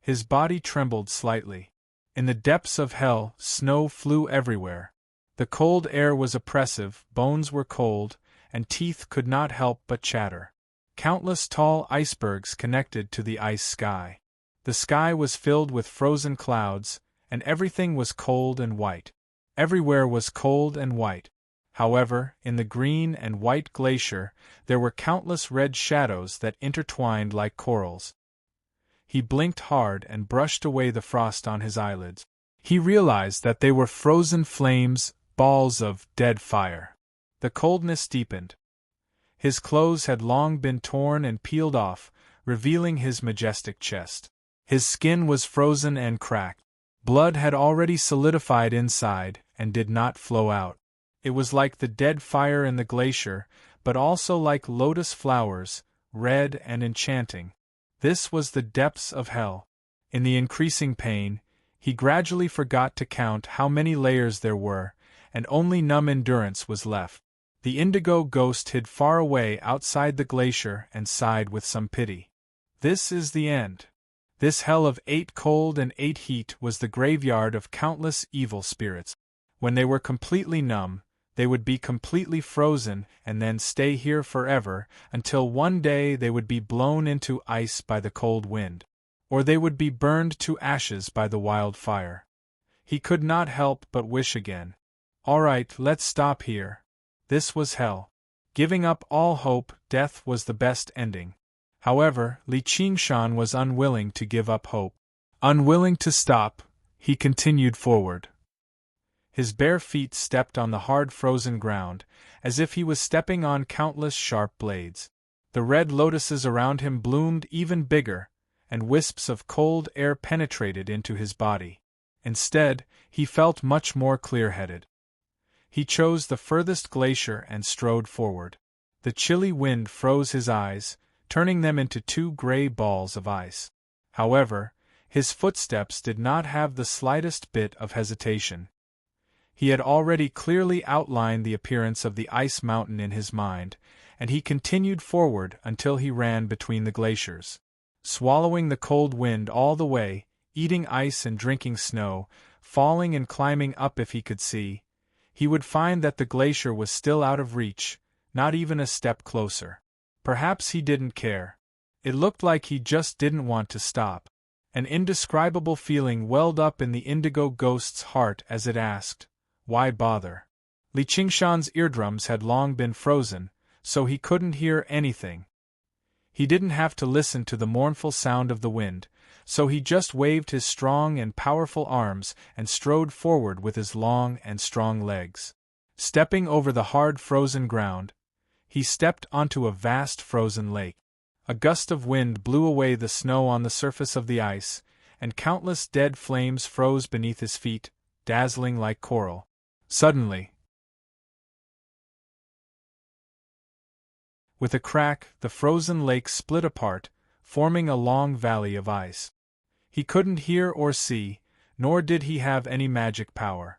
His body trembled slightly. In the depths of hell, snow flew everywhere. The cold air was oppressive, bones were cold, and teeth could not help but chatter. Countless tall icebergs connected to the ice sky. The sky was filled with frozen clouds, and everything was cold and white. Everywhere was cold and white. However, in the green and white glacier, there were countless red shadows that intertwined like corals. He blinked hard and brushed away the frost on his eyelids. He realized that they were frozen flames, balls of dead fire. The coldness deepened. His clothes had long been torn and peeled off, revealing his majestic chest. His skin was frozen and cracked. Blood had already solidified inside and did not flow out. It was like the dead fire in the glacier, but also like lotus flowers, red and enchanting. This was the depths of hell. In the increasing pain, he gradually forgot to count how many layers there were, and only numb endurance was left. The indigo ghost hid far away outside the glacier and sighed with some pity. This is the end. This hell of 8 cold and 8 heat was the graveyard of countless evil spirits. When they were completely numb, they would be completely frozen and then stay here forever until one day they would be blown into ice by the cold wind. Or they would be burned to ashes by the wild fire. He could not help but wish again. All right, let's stop here. This was hell. Giving up all hope, death was the best ending. However, Li Qingshan was unwilling to give up hope. Unwilling to stop, he continued forward. His bare feet stepped on the hard frozen ground, as if he was stepping on countless sharp blades. The red lotuses around him bloomed even bigger, and wisps of cold air penetrated into his body. Instead, he felt much more clear-headed. He chose the furthest glacier and strode forward. The chilly wind froze his eyes, turning them into 2 gray balls of ice. However, his footsteps did not have the slightest bit of hesitation. He had already clearly outlined the appearance of the ice mountain in his mind, and he continued forward until he ran between the glaciers. Swallowing the cold wind all the way, eating ice and drinking snow, falling and climbing up if he could see, he would find that the glacier was still out of reach, not even a step closer. Perhaps he didn't care. It looked like he just didn't want to stop. An indescribable feeling welled up in the indigo ghost's heart as it asked, "Why bother?" Li Qingshan's eardrums had long been frozen, so he couldn't hear anything. He didn't have to listen to the mournful sound of the wind, so he just waved his strong and powerful arms and strode forward with his long and strong legs. Stepping over the hard frozen ground, he stepped onto a vast frozen lake. A gust of wind blew away the snow on the surface of the ice, and countless dead flames froze beneath his feet, dazzling like coral. Suddenly, with a crack, the frozen lake split apart, forming a long valley of ice. He couldn't hear or see, nor did he have any magic power.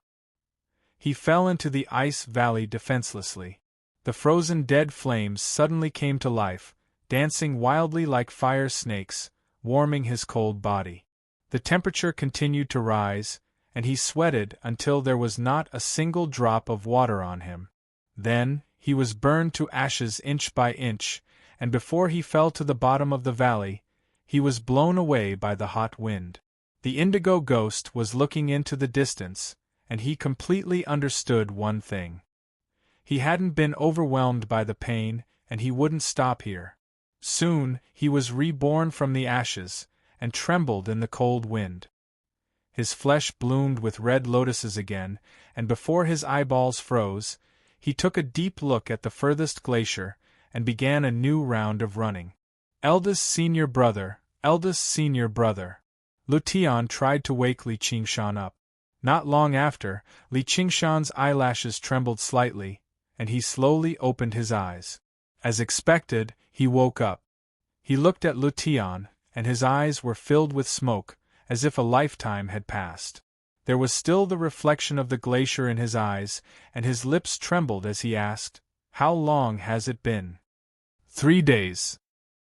He fell into the ice valley defenselessly. The frozen dead flames suddenly came to life, dancing wildly like fire snakes, warming his cold body. The temperature continued to rise, and he sweated until there was not a single drop of water on him. Then, he was burned to ashes inch by inch, and before he fell to the bottom of the valley, he was blown away by the hot wind. The indigo ghost was looking into the distance, and he completely understood one thing. He hadn't been overwhelmed by the pain, and he wouldn't stop here. Soon, he was reborn from the ashes, and trembled in the cold wind. His flesh bloomed with red lotuses again, and before his eyeballs froze, he took a deep look at the furthest glacier, and began a new round of running. Eldest senior brother, eldest senior brother. Lu Tian tried to wake Li Qingshan up. Not long after, Li Qingshan's eyelashes trembled slightly, and he slowly opened his eyes. As expected, he woke up. He looked at Lu Tian, and his eyes were filled with smoke, as if a lifetime had passed. There was still the reflection of the glacier in his eyes, and his lips trembled as he asked, "How long has it been?" 3 days.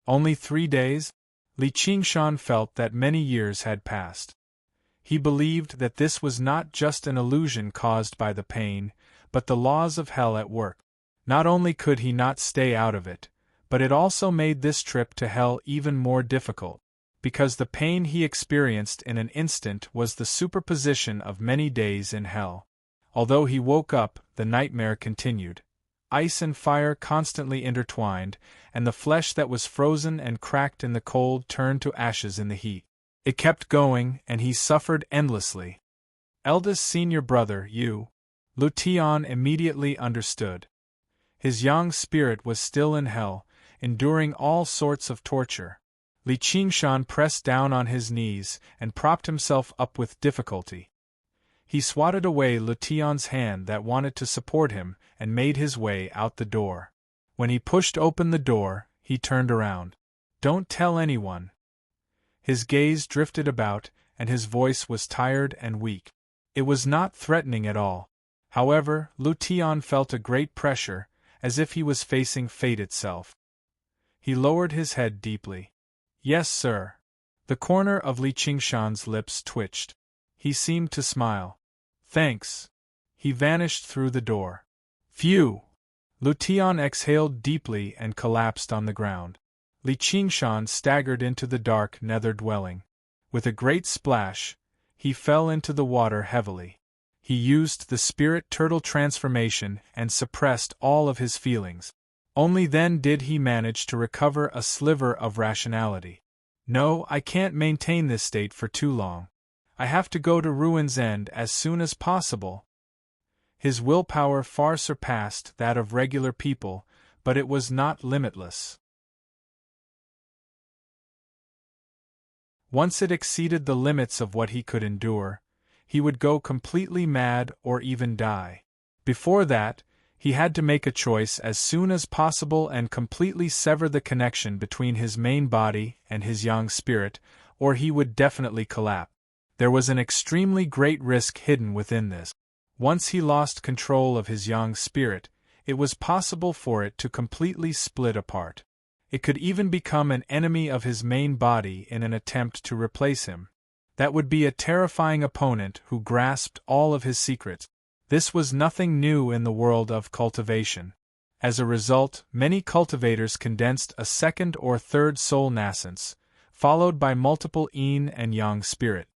Only 3 days? Li Qingshan felt that many years had passed. He believed that this was not just an illusion caused by the pain, but the laws of hell at work. Not only could he not stay out of it, but it also made this trip to hell even more difficult, because the pain he experienced in an instant was the superposition of many days in hell. Although he woke up, the nightmare continued. Ice and fire constantly intertwined, and the flesh that was frozen and cracked in the cold turned to ashes in the heat. It kept going, and he suffered endlessly. Eldest senior brother, you. Lu Tian immediately understood. His young spirit was still in hell, enduring all sorts of torture. Li Qingshan pressed down on his knees and propped himself up with difficulty. He swatted away Lu Tian's hand that wanted to support him and made his way out the door. When he pushed open the door, he turned around. "Don't tell anyone." His gaze drifted about, and his voice was tired and weak. It was not threatening at all. However, Lu Tian felt a great pressure, as if he was facing fate itself. He lowered his head deeply. "Yes, sir." The corner of Li Qingshan's lips twitched. He seemed to smile. "Thanks." He vanished through the door. Phew! Lu Tian exhaled deeply and collapsed on the ground. Li Qingshan staggered into the dark nether dwelling. With a great splash, he fell into the water heavily. He used the spirit turtle transformation and suppressed all of his feelings. Only then did he manage to recover a sliver of rationality. "No, I can't maintain this state for too long. I have to go to Ruin's End as soon as possible." His willpower far surpassed that of regular people, but it was not limitless. Once it exceeded the limits of what he could endure, he would go completely mad or even die. Before that, he had to make a choice as soon as possible and completely sever the connection between his main body and his young spirit, or he would definitely collapse. There was an extremely great risk hidden within this. Once he lost control of his young spirit, it was possible for it to completely split apart. It could even become an enemy of his main body in an attempt to replace him. That would be a terrifying opponent who grasped all of his secrets. This was nothing new in the world of cultivation. As a result, many cultivators condensed a second or third soul nascence, followed by multiple yin and yang spirit.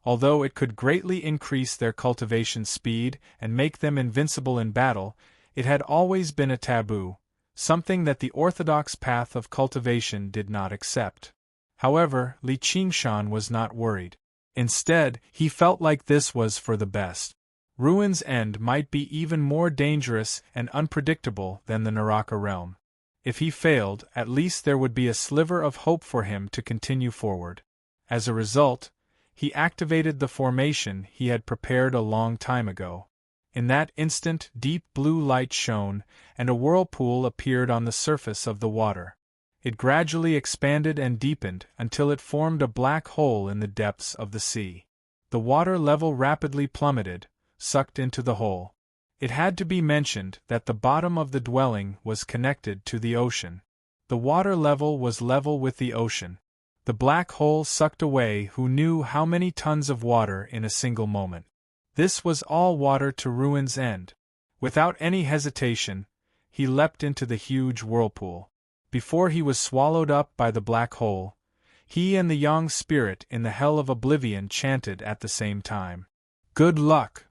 Although it could greatly increase their cultivation speed and make them invincible in battle, it had always been a taboo, something that the orthodox path of cultivation did not accept. However, Li Qingshan was not worried. Instead, he felt like this was for the best. Ruin's End might be even more dangerous and unpredictable than the Naraka realm. If he failed, at least there would be a sliver of hope for him to continue forward. As a result, he activated the formation he had prepared a long time ago. In that instant, deep blue light shone, and a whirlpool appeared on the surface of the water. It gradually expanded and deepened until it formed a black hole in the depths of the sea. The water level rapidly plummeted, sucked into the hole. It had to be mentioned that the bottom of the dwelling was connected to the ocean. The water level was level with the ocean. The black hole sucked away who knew how many tons of water in a single moment. This was all water to Ruin's End. Without any hesitation, he leapt into the huge whirlpool. Before he was swallowed up by the black hole, he and the Yang spirit in the Hell of Oblivion chanted at the same time. Good luck!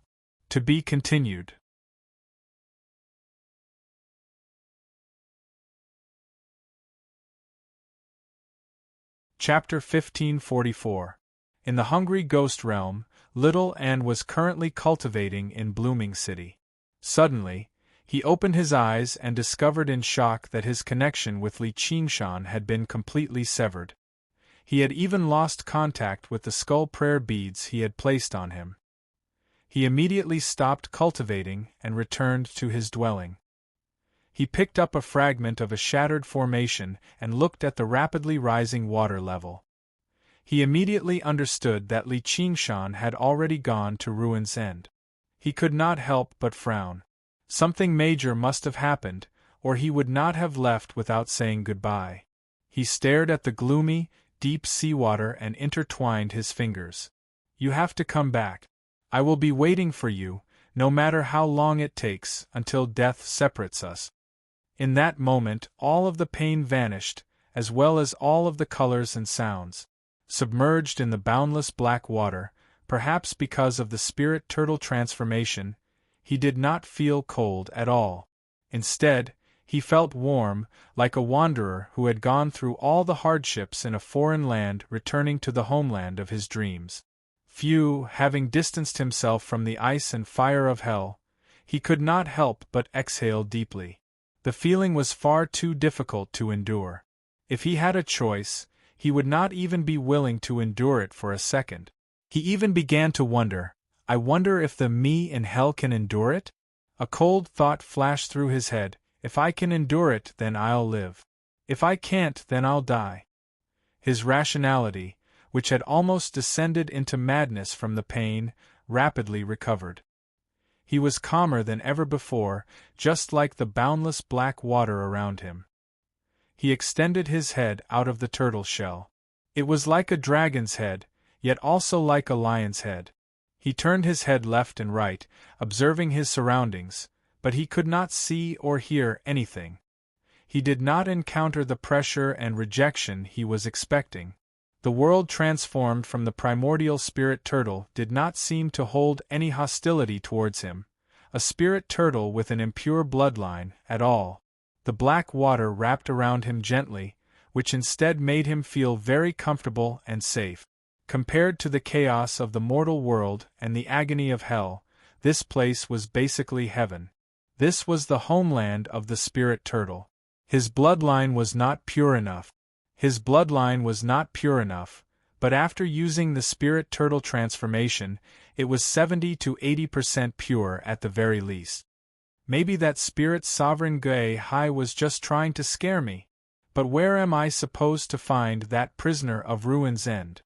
To be continued. Chapter 1544. In the Hungry Ghost Realm, little Anne was currently cultivating in Blooming City. Suddenly, he opened his eyes and discovered in shock that his connection with Li Qingshan had been completely severed. He had even lost contact with the skull prayer beads he had placed on him. He immediately stopped cultivating and returned to his dwelling. He picked up a fragment of a shattered formation and looked at the rapidly rising water level. He immediately understood that Li Qingshan had already gone to Ruin's End. He could not help but frown. Something major must have happened, or he would not have left without saying goodbye. He stared at the gloomy, deep seawater and intertwined his fingers. You have to come back. I will be waiting for you, no matter how long it takes, until death separates us. In that moment, all of the pain vanished, as well as all of the colors and sounds. Submerged in the boundless black water, perhaps because of the spirit turtle transformation, he did not feel cold at all. Instead, he felt warm, like a wanderer who had gone through all the hardships in a foreign land returning to the homeland of his dreams. Having distanced himself from the ice and fire of hell, he could not help but exhale deeply. The feeling was far too difficult to endure. If he had a choice, he would not even be willing to endure it for a second. He even began to wonder, I wonder if the me in hell can endure it? A cold thought flashed through his head, if I can endure it then I'll live. If I can't then I'll die. His rationality, which had almost descended into madness from the pain, rapidly recovered. He was calmer than ever before, just like the boundless black water around him. He extended his head out of the turtle shell. It was like a dragon's head, yet also like a lion's head. He turned his head left and right, observing his surroundings, but he could not see or hear anything. He did not encounter the pressure and rejection he was expecting. The world transformed from the primordial spirit turtle did not seem to hold any hostility towards him, a spirit turtle with an impure bloodline, at all. The black water wrapped around him gently, which instead made him feel very comfortable and safe. Compared to the chaos of the mortal world and the agony of hell, this place was basically heaven. This was the homeland of the spirit turtle. His bloodline was not pure enough. But after using the spirit turtle transformation, it was 70 to 80% pure at the very least. Maybe that spirit sovereign Gui Hai was just trying to scare me. But where am I supposed to find that prisoner of Ruin's End?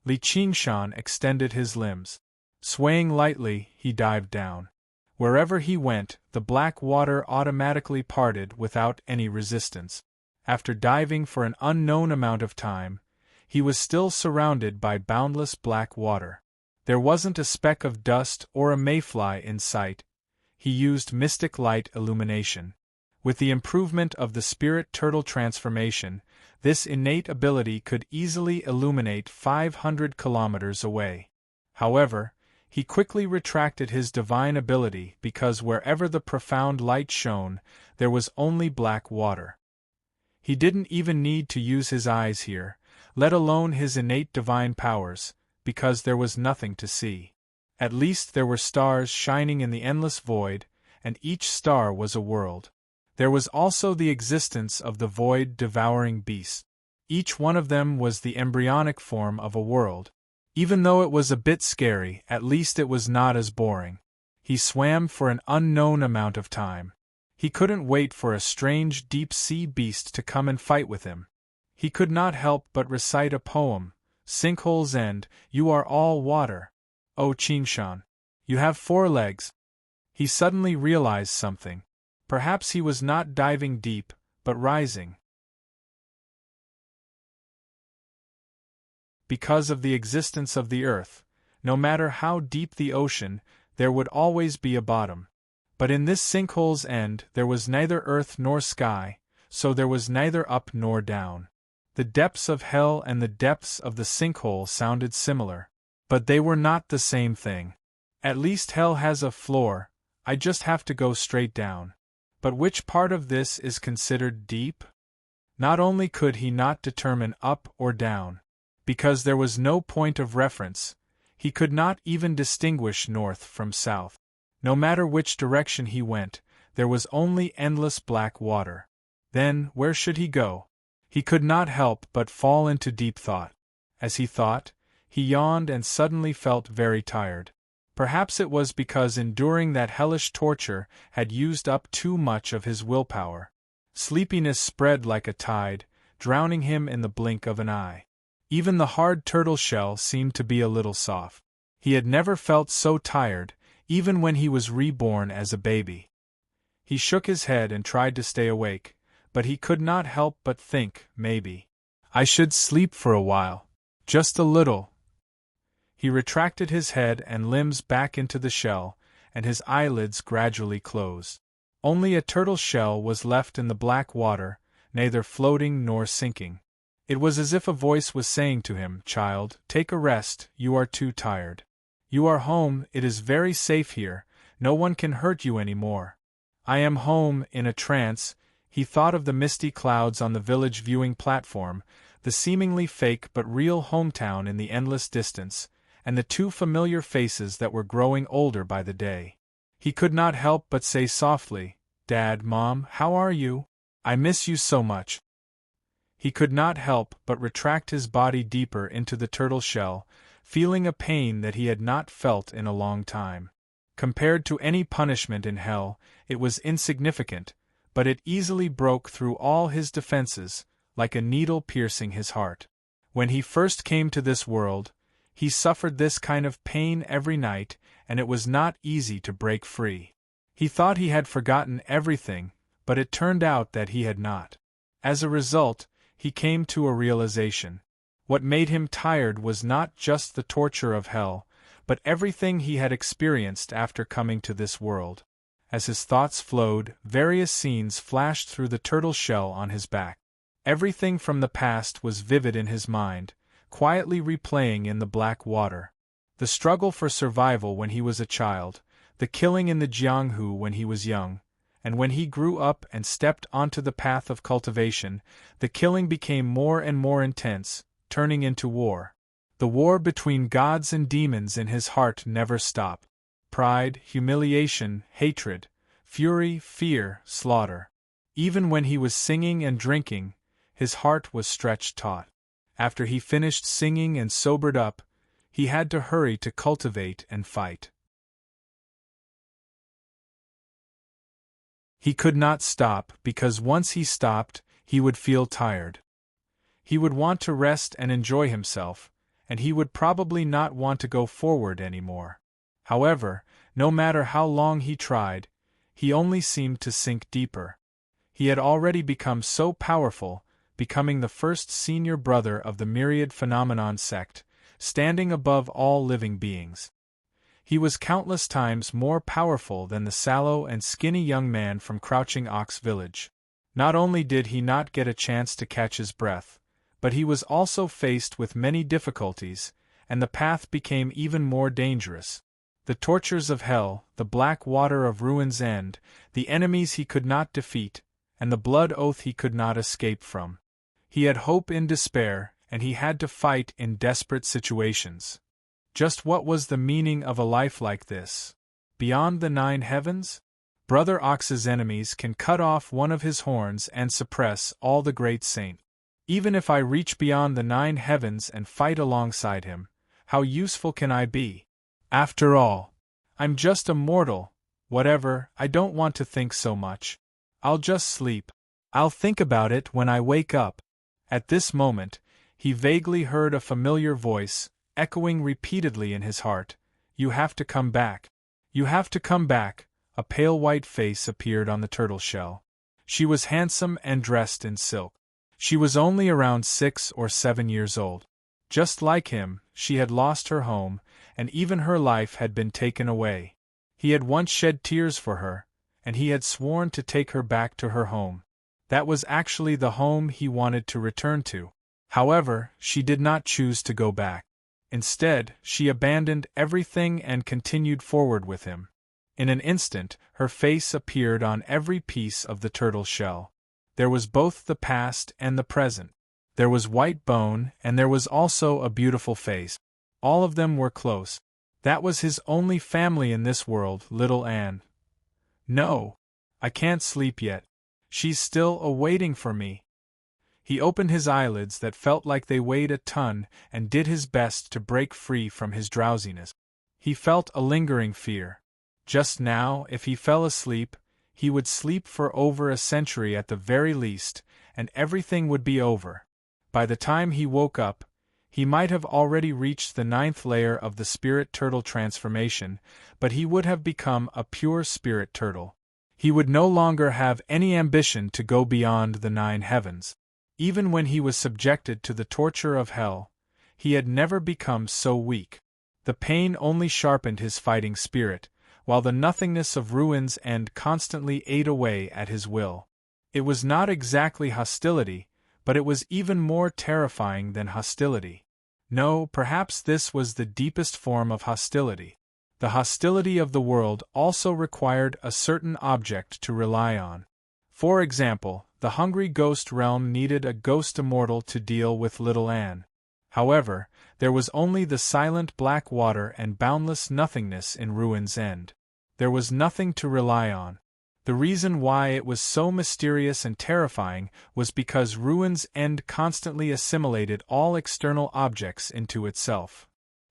Li Qingshan extended his limbs. Swaying lightly, he dived down. Wherever he went, the black water automatically parted without any resistance. After diving for an unknown amount of time, he was still surrounded by boundless black water. There wasn't a speck of dust or a mayfly in sight. He used mystic light illumination. With the improvement of the spirit turtle transformation, this innate ability could easily illuminate 500 kilometers away. However, he quickly retracted his divine ability because wherever the profound light shone, there was only black water. He didn't even need to use his eyes here, let alone his innate divine powers, because there was nothing to see. At least there were stars shining in the endless void, and each star was a world. There was also the existence of the void-devouring beasts. Each one of them was the embryonic form of a world. Even though it was a bit scary, at least it was not as boring. He swam for an unknown amount of time. He couldn't wait for a strange deep-sea beast to come and fight with him. He could not help but recite a poem, Sinkhole's End, you are all water. Oh Qingshan, you have 4 legs. He suddenly realized something. Perhaps he was not diving deep, but rising. Because of the existence of the earth, no matter how deep the ocean, there would always be a bottom. But in this sinkhole's end there was neither earth nor sky, so there was neither up nor down. The depths of hell and the depths of the sinkhole sounded similar, but they were not the same thing. At least hell has a floor, I just have to go straight down. But which part of this is considered deep? Not only could he not determine up or down, because there was no point of reference, he could not even distinguish north from south. No matter which direction he went, there was only endless black water. Then, where should he go? He could not help but fall into deep thought. As he thought, he yawned and suddenly felt very tired. Perhaps it was because enduring that hellish torture had used up too much of his willpower. Sleepiness spread like a tide, drowning him in the blink of an eye. Even the hard turtle shell seemed to be a little soft. He had never felt so tired, even when he was reborn as a baby. He shook his head and tried to stay awake, but he could not help but think, maybe I should sleep for a while. Just a little. He retracted his head and limbs back into the shell, and his eyelids gradually closed. Only a turtle shell was left in the black water, neither floating nor sinking. It was as if a voice was saying to him, "Child, take a rest, you are too tired. You are home, it is very safe here, no one can hurt you any more." I am home, in a trance. He thought of the misty clouds on the village viewing platform, the seemingly fake but real hometown in the endless distance, and the 2 familiar faces that were growing older by the day. He could not help but say softly, "Dad, Mom, how are you? I miss you so much." He could not help but retract his body deeper into the turtle shell, feeling a pain that he had not felt in a long time. Compared to any punishment in hell, it was insignificant, but it easily broke through all his defenses, like a needle piercing his heart. When he first came to this world, he suffered this kind of pain every night, and it was not easy to break free. He thought he had forgotten everything, but it turned out that he had not. As a result, he came to a realization. What made him tired was not just the torture of hell, but everything he had experienced after coming to this world. As his thoughts flowed, various scenes flashed through the turtle shell on his back. Everything from the past was vivid in his mind, quietly replaying in the black water. The struggle for survival when he was a child, the killing in the Jianghu when he was young, and when he grew up and stepped onto the path of cultivation, the killing became more and more intense, turning into war. The war between gods and demons in his heart never stopped. Pride, humiliation, hatred, fury, fear, slaughter. Even when he was singing and drinking, his heart was stretched taut. After he finished singing and sobered up, he had to hurry to cultivate and fight. He could not stop because once he stopped, he would feel tired. He would want to rest and enjoy himself, and he would probably not want to go forward anymore. However, no matter how long he tried, he only seemed to sink deeper. He had already become so powerful, becoming the first senior brother of the myriad phenomenon sect, standing above all living beings. He was countless times more powerful than the sallow and skinny young man from Crouching Ox Village. Not only did he not get a chance to catch his breath, but he was also faced with many difficulties, and the path became even more dangerous. The tortures of hell, the black water of Ruin's End, the enemies he could not defeat, and the blood oath he could not escape from. He had hope in despair, and he had to fight in desperate situations. Just what was the meaning of a life like this? Beyond the 9 heavens? Brother Ox's enemies can cut off one of his horns and suppress all the great saint. Even if I reach beyond the 9 heavens and fight alongside him, how useful can I be? After all, I'm just a mortal. Whatever, I don't want to think so much. I'll just sleep. I'll think about it when I wake up. At this moment, he vaguely heard a familiar voice, echoing repeatedly in his heart, "You have to come back. You have to come back." A pale white face appeared on the turtle shell. She was handsome and dressed in silk. She was only around 6 or 7 years old. Just like him, she had lost her home, and even her life had been taken away. He had once shed tears for her, and he had sworn to take her back to her home. That was actually the home he wanted to return to. However, she did not choose to go back. Instead, she abandoned everything and continued forward with him. In an instant, her face appeared on every piece of the turtle shell. There was both the past and the present. There was white bone, and there was also a beautiful face. All of them were close. That was his only family in this world, little Anne. No, I can't sleep yet. She's still awaiting for me. He opened his eyelids that felt like they weighed a ton and did his best to break free from his drowsiness. He felt a lingering fear. Just now, if he fell asleep, he would sleep for over a century at the very least, and everything would be over. By the time he woke up, he might have already reached the 9th layer of the spirit turtle transformation, but he would have become a pure spirit turtle. He would no longer have any ambition to go beyond the 9 heavens. Even when he was subjected to the torture of hell, he had never become so weak. The pain only sharpened his fighting spirit, while the nothingness of Ruin's End constantly ate away at his will. It was not exactly hostility, but it was even more terrifying than hostility. No, perhaps this was the deepest form of hostility. The hostility of the world also required a certain object to rely on. For example, the hungry ghost realm needed a ghost immortal to deal with little Anne. However, there was only the silent black water and boundless nothingness in Ruin's End. There was nothing to rely on. The reason why it was so mysterious and terrifying was because Ruin's End constantly assimilated all external objects into itself.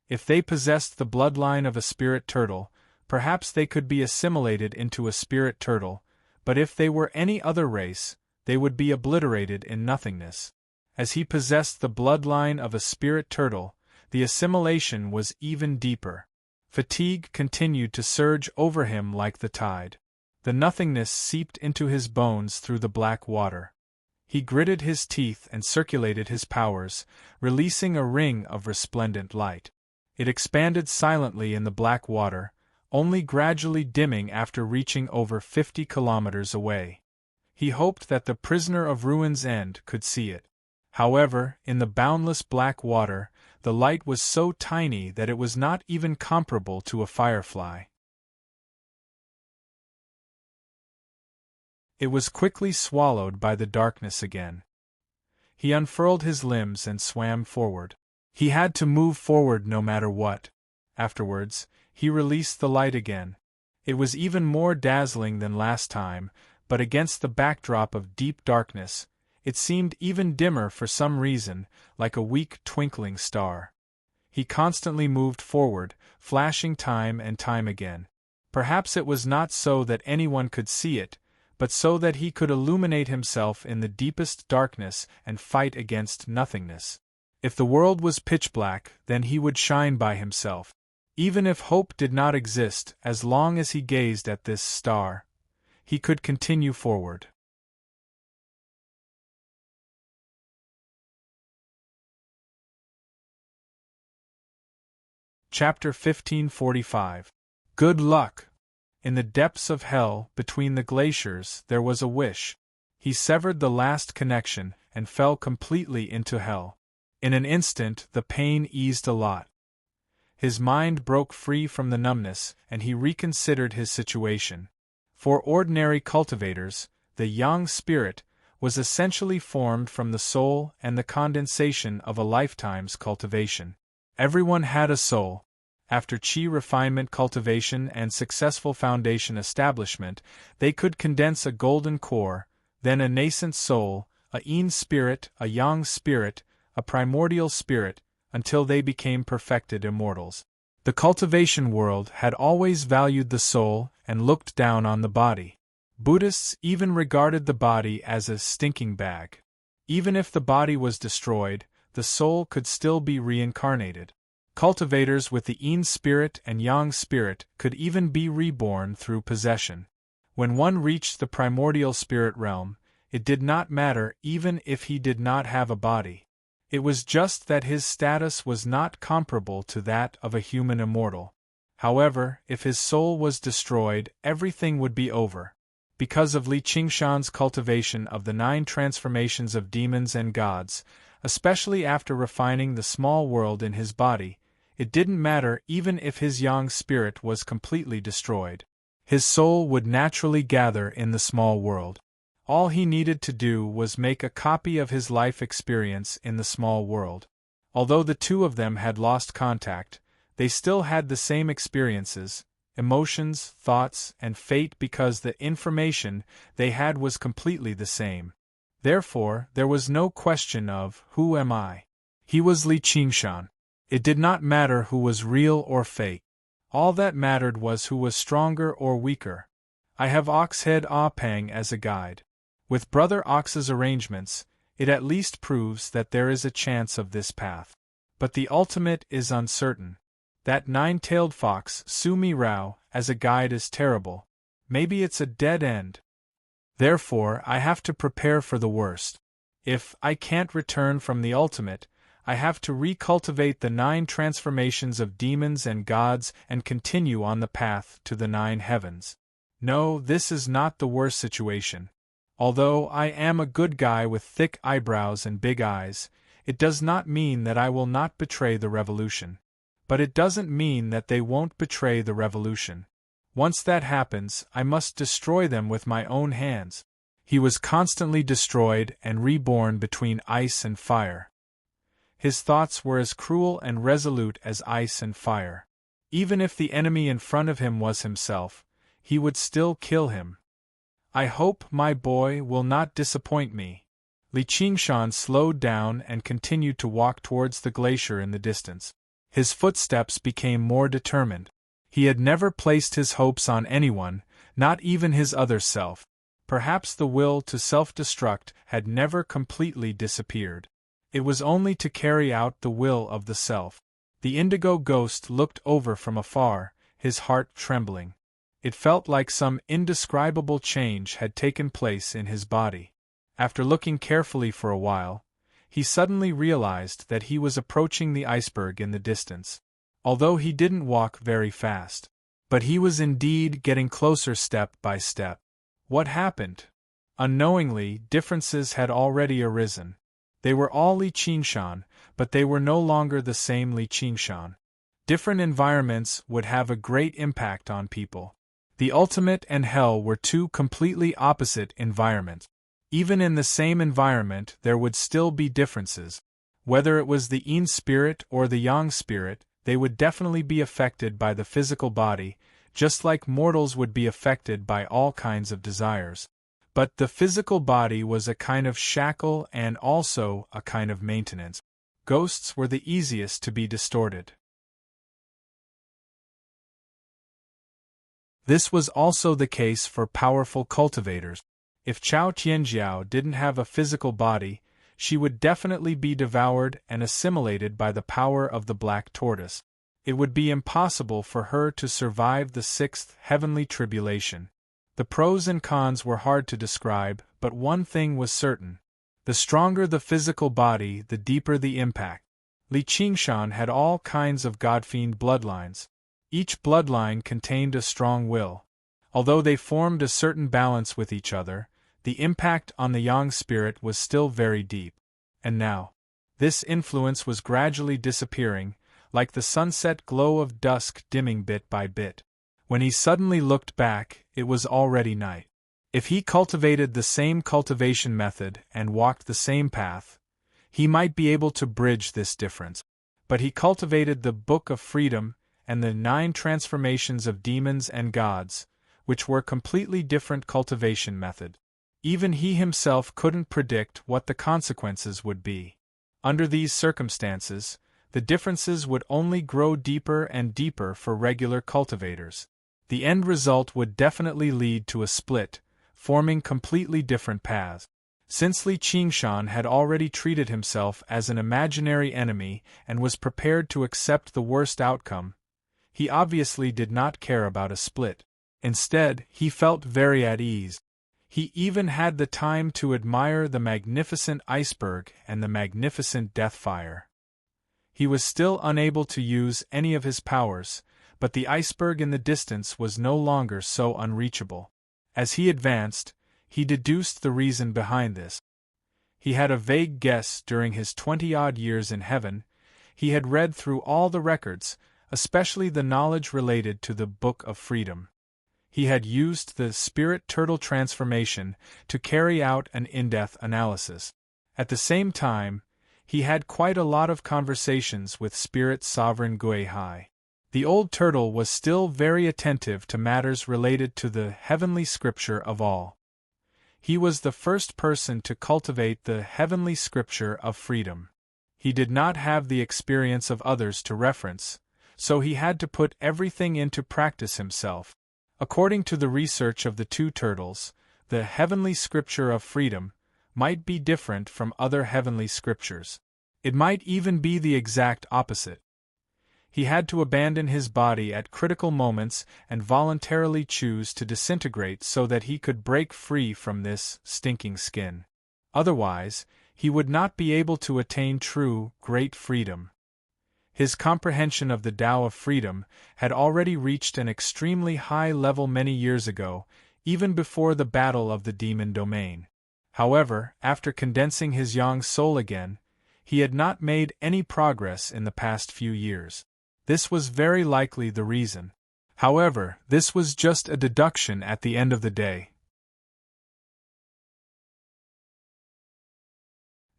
If they possessed the bloodline of a spirit turtle, perhaps they could be assimilated into a spirit turtle, but if they were any other race, they would be obliterated in nothingness. As he possessed the bloodline of a spirit turtle, the assimilation was even deeper. Fatigue continued to surge over him like the tide. The nothingness seeped into his bones through the black water. He gritted his teeth and circulated his powers, releasing a ring of resplendent light. It expanded silently in the black water, only gradually dimming after reaching over 50 kilometers away. He hoped that the prisoner of Ruin's End could see it. However, in the boundless black water, the light was so tiny that it was not even comparable to a firefly. It was quickly swallowed by the darkness again. He unfurled his limbs and swam forward. He had to move forward no matter what. Afterwards, he released the light again. It was even more dazzling than last time, but against the backdrop of deep darkness, it seemed even dimmer for some reason, like a weak twinkling star. He constantly moved forward, flashing time and time again. Perhaps it was not so that anyone could see it, but so that he could illuminate himself in the deepest darkness and fight against nothingness. If the world was pitch black, then he would shine by himself. Even if hope did not exist, as long as he gazed at this star, he could continue forward. Chapter 1545. Good luck! In the depths of hell, between the glaciers, there was a wish. He severed the last connection, and fell completely into hell. In an instant, the pain eased a lot. His mind broke free from the numbness, and he reconsidered his situation. For ordinary cultivators, the yang spirit was essentially formed from the soul and the condensation of a lifetime's cultivation. Everyone had a soul. After qi refinement cultivation and successful foundation establishment, they could condense a golden core, then a nascent soul, a yin spirit, a yang spirit, a primordial spirit, until they became perfected immortals. The cultivation world had always valued the soul and looked down on the body. Buddhists even regarded the body as a stinking bag. Even if the body was destroyed, the soul could still be reincarnated. Cultivators with the yin spirit and yang spirit could even be reborn through possession. When one reached the primordial spirit realm, it did not matter even if he did not have a body. It was just that his status was not comparable to that of a human immortal. However, if his soul was destroyed, everything would be over. Because of Li Qingshan's cultivation of the 9 transformations of demons and gods, especially after refining the small world in his body, it didn't matter even if his yang spirit was completely destroyed. His soul would naturally gather in the small world. All he needed to do was make a copy of his life experience in the small world. Although the two of them had lost contact, they still had the same experiences, emotions, thoughts, and fate because the information they had was completely the same. Therefore, there was no question of, who am I? He was Li Qingshan. It did not matter who was real or fake. All that mattered was who was stronger or weaker. I have Oxhead Ah Pang as a guide. With Brother Ox's arrangements, it at least proves that there is a chance of this path. But the ultimate is uncertain. That 9-tailed fox, Sumi Rao, as a guide is terrible. Maybe it's a dead end. Therefore, I have to prepare for the worst. If I can't return from the ultimate, I have to recultivate the 9 transformations of demons and gods and continue on the path to the 9 heavens. No, this is not the worst situation. Although I am a good guy with thick eyebrows and big eyes, it does not mean that I will not betray the revolution. But it doesn't mean that they won't betray the revolution. Once that happens, I must destroy them with my own hands. He was constantly destroyed and reborn between ice and fire. His thoughts were as cruel and resolute as ice and fire. Even if the enemy in front of him was himself, he would still kill him. I hope my boy will not disappoint me. Li Qingshan slowed down and continued to walk towards the glacier in the distance. His footsteps became more determined. He had never placed his hopes on anyone, not even his other self. Perhaps the will to self-destruct had never completely disappeared. It was only to carry out the will of the self. The indigo ghost looked over from afar, his heart trembling. It felt like some indescribable change had taken place in his body. After looking carefully for a while, he suddenly realized that he was approaching the iceberg in the distance. Although he didn't walk very fast. But he was indeed getting closer step by step. What happened? Unknowingly, differences had already arisen. They were all Li Qingshan, but they were no longer the same Li Qingshan. Different environments would have a great impact on people. The ultimate and hell were 2 completely opposite environments. Even in the same environment, there would still be differences. Whether it was the yin spirit or the yang spirit, they would definitely be affected by the physical body, just like mortals would be affected by all kinds of desires. But the physical body was a kind of shackle and also a kind of maintenance. Ghosts were the easiest to be distorted. This was also the case for powerful cultivators. If Chao Tianjiao didn't have a physical body, she would definitely be devoured and assimilated by the power of the black tortoise. It would be impossible for her to survive the 6th heavenly tribulation. The pros and cons were hard to describe, but one thing was certain. The stronger the physical body, the deeper the impact. Li Qingshan had all kinds of godfiend bloodlines. Each bloodline contained a strong will. Although they formed a certain balance with each other, the impact on the yang spirit was still very deep. And now, this influence was gradually disappearing, like the sunset glow of dusk dimming bit by bit. When he suddenly looked back, it was already night. If he cultivated the same cultivation method and walked the same path, he might be able to bridge this difference. But he cultivated the Book of Freedom and the 9 transformations of demons and gods, which were completely different cultivation method. Even he himself couldn't predict what the consequences would be. Under these circumstances, the differences would only grow deeper and deeper for regular cultivators. The end result would definitely lead to a split, forming completely different paths. Since Li Qingshan had already treated himself as an imaginary enemy and was prepared to accept the worst outcome, he obviously did not care about a split. Instead, he felt very at ease. He even had the time to admire the magnificent iceberg and the magnificent death fire. He was still unable to use any of his powers, but the iceberg in the distance was no longer so unreachable. As he advanced, he deduced the reason behind this. He had a vague guess during his 20-odd years in heaven. He had read through all the records, especially the knowledge related to the Book of Freedom. He had used the Spirit Turtle transformation to carry out an in-depth analysis. At the same time, he had quite a lot of conversations with Spirit Sovereign Gui Hai. The old turtle was still very attentive to matters related to the heavenly scripture of all. He was the first person to cultivate the heavenly scripture of freedom. He did not have the experience of others to reference, so he had to put everything into practice himself. According to the research of the 2 turtles, the heavenly scripture of freedom might be different from other heavenly scriptures. It might even be the exact opposite. He had to abandon his body at critical moments and voluntarily choose to disintegrate so that he could break free from this stinking skin. Otherwise, he would not be able to attain true, great freedom. His comprehension of the Tao of freedom had already reached an extremely high level many years ago, even before the battle of the demon domain. However, after condensing his yang soul again, he had not made any progress in the past few years. This was very likely the reason. However, this was just a deduction at the end of the day.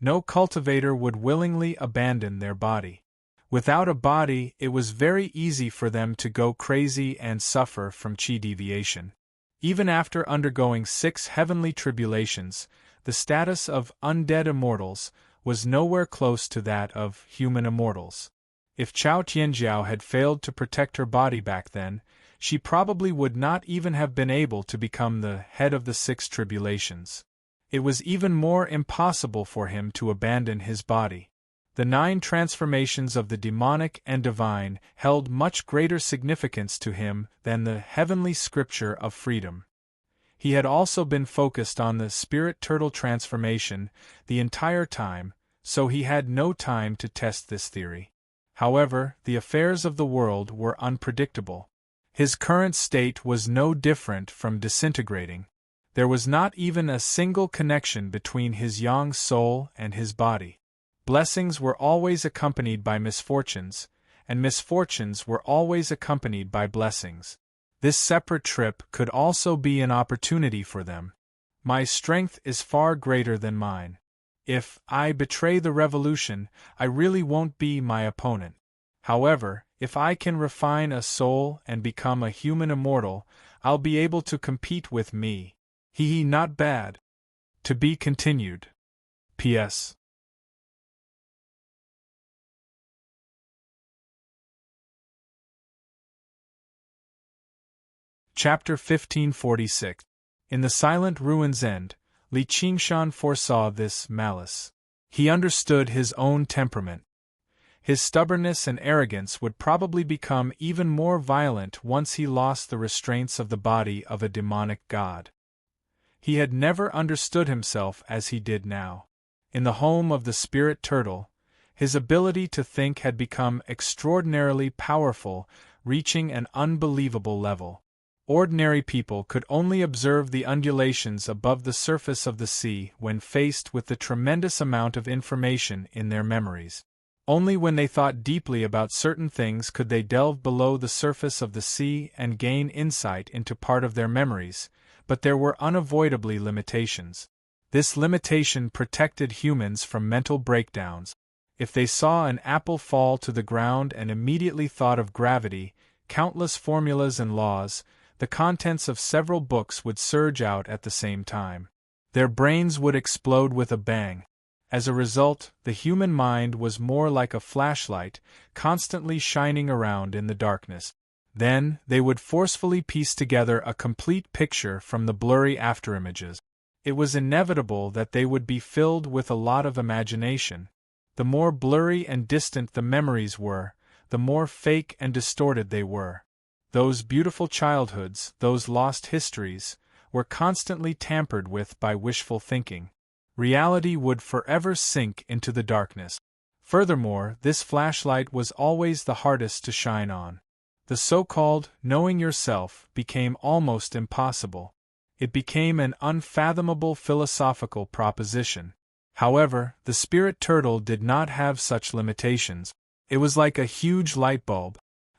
No cultivator would willingly abandon their body. Without a body, it was very easy for them to go crazy and suffer from chi deviation. Even after undergoing 6 heavenly tribulations, the status of undead immortals was nowhere close to that of human immortals. If Chao Tianjiao had failed to protect her body back then, she probably would not even have been able to become the head of the 6 tribulations. It was even more impossible for him to abandon his body. The 9 transformations of the demonic and divine held much greater significance to him than the heavenly scripture of freedom. He had also been focused on the Spirit Turtle transformation the entire time, so he had no time to test this theory. However, the affairs of the world were unpredictable. His current state was no different from disintegrating. There was not even a single connection between his yang soul and his body. Blessings were always accompanied by misfortunes, and misfortunes were always accompanied by blessings. This separate trip could also be an opportunity for them. My strength is far greater than mine. If I betray the revolution, I really won't be my opponent. However, if I can refine a soul and become a human immortal, I'll be able to compete with me. Hee not bad. To be continued. P.S. Chapter 1546. In the silent ruin's end, Li Qingshan foresaw this malice. He understood his own temperament. His stubbornness and arrogance would probably become even more violent once he lost the restraints of the body of a demonic god. He had never understood himself as he did now. In the home of the Spirit Turtle, His ability to think had become extraordinarily powerful, reaching an unbelievable level. Ordinary people could only observe the undulations above the surface of the sea when faced with the tremendous amount of information in their memories. Only when they thought deeply about certain things could they delve below the surface of the sea and gain insight into part of their memories, but there were unavoidably limitations. This limitation protected humans from mental breakdowns. If they saw an apple fall to the ground and immediately thought of gravity, countless formulas and laws, the contents of several books would surge out at the same time. Their brains would explode with a bang. As a result, the human mind was more like a flashlight, constantly shining around in the darkness. Then, they would forcefully piece together a complete picture from the blurry afterimages. It was inevitable that they would be filled with a lot of imagination. The more blurry and distant the memories were, the more fake and distorted they were. Those beautiful childhoods, those lost histories, were constantly tampered with by wishful thinking. Reality would forever sink into the darkness. Furthermore, this flashlight was always the hardest to shine on. The so-called knowing yourself became almost impossible. It became an unfathomable philosophical proposition. However, the spirit turtle did not have such limitations. It was like a huge light bulb.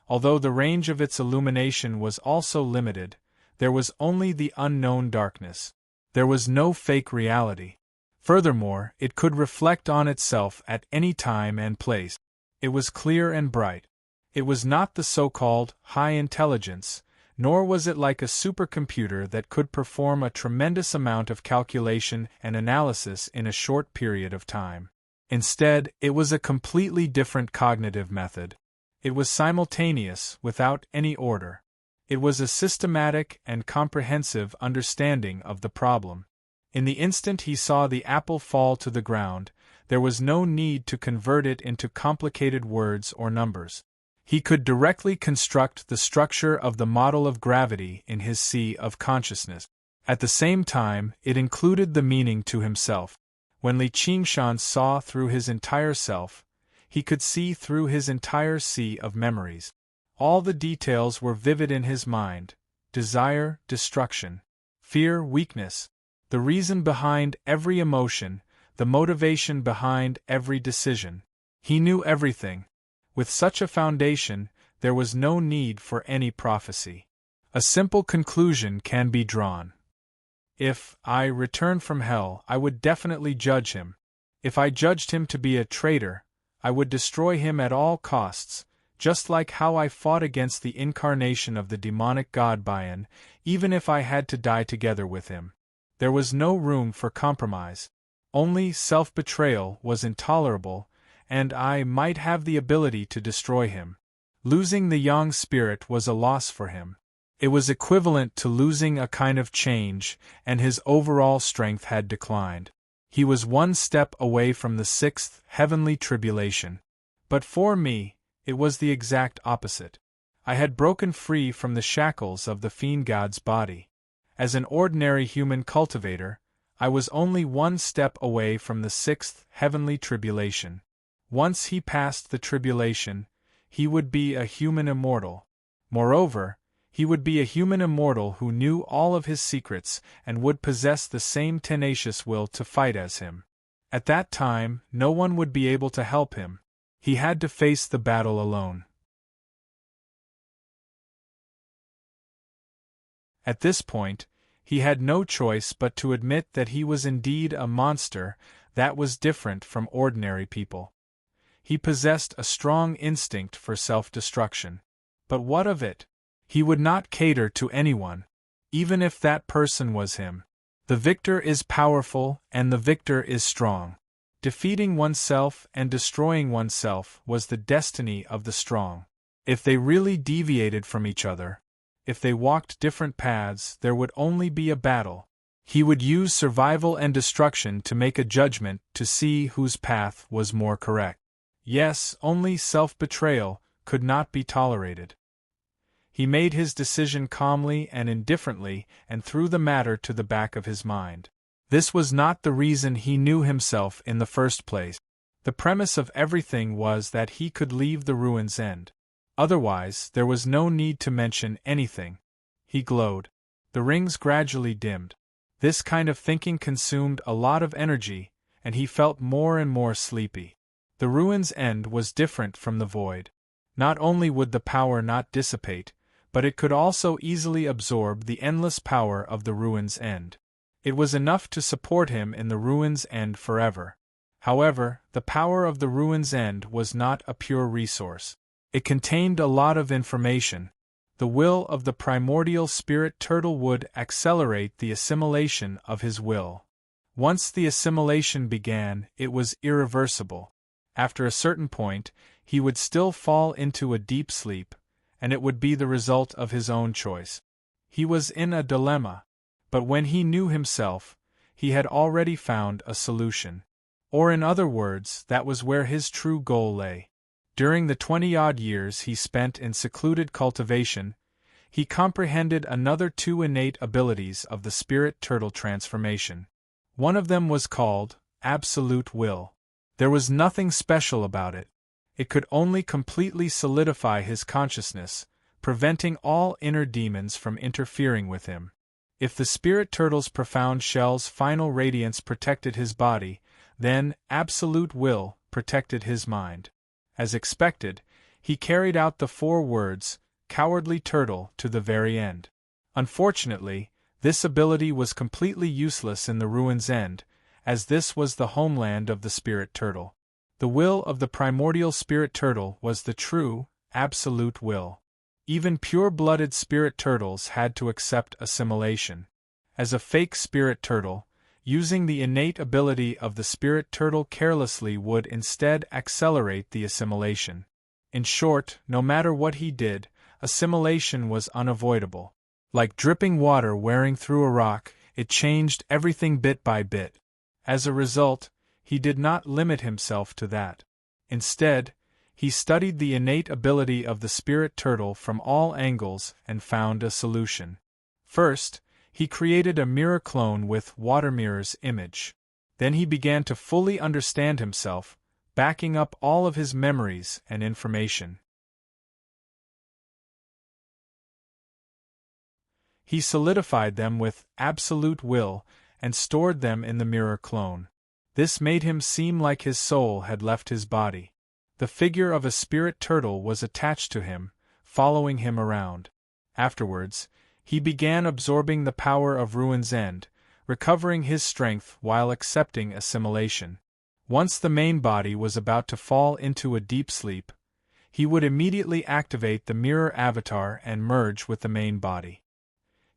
Although the range of its illumination was also limited, there was only the unknown darkness. There was no fake reality. Furthermore, it could reflect on itself at any time and place. It was clear and bright. It was not the so-called high intelligence, nor was it like a supercomputer that could perform a tremendous amount of calculation and analysis in a short period of time. Instead, it was a completely different cognitive method. It was simultaneous, without any order. It was a systematic and comprehensive understanding of the problem. In the instant he saw the apple fall to the ground, there was no need to convert it into complicated words or numbers. He could directly construct the structure of the model of gravity in his sea of consciousness. At the same time, it included the meaning to himself. When Li Qingshan saw through his entire self, he could see through his entire sea of memories. All the details were vivid in his mind: desire, destruction, fear, weakness, the reason behind every emotion, the motivation behind every decision. He knew everything. With such a foundation, there was no need for any prophecy. A simple conclusion can be drawn. If I returned from hell, I would definitely judge him. If I judged him to be a traitor, I would destroy him at all costs, just like how I fought against the incarnation of the demonic god Bayan, even if I had to die together with him. There was no room for compromise. Only self-betrayal was intolerable, and I might have the ability to destroy him. Losing the yang spirit was a loss for him. It was equivalent to losing a kind of change, and his overall strength had declined. He was one step away from the sixth heavenly tribulation. But for me, it was the exact opposite. I had broken free from the shackles of the fiend god's body. As an ordinary human cultivator, I was only one step away from the sixth heavenly tribulation. Once he passed the tribulation, he would be a human immortal. Moreover, he would be a human immortal who knew all of his secrets and would possess the same tenacious will to fight as him. At that time, no one would be able to help him. He had to face the battle alone. At this point, he had no choice but to admit that he was indeed a monster that was different from ordinary people. He possessed a strong instinct for self-destruction. But what of it? He would not cater to anyone, even if that person was him. The victor is powerful, and the victor is strong. Defeating oneself and destroying oneself was the destiny of the strong. If they really deviated from each other, if they walked different paths, there would only be a battle. He would use survival and destruction to make a judgment to see whose path was more correct. Yes, only self-betrayal could not be tolerated. He made his decision calmly and indifferently and threw the matter to the back of his mind. This was not the reason he knew himself in the first place. The premise of everything was that he could leave the ruin's end. Otherwise, there was no need to mention anything. He glowed. The rings gradually dimmed. This kind of thinking consumed a lot of energy, and he felt more and more sleepy. The ruin's end was different from the void. Not only would the power not dissipate, but it could also easily absorb the endless power of the ruin's end. It was enough to support him in the ruin's end forever. However, the power of the ruin's end was not a pure resource. It contained a lot of information. The will of the primordial spirit turtle would accelerate the assimilation of his will. Once the assimilation began, it was irreversible. After a certain point, he would still fall into a deep sleep, and it would be the result of his own choice. He was in a dilemma, but when he knew himself, he had already found a solution. Or in other words, that was where his true goal lay. During the 20-odd years he spent in secluded cultivation, he comprehended another two innate abilities of the spirit turtle transformation. One of them was called absolute will. There was nothing special about it. It could only completely solidify his consciousness, preventing all inner demons from interfering with him. If the spirit turtle's profound shell's final radiance protected his body, then absolute will protected his mind. As expected, he carried out the 4 words, "cowardly turtle," to the very end. Unfortunately, this ability was completely useless in the ruin's end, as this was the homeland of the spirit turtle. The will of the primordial spirit turtle was the true, absolute will. Even pure-blooded spirit turtles had to accept assimilation. As a fake spirit turtle, using the innate ability of the spirit turtle carelessly would instead accelerate the assimilation. In short, no matter what he did, assimilation was unavoidable. Like dripping water wearing through a rock, it changed everything bit by bit. As a result, he did not limit himself to that. Instead, he studied the innate ability of the spirit turtle from all angles and found a solution. First, he created a mirror clone with Watermirror's image. Then he began to fully understand himself, backing up all of his memories and information. He solidified them with absolute will and stored them in the mirror clone. This made him seem like his soul had left his body. The figure of a spirit turtle was attached to him, following him around. Afterwards, he began absorbing the power of Ruin's End, recovering his strength while accepting assimilation. Once the main body was about to fall into a deep sleep, he would immediately activate the mirror avatar and merge with the main body.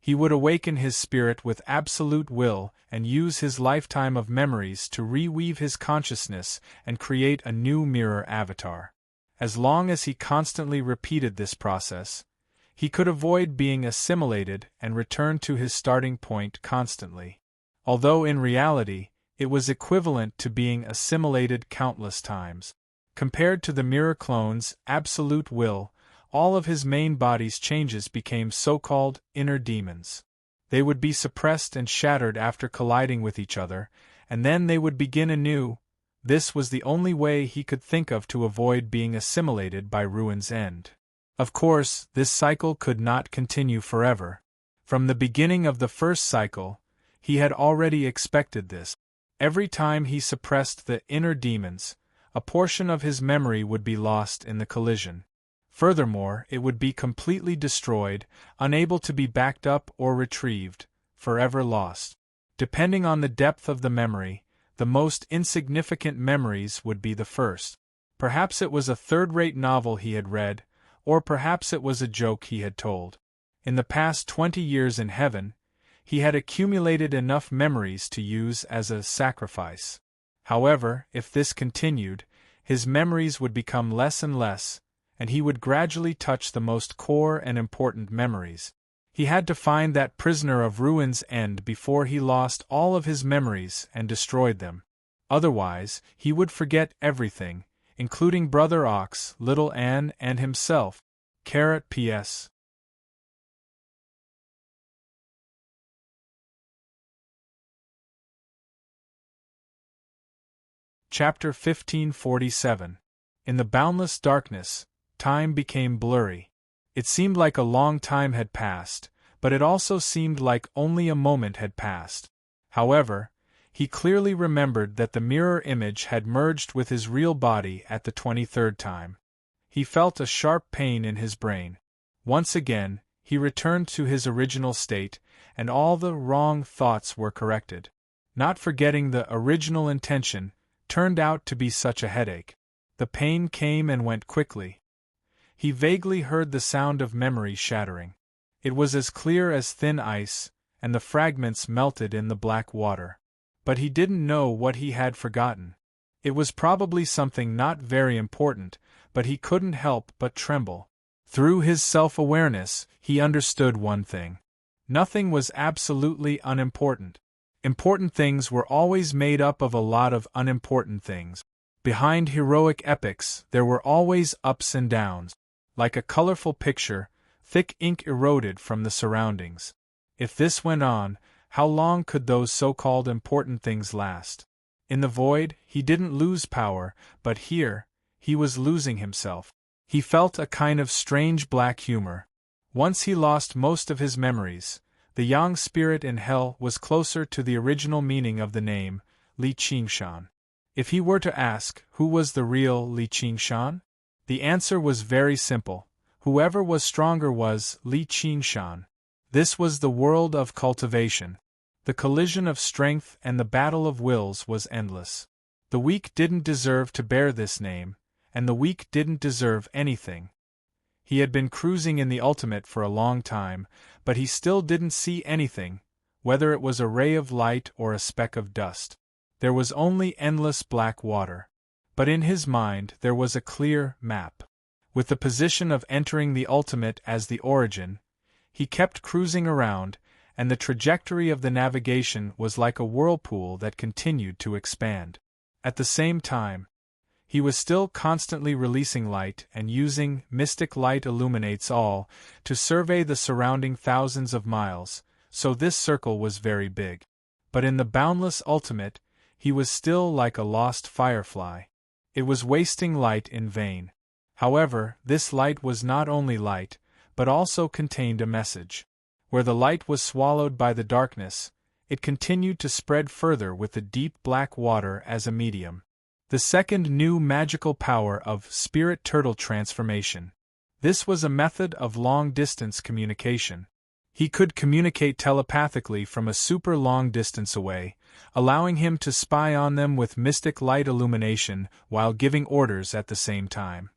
He would awaken his spirit with absolute will and use his lifetime of memories to reweave his consciousness and create a new mirror avatar. As long as he constantly repeated this process, he could avoid being assimilated and return to his starting point constantly. Although in reality, it was equivalent to being assimilated countless times. Compared to the mirror clone's absolute will, all of his main body's changes became so-called inner demons. They would be suppressed and shattered after colliding with each other, and then they would begin anew. This was the only way he could think of to avoid being assimilated by Ruin's End. Of course, this cycle could not continue forever. From the beginning of the first cycle, he had already expected this. Every time he suppressed the inner demons, a portion of his memory would be lost in the collision. Furthermore, it would be completely destroyed, unable to be backed up or retrieved, forever lost. Depending on the depth of the memory, the most insignificant memories would be the first. Perhaps it was a third-rate novel he had read, or perhaps it was a joke he had told. In the past 20 years in heaven, he had accumulated enough memories to use as a sacrifice. However, if this continued, his memories would become less and less, and he would gradually touch the most core and important memories. He had to find that prisoner of Ruin's End before he lost all of his memories and destroyed them. Otherwise, he would forget everything, including Brother Ox, Little Anne, and himself. P.S. Chapter 1547. In the boundless darkness, time became blurry. It seemed like a long time had passed, but it also seemed like only a moment had passed. However, he clearly remembered that the mirror image had merged with his real body at the 23rd time. He felt a sharp pain in his brain. Once again, he returned to his original state, and all the wrong thoughts were corrected. Not forgetting the original intention turned out to be such a headache. The pain came and went quickly. He vaguely heard the sound of memory shattering. It was as clear as thin ice, and the fragments melted in the black water. But he didn't know what he had forgotten. It was probably something not very important, but he couldn't help but tremble. Through his self-awareness, he understood one thing. Nothing was absolutely unimportant. Important things were always made up of a lot of unimportant things. Behind heroic epics, there were always ups and downs. Like a colorful picture, thick ink eroded from the surroundings. If this went on, how long could those so-called important things last? In the void, he didn't lose power, but here, he was losing himself. He felt a kind of strange black humor. Once he lost most of his memories, the yang spirit in hell was closer to the original meaning of the name, Li Qingshan. If he were to ask who was the real Li Qingshan, the answer was very simple. Whoever was stronger was Li Qingshan. This was the world of cultivation. The collision of strength and the battle of wills was endless. The weak didn't deserve to bear this name, and the weak didn't deserve anything. He had been cruising in the ultimate for a long time, but he still didn't see anything, whether it was a ray of light or a speck of dust. There was only endless black water. But in his mind there was a clear map. With the position of entering the ultimate as the origin, he kept cruising around, and the trajectory of the navigation was like a whirlpool that continued to expand. At the same time, he was still constantly releasing light and using mystic light illuminates all to survey the surrounding thousands of miles, so this circle was very big. But in the boundless ultimate, he was still like a lost firefly. It was wasting light in vain. However, this light was not only light, but also contained a message. Where the light was swallowed by the darkness, it continued to spread further with the deep black water as a medium. The second new magical power of spirit turtle transformation. This was a method of long-distance communication. He could communicate telepathically from a super long distance away, allowing him to spy on them with mystic light illumination while giving orders at the same time.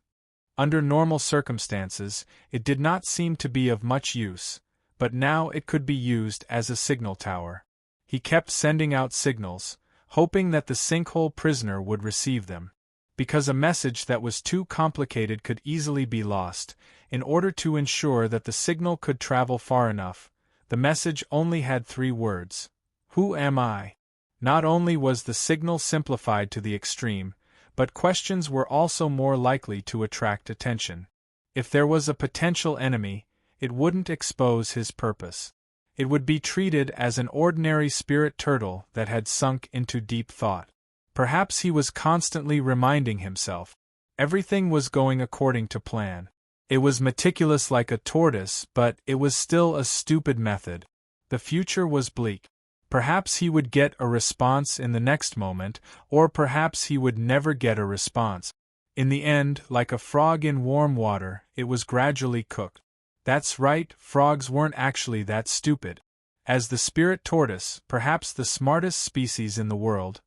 Under normal circumstances, it did not seem to be of much use, but now it could be used as a signal tower. He kept sending out signals, hoping that the sinkhole prisoner would receive them. Because a message that was too complicated could easily be lost, in order to ensure that the signal could travel far enough, the message only had 3 words. Who am I? Not only was the signal simplified to the extreme, but questions were also more likely to attract attention. If there was a potential enemy, it wouldn't expose his purpose. It would be treated as an ordinary spirit turtle that had sunk into deep thought. Perhaps he was constantly reminding himself. Everything was going according to plan. It was meticulous like a tortoise, but it was still a stupid method. The future was bleak. Perhaps he would get a response in the next moment, or perhaps he would never get a response. In the end, like a frog in warm water, it was gradually cooked. That's right, frogs weren't actually that stupid. As the spirit tortoise, perhaps the smartest species in the world,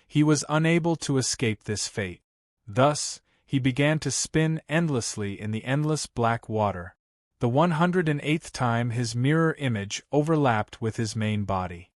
he was unable to escape this fate. Thus, he began to spin endlessly in the endless black water. The 108th time his mirror image overlapped with his main body.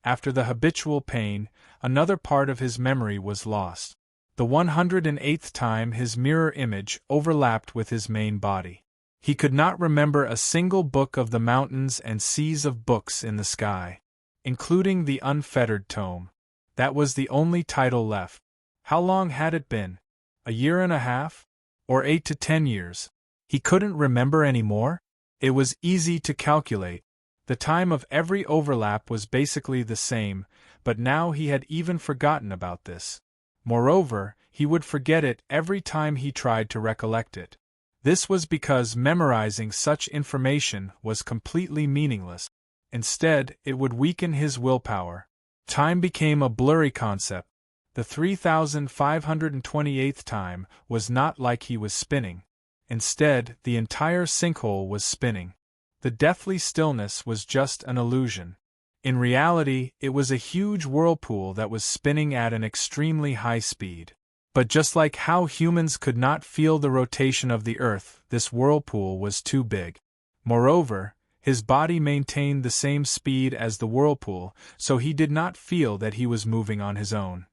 After the habitual pain, another part of his memory was lost. The 108th time his mirror image overlapped with his main body. He could not remember a single book of the mountains and seas of books in the sky, including the unfettered tome. That was the only title left. How long had it been? A year and a half? Or 8 to 10 years? He couldn't remember any more? It was easy to calculate. The time of every overlap was basically the same, but now he had even forgotten about this. Moreover, he would forget it every time he tried to recollect it. This was because memorizing such information was completely meaningless. Instead, it would weaken his willpower. Time became a blurry concept. The 3528th time was not like he was spinning. Instead, the entire sinkhole was spinning. The deathly stillness was just an illusion. In reality, it was a huge whirlpool that was spinning at an extremely high speed. But just like how humans could not feel the rotation of the Earth, this whirlpool was too big. Moreover, his body maintained the same speed as the whirlpool, so he did not feel that he was moving on his own.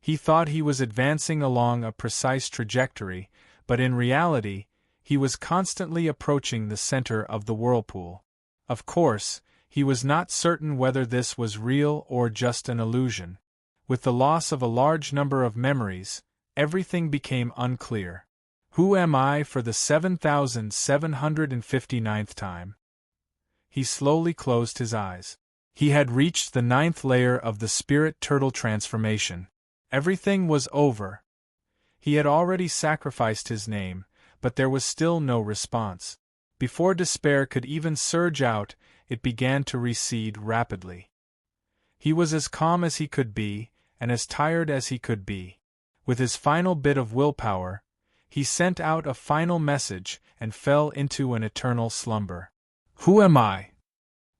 He thought he was advancing along a precise trajectory, but in reality, he was constantly approaching the center of the whirlpool. Of course, he was not certain whether this was real or just an illusion. With the loss of a large number of memories, everything became unclear. Who am I for the 7759th time? He slowly closed his eyes. He had reached the 9th layer of the spirit turtle transformation. Everything was over. He had already sacrificed his name, but there was still no response. Before despair could even surge out, it began to recede rapidly. He was as calm as he could be, and as tired as he could be. With his final bit of willpower, he sent out a final message and fell into an eternal slumber. Who am I?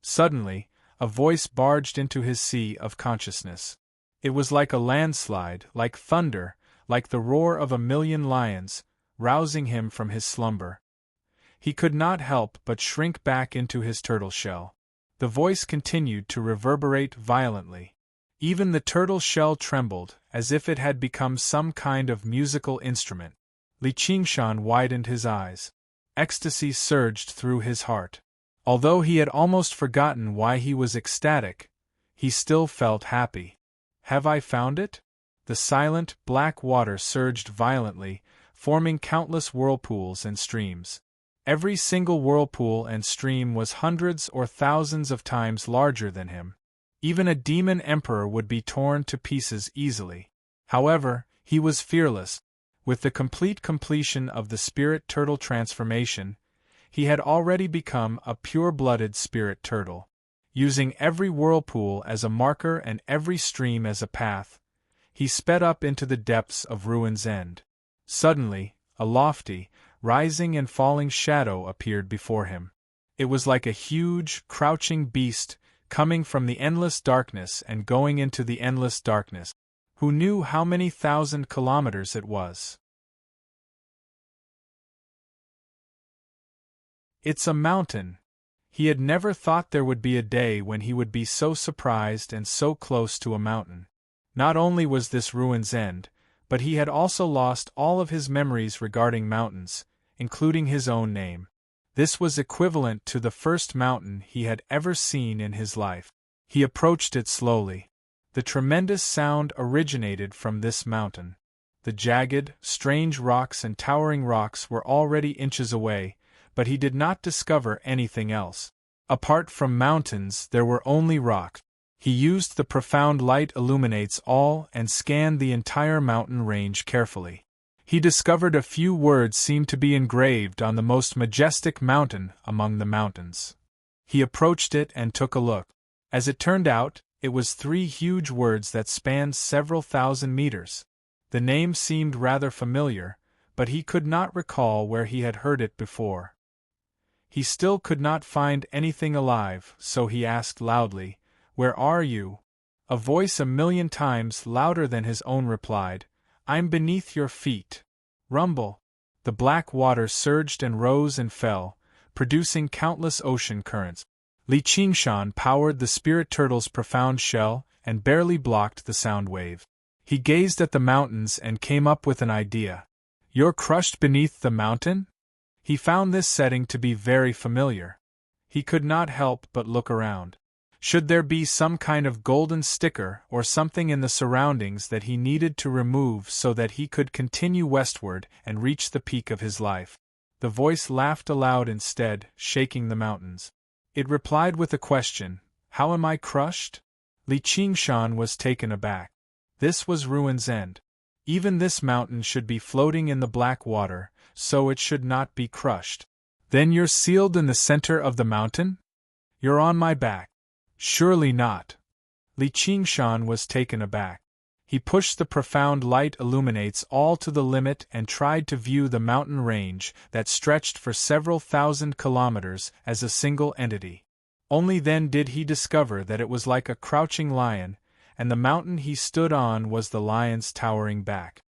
Suddenly, a voice barged into his sea of consciousness. It was like a landslide, like thunder, like the roar of a million lions, rousing him from his slumber. He could not help but shrink back into his turtle shell. The voice continued to reverberate violently. Even the turtle shell trembled, as if it had become some kind of musical instrument. Li Qingshan widened his eyes. Ecstasy surged through his heart. Although he had almost forgotten why he was ecstatic, he still felt happy. Have I found it? The silent, black water surged violently, forming countless whirlpools and streams. Every single whirlpool and stream was hundreds or thousands of times larger than him. Even a demon emperor would be torn to pieces easily. However, he was fearless. With the complete completion of the spirit turtle transformation, he had already become a pure-blooded spirit turtle. Using every whirlpool as a marker and every stream as a path, he sped up into the depths of Ruin's End. Suddenly, a lofty, rising and falling shadow appeared before him. It was like a huge, crouching beast, coming from the endless darkness and going into the endless darkness. Who knew how many thousand kilometers it was? It's a mountain. He had never thought there would be a day when he would be so surprised and so close to a mountain. Not only was this Ruin's End, but he had also lost all of his memories regarding mountains, including his own name. This was equivalent to the first mountain he had ever seen in his life. He approached it slowly. The tremendous sound originated from this mountain. The jagged, strange rocks and towering rocks were already inches away, but he did not discover anything else. Apart from mountains, there were only rocks. He used the profound light illuminates all and scanned the entire mountain range carefully. He discovered a few words seemed to be engraved on the most majestic mountain among the mountains. He approached it and took a look. As it turned out, it was 3 huge words that spanned several thousand meters. The name seemed rather familiar, but he could not recall where he had heard it before. He still could not find anything alive, so he asked loudly, "Where are you?" A voice a million times louder than his own replied, "I'm beneath your feet." Rumble. The black water surged and rose and fell, producing countless ocean currents. Li Qingshan powered the spirit turtle's profound shell and barely blocked the sound wave. He gazed at the mountains and came up with an idea. "You're crushed beneath the mountain?" He found this setting to be very familiar. He could not help but look around. Should there be some kind of golden sticker or something in the surroundings that he needed to remove so that he could continue westward and reach the peak of his life? The voice laughed aloud instead, shaking the mountains. It replied with a question, "How am I crushed?" Li Qingshan was taken aback. This was ruin's end. Even this mountain should be floating in the black water, so it should not be crushed. Then you're sealed in the center of the mountain? You're on my back. Surely not. Li Qingshan was taken aback. He pushed the profound light illuminates all to the limit and tried to view the mountain range that stretched for several thousand kilometers as a single entity. Only then did he discover that it was like a crouching lion, and the mountain he stood on was the lion's towering back.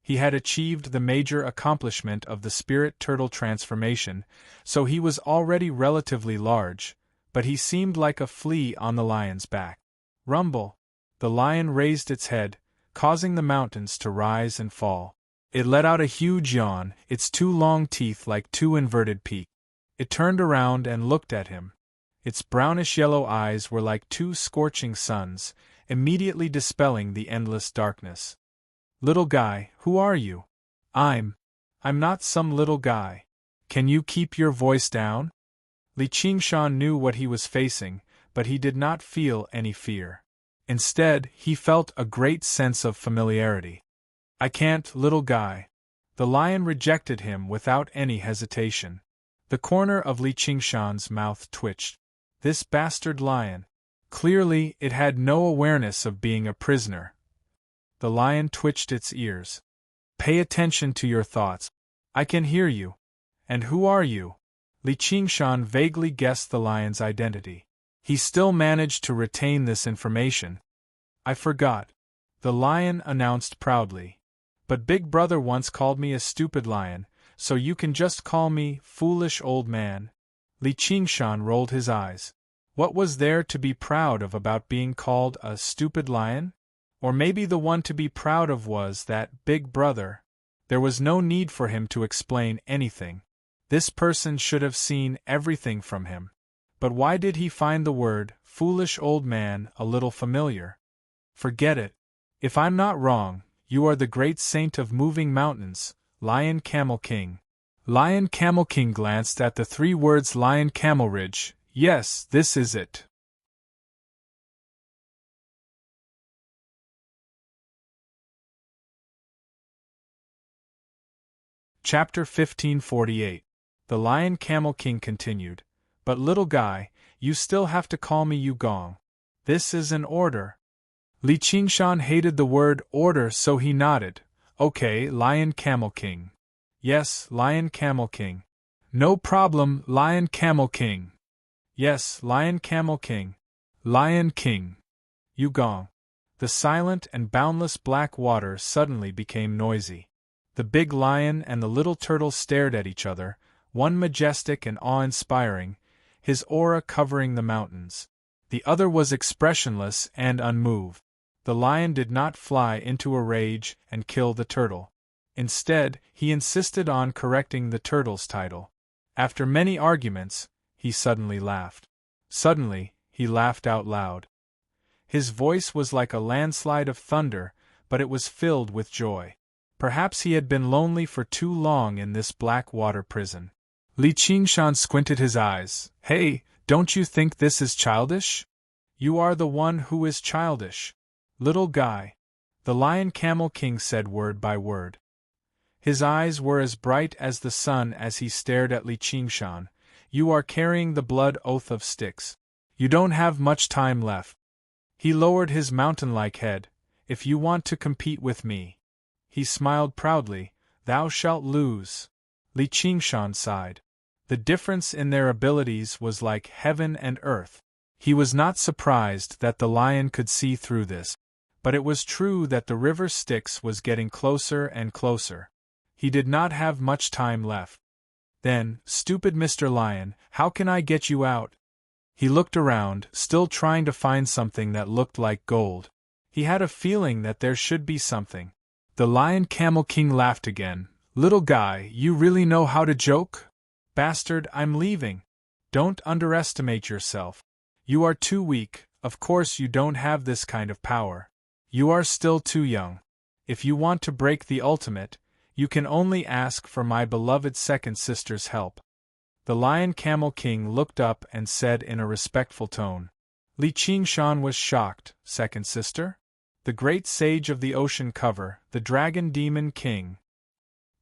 He had achieved the major accomplishment of the spirit turtle transformation, so he was already relatively large, but he seemed like a flea on the lion's back. Rumble! The lion raised its head, causing the mountains to rise and fall. It let out a huge yawn, its two long teeth like two inverted peaks. It turned around and looked at him. Its brownish-yellow eyes were like two scorching suns, immediately dispelling the endless darkness. "Little guy, who are you?" I'm not some little guy. Can you keep your voice down?" Li Qingshan knew what he was facing, but he did not feel any fear. Instead, he felt a great sense of familiarity. "I can't, little guy." The lion rejected him without any hesitation. The corner of Li Qingshan's mouth twitched. This bastard lion. Clearly, it had no awareness of being a prisoner. The lion twitched its ears. "Pay attention to your thoughts. I can hear you. And who are you?" Li Qingshan vaguely guessed the lion's identity. He still managed to retain this information. "I forgot," the lion announced proudly. "But Big Brother once called me a stupid lion, so you can just call me foolish old man." Li Qingshan rolled his eyes. What was there to be proud of about being called a stupid lion? Or maybe the one to be proud of was that Big Brother. There was no need for him to explain anything. This person should have seen everything from him. But why did he find the word, foolish old man, a little familiar? "Forget it. If I'm not wrong, you are the great saint of moving mountains, Lion Camel King." Lion Camel King glanced at the three words Lion Camel Ridge. "Yes, this is it." Chapter 1548. The Lion Camel King continued. "But little guy, you still have to call me Yugong. This is an order." Li Qingshan hated the word order, so he nodded. "Okay, Lion Camel King." "Yes, Lion Camel King." "No problem, Lion Camel King." "Yes, Lion Camel King." "Lion King." Yugong. The silent and boundless black water suddenly became noisy. The big lion and the little turtle stared at each other, one majestic and awe-inspiring, his aura covering the mountains. The other was expressionless and unmoved. The lion did not fly into a rage and kill the turtle. Instead, he insisted on correcting the turtle's title. After many arguments, he suddenly laughed. Suddenly, he laughed out loud. His voice was like a landslide of thunder, but it was filled with joy. Perhaps he had been lonely for too long in this black water prison. Li Qingshan squinted his eyes. "Hey, don't you think this is childish?" "You are the one who is childish. Little guy." The Lion Camel King said word by word. His eyes were as bright as the sun as he stared at Li Qingshan. "You are carrying the blood oath of Styx. You don't have much time left." He lowered his mountain-like head. "If you want to compete with me." He smiled proudly. "Thou shalt lose." Li Qingshan sighed. The difference in their abilities was like heaven and earth. He was not surprised that the lion could see through this. But it was true that the river Styx was getting closer and closer. He did not have much time left. "Then, stupid Mr. Lion, how can I get you out?" He looked around, still trying to find something that looked like gold. He had a feeling that there should be something. The Lion Camel King laughed again. "Little guy, you really know how to joke? Bastard, I'm leaving. Don't underestimate yourself. You are too weak, of course you don't have this kind of power. You are still too young. If you want to break the ultimate, you can only ask for my beloved second sister's help." The Lion Camel King looked up and said in a respectful tone. Li Qingshan was shocked. Second sister? The great sage of the ocean cover, the Dragon Demon King.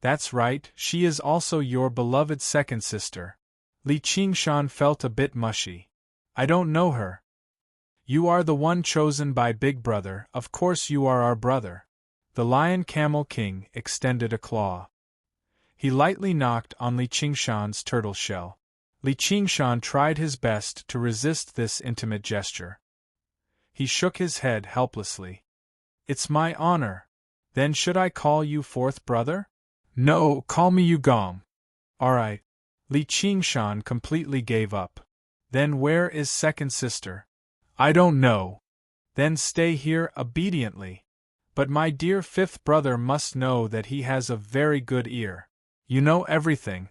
That's right, she is also your beloved second sister. Li Qingshan felt a bit mushy. I don't know her. You are the one chosen by Big Brother, of course you are our brother. The Lion Camel King extended a claw. He lightly knocked on Li Qingshan's turtle shell. Li Qingshan tried his best to resist this intimate gesture. He shook his head helplessly. It's my honor. Then should I call you fourth brother? No, call me Yugong. Alright. Li Qingshan completely gave up. Then where is second sister? I don't know. Then stay here obediently. But my dear fifth brother must know that he has a very good ear. You know everything.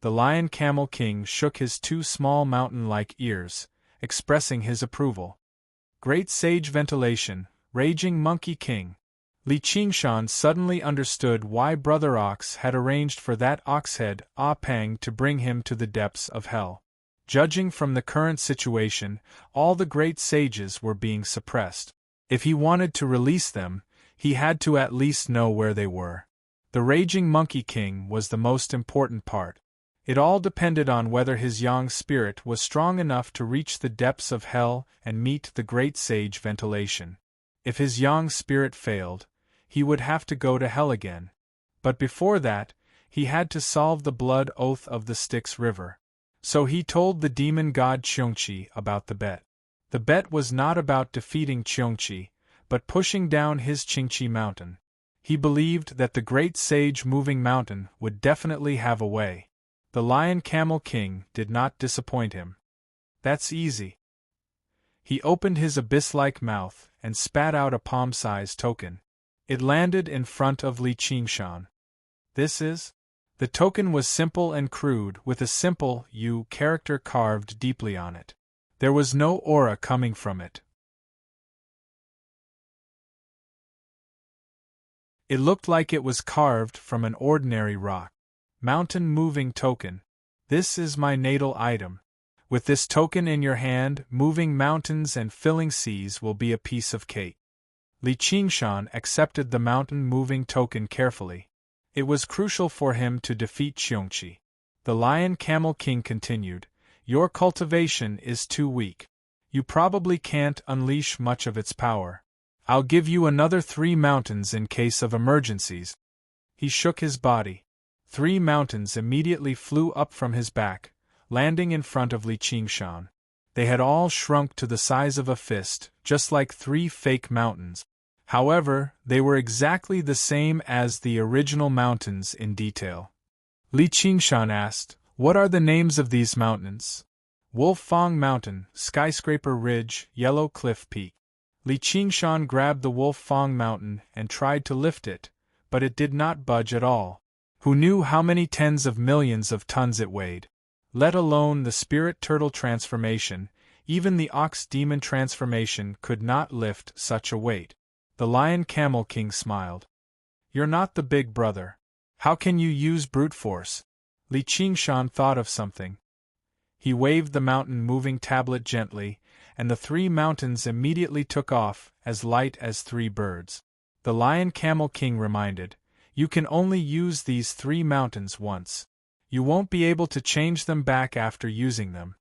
The Lion Camel King shook his two small mountain-like ears, expressing his approval. Great Sage Ventilation, Raging Monkey King. Li Qingshan suddenly understood why Brother Ox had arranged for that oxhead Ah Pang to bring him to the depths of hell. Judging from the current situation, all the great sages were being suppressed. If he wanted to release them, he had to at least know where they were. The Raging Monkey King was the most important part. It all depended on whether his Yang spirit was strong enough to reach the depths of hell and meet the Great Sage Ventilation. If his Yang spirit failed, he would have to go to hell again. But before that, he had to solve the blood oath of the Styx River. So he told the demon god Qiongqi about the bet. The bet was not about defeating Qiongqi, but pushing down his Qingqi mountain. He believed that the great sage moving mountain would definitely have a way. The Lion Camel King did not disappoint him. That's easy. He opened his abyss-like mouth and spat out a palm-sized token. It landed in front of Li Qingshan. This is? The token was simple and crude, with a simple U character carved deeply on it. There was no aura coming from it. It looked like it was carved from an ordinary rock. Mountain moving token. This is my natal item. With this token in your hand, moving mountains and filling seas will be a piece of cake. Li Qingshan accepted the mountain moving token carefully. It was crucial for him to defeat Qiongqi. The Lion Camel King continued, Your cultivation is too weak. You probably can't unleash much of its power. I'll give you another 3 mountains in case of emergencies. He shook his body. 3 mountains immediately flew up from his back, landing in front of Li Qingshan. They had all shrunk to the size of a fist, just like 3 fake mountains. However, they were exactly the same as the original mountains in detail. Li Qingshan asked, What are the names of these mountains? Wolf Fang Mountain, Skyscraper Ridge, Yellow Cliff Peak. Li Qingshan grabbed the Wolf Fang Mountain and tried to lift it, but it did not budge at all. Who knew how many tens of millions of tons it weighed? Let alone the Spirit Turtle transformation, even the Ox Demon transformation could not lift such a weight. The Lion Camel King smiled. You're not the big brother. How can you use brute force? Li Qingshan thought of something. He waved the mountain-moving tablet gently, and the 3 mountains immediately took off, as light as 3 birds. The Lion Camel King reminded, You can only use these 3 mountains once. You won't be able to change them back after using them.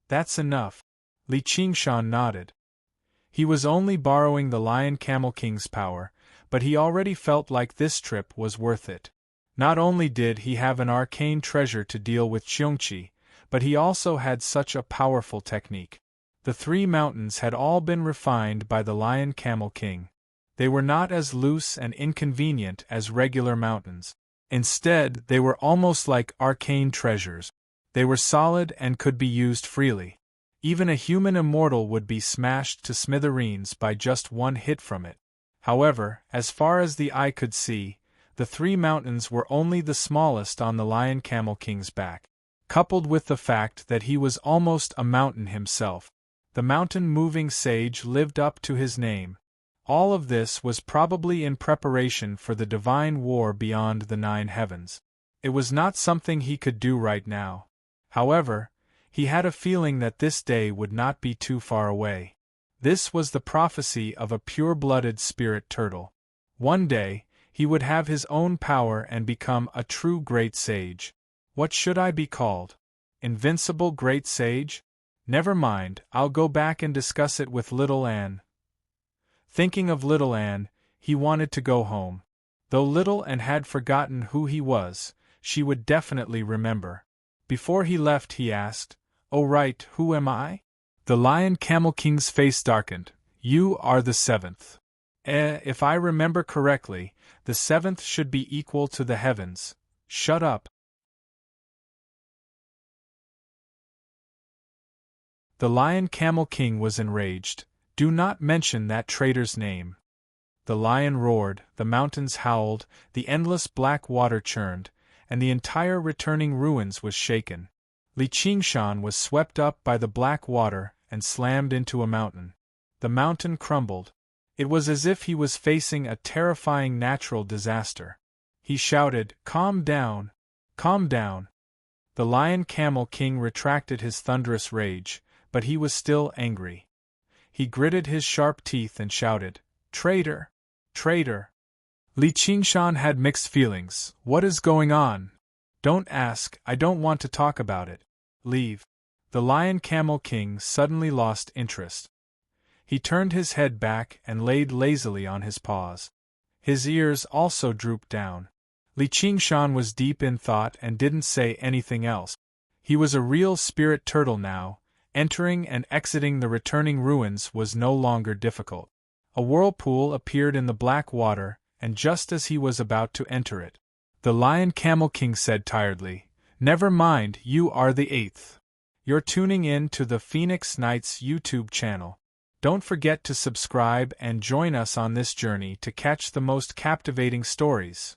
That's enough. Li Qingshan nodded. He was only borrowing the Lion Camel King's power, but he already felt like this trip was worth it. Not only did he have an arcane treasure to deal with Qiongqi, but he also had such a powerful technique. The 3 mountains had all been refined by the Lion Camel King. They were not as loose and inconvenient as regular mountains. Instead, they were almost like arcane treasures. They were solid and could be used freely. Even a human immortal would be smashed to smithereens by just one hit from it. However, as far as the eye could see, the 3 mountains were only the smallest on the Lion Camel King's back. Coupled with the fact that he was almost a mountain himself, the mountain-moving sage lived up to his name. All of this was probably in preparation for the divine war beyond the 9 heavens. It was not something he could do right now. However, he had a feeling that this day would not be too far away. This was the prophecy of a pure-blooded spirit turtle. One day, he would have his own power and become a true great sage. What should I be called? Invincible great sage? Never mind, I'll go back and discuss it with little Anne. Thinking of little Anne, he wanted to go home. Though little Anne had forgotten who he was, she would definitely remember. Before he left he asked, "Oh right, who am I?" The Lion Camel King's face darkened. "You are the seventh. If I remember correctly, the seventh should be equal to the heavens." "Shut up." The Lion Camel King was enraged. "Do not mention that traitor's name." The lion roared, the mountains howled, the endless black water churned, and the entire returning ruins was shaken. Li Qingshan was swept up by the black water and slammed into a mountain. The mountain crumbled. It was as if he was facing a terrifying natural disaster. He shouted, "Calm down! Calm down!" The Lion Camel King retracted his thunderous rage, but he was still angry. He gritted his sharp teeth and shouted, "Traitor! Traitor!" Li Qingshan had mixed feelings. "What is going on?" "Don't ask, I don't want to talk about it. Leave." The Lion Camel King suddenly lost interest. He turned his head back and laid lazily on his paws. His ears also drooped down. Li Qingshan was deep in thought and didn't say anything else. He was a real spirit turtle now. Entering and exiting the returning ruins was no longer difficult. A whirlpool appeared in the black water, and just as he was about to enter it, the Lion Camel King said tiredly, "Never mind, you are the eighth. You're tuning in to the Phoenix Knights YouTube channel. Don't forget to subscribe and join us on this journey to catch the most captivating stories."